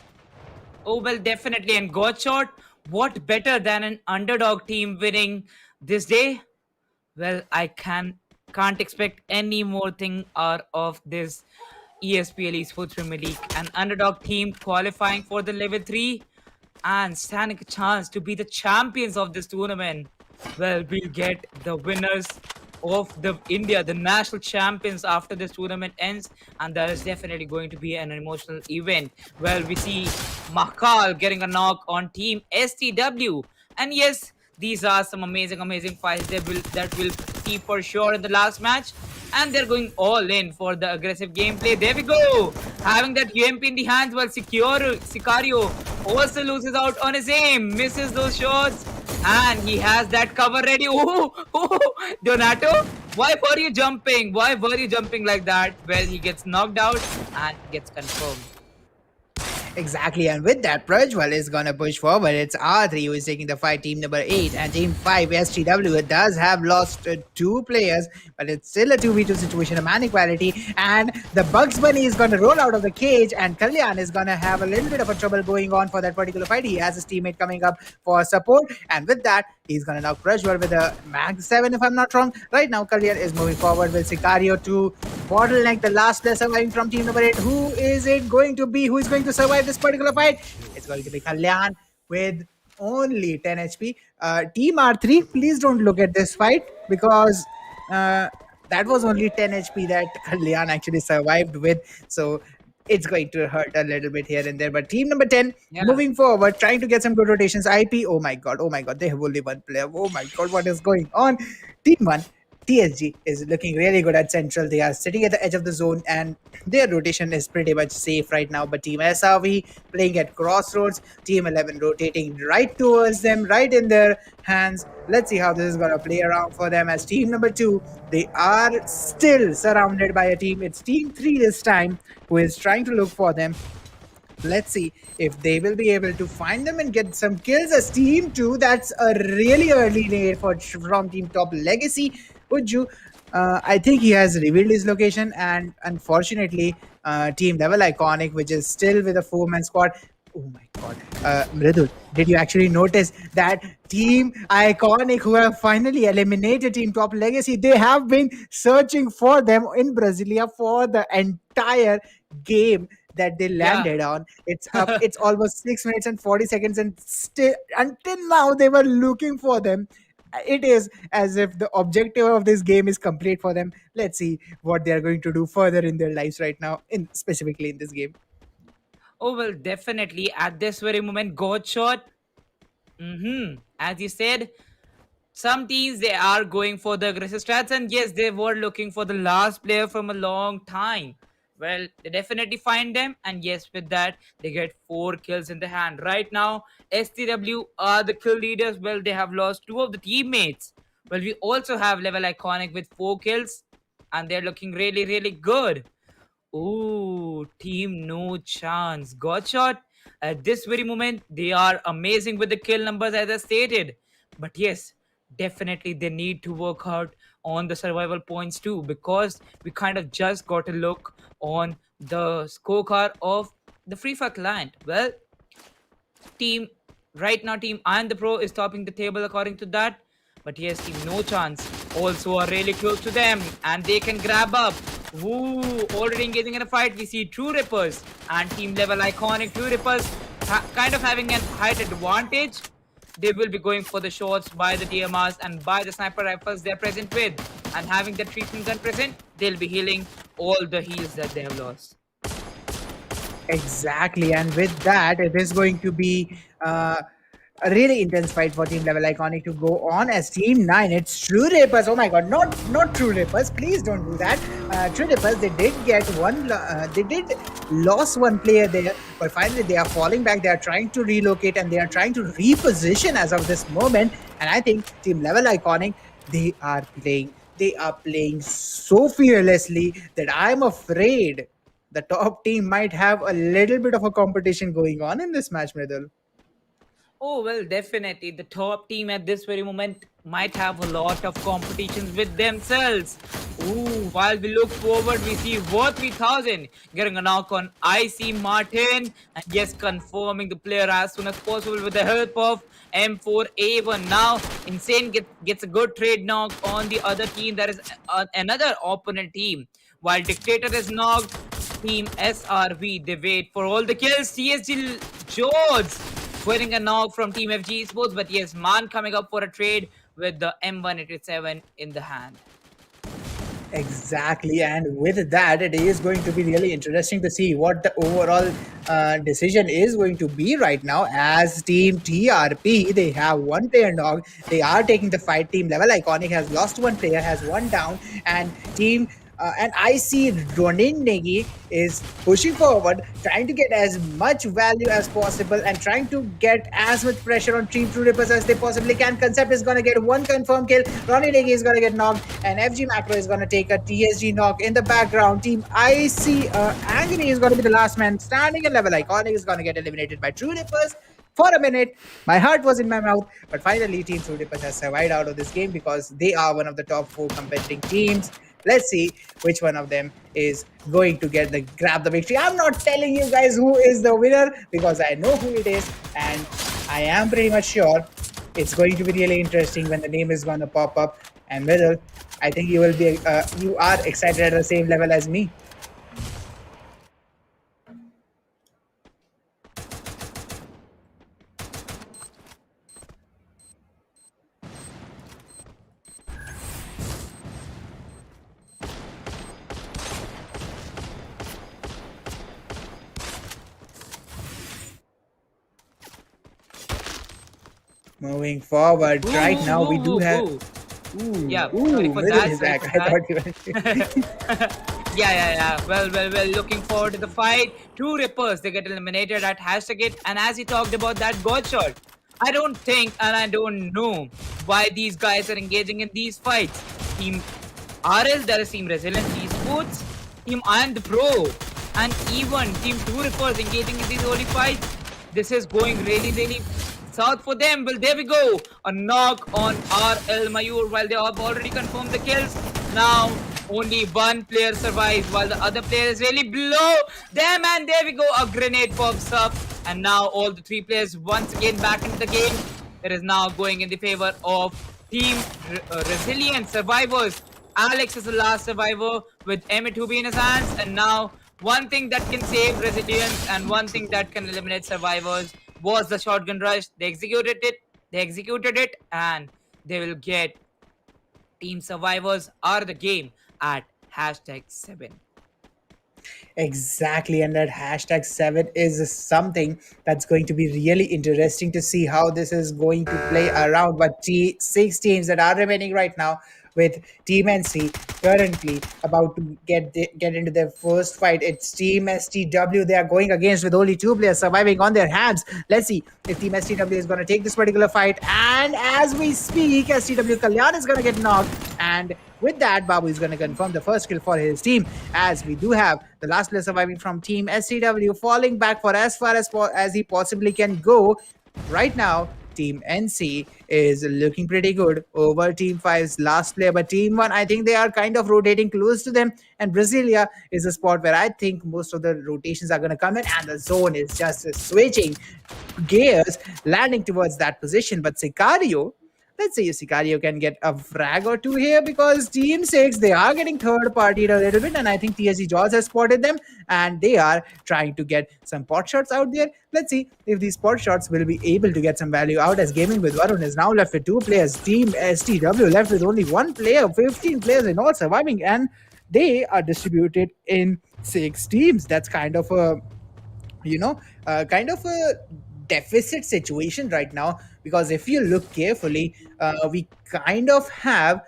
Oh, well, definitely. And got shot. What better than an underdog team winning this day? Well, I can't expect any more thing out of this ESPL Esports Premier League. An underdog team qualifying for the level 3 and standing a chance to be the champions of this tournament. Well, we'll get the winners of the India, the national champions, after this tournament ends, and that is definitely going to be an emotional event. Well, we see Mahkal getting a knock on Team STW, and yes, these are some amazing fights that will see for sure in the last match. And they're going all in for the aggressive gameplay. There we go, having that UMP in the hands, while Sicario also loses out on his aim, misses those shots, and he has that cover ready. Oh, Donato Why were you jumping? Why were you jumping like that? Well, he gets knocked out and gets confirmed. Exactly, and with that, Prajwal is gonna push forward. It's R3 who is taking the fight, team number 8, and team 5, STW, it does have lost two players, but it's still a 2v2 situation, a man equality, and the Bugs Bunny is gonna roll out of the cage, and Kalyan is gonna have a little bit of a trouble going on for that particular fight. He has his teammate coming up for support, and with that, he's gonna knock Prajwal with a Mag 7, if I'm not wrong. Right now, Kalyan is moving forward with Sicario to bottleneck the last player surviving from team number 8. Who is it going to be? Who is going to survive this particular fight? It's going to be Kalyan with only 10 HP. Team R3, please don't look at this fight because that was only 10 HP that Kalyan actually survived with. So it's going to hurt a little bit here and there. But team number 10 moving forward, trying to get some good rotations. IP, oh my god, they have only one player. Oh my god, what is going on? Team 1, TSG is looking really good at central. They are sitting at the edge of the zone and their rotation is pretty much safe right now. But Team SRV playing at crossroads. Team 11 rotating right towards them, right in their hands. Let's see how this is going to play around for them. As team number 2, they are still surrounded by a team. It's team 3 this time who is trying to look for them. Let's see if they will be able to find them and get some kills. As team 2, that's a really early raid from team Top Legacy. Uju, I think he has revealed his location, and unfortunately, team LVL-ICONIC, which is still with a 4-man squad. Oh my god. Mridul, did you actually notice that team ICONIC, who have finally eliminated team Top Legacy, they have been searching for them in Brasilia for the entire game that they landed on. It's up. It's almost 6 minutes and 40 seconds, and still until now they were looking for them. It is as if the objective of this game is complete for them. Let's see what they are going to do further in their lives right now, in specifically in this game. Oh well, definitely at this very moment, God shot. As you said, some teams they are going for the aggressive strats, and yes, they were looking for the last player from a long time. Well, they definitely find them, and yes, with that, they get 4 kills in the hand. Right now, STW are the kill leaders. Well, they have lost 2 of the teammates. Well, we also have LVL-ICONIC with 4 kills, and they're looking really, really good. Ooh, team no chance. Got shot. At this very moment, they are amazing with the kill numbers as I stated. But yes, definitely they need to work hard on the survival points too, because we kind of just got a look on the scorecard of the Free Fire client. Well, team right now, team I am the Pro is topping the table according to that. But yes, team no chance also are really close to them, and they can grab up. Woo! Already engaging in a fight. We see True Rippers and team LVL-ICONIC. True Rippers kind of having an height advantage. They will be going for the shots by the DMRs and by the sniper rifles they're present with. And having the treatment gun present, they'll be healing all the heals that they have lost. Exactly, and with that, it is going to be a really intense fight for team LVL-ICONIC to go on. As team 9, it's True Rippers. Oh my god, not True Rippers, please don't do that. True Rippers, they did get one, they did lost one player there, but finally they are falling back. They are trying to relocate and they are trying to reposition as of this moment. And I think team LVL-ICONIC, they are playing so fearlessly that I'm afraid the top team might have a little bit of a competition going on in this match, Mridul. Oh, well, definitely. The top team at this very moment might have a lot of competitions with themselves. Ooh, while we look forward, we see War 3000 getting a knock on IC Martin. And yes, confirming the player as soon as possible with the help of M4A1. Now, Insane gets a good trade knock on the other team. That is another opponent team. While Dictator is knocked, team SRV, they wait for all the kills. TSG Jodz winning a knock from team FG-ESPORTS, but yes, Man coming up for a trade with the M187 in the hand. Exactly, and with that, it is going to be really interesting to see what the overall decision is going to be right now. As team TRP, they have one player knocked. They are taking the fight. Team LVL-ICONIC has lost one player, has one down, and team And I see Ronin Negi is pushing forward, trying to get as much value as possible and trying to get as much pressure on Team True Rippers as they possibly can. Concept is going to get one confirmed kill. Ronin Negi is going to get knocked, and FG Macro is going to take a TSG knock in the background. Team IC Angry is going to be the last man standing, and Level Iconic is going to get eliminated by True Rippers. For a minute, my heart was in my mouth, but finally, Team True Rippers has survived out of this game because they are one of the top 4 competing teams. Let's see which one of them is going to grab the victory. I'm not telling you guys who is the winner because I know who it is, and I am pretty much sure it's going to be really interesting when the name is going to pop up. And Middle, I think you are excited at the same level as me. Moving forward, right now we do have. Yeah, sorry for that. Sorry for I thought you were. yeah. Well. Looking forward to the fight. Two Rippers, they get eliminated at hashtag it. And as he talked about that God shot, I don't think and I don't know why these guys are engaging in these fights. Team RL, there is Team Resilience Esports, Team I Am the Pro, and even Team Two Rippers engaging in these early fights. This is going really south for them. Well, there we go. A knock on RL Mayur while they have already confirmed the kills. Now, only one player survives while the other player is really below them. And there we go. A grenade pops up. And now all the 3 players once again back into the game. It is now going in the favor of Team Resilient Survivors. Alex is the last survivor with M2B in his hands. And now one thing that can save Resilience and one thing that can eliminate survivors was the shotgun rush. They executed it, and they will get Team Survivors out of the game at hashtag 7. Exactly, and that hashtag 7 is something that's going to be really interesting to see how this is going to play around. But 6 teams that are remaining right now, with Team NC currently about to get into their first fight. It's Team STW they are going against with only 2 players surviving on their hands. Let's see if Team STW is going to take this particular fight. And as we speak, STW Kalyan is going to get knocked. And with that, Babu is going to confirm the first kill for his team, as we do have the last player surviving from Team STW falling back for as far as he possibly can go. Right now, Team NC is looking pretty good over Team 5's last player, but Team 1, I think they are kind of rotating close to them, and Brasilia is a spot where I think most of the rotations are going to come in, and the zone is just switching gears, landing towards that position. But Sicario, let's see if Sicario can get a frag or 2 here, because Team 6, they are getting third-partied a little bit, and I think TSG Jodz has spotted them, and they are trying to get some pot shots out there. Let's see if these pot shots will be able to get some value out, as Gaming with Varun is now left with 2 players. Team STW left with only 1 player, 15 players in all surviving, and they are distributed in 6 teams. That's kind of a, kind of a deficit situation right now, because if you look carefully, we kind of have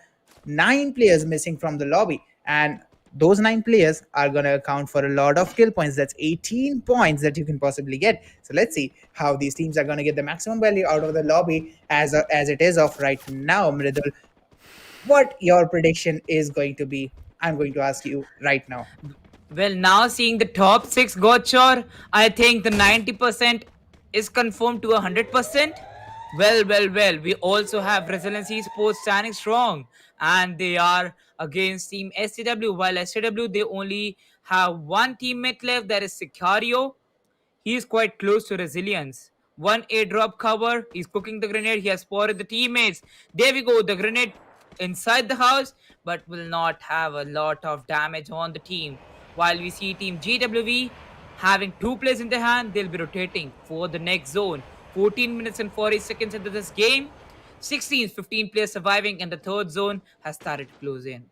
9 players missing from the lobby, and those 9 players are going to account for a lot of kill points. That's 18 points that you can possibly get. So let's see how these teams are going to get the maximum value out of the lobby as it is of right now. Mridul, what your prediction is going to be, I'm going to ask you right now. Well, now seeing the top 6 Gotchor, I think the 90% is confirmed to 100%. Well. We also have Resilience Esports standing strong, and they are against Team STW. While STW, they only have 1 teammate left, that is Sicario. He is quite close to Resilience. 1 airdrop cover. He's cooking the grenade. He has spotted the teammates. There we go. The grenade inside the house, but will not have a lot of damage on the team. While we see Team GWV having 2 players in their hand, they'll be rotating for the next zone. 14 minutes and 40 seconds into this game. 15 players surviving, and the third zone has started to close in.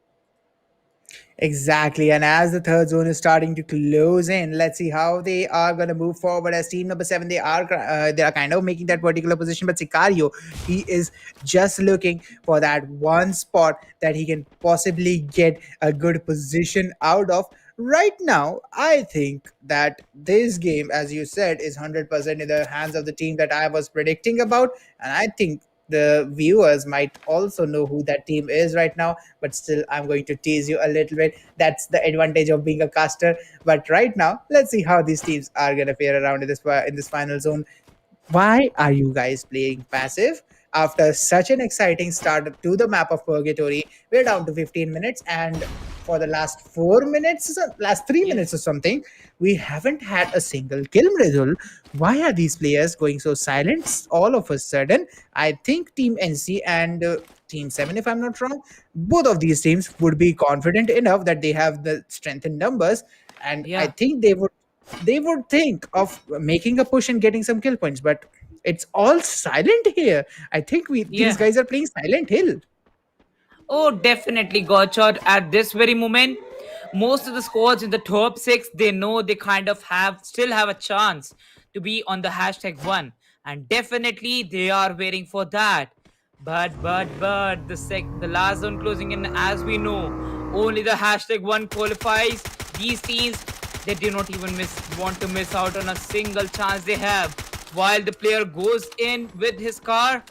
Exactly. And as the third zone is starting to close in, let's see how they are going to move forward. As team number 7, they are kind of making that particular position. But Sicario, he is just looking for that one spot that he can possibly get a good position out of. Right now, I think that this game, as you said, is 100% in the hands of the team that I was predicting about. And I think the viewers might also know who that team is right now, but still I'm going to tease you a little bit. That's the advantage of being a caster. But right now, let's see how these teams are going to fare around in this final zone. Why are you guys playing passive? After such an exciting start to the map of Purgatory, we're down to 15 minutes, and for the last 4 minutes, last 3 minutes or Yes. something, we haven't had a single kill, Mridul. Why are these players going so silent all of a sudden? I think Team NC and Team 7, if I'm not wrong, both of these teams would be confident enough that they have the strength in numbers, and I Yeah. think they would think of making a push and getting some kill points, but it's all silent here. I think we these Yeah. guys are playing Silent Hill. Oh, definitely got shot at this very moment. Most of the squads in the top six, they know they kind of still have a chance to be on the hashtag 1, and definitely they are waiting for that. But the last zone closing in, as we know, only the hashtag 1 qualifies. These teams, they do not even want to miss out on a single chance they have. While the player goes in with his car,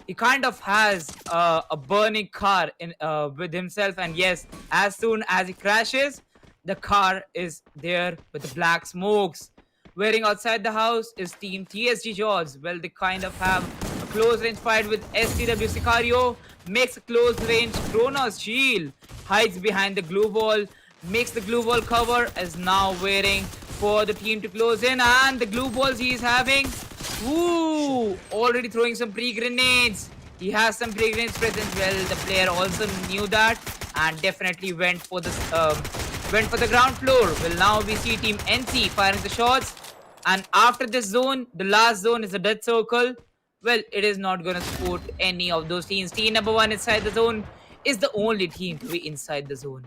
he kind of has a burning car in with himself, and yes, as soon as he crashes, the car is there with the black smokes. Waiting outside the house is team TSG Jodz. Well, they kind of have a close range fight with STW. Sicario makes a close range Kronos shield, hides behind the glue wall, makes the glue wall cover, is now waiting for the team to close in, and the glue balls he is having. Ooh, already throwing some pre-grenades. He has some pre-grenades present. Well, the player also knew that and definitely went for the ground floor. Well, now we see Team NC firing the shots. And after this zone, the last zone is a dead circle. Well, it is not going to support any of those teams. Team number 1 inside the zone is the only team to be inside the zone.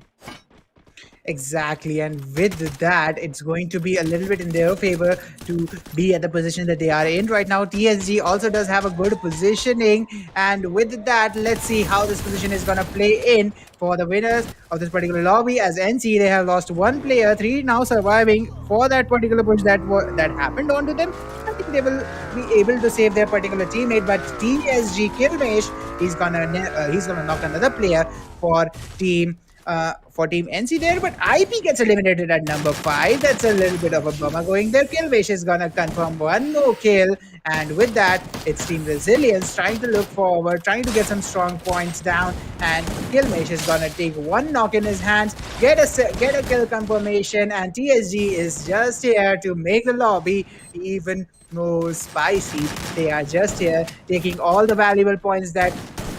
Exactly, and with that, it's going to be a little bit in their favor to be at the position that they are in right now. TSG also does have a good positioning, and with that, let's see how this position is gonna play in for the winners of this particular lobby. As NC, they have lost one player, three now surviving for that particular push that happened onto them. I think they will be able to save their particular teammate, but TSG Kilmesh, he's gonna knock another player for team for Team NC there, but IP gets eliminated at number 5. That's a little bit of a bummer going there. Killwish is gonna confirm one no kill, and with that, it's Team Resilience trying to look forward, trying to get some strong points down, and Killwish is gonna take one knock in his hands, get a kill confirmation, and TSG is just here to make the lobby even more spicy. They are just here taking all the valuable points that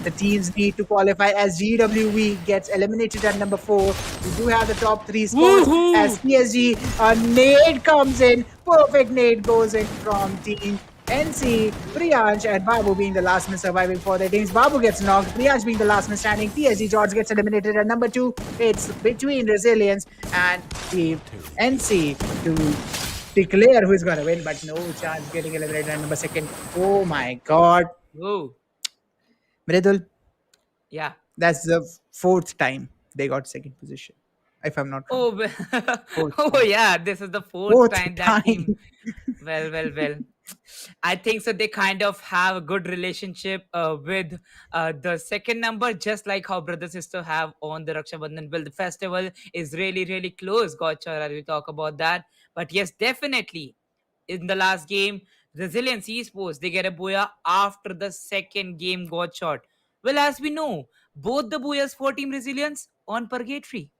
the teams need to qualify, as GWE gets eliminated at number 4. We do have the top 3 spots. Woohoo! As PSG, a nade comes in. Perfect nade goes in from Team NC. Priyansh and Babu being the last man surviving for their teams. Babu gets knocked. Priyansh being the last man standing. TSG Jodz gets eliminated at number 2. It's between Resilience and Team NC to declare who's going to win, but no chance getting eliminated at number 2. Oh my god. Whoa. Mridul, Yeah. that's the fourth time they got second position, if I'm not wrong. Oh, Fourth oh time. yeah, this is the fourth Fourth time that time. team. Well. I think so. They kind of have a good relationship with the second number, just like how brother sister have on the Raksha Bandhan. Well, the festival is really close. Gotcha, we talk about that. But yes, definitely in the last game, Resilience Esports they get a booyah after the second game got shot. Well, as we know, both the booyahs for Team Resilience on Purgatory.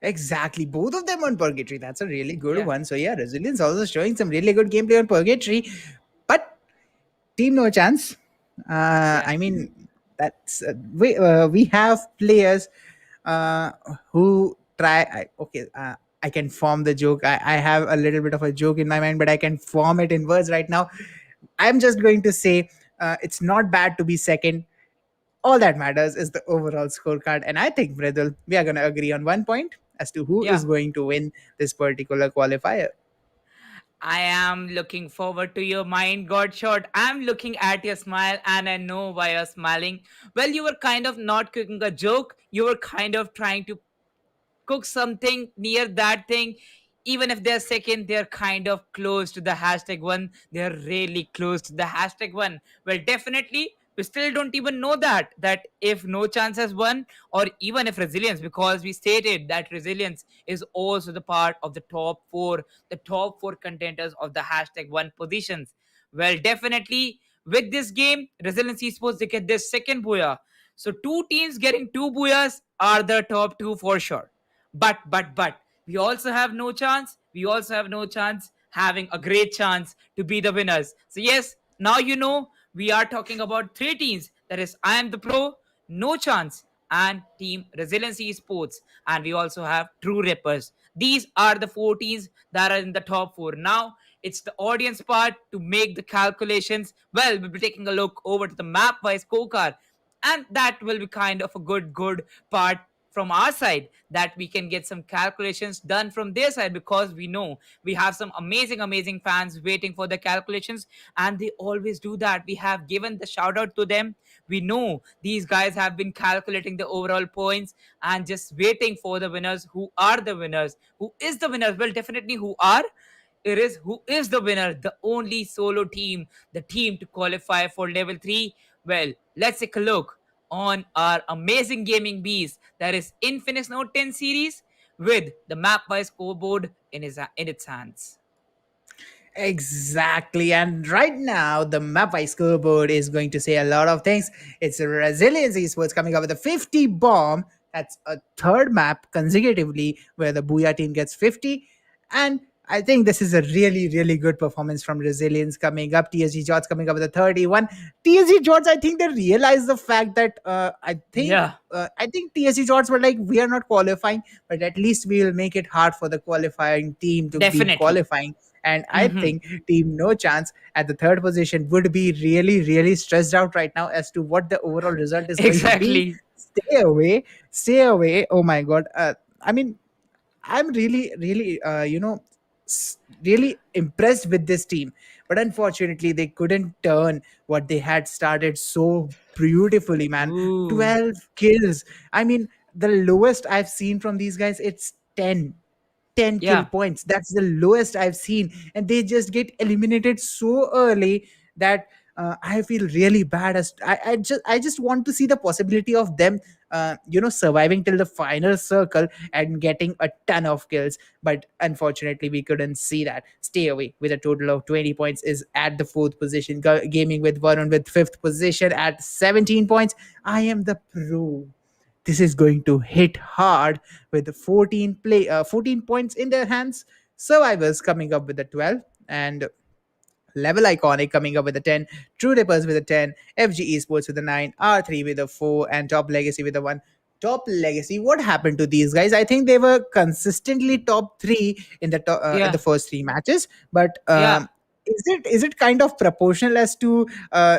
Exactly. Both of them on Purgatory. That's a really good Yeah, one. So, yeah, Resilience also showing some really good gameplay on Purgatory. But Team No Chance. yeah. I mean, we have players uh, who try. I can form the joke. I have a little bit of a joke in my mind, but I can form it in words right now. I'm just going to say it's not bad to be second. All that matters is the overall scorecard. And I think, Mridul, we are going to agree on one point as to who is Yeah. going to win this particular qualifier. I am looking forward to your mind, God shot. I'm looking at your smile and I know why you're smiling. Well, you were kind of not cooking a joke. You were kind of trying to cook something near that thing. Even if they're second, they're kind of close to the hashtag one. They're really close to the hashtag one. Well, definitely, we still don't even know that if no chance has won, or even if resilience, because we stated that resilience is also the part of the top four contenders of the hashtag one positions. Well, definitely with this game, resilience esports they get their second booyah. So two teams getting two booyahs are the top two for sure. But we also have no chance. We also have no chance having a great chance to be the winners. So yes, now you know we are talking about three teams. That is, I am the pro, no chance, and Team Resiliency Sports. And we also have True Rippers. These are the four teams that are in the top four. Now it's the audience part to make the calculations. Well, we'll be taking a look over to the map wise scorecard, and that will be kind of a good part from our side, that we can get some calculations done from their side, because we know we have some amazing fans waiting for the calculations, and they always do that. We have given the shout out to them. We know these guys have been calculating the overall points and just waiting for the winners. Who are the winners? Who is the winners? Well, definitely who are, it is who is the winner, the only solo team, the team to qualify for level 3. Well, let's take a look on our amazing gaming beast, that is Infinix Note 10 series, with the map by scoreboard in its hands. Exactly. And right now, the map by scoreboard is going to say a lot of things. It's Resilience Esports coming up with a 50 bomb. That's a third map consecutively where the Booyah team gets 50. And I think this is a really good performance from Resilience coming up. TSG Jodz coming up with a 31. TSG Jodz, I think they realized the fact that Yeah, I think TSG Jodz were like, we are not qualifying, but at least we will make it hard for the qualifying team to be definitely. qualifying. And I Hmm. think Team No Chance at the third position would be really stressed out right now as to what the overall result is going to be. Exactly. Stay away, stay away. Oh my god. I mean, I'm really, really impressed with this team. But unfortunately, they couldn't turn what they had started so beautifully, man. Ooh. 12 kills. I mean, the lowest I've seen from these guys, it's 10 kill Yeah. points. That's the lowest I've seen. And they just get eliminated so early that I feel really bad. I just want to see the possibility of them, surviving till the final circle and getting a ton of kills. But unfortunately, we couldn't see that. Stay away with a total of 20 points is at the fourth position. Gaming with Varun with fifth position at 17 points. I am the pro. This is going to hit hard with 14 points in their hands. Survivors coming up with a 12, and Level Iconic coming up with a 10, True Rippers with a 10, FG Esports with a 9, R3 with a 4, and Top Legacy with a 1. Top Legacy, what happened to these guys? I think they were consistently top 3 in the Yeah. first 3 matches, but Yeah. is it kind of proportional as to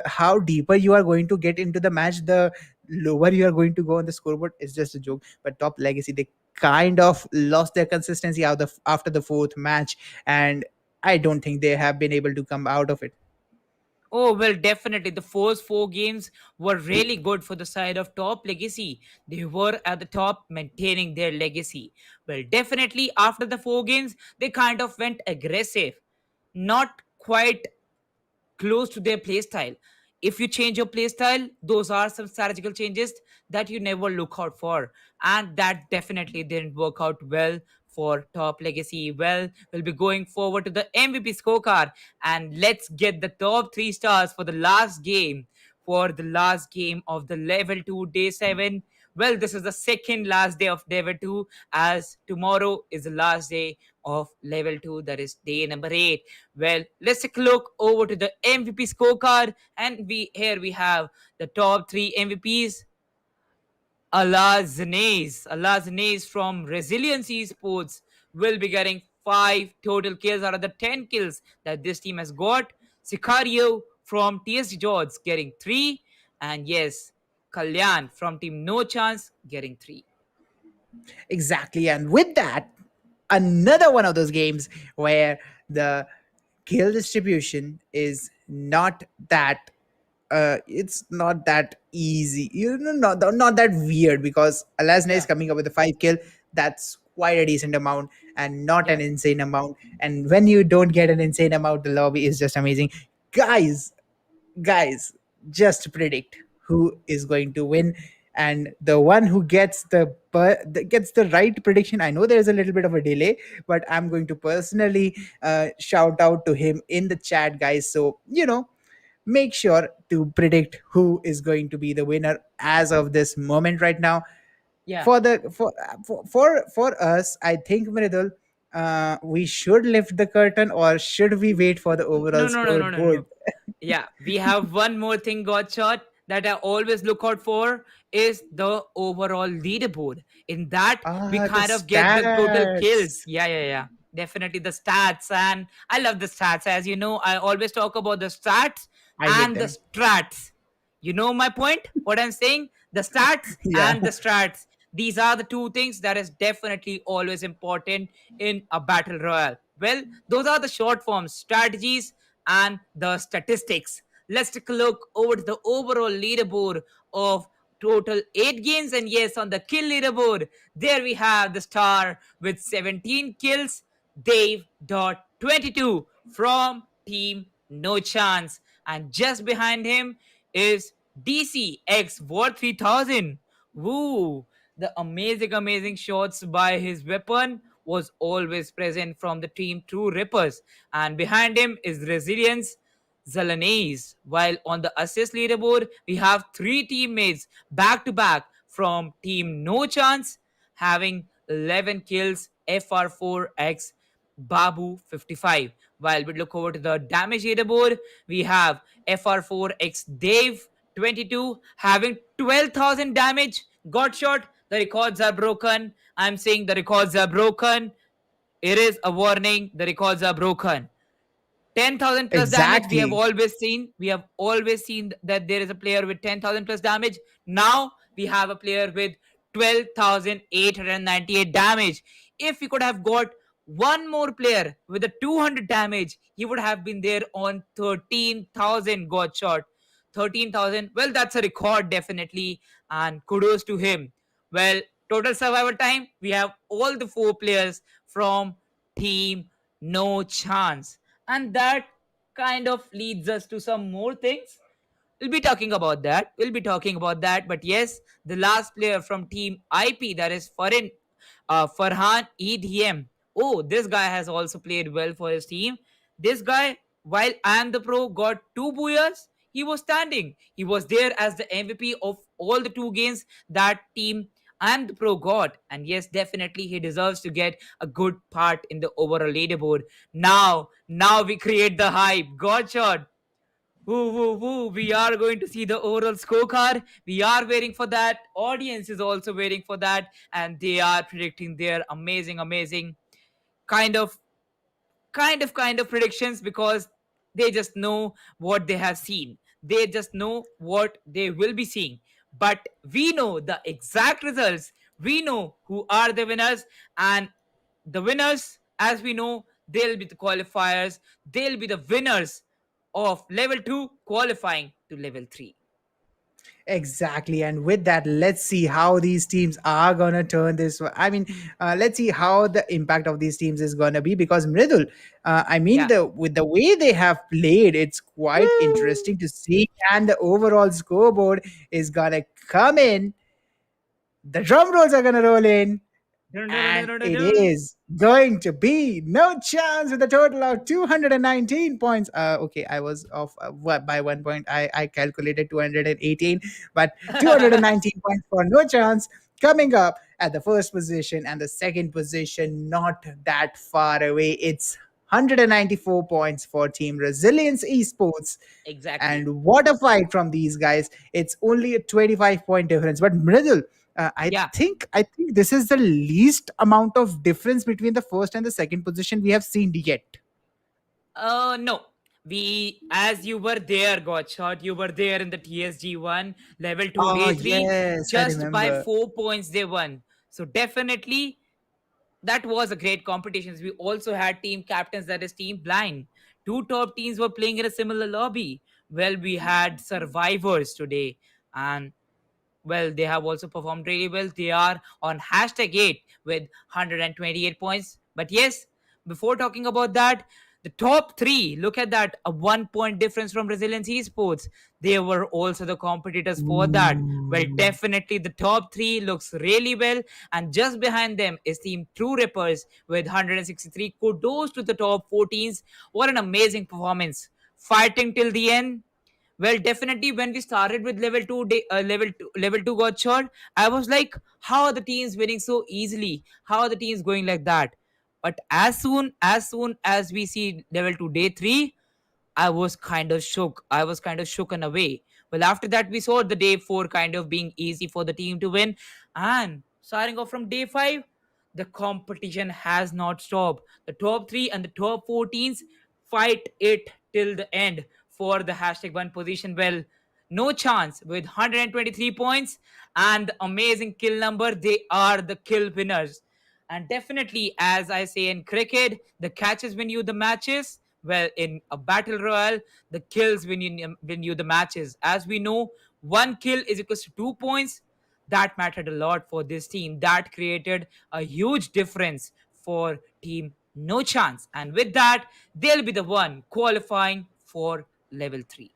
how deeper you are going to get into the match, the lower you are going to go on the scoreboard? It's just a joke. But Top Legacy, they kind of lost their consistency after the fourth match, and I don't think they have been able to come out of it. Oh, well, definitely. The first four games were really good for the side of Top Legacy. They were at the top, maintaining their legacy. Well, definitely, after the four games, they kind of went aggressive. Not quite close to their playstyle. If you change your playstyle, those are some strategical changes that you never look out for. And that definitely didn't work out well for Top Legacy. Well, we'll be going forward to the MVP scorecard, and let's get the top three stars for the last game. For the last game of the level 2 day 7. Well, this is the second last day of level 2, as tomorrow is the last day of level 2, that is day number 8. Well, let's take a look over to the MVP scorecard, and we have the top 3 MVPs. Allah Zanez from Resiliency Sports will be getting 5 total kills out of the 10 kills that this team has got. Sicario from TSG Jodz getting 3, and yes, Kalyan from team No Chance getting 3. Exactly. And with that, another one of those games where the kill distribution is not that it's not that easy, not that weird, because Alasna is Yeah, coming up with a 5 kill. That's quite a decent amount and not yeah, an insane amount. And when you don't get an insane amount, the lobby is just amazing. Guys guys just predict who is going to win, and the one who gets gets the right prediction. I know there is a little bit of a delay, but I'm going to personally shout out to him in the chat, guys. So make sure to predict who is going to be the winner as of this moment right now. yeah. For us, I think, Mridul, we should lift the curtain, or should we wait for the overall No, no, no, no, no, scoreboard? no. Yeah, we have one more thing, got shot, that I always look out for is the overall leaderboard. In that, we The kind of get the total kills. stats. Yeah, yeah, yeah. Definitely the stats. And I love the stats. As you know, I always talk about the stats I hate and the them. strats. You know my point? What I'm saying? The stats Yeah. and the strats. These are the two things that is definitely always important in a battle royale. Well, those are the short forms, strategies, and the statistics. Let's take a look over to the overall leaderboard of total 8 games. And yes, on the kill leaderboard, there we have the star with 17 kills, Dave.22 from Team No Chance. And just behind him is DC X War 3000. Woo! The amazing, amazing shots by his weapon was always present from the team True Rippers. And behind him is Resilience Zelenese. While on the assist leaderboard, we have 3 teammates back to back from Team No Chance having 11 kills, FR4X Babu 55. While we look over to the damage leaderboard, we have FR4X Dave 22 having 12,000 damage. Got shot. The records are broken. I'm saying the records are broken. It is a warning. The records are broken. 10,000 plus damage Exactly. we have always seen that there is a player with 10,000 plus damage. Now we have a player with 12,898 damage. If we could have got one more player with a 200 damage, he would have been there on 13,000 got shot. 13,000, well, that's a record definitely, and kudos to him. Well, total survivor time, we have all the 4 players from Team No Chance. And that kind of leads us to some more things. We'll be talking about that. We'll be talking about that. But yes, the last player from Team IP, that is Farhan EDM. Oh, this guy has also played well for his team. This guy, while I am the pro, got 2 booyahs. He was standing. He was there as the MVP of all the 2 games that team I am the pro got. And yes, definitely he deserves to get a good part in the overall leaderboard. Now we create the hype. God shot. Woo, woo, woo. We are going to see the overall scorecard. We are waiting for that. Audience is also waiting for that. And they are predicting their amazing, amazing kind of kind of predictions, because they just know what they have seen. They just know what they will be seeing. But we know the exact results. We know who are the winners. And the winners, as we know, they'll be the qualifiers. They'll be the winners of level 2 qualifying to level 3. Exactly. And with that, let's see how these teams are going to turn this. Let's see how the impact of these teams is going to be, because Mridul, Yeah. with the way they have played, it's quite interesting to see. And the overall scoreboard is going to come in. The drum rolls are going to roll in. Dun, dun, dun, And dun, dun, it dun. is going to be No Chance with a total of 219 points. Okay, I was off by 1 point. I calculated 218, but 219 points for No Chance. Coming up at the first position, and the second position not that far away. It's 194 points for Team Resilience Esports. Exactly. And what a fight from these guys. It's only a 25-point difference. But Mridul, Yeah. I think this is the least amount of difference between the first and the second position we have seen yet. No. We, as you were there, got shot. You were there in the TSG one level two Oh, day three. yes, I Just by remember. 4 points they won. So definitely that was a great competition. We also had team captains, that is Team Blind. Two top teams were playing in a similar lobby. Well, we had survivors today, and well, they have also performed really well. They are on hashtag 8 with 128 points. But yes, before talking about that, the top three, look at that, a 1 point difference from Resilience Esports. They were also the competitors for that. Well, Ooh. definitely the top three looks really well. And just behind them is Team True Rippers with 163. Kudos to the top 14s. What an amazing performance. Fighting till the end. Well, definitely when we started with level two got shot, I was like, how are the teams winning so easily? How are the teams going like that? But as soon as we see level two day three, I was kind of shook. I was kind of shook in a way. Well, after that, we saw the day four kind of being easy for the team to win. And starting off from day five, the competition has not stopped. The top three and the top 14s fight it till the end for the hashtag one position. Well, no chance with 123 points and the amazing kill number. They are the kill winners. And definitely, as I say in cricket, the catches win you the matches. Well, in a battle royale, the kills win you the matches. As we know, one kill is equals to 2 points. That mattered a lot for this team. That created a huge difference for team No Chance. And with that, they'll be the one qualifying for level 3.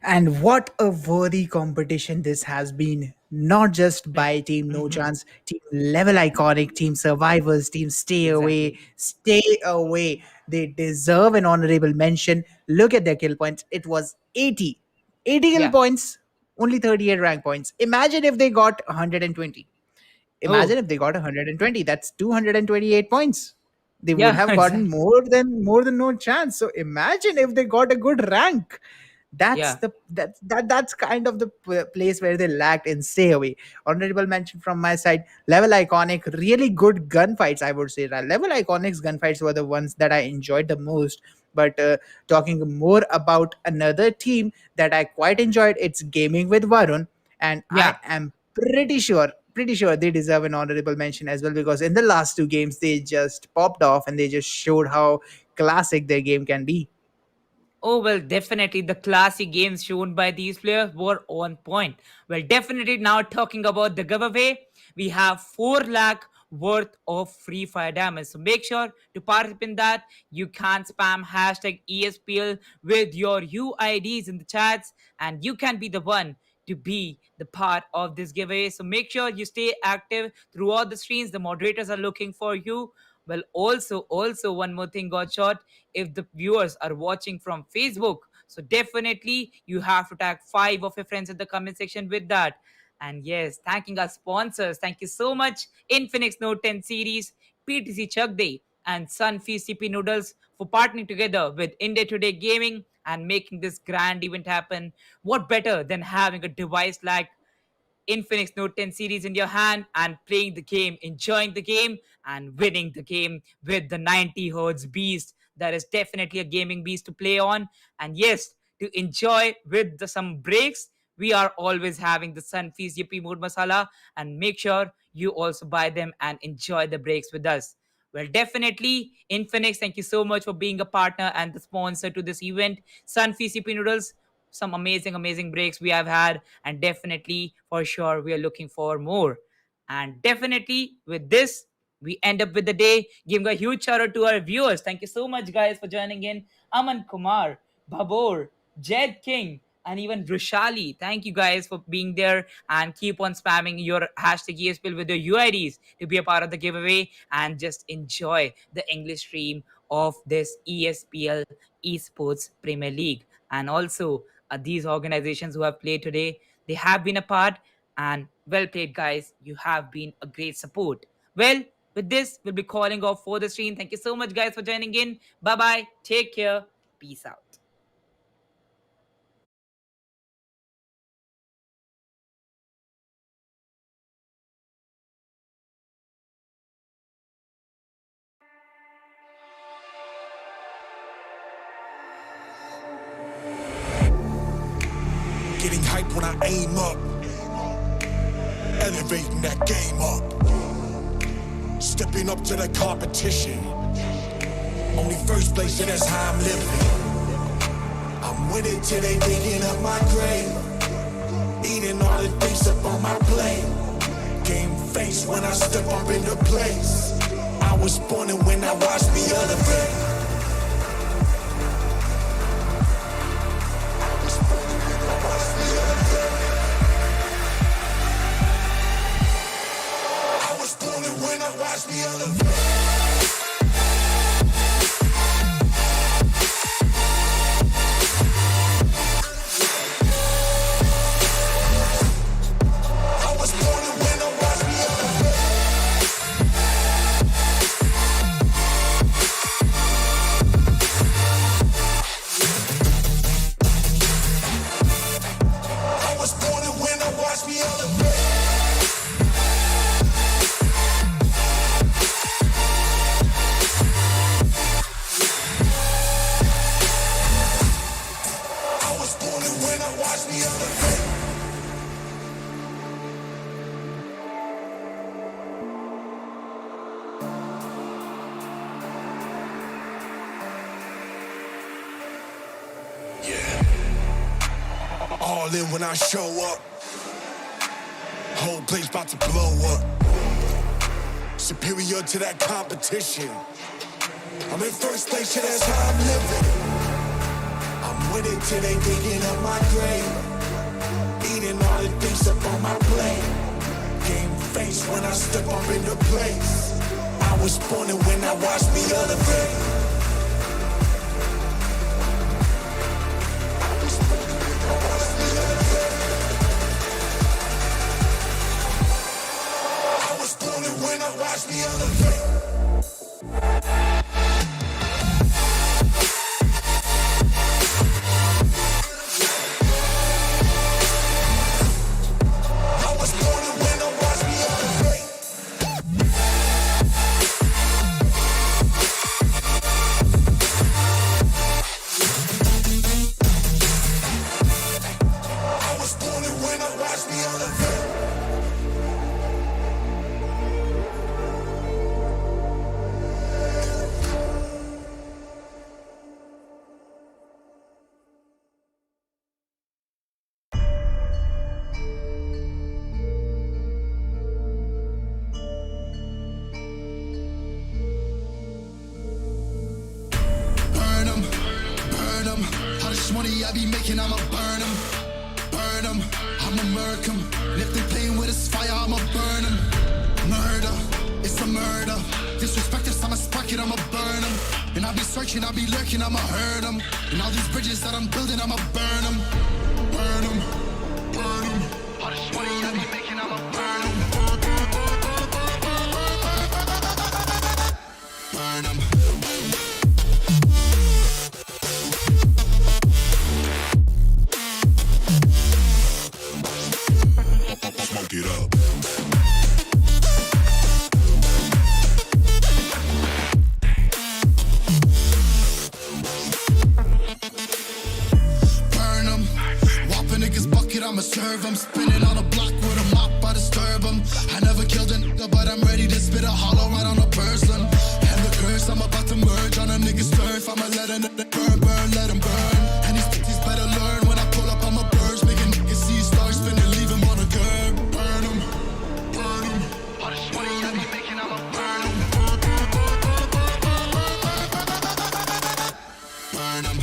And what a worthy competition this has been, not just by Team No Mhm. Chance, Team Level Iconic, Team Survivors, Team Stay Away, Exactly. Stay Away. They deserve an honorable mention. Look at their kill points. It was 80. 80 kill Yeah. points, only 38 rank points. Imagine if they got 120. Imagine Oh, if they got 120. That's 228 points. They would yeah, have gotten exactly. more than No Chance. So imagine if they got a good rank. That's Yeah. the that's kind of the place where they lacked in Stay Away. Honorable mention from my side. Level Iconic, really good gunfights, I would say. Level Iconic's gunfights were the ones that I enjoyed the most. But talking more about another team that I quite enjoyed, it's Gaming with Varun, and I Yeah. am pretty sure they deserve an honorable mention as well, because in the last two games they just popped off and they just showed how classic their game can be. Oh, well, definitely the classic games shown by these players were on point. Well, definitely now talking about the giveaway, we have 4 lakh worth of free fire damage. So make sure to participate in that. You can spam hashtag ESPL with your UIDs in the chats, and you can be the one to be the part of this giveaway. So make sure you stay active throughout the streams. The moderators are looking for you. Well, also one more thing got shot. If the viewers are watching from Facebook, so definitely you have to tag 5 of your friends in the comment section with that. And yes, thanking our sponsors. Thank you so much, Infinix Note 10 series, PTC Chug Day, and Sunfeast CP Noodles for partnering together with India Today Gaming and making this grand event happen. What better than having a device like Infinix Note 10 series in your hand and playing the game, enjoying the game, and winning the game with the 90 hertz beast. That is definitely a gaming beast to play on. And yes, to enjoy with some breaks, we are always having the Sunfeast Yippee Mood Masala. And make sure you also buy them and enjoy the breaks with us. Well, definitely, Infinix, thank you so much for being a partner and the sponsor to this event. Sunfeast Yippee Noodles, some amazing breaks we have had, and definitely for sure we are looking for more. And definitely with this, we end up with the day giving a huge shout out to our viewers. Thank you so much, guys, for joining in. Aman Kumar, Babor, Jed King, and even Rushali. Thank you guys for being there and keep on spamming your hashtag ESPL with your UIDs to be a part of the giveaway and just enjoy the English stream of this ESPL Esports Premier League. And also, these organizations who have played today, they have been a part, and well played, guys. You have been a great support. Well, with this, we'll be calling off for the stream. Thank you so much, guys, for joining in. Bye bye. Take care. Peace out. when I aim up. Elevating that game up. Stepping up to the competition. Only first place, and that's how I'm living. I'm with it till they digging up my grave. Eating all the things up on my plate. Game face when I step up into place. I was born and when I watched me elevate. I was born and when I watched me elevate. All in when I show up. Whole place about to blow up. Superior to that competition. I'm in first place, yeah, that's how I'm living. I'm with it till they digging up my grave. Eating all the things up on my plate. Game face when I step up into place. I was born and when I watched me elevate. When I watch me elevate. I was born and when I watch me elevate. I was born and when I watch me elevate. Money I be making, I'ma burn them, I'ma murk them. And if they playing with this fire, I'ma burn them. Murder, it's a murder. Disrespect us, I'ma spark it, I'ma burn them. And I be searching, I be lurking, I'ma hurt them. And all these bridges that I'm building, I'ma burn them. Burn them, burn them. All this money I be making, I'ma burn them. Burn them. Smoke it up. Burn 'em. Whop a nigga's bucket, I'ma serve 'em. Spinning on a block with a mop, I disturb 'em. I never killed a nigga, but I'm ready to spit a hollow right on a person. And the curse, I'm about to merge on a nigga's turf. I'ma let a nigga burn, burn, let him burn. And these bitches better learn when I pull up, I'ma burst. Making niggas see stars spinning, leave him on a curb. Burn 'em, burn 'em. All this money I be making, I'ma burn 'em. Burn 'em.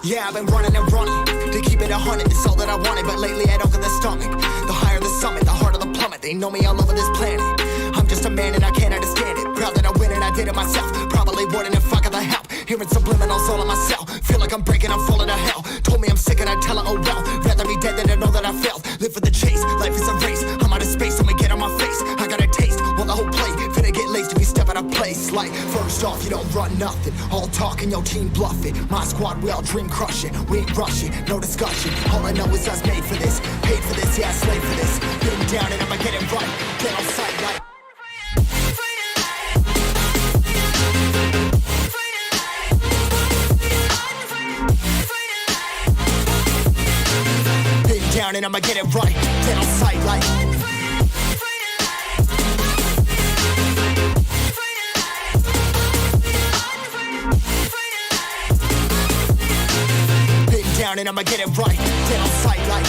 Yeah, I've been running and running to keep it 100, it's all that I wanted. But lately I don't get the stomach. The higher the summit, the harder the plummet. They know me all over this planet. I'm just a man and I can't understand it. Proud that I win and I did it myself. Probably wouldn't if I got the help. Hearing subliminals all on myself. Feel like I'm breaking, I'm falling to hell. Told me I'm sick and I tell her, oh well. Rather be dead than to know that I failed. Live for the chase, life is a race. I'm out of space, I'ma get on my face. I got a taste, well the whole plate. Finna get laced if you step out of place. Like, first off, you don't run nothing. All talking, your team bluffing. My squad, we all dream crushing. We ain't rushing, no discussion. All I know is us made for this. Paid for this, yeah, slave for this. Been down and I'ma get it right. Get on sight like. Down and I'ma get it right. Get on sight like. Been down and I'ma get it right. Get on sight like.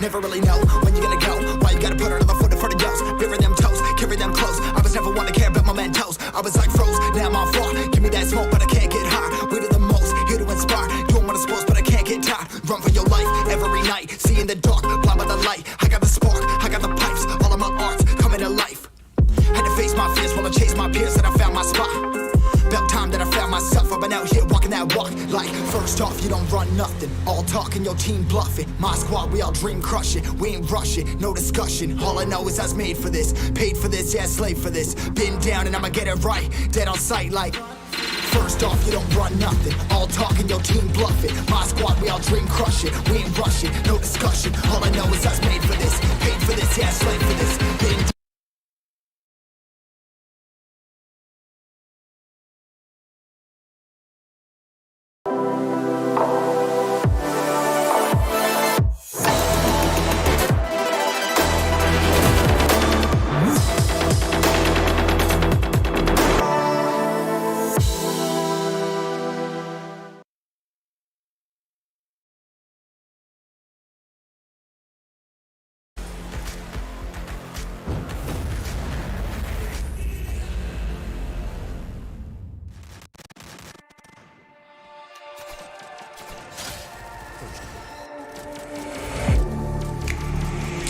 Never really know when you're gonna go. Why you gotta put another foot in front of yours? Bury them toes, carry them close. I was never one to care about my mentos. I was like froze, now I'm on floor. Give me that smoke, but I can't get high. We do the most, here to inspire. Doing what I'm supposed, but I can't get tired. Run for your life every night. See in the dark, blind by the light. I got the spark, I got the pipes. All of my arts coming to life. Had to face my fears while I chased my peers, and I found my spot. About time that I found myself. I've been out here walking that walk. Like, first off, you don't run nothing. All talking, your team bluffing. My squad, we all dream crushing. We ain't rushing, no discussion. All I know is I was made for this. Paid for this, yeah, slave for this. Been down and I'ma get it right. Dead on sight like. First off, you don't run nothing. All talking, your team bluffing. My squad, we all dream crushing. We ain't rushing, no discussion. All I know is I was made for this. Paid for this, yeah, slave for this. Been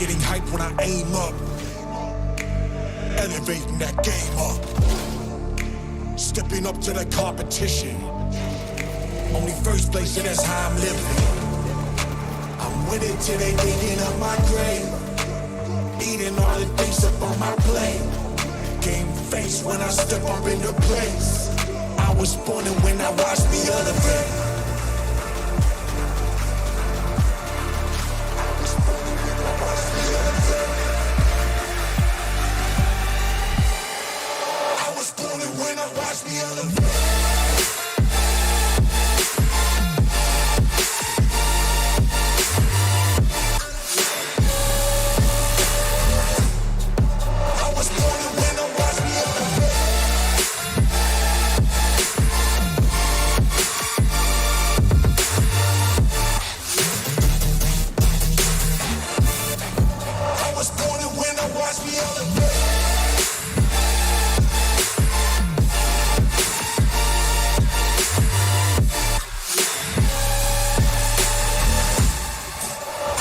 Getting hype when I aim up. Elevating that game up. Stepping up to the competition. Only first place and that's how I'm living. I'm winning till they digging up my grave. Eating all the things up on my plate. Game face when I step up into place. I was born and when I watched me elevate. Watch me elevate. I was born and when I watch me elevate.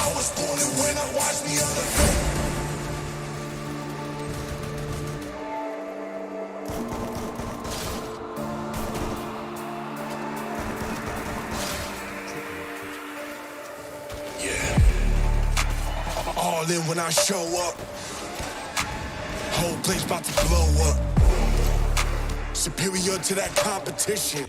I was born and when I watch me elevate. All in when I show up. Whole place about to blow up. Superior to that competition.